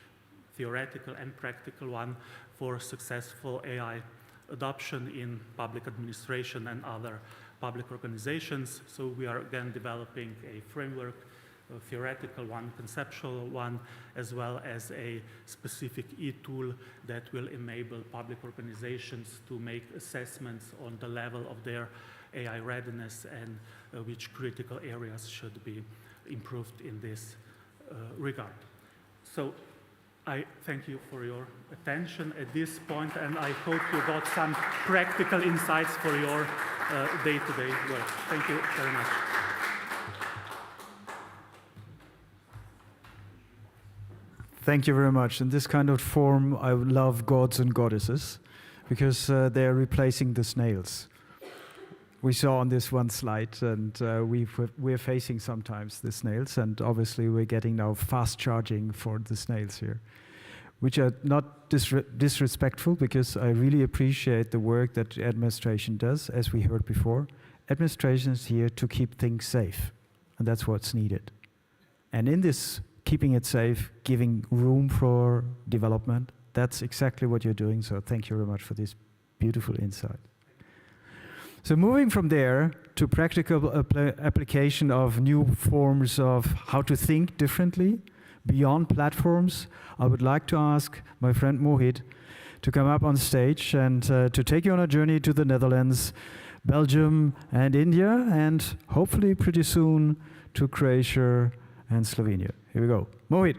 theoretical and practical one, for successful AI adoption in public administration and other public organizations. So we are again developing a framework, a theoretical one, conceptual one, as well as a specific e-tool that will enable public organizations to make assessments on the level of their AI readiness and which critical areas should be improved in this regard. So I thank you for your attention at this point, and I hope you got some practical insights for your day-to-day work. Thank you very much. Thank you very much. In this kind of form, I love gods and goddesses, because they're replacing the snails. We saw on this one slide, and we're facing sometimes the snails, and obviously we're getting now fast charging for the snails here, which are not disrespectful, because I really appreciate the work that the administration does, as we heard before. Administration is here to keep things safe, and that's what's needed. And in this keeping it safe, giving room for development, that's exactly what you're doing, so thank you very much for this beautiful insight. So moving from there to practical application of new forms of how to think differently beyond platforms, I would like to ask my friend Mohit to come up on stage and to take you on a journey to the Netherlands, Belgium and India, and hopefully pretty soon to Croatia and Slovenia. Here we go. Mohit.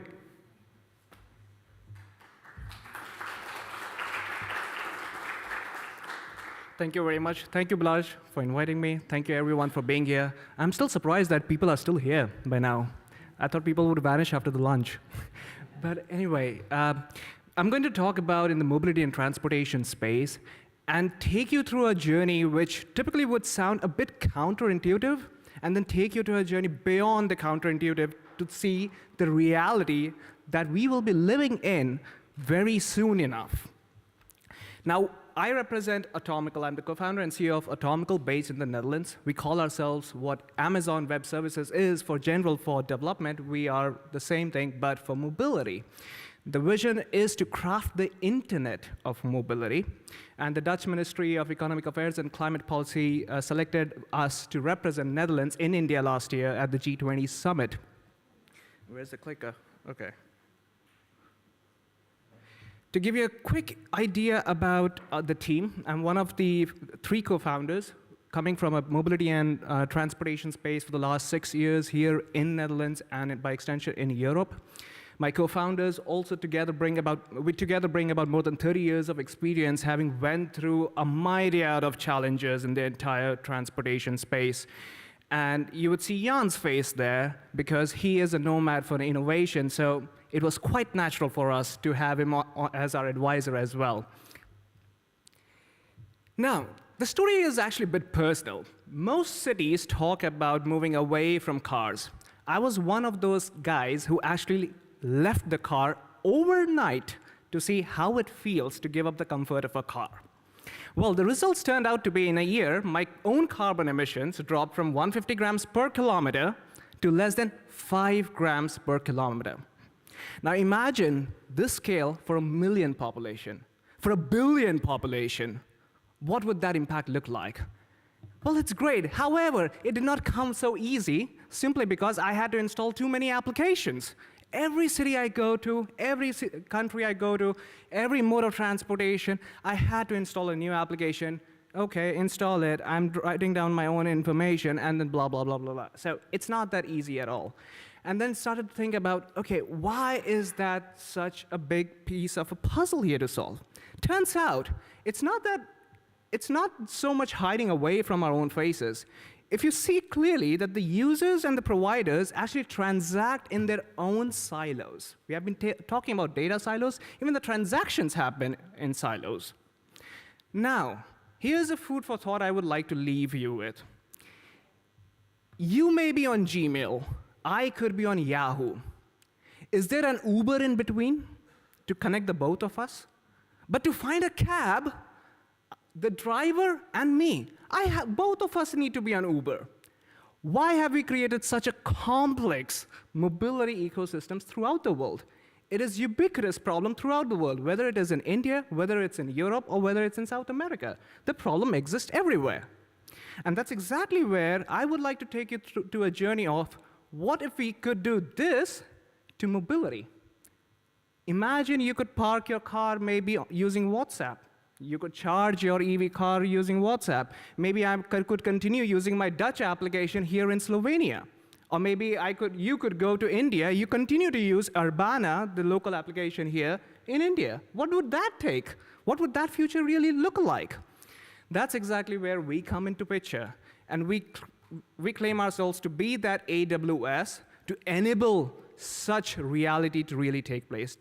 Thank you very much. Thank you, Blaj, for inviting me. Thank you, everyone, for being here. I'm still surprised that people are still here by now. I thought people would vanish after the lunch. But anyway, I'm going to talk about in the mobility and transportation space and take you through a journey which typically would sound a bit counterintuitive, and then take you to a journey beyond the counterintuitive to see the reality that we will be living in very soon enough. Now, I represent Atomical. I'm the co-founder and CEO of Atomical, based in the Netherlands. We call ourselves what Amazon Web Services is for development. We are the same thing, but for mobility. The vision is to craft the internet of mobility, and the Dutch Ministry of Economic Affairs and Climate Policy selected us to represent Netherlands in India last year at the G20 summit. Where's the clicker? Okay. To give you a quick idea about the team, I'm one of the 3 co-founders coming from a mobility and transportation space for the last 6 years here in Netherlands and by extension in Europe. My co-founders also together bring about more than 30 years of experience, having went through a myriad of challenges in the entire transportation space. And you would see Jan's face there because he is a nomad for innovation, so it was quite natural for us to have him as our advisor as well. Now, the story is actually a bit personal. Most cities talk about moving away from cars. I was one of those guys who actually left the car overnight to see how it feels to give up the comfort of a car. Well, the results turned out to be, in a year, my own carbon emissions dropped from 150 grams per kilometer to less than 5 grams per kilometer. Now imagine this scale for 1 million population. For 1 billion population, what would that impact look like? Well, it's great. However, it did not come so easy simply because I had to install too many applications. Every city I go to, every country I go to, every mode of transportation, I had to install a new application. Okay, install it. I'm writing down my own information, and then blah, blah, blah, blah, blah. So it's not that easy at all. And then started to think about, okay, why is that such a big piece of a puzzle here to solve? Turns out, it's not so much hiding away from our own faces. If you see clearly that the users and the providers actually transact in their own silos. We have been talking about data silos. Even the transactions happen in silos. Now, here's a food for thought I would like to leave you with. You may be on Gmail. I could be on Yahoo. Is there an Uber in between to connect the both of us? But to find a cab, the driver and me, both of us need to be on Uber. Why have we created such a complex mobility ecosystems throughout the world? It is a ubiquitous problem throughout the world, whether it is in India, whether it's in Europe, or whether it's in South America. The problem exists everywhere. And that's exactly where I would like to take you to a journey of what if we could do this to mobility. Imagine you could park your car maybe using WhatsApp. You could charge your EV car using WhatsApp. Maybe I could continue using my Dutch application here in Slovenia. Or maybe you could go to India, you continue to use Urbana, the local application here in India. What would that take? What would that future really look like? That's exactly where we come into picture. And we claim ourselves to be that AWS to enable such reality to really take place,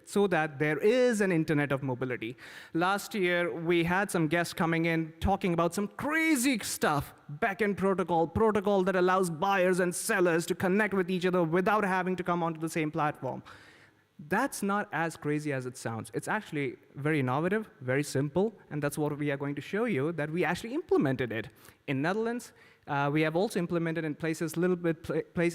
so that there is an internet of mobility. Last year, we had some guests coming in talking about some crazy stuff, backend protocol that allows buyers and sellers to connect with each other without having to come onto the same platform. That's not as crazy as it sounds. It's actually very innovative, very simple, and that's what we are going to show you, that we actually implemented it. In Netherlands, we have also implemented in places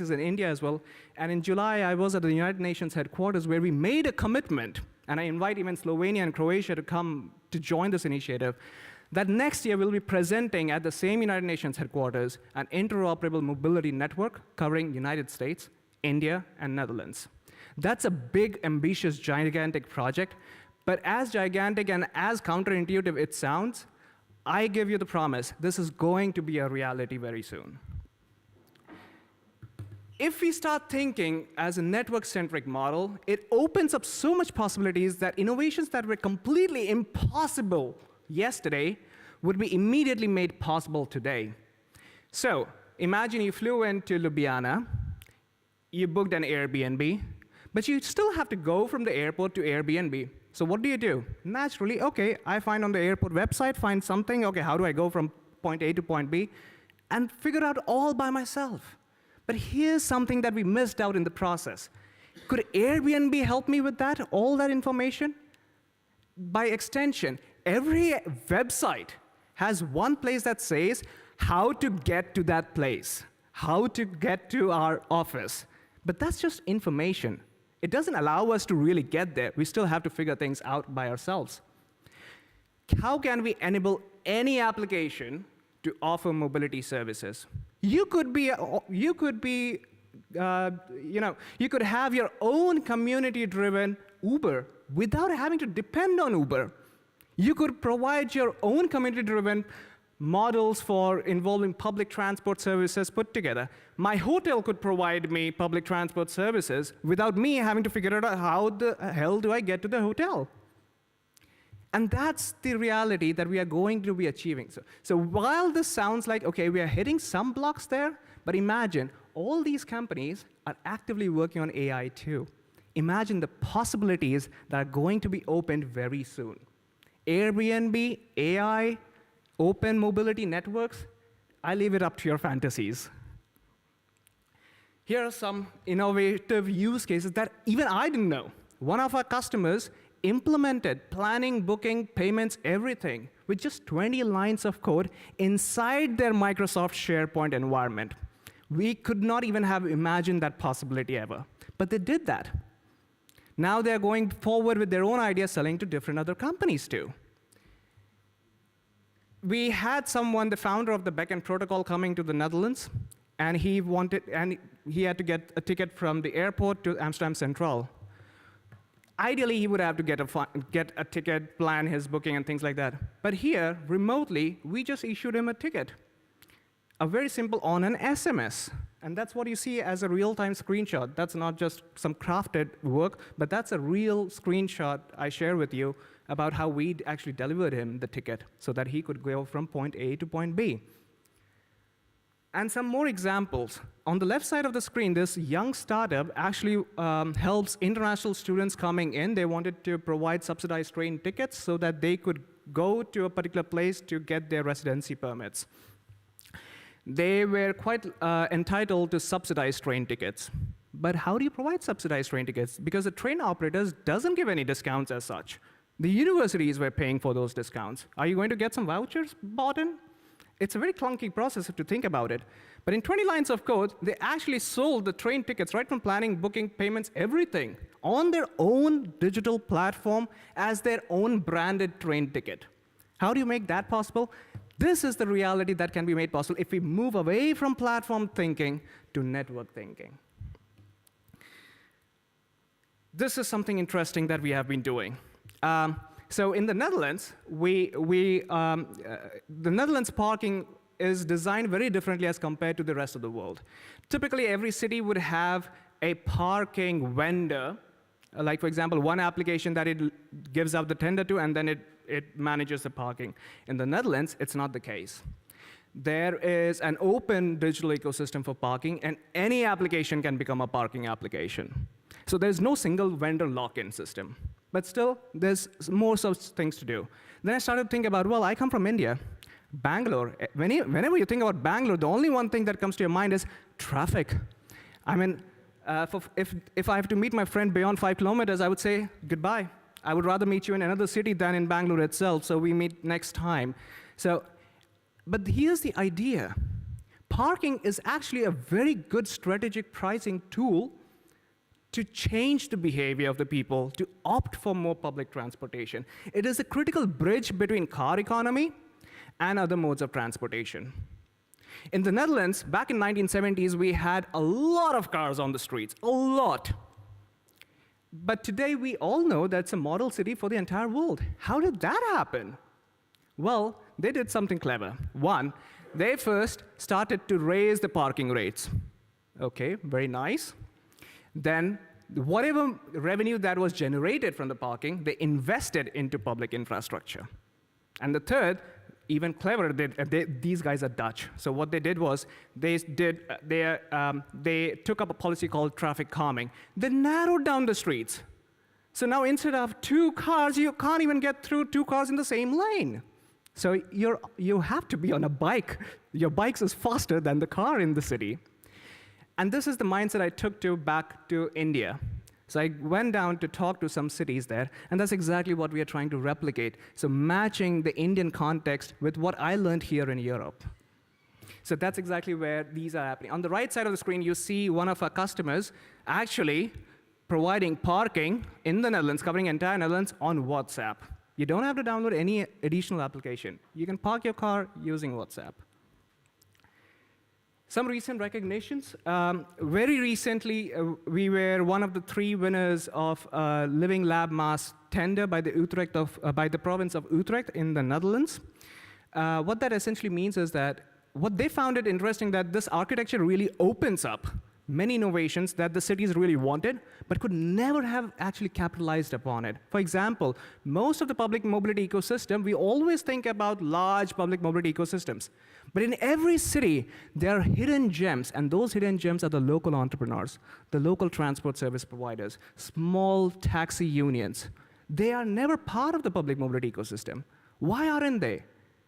in India as well. And in July, I was at the United Nations headquarters where we made a commitment, and I invite even Slovenia and Croatia to come to join this initiative, that next year we'll be presenting at the same United Nations headquarters an interoperable mobility network covering United States, India, and Netherlands. That's a big, ambitious, gigantic project, but as gigantic and as counterintuitive it sounds, I give you the promise, this is going to be a reality very soon. If we start thinking as a network-centric model, it opens up so much possibilities that innovations that were completely impossible yesterday would be immediately made possible today. So imagine you flew into Ljubljana, you booked an Airbnb, but you still have to go from the airport to Airbnb. So what do? Naturally, okay, I find on the airport website, find something, okay, how do I go from point A to point B? And figure out all by myself. But here's something that we missed out in the process. Could Airbnb help me with that, all that information? By extension, every website has one place that says how to get to that place, how to get to our office. But that's just information. It doesn't allow us to really get there. We still have to figure things out by ourselves. How can we enable any application to offer mobility services? You could have your own community-driven Uber without having to depend on Uber. You could provide your own community-driven models for involving public transport services put together. My hotel could provide me public transport services without me having to figure out how the hell do I get to the hotel. And that's the reality that we are going to be achieving. So while this sounds like, okay, we are hitting some blocks there, but imagine all these companies are actively working on AI too. Imagine the possibilities that are going to be opened very soon. Airbnb, AI, open mobility networks, I leave it up to your fantasies. Here are some innovative use cases that even I didn't know. One of our customers implemented planning, booking, payments, everything with just 20 lines of code inside their Microsoft SharePoint environment. We could not even have imagined that possibility ever, but they did that. Now they're going forward with their own ideas, selling to different other companies too. We had someone, the founder of the backend protocol, coming to the Netherlands, and he had to get a ticket from the airport to Amsterdam Central. Ideally, he would have to get a ticket, plan his booking, and things like that. But here, remotely, we just issued him a ticket. A very simple on an SMS. And that's what you see as a real-time screenshot. That's not just some crafted work, but that's a real screenshot I share with you about how we actually delivered him the ticket so that he could go from point A to point B. And some more examples. On the left side of the screen, this young startup actually helps international students coming in. They wanted to provide subsidized train tickets so that they could go to a particular place to get their residency permits. They were quite entitled to subsidized train tickets. But how do you provide subsidized train tickets? Because the train operators doesn't give any discounts as such. The universities were paying for those discounts. Are you going to get some vouchers bought in? It's a very clunky process if you think about it. But in 20 lines of code, they actually sold the train tickets right from planning, booking, payments, everything on their own digital platform as their own branded train ticket. How do you make that possible? This is the reality that can be made possible if we move away from platform thinking to network thinking. This is something interesting that we have been doing. So in the Netherlands, the Netherlands parking is designed very differently as compared to the rest of the world. Typically, every city would have a parking vendor, like for example, one application that it gives out the tender to, and then it manages the parking. In the Netherlands, it's not the case. There is an open digital ecosystem for parking, and any application can become a parking application. So there's no single vendor lock-in system. But still, there's more such things to do. Then I started to think about, well, I come from India. Bangalore, whenever you think about Bangalore, the only one thing that comes to your mind is traffic. I mean, if I have to meet my friend beyond 5 kilometers, I would say goodbye. I would rather meet you in another city than in Bangalore itself, so we meet next time. But here's the idea. Parking is actually a very good strategic pricing tool to change the behavior of the people, to opt for more public transportation. It is a critical bridge between car economy and other modes of transportation. In the Netherlands, back in 1970s, we had a lot of cars on the streets, a lot. But today, we all know that's a model city for the entire world. How did that happen? Well, they did something clever. One, they first started to raise the parking rates. Okay, very nice. Then, whatever revenue that was generated from the parking, they invested into public infrastructure. And the third, even cleverer, these guys are Dutch. So what they did was they took up a policy called traffic calming. They narrowed down the streets. So now instead of 2 cars, you can't even get through 2 cars in the same lane. So you have to be on a bike. Your bike is faster than the car in the city. And this is the mindset I took back to India. So I went down to talk to some cities there, and that's exactly what we are trying to replicate. So matching the Indian context with what I learned here in Europe. So that's exactly where these are happening. On the right side of the screen, you see one of our customers actually providing parking in the Netherlands, covering entire Netherlands on WhatsApp. You don't have to download any additional application. You can park your car using WhatsApp. Some recent recognitions. Very recently, we were one of the 3 winners of Living Lab Mass tender by the province of Utrecht in the Netherlands. What that essentially means is that what they found it interesting that this architecture really opens up many innovations that the cities really wanted, but could never have actually capitalized upon it. For example, most of the public mobility ecosystem, we always think about large public mobility ecosystems. But in every city, there are hidden gems, and those hidden gems are the local entrepreneurs, the local transport service providers, small taxi unions. They are never part of the public mobility ecosystem. Why aren't they?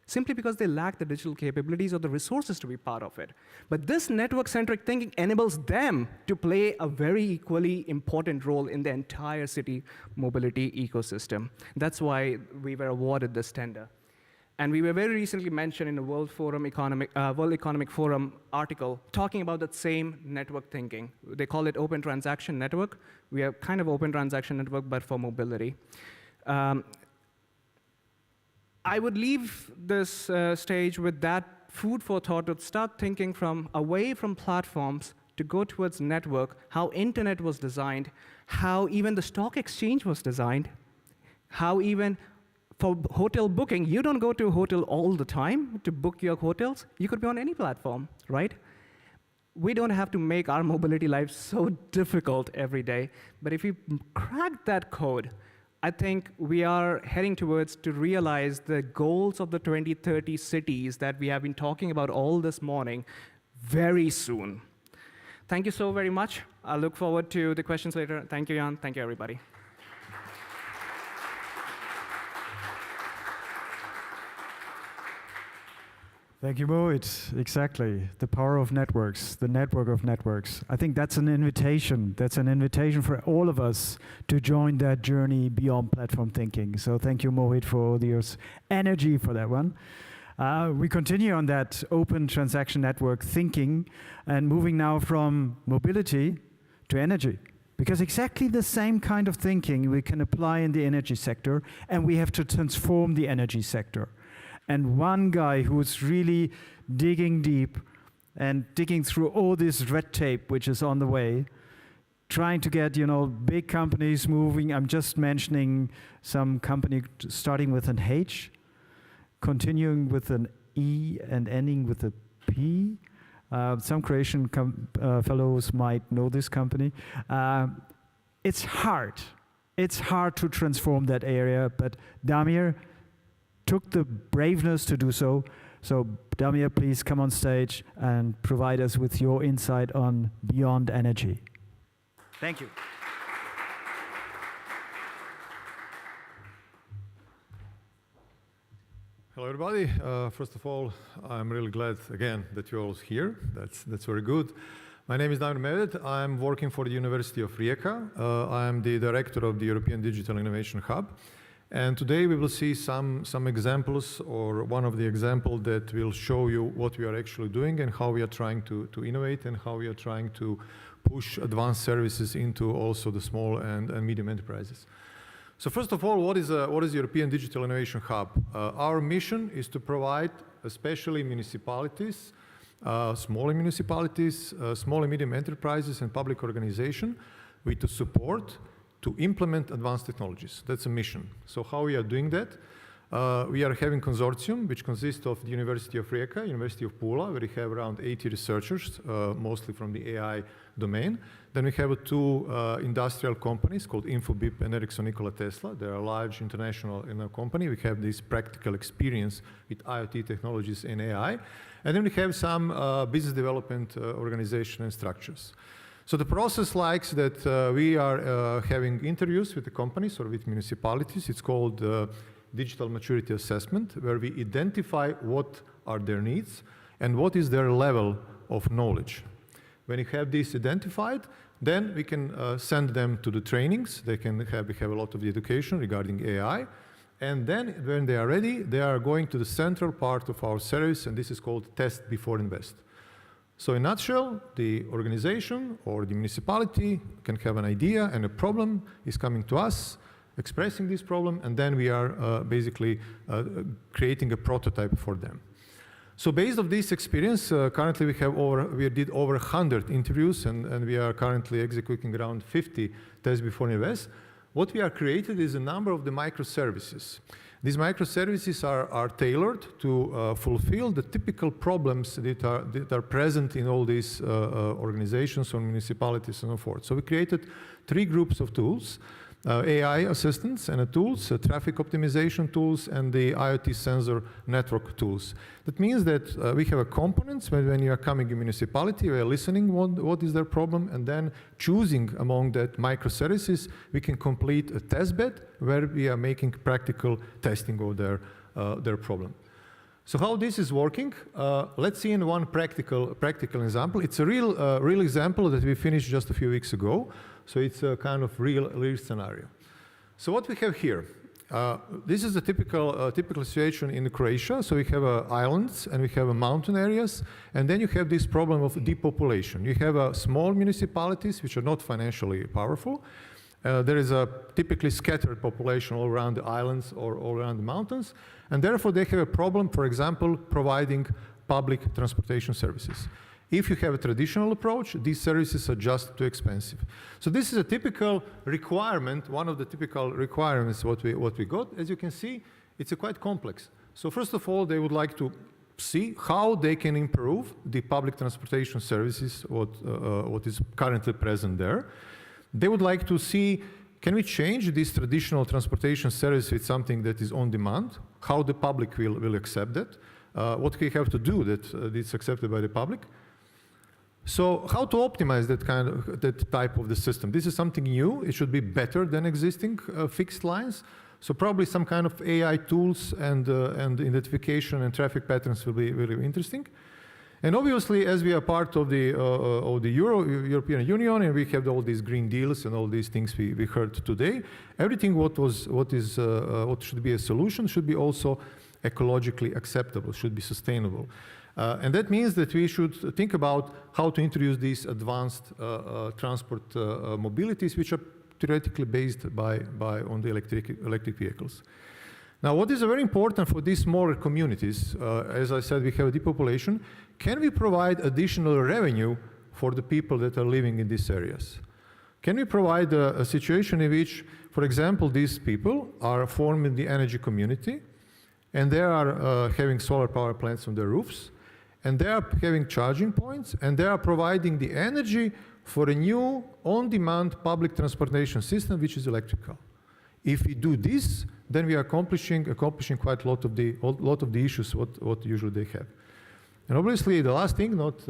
Simply because they lack the digital capabilities or the resources to be part of it. But this network-centric thinking enables them to play a very equally important role in the entire city mobility ecosystem. That's why we were awarded this tender. And we were very recently mentioned in the World Economic Forum article talking about that same network thinking. They call it Open Transaction Network. We are kind of Open Transaction Network, but for mobility. I would leave this stage with that food for thought to start thinking away from platforms to go towards network, how internet was designed, how even the stock exchange was designed, how even for hotel booking, you don't go to a hotel all the time to book your hotels. You could be on any platform, right? We don't have to make our mobility life so difficult every day. But if we crack that code, I think we are heading towards to realize the goals of the 2030 cities that we have been talking about all this morning very soon. Thank you so very much. I look forward to the questions later. Thank you, Jan. Thank you, everybody. Thank you, Mohit. Exactly. The power of networks, the network of networks. I think that's an invitation. That's an invitation for all of us to join that journey beyond platform thinking. So thank you, Mohit, for all your energy for that one. We continue on that open transaction network thinking and moving now from mobility to energy. Because exactly the same kind of thinking we can apply in the energy sector, and we have to transform the energy sector. and one guy who's really digging deep and digging through all this red tape which is on the way, trying to get, big companies moving. I'm just mentioning some company starting with an H, continuing with an E and ending with a P. Some Croatian fellows might know this company. It's hard. It's hard to transform that area, but Damir took the braveness to do so. So Damir, please come on stage and provide us with your insight on Beyond Energy. Thank you. Hello, everybody. First of all, I'm really glad again that you're all here. That's very good. My name is Damir Medved. I'm working for the University of Rijeka. I'm the director of the European Digital Innovation Hub. And today we will see some examples, or one of the examples that will show you what we are actually doing and how we are trying to innovate and how we are trying to push advanced services into also the small and medium enterprises. So first of all, what is the European Digital Innovation Hub? Our mission is to provide, especially municipalities, small and medium enterprises and public organizations with the support to implement advanced technologies. That's a mission. So how we are doing that? We are having consortium, which consists of the University of Rijeka, University of Pula, where we have around 80 researchers, mostly from the AI domain. Then we have two industrial companies called InfoBip and Ericsson Nikola Tesla. They are a large international company. We have this practical experience with IoT technologies and AI. And then we have some business development organization and structures. So the process likes that we are having interviews with the companies or with municipalities. It's called digital maturity assessment, where we identify what are their needs and what is their level of knowledge. When you have this identified, then we can send them to the trainings. We have a lot of the education regarding AI. And then when they are ready, they are going to the central part of our service, and this is called test before invest. So in a nutshell, the organization or the municipality can have an idea and a problem is coming to us, expressing this problem, and then we are basically creating a prototype for them. So based on this experience, currently we did over 100 interviews, and we are currently executing around 50 tests before invest. What we are created is a number of the microservices. These microservices are tailored to fulfill the typical problems that are present in all these organizations or municipalities and so forth. So we created 3 groups of tools. AI assistants and tools, traffic optimization tools, and the IoT sensor network tools. That means that we have a components when you are coming in municipality, we are listening what is their problem, and then choosing among that microservices, we can complete a test bed where we are making practical testing of their problem. So how this is working? Let's see in one practical example. It's a real example that we finished just a few weeks ago. So it's a kind of real scenario. So what we have here, this is a typical situation in Croatia. So we have islands and we have mountain areas, and then you have this problem of depopulation. You have small municipalities which are not financially powerful. There is a typically scattered population all around the islands or all around the mountains, and therefore they have a problem, for example, providing public transportation services. If you have a traditional approach, these services are just too expensive. So this is a typical requirement, one of the typical requirements what we got. As you can see, it's quite complex. So first of all, they would like to see how they can improve the public transportation services, what is currently present there. They would like to see, can we change this traditional transportation service with something that is on demand? How the public will accept that? What we have to do that it's accepted by the public? So how to optimize that type of the system? This is something new. It should be better than existing fixed lines. So probably some kind of AI tools and identification and traffic patterns will be really interesting. And obviously, as we are part of the European Union, and we have all these green deals and all these things we heard today, everything what should be a solution should be also ecologically acceptable, should be sustainable. And that means that we should think about how to introduce these advanced transport mobilities, which are theoretically based on the electric vehicles. Now, what is very important for these smaller communities, as I said, we have a depopulation, can we provide additional revenue for the people that are living in these areas? Can we provide a situation in which, for example, these people are forming the energy community, and they are having solar power plants on their roofs, and they are having charging points, and they are providing the energy for a new on-demand public transportation system, which is electrical. If we do this, then we are accomplishing quite a lot of the issues what usually they have. And obviously, the last thing, not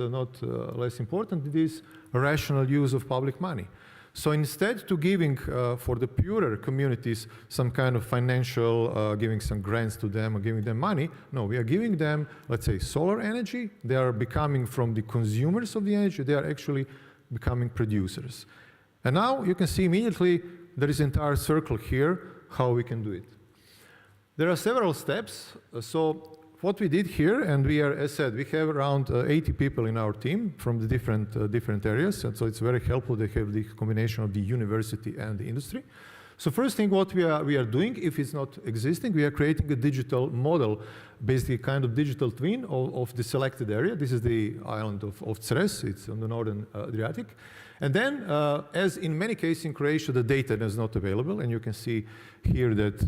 less important, is a rational use of public money. So instead to giving for the poorer communities some kind of financial, giving some grants to them or giving them money, no, we are giving them, let's say, solar energy. They are becoming from the consumers of the energy, they are actually becoming producers. And now you can see immediately there is an entire circle here how we can do it. There are several steps. So what we did here, and we are, as said, we have around 80 people in our team from the different areas, and so it's very helpful to have the combination of the university and the industry. So first thing what we are doing, if it's not existing, we are creating a digital model, basically kind of digital twin of the selected area. This is the island of Cres, it's on the northern Adriatic. And then, as in many cases in Croatia, the data is not available, and you can see here that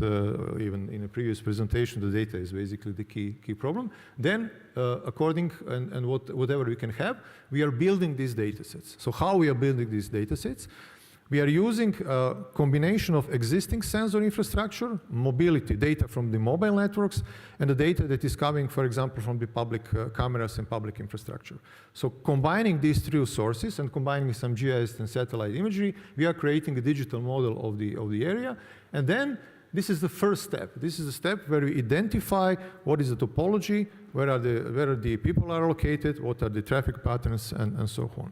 even in a previous presentation, the data is basically the key problem. Then, according and whatever we can have, we are building these data sets. So how we are building these data sets? We are using a combination of existing sensor infrastructure, mobility, data from the mobile networks, and the data that is coming, for example, from the public cameras and public infrastructure. So combining these three sources and combining some GIS and satellite imagery, we are creating a digital model of the area. And then this is the first step. This is the step where we identify what is the topology, where the people are located, what are the traffic patterns, and so on.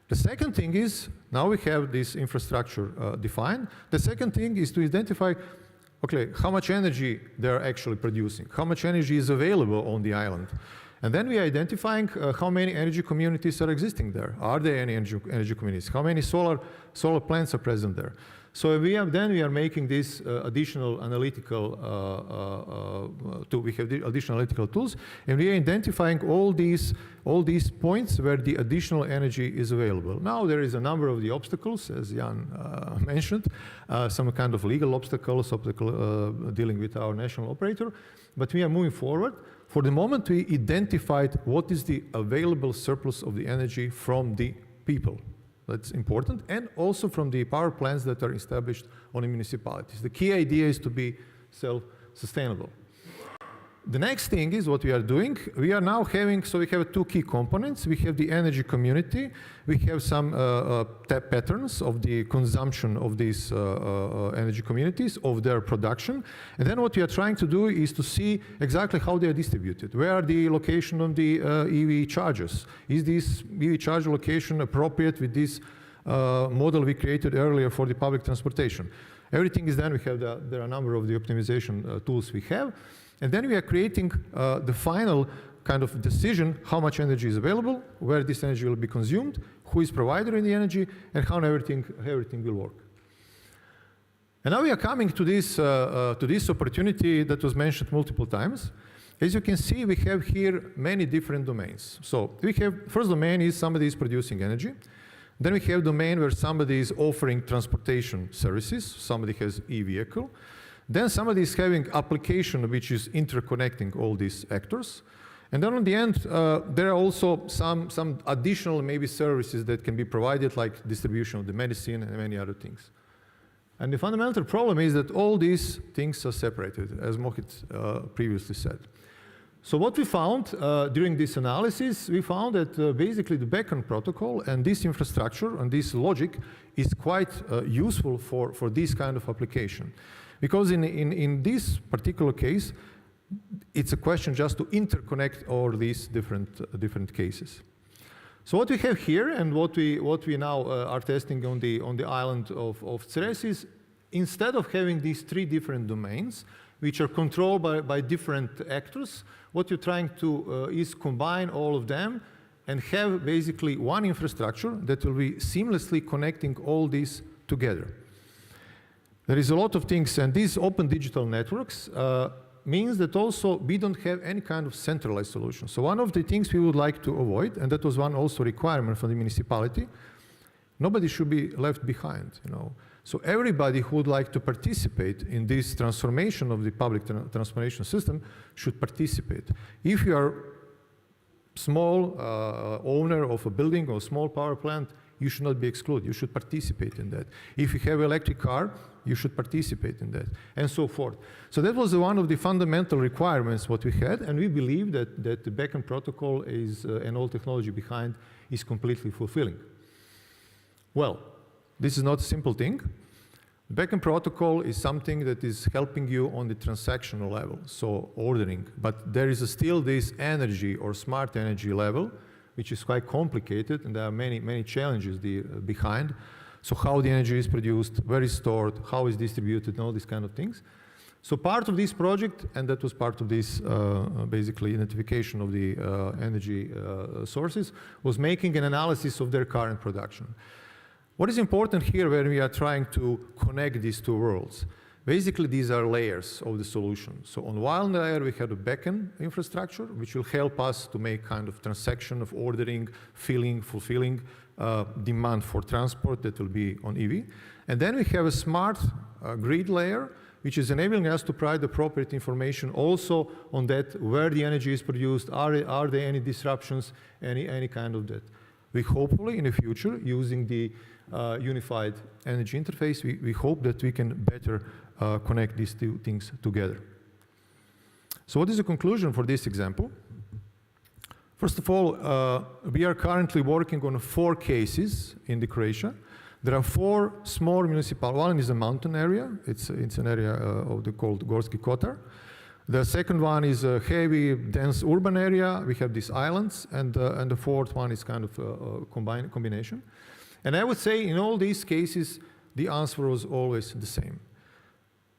The second thing is, now we have this infrastructure defined. The second thing is to identify, okay, how much energy they're actually producing, how much energy is available on the island. And then we are identifying how many energy communities are existing there. Are there any energy communities? How many solar plants are present there? So we are making this additional analytical we have the additional analytical tools, and we are identifying all these points where the additional energy is available. Now there is a number of the obstacles, as Jan mentioned, some kind of legal obstacles, dealing with our national operator, but we are moving forward. For the moment, we identified what is the available surplus of the energy from the people. That's important, and also from the power plants that are established on the municipalities. The key idea is to be self-sustainable. The next thing is what we are doing. We are now having, so we have two key components. We have the energy community. We have some tap patterns of the consumption of these energy communities, of their production. And then what we are trying to do is to see exactly how they are distributed. Where are the location of the EV chargers? Is this EV charger location appropriate with this model we created earlier for the public transportation? Everything is done. We have there are a number of the optimization tools we have. And then we are creating the final kind of decision how much energy is available, where this energy will be consumed, who is provider in the energy, and how everything will work. And now we are coming to this opportunity that was mentioned multiple times. As you can see, we have here many different domains. So we have, first domain is somebody is producing energy. Then we have domain where somebody is offering transportation services. Somebody has e-vehicle. Then somebody is having application which is interconnecting all these actors. And then on the end, there are also some additional maybe services that can be provided, like distribution of the medicine and many other things. And the fundamental problem is that all these things are separated, as Mohit previously said. So what we found during this analysis, we found that basically the backend protocol and this infrastructure and this logic is quite useful for this kind of application. Because in this particular case, it's a question just to interconnect all these different cases. So what we have here and what we now are testing on the island of Cres is, instead of having these three different domains, which are controlled by different actors, what you're trying to is combine all of them and have basically one infrastructure that will be seamlessly connecting all these together. There is a lot of things, and these open digital networks means that also we don't have any kind of centralized solution. So one of the things we would like to avoid, and that was one also requirement from the municipality, nobody should be left behind, you know. So everybody who would like to participate in this transformation of the public transportation system should participate. If you are small owner of a building or small power plant, you should not be excluded. You should participate in that. If you have an electric car, you should participate in that, and so forth. So that was one of the fundamental requirements what we had, and we believe that the backend protocol is, and all technology behind is completely fulfilling. Well, this is not a simple thing. The backend protocol is something that is helping you on the transactional level, so ordering, but there is still this energy or smart energy level, which is quite complicated, and there are many challenges behind. So how the energy is produced, where it's stored, how it's distributed, and all these kind of things. So part of this project, and that was part of this basically identification of the energy sources, was making an analysis of their current production. What is important here when we are trying to connect these two worlds? Basically, these are layers of the solution. So on one layer, we have the backend infrastructure, which will help us to make kind of transaction of ordering, filling, fulfilling demand for transport that will be on EV. And then we have a smart grid layer, which is enabling us to provide appropriate information also on that, where the energy is produced, are there any disruptions, any kind of that. We hopefully, in the future, using the unified energy interface, we hope that we can better connect these two things together. So what is the conclusion for this example? First of all, we are currently working on 4 cases in the Croatia. There are 4 small municipalities. One is a mountain area. It's an area called Gorski Kotar. The second one is a heavy, dense urban area. We have these islands, and the fourth one is kind of a combination. And I would say in all these cases, the answer was always the same.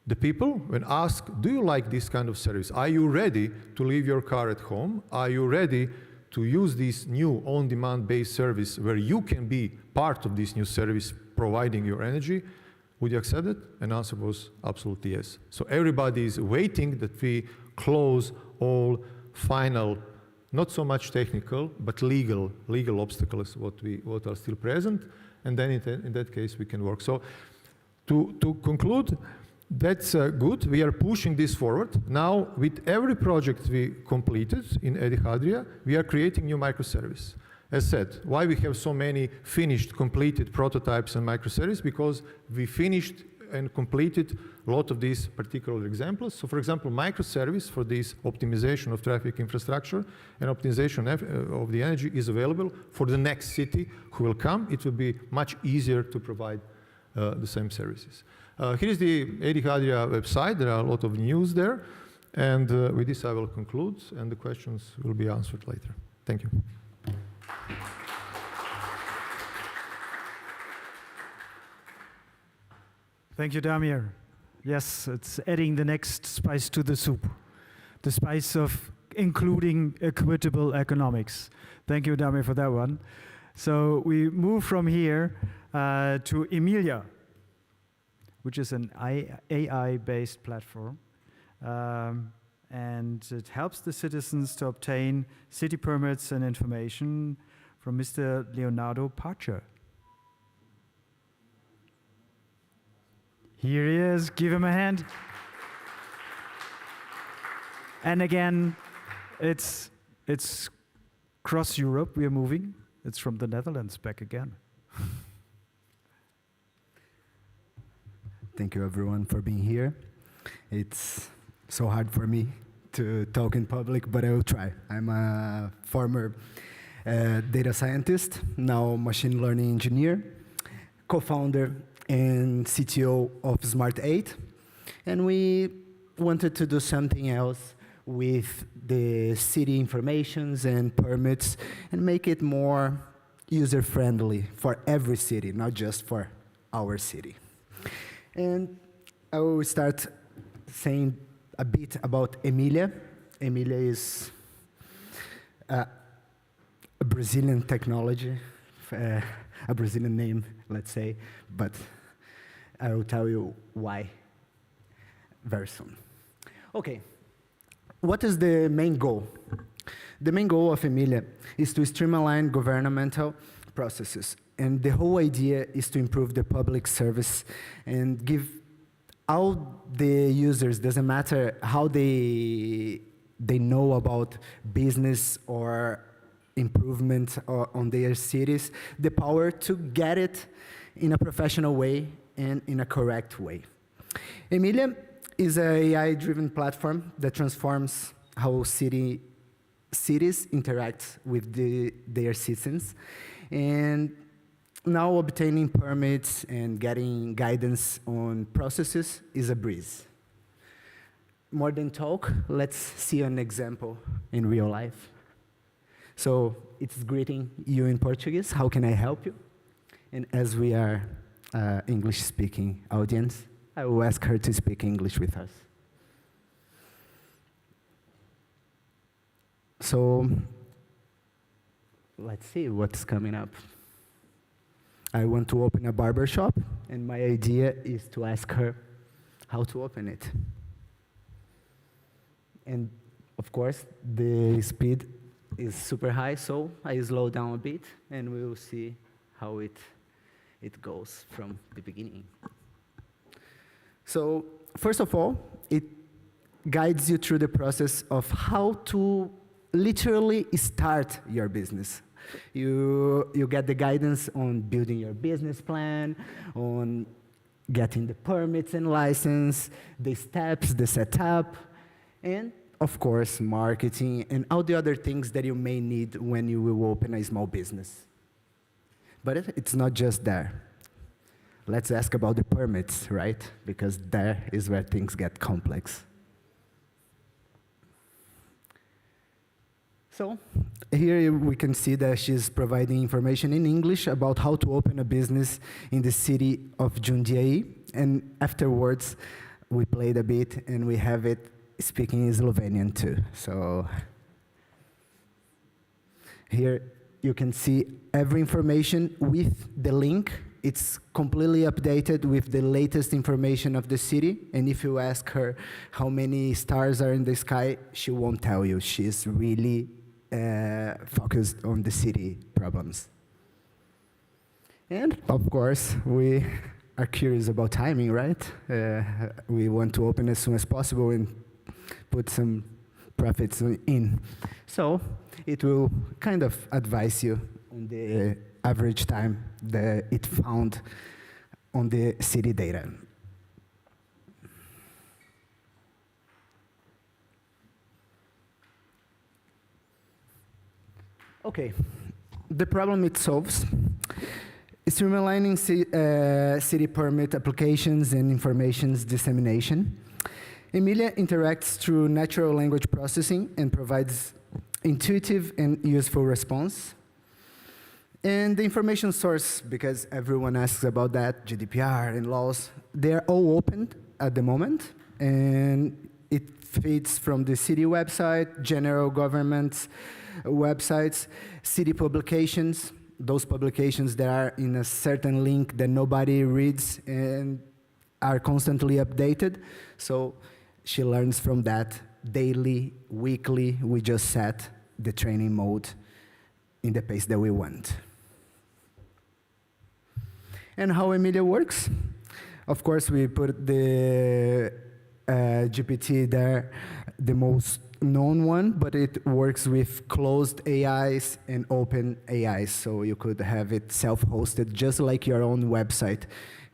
The people, when asked, do you like this kind of service? Are you ready to leave your car at home? Are you ready to use this new on-demand based service where you can be part of this new service providing your energy? Would you accept it? And the answer was absolutely yes. So everybody is waiting that we close all final, not so much technical, but legal obstacles what are still present, and then in that case we can work. So to conclude, that's good. We are pushing this forward. Now, with every project we completed in EDIH Adria, we are creating new microservice. As said, why we have so many finished, completed prototypes and microservices? Because we finished and completed a lot of these particular examples. So, for example, microservice for this optimization of traffic infrastructure and optimization of the energy is available for the next city who will come. It will be much easier to provide the same services. Here is the EDIH Adria website. There are a lot of news there. And with this, I will conclude, and the questions will be answered later. Thank you. Thank you, Damir. Yes, it's adding the next spice to the soup, the spice of including equitable economics. Thank you, Damir, for that one. So we move from here to Emilia, which is an AI-based platform. And it helps the citizens to obtain city permits and information from Mr. Leonardo Parcher. Here he is, give him a hand. And again, it's cross Europe we are moving. It's from the Netherlands back again. Thank you everyone for being here. It's so hard for me to talk in public, but I will try. I'm a former data scientist, now machine learning engineer, co-founder and CTO of Smart8. And we wanted to do something else with the city informations and permits and make it more user-friendly for every city, not just for our city. And I will start saying a bit about Emilia. Emilia is a Brazilian technology, a Brazilian name, let's say, but I will tell you why very soon. Okay, what is the main goal? The main goal of Emilia is to streamline governmental processes. And the whole idea is to improve the public service and give all the users, doesn't matter how they know about business or improvement on their cities, the power to get it in a professional way and in a correct way. Emilia is an AI-driven platform that transforms how cities interact with their citizens. And now obtaining permits and getting guidance on processes is a breeze. More than talk, let's see an example in real life. So it's greeting you in Portuguese. How can I help you? And as we are English-speaking audience, I will ask her to speak English with us. So let's see what's coming up. I want to open a barber shop, and my idea is to ask her how to open it. And of course, the speed is super high, so I slow down a bit, and we will see how it goes from the beginning. So first of all, it guides you through the process of how to literally start your business. You get the guidance on building your business plan, on getting the permits and license, the steps, the setup, and of course, marketing and all the other things that you may need when you will open a small business. But it's not just there. Let's ask about the permits, right? Because there is where things get complex. So here we can see that she's providing information in English about how to open a business in the city of Jundiaí. And afterwards, we played a bit and we have it speaking in Slovenian too. So here you can see every information with the link. It's completely updated with the latest information of the city. And if you ask her how many stars are in the sky, she won't tell you. She's really focused on the city problems. And of course, we are curious about timing, right? We want to open as soon as possible and put some profits in. So it will kind of advise you on the average time that it found on the city data. Okay, the problem it solves is streamlining city permit applications and information's dissemination. Emilia interacts through natural language processing and provides intuitive and useful response. And the information source, because everyone asks about that, GDPR and laws, they're all open at the moment, and it feeds from the city website, general government websites, city publications, those publications that are in a certain link that nobody reads and are constantly updated. So she learns from that daily, weekly. We just set the training mode in the pace that we want. And how Emilia works? Of course, we put the GPT there, the most known one, but it works with closed AIs and open AIs, so you could have it self-hosted, just like your own website.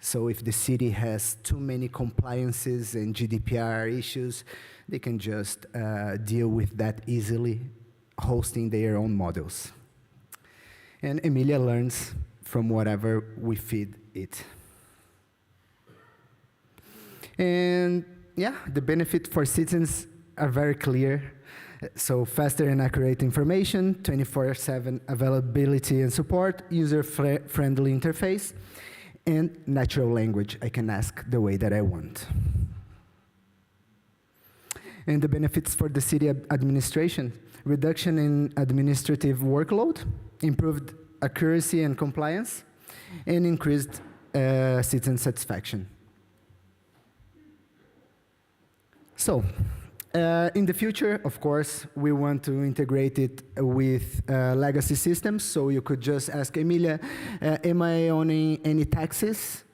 So if the city has too many compliances and GDPR issues, they can just deal with that easily, hosting their own models. And Emilia learns from whatever we feed it. And yeah, the benefit for citizens are very clear. So faster and accurate information, 24/7 availability and support, user-friendly interface, and natural language. I can ask the way that I want. And the benefits for the city administration: reduction in administrative workload, improved accuracy and compliance, and increased citizen satisfaction. So, in the future, of course, we want to integrate it with legacy systems. So you could just ask Emilia, am I owning any taxes?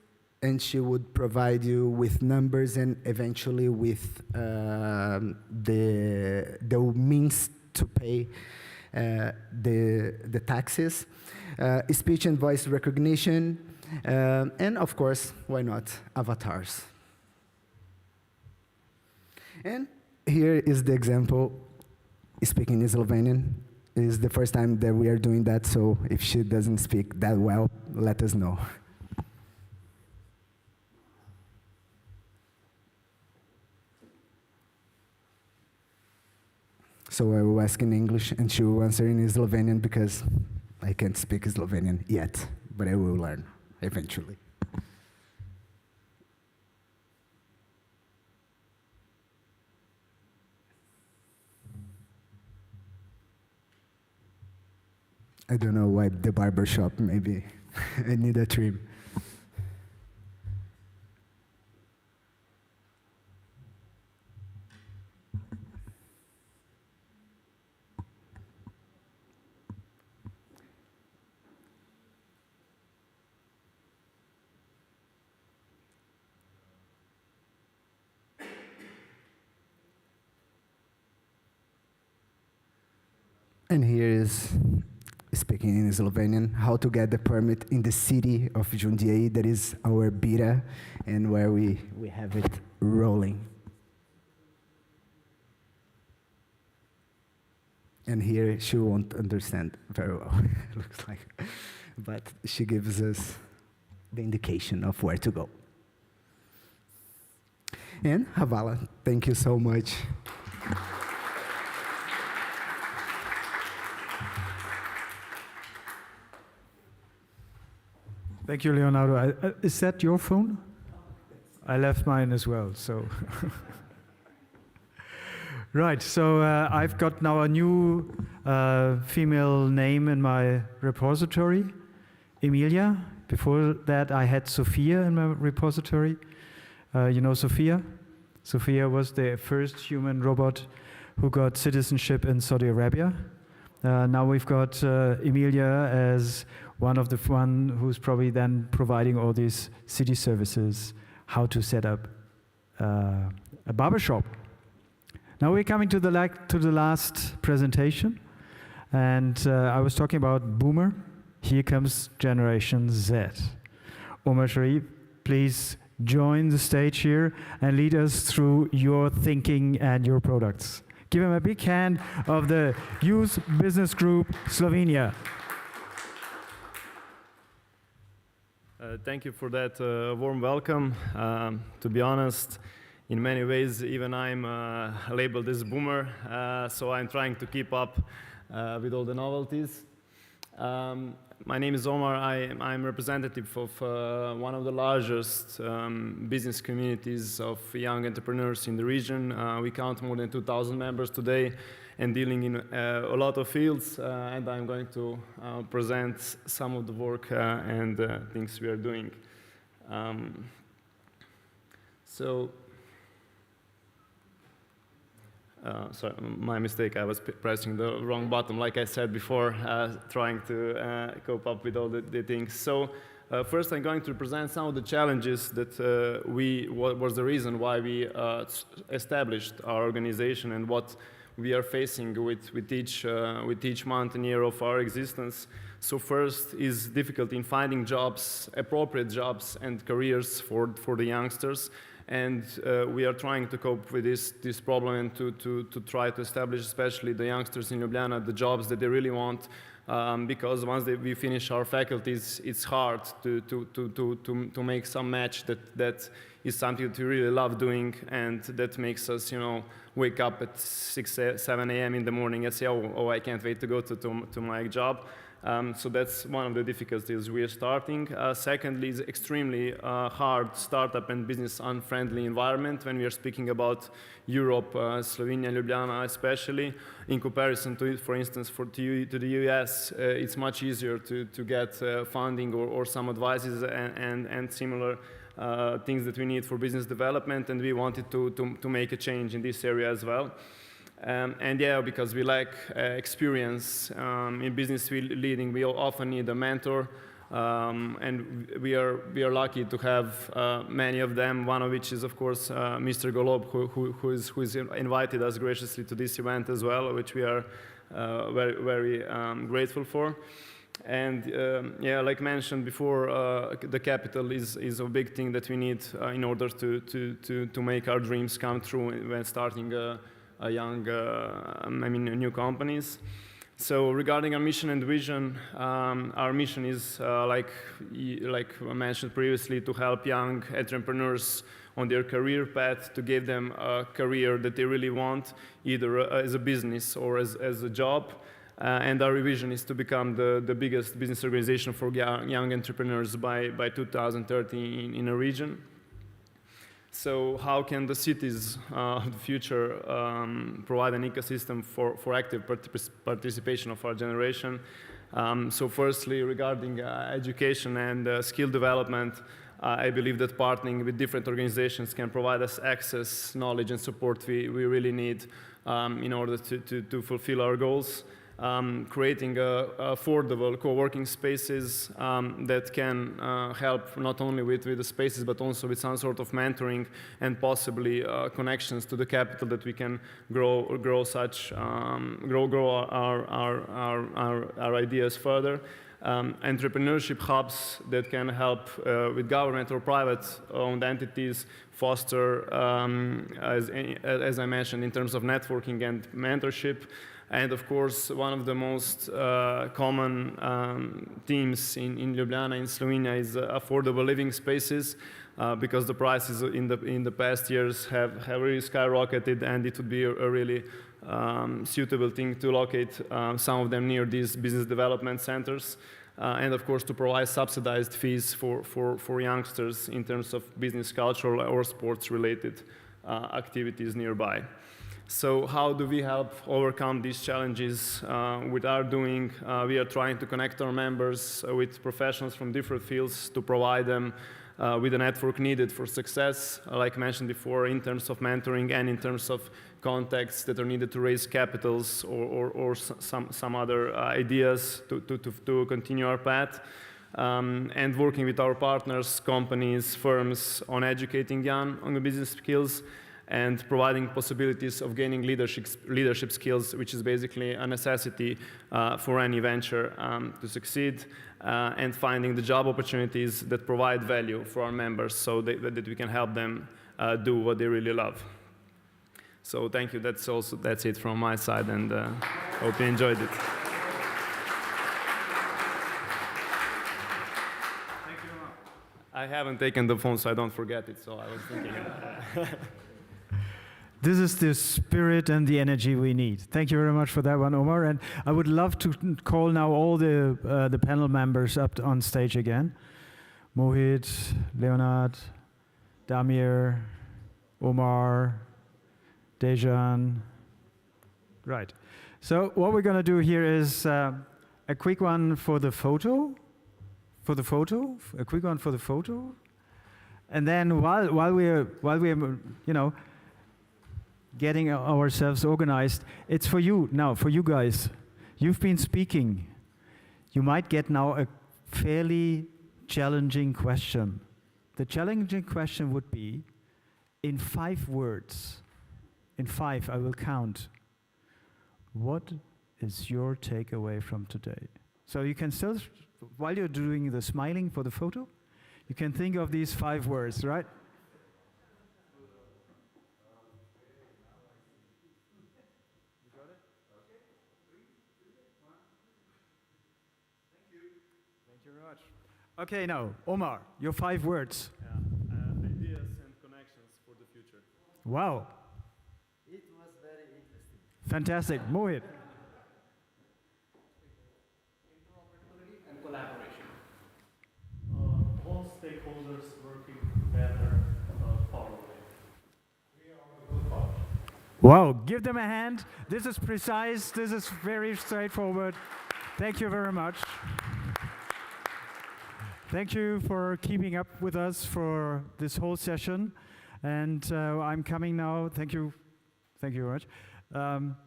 And she would provide you with numbers and eventually with the means to pay the taxes. Speech and voice recognition, and of course, why not, avatars. And here is the example, speaking in Slovenian. It is the first time that we are doing that, so if she doesn't speak that well, let us know. So I will ask in English, and she will answer in Slovenian because I can't speak Slovenian yet, but I will learn eventually. I don't know why the barber shop, maybe I need a trim. And here is, speaking in Slovenian, how to get the permit in the city of Jundiaí. That is our beta, and where we have it rolling. And here she won't understand very well, looks like. But she gives us the indication of where to go. And Havala, thank you so much. Thank you, Leonardo. Is that your phone? I left mine as well, so. Right, so I've got now a new female name in my repository, Emilia. Before that, I had Sophia in my repository. You know Sophia? Sophia was the first human robot who got citizenship in Saudi Arabia. Now we've got Emilia as one who's probably then providing all these city services, how to set up a barbershop. Now we're coming to the last presentation, and I was talking about Boomer. Here comes Generation Z. Omar Sharif, please join the stage here and lead us through your thinking and your products. Give him a big hand of the Youth Business Group Slovenia. Thank you for that warm welcome. To be honest, in many ways, even I'm labeled as boomer, so I'm trying to keep up with all the novelties. My name is Omar. I'm representative of one of the largest business communities of young entrepreneurs in the region. We count more than 2,000 members today and dealing in a lot of fields, and I'm going to present some of the work and things we are doing. Sorry, my mistake, I was pressing the wrong button, like I said before, trying to cope up with all the things. So first I'm going to present some of the challenges that what was the reason why we established our organization and what we are facing with each month and year of our existence. So first is difficulty in finding jobs, appropriate jobs and careers for the youngsters. And we are trying to cope with this problem and to try to establish, especially the youngsters in Ljubljana, the jobs that they really want. Because once we finish our faculties, it's hard to make some match that is something that we really love doing and that makes us, wake up at 6, 7 a.m. in the morning and say, oh, I can't wait to go to my job. So that's one of the difficulties we are starting. Secondly, is extremely hard startup and business unfriendly environment when we are speaking about Europe, Slovenia, Ljubljana especially. In comparison to, for instance, to the US, it's much easier to get funding or some advices and similar things that we need for business development, and we wanted to make a change in this area as well. And yeah, because we lack experience in business leading, we often need a mentor. And we are lucky to have many of them, one of which is, of course, Mr. Golob, who's invited us graciously to this event as well, which we are very grateful for. And yeah, like mentioned before, the capital is a big thing that we need in order to make our dreams come true when starting a young, new companies. So regarding our mission and vision, our mission is, like I mentioned previously, to help young entrepreneurs on their career path, to give them a career that they really want, either as a business or as a job. And our vision is to become the biggest business organization for young entrepreneurs by 2030 in a region. So how can the cities of the future provide an ecosystem for active participation of our generation? So firstly, regarding education and skill development, I believe that partnering with different organizations can provide us access, knowledge, and support we really need in order to fulfill our goals. Creating affordable co-working spaces that can help not only with the spaces, but also with some sort of mentoring and possibly connections to the capital that we can grow our ideas further. Entrepreneurship hubs that can help with government or private-owned entities foster, as I mentioned, in terms of networking and mentorship. And of course, one of the most common themes in Ljubljana, in Slovenia, is affordable living spaces, because the prices in the past years have really skyrocketed, and it would be a really suitable thing to locate some of them near these business development centers. And of course, to provide subsidized fees for youngsters in terms of business, cultural, or sports-related activities nearby. So how do we help overcome these challenges with our doing? We are trying to connect our members with professionals from different fields to provide them with the network needed for success, like mentioned before, in terms of mentoring and in terms of contacts that are needed to raise capitals or some other ideas to continue our path. And working with our partners, companies, firms on educating young on the business skills, and providing possibilities of gaining leadership skills, which is basically a necessity for any venture to succeed, and finding the job opportunities that provide value for our members so that we can help them do what they really love. So thank you, that's it from my side, and hope you enjoyed it. Thank you. I haven't taken the phone, so I don't forget it, so I was thinking. This is the spirit and the energy we need. Thank you very much for that one, Omar. And I would love to call now all the panel members up on stage again. Mohit, Leonard, Damir, Omar, Dejan. Right. So what we're going to do here is a quick one for the photo. A quick one for the photo. And then while we're getting ourselves organized, it's for you now, for you guys. You've been speaking. You might get now a fairly challenging question. The challenging question would be, in 5 words, in 5 I will count, what is your takeaway from today? So you can still, while you're doing the smiling for the photo, you can think of these 5 words, right? Okay, now, Omar, your 5 words. Ideas and connections for the future. Wow. It was very interesting. Fantastic. Mohit. Interoperability and collaboration. All stakeholders working together forward. We are a good part. Wow, give them a hand. This is precise. This is very straightforward. Thank you very much. Thank you for keeping up with us for this whole session. And I'm coming now, thank you very much.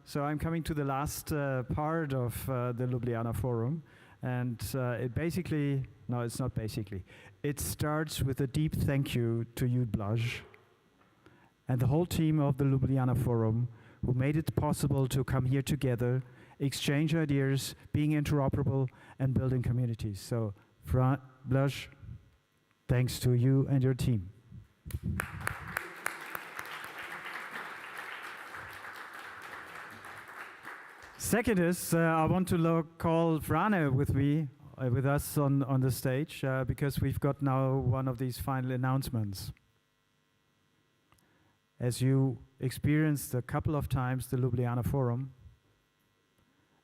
So I'm coming to the last part of the Ljubljana Forum. And it basically, no, it's not basically. It starts with a deep thank you to LJUBLJAN and the whole team of the Ljubljana Forum who made it possible to come here together, exchange ideas, being interoperable, and building communities. So, Blaj, thanks to you and your team. Second is, I want to call Frane with us on the stage, because we've got now one of these final announcements. As you experienced a couple of times the Ljubljana Forum,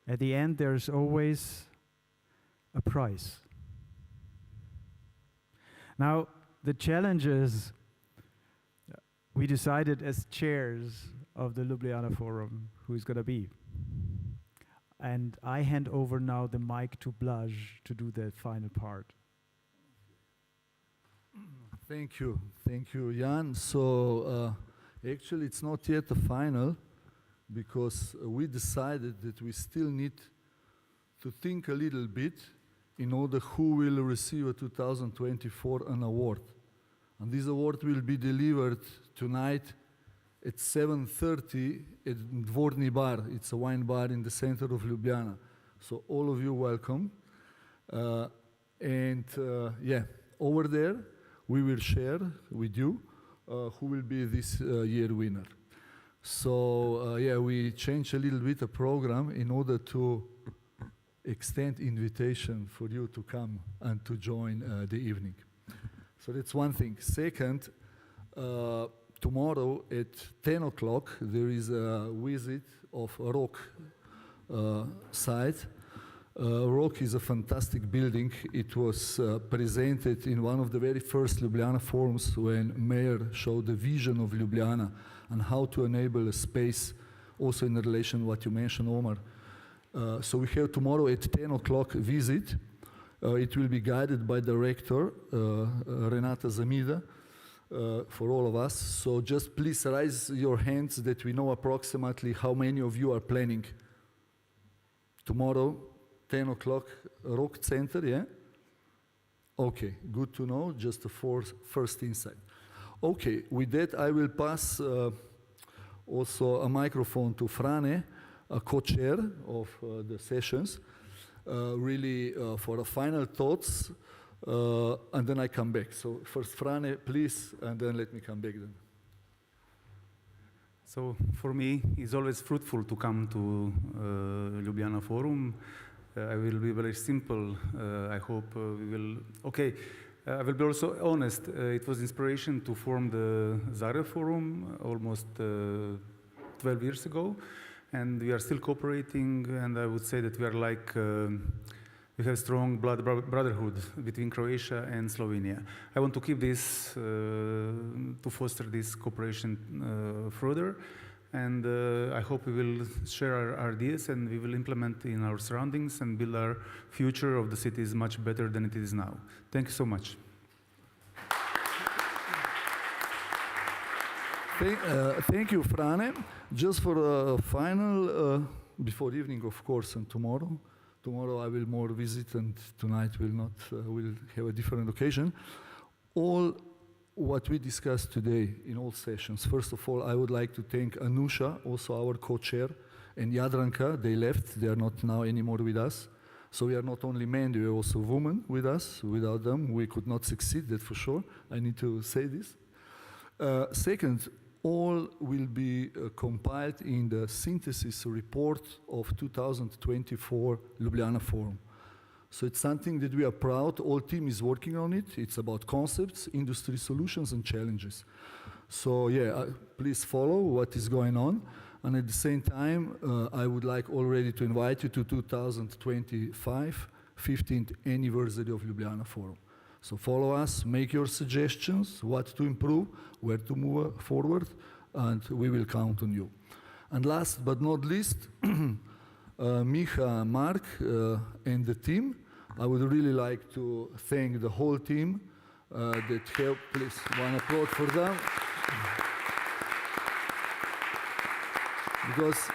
at the end there's always a prize. Now, the challenge is, we decided as chairs of the Ljubljana Forum who's going to be. And I hand over now the mic to Blaj to do the final part. Thank you, Jan. So actually it's not yet the final, because we decided that we still need to think a little bit in order who will receive a 2024 an award. And this award will be delivered tonight at 7:30 at Dvorni Bar. It's a wine bar in the center of Ljubljana. So all of you welcome. Yeah, over there we will share with you who will be this year winner. So yeah, we changed a little bit the program in order to extend invitation for you to come and to join the evening. So that's one thing. Second, tomorrow at 10 o'clock there is a visit of Rock site. Rock is a fantastic building. It was presented in one of the very first Ljubljana forums when Mayor showed the vision of Ljubljana and how to enable a space, also in relation to what you mentioned, Omar. So we have tomorrow at 10 o'clock visit. It will be guided by Director Renata Zamida for all of us. So just please raise your hands that we know approximately how many of you are planning. Tomorrow, 10 o'clock, Rock Center, yeah? Okay, good to know, just the first insight. Okay, with that I will pass also a microphone to Frane, a co-chair of the sessions, really for the final thoughts, and then I come back. So first Frane, please, and then let me come back then. So for me, it's always fruitful to come to Ljubljana Forum. I will be very simple. I hope we will. Okay, I will be also honest. It was inspiration to form the Zagreb Forum almost 12 years ago, and we are still cooperating. And I would say that we are like we have strong brotherhood between Croatia and Slovenia. I want to keep this to foster this cooperation further. And I hope we will share our ideas and we will implement in our surroundings and build our future of the cities much better than it is now. Thank you so much. Thank you, Frane. Just for a final, before evening, of course, and tomorrow. Tomorrow I will more visit and tonight will not, we'll have a different occasion. All what we discussed today in all sessions, first of all, I would like to thank Anusha, also our co-chair, and Jadranka. They left, they are not now anymore with us. So we are not only men, we are also women with us. Without them, we could not succeed, that's for sure. I need to say this. Second, all will be compiled in the synthesis report of 2024 Ljubljana Forum. So it's something that we are proud, all team is working on it. It's about concepts, industry solutions, and challenges. So yeah, please follow what is going on. And at the same time, I would like already to invite you to 2025, 15th anniversary of Ljubljana Forum. So follow us, make your suggestions, what to improve, where to move forward, and we will count on you. And last but not least, Miha, Mark, and the team I would really like to thank the whole team that helped. Please, one applause for them. Because,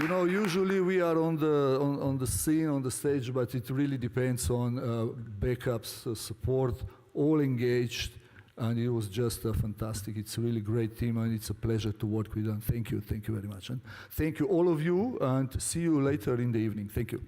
you know, usually we are on the scene, on the stage, but it really depends on backups, support, all engaged, and it was just fantastic. It's a really great team, and it's a pleasure to work with them. Thank you very much. And thank you, all of you, and see you later in the evening. Thank you.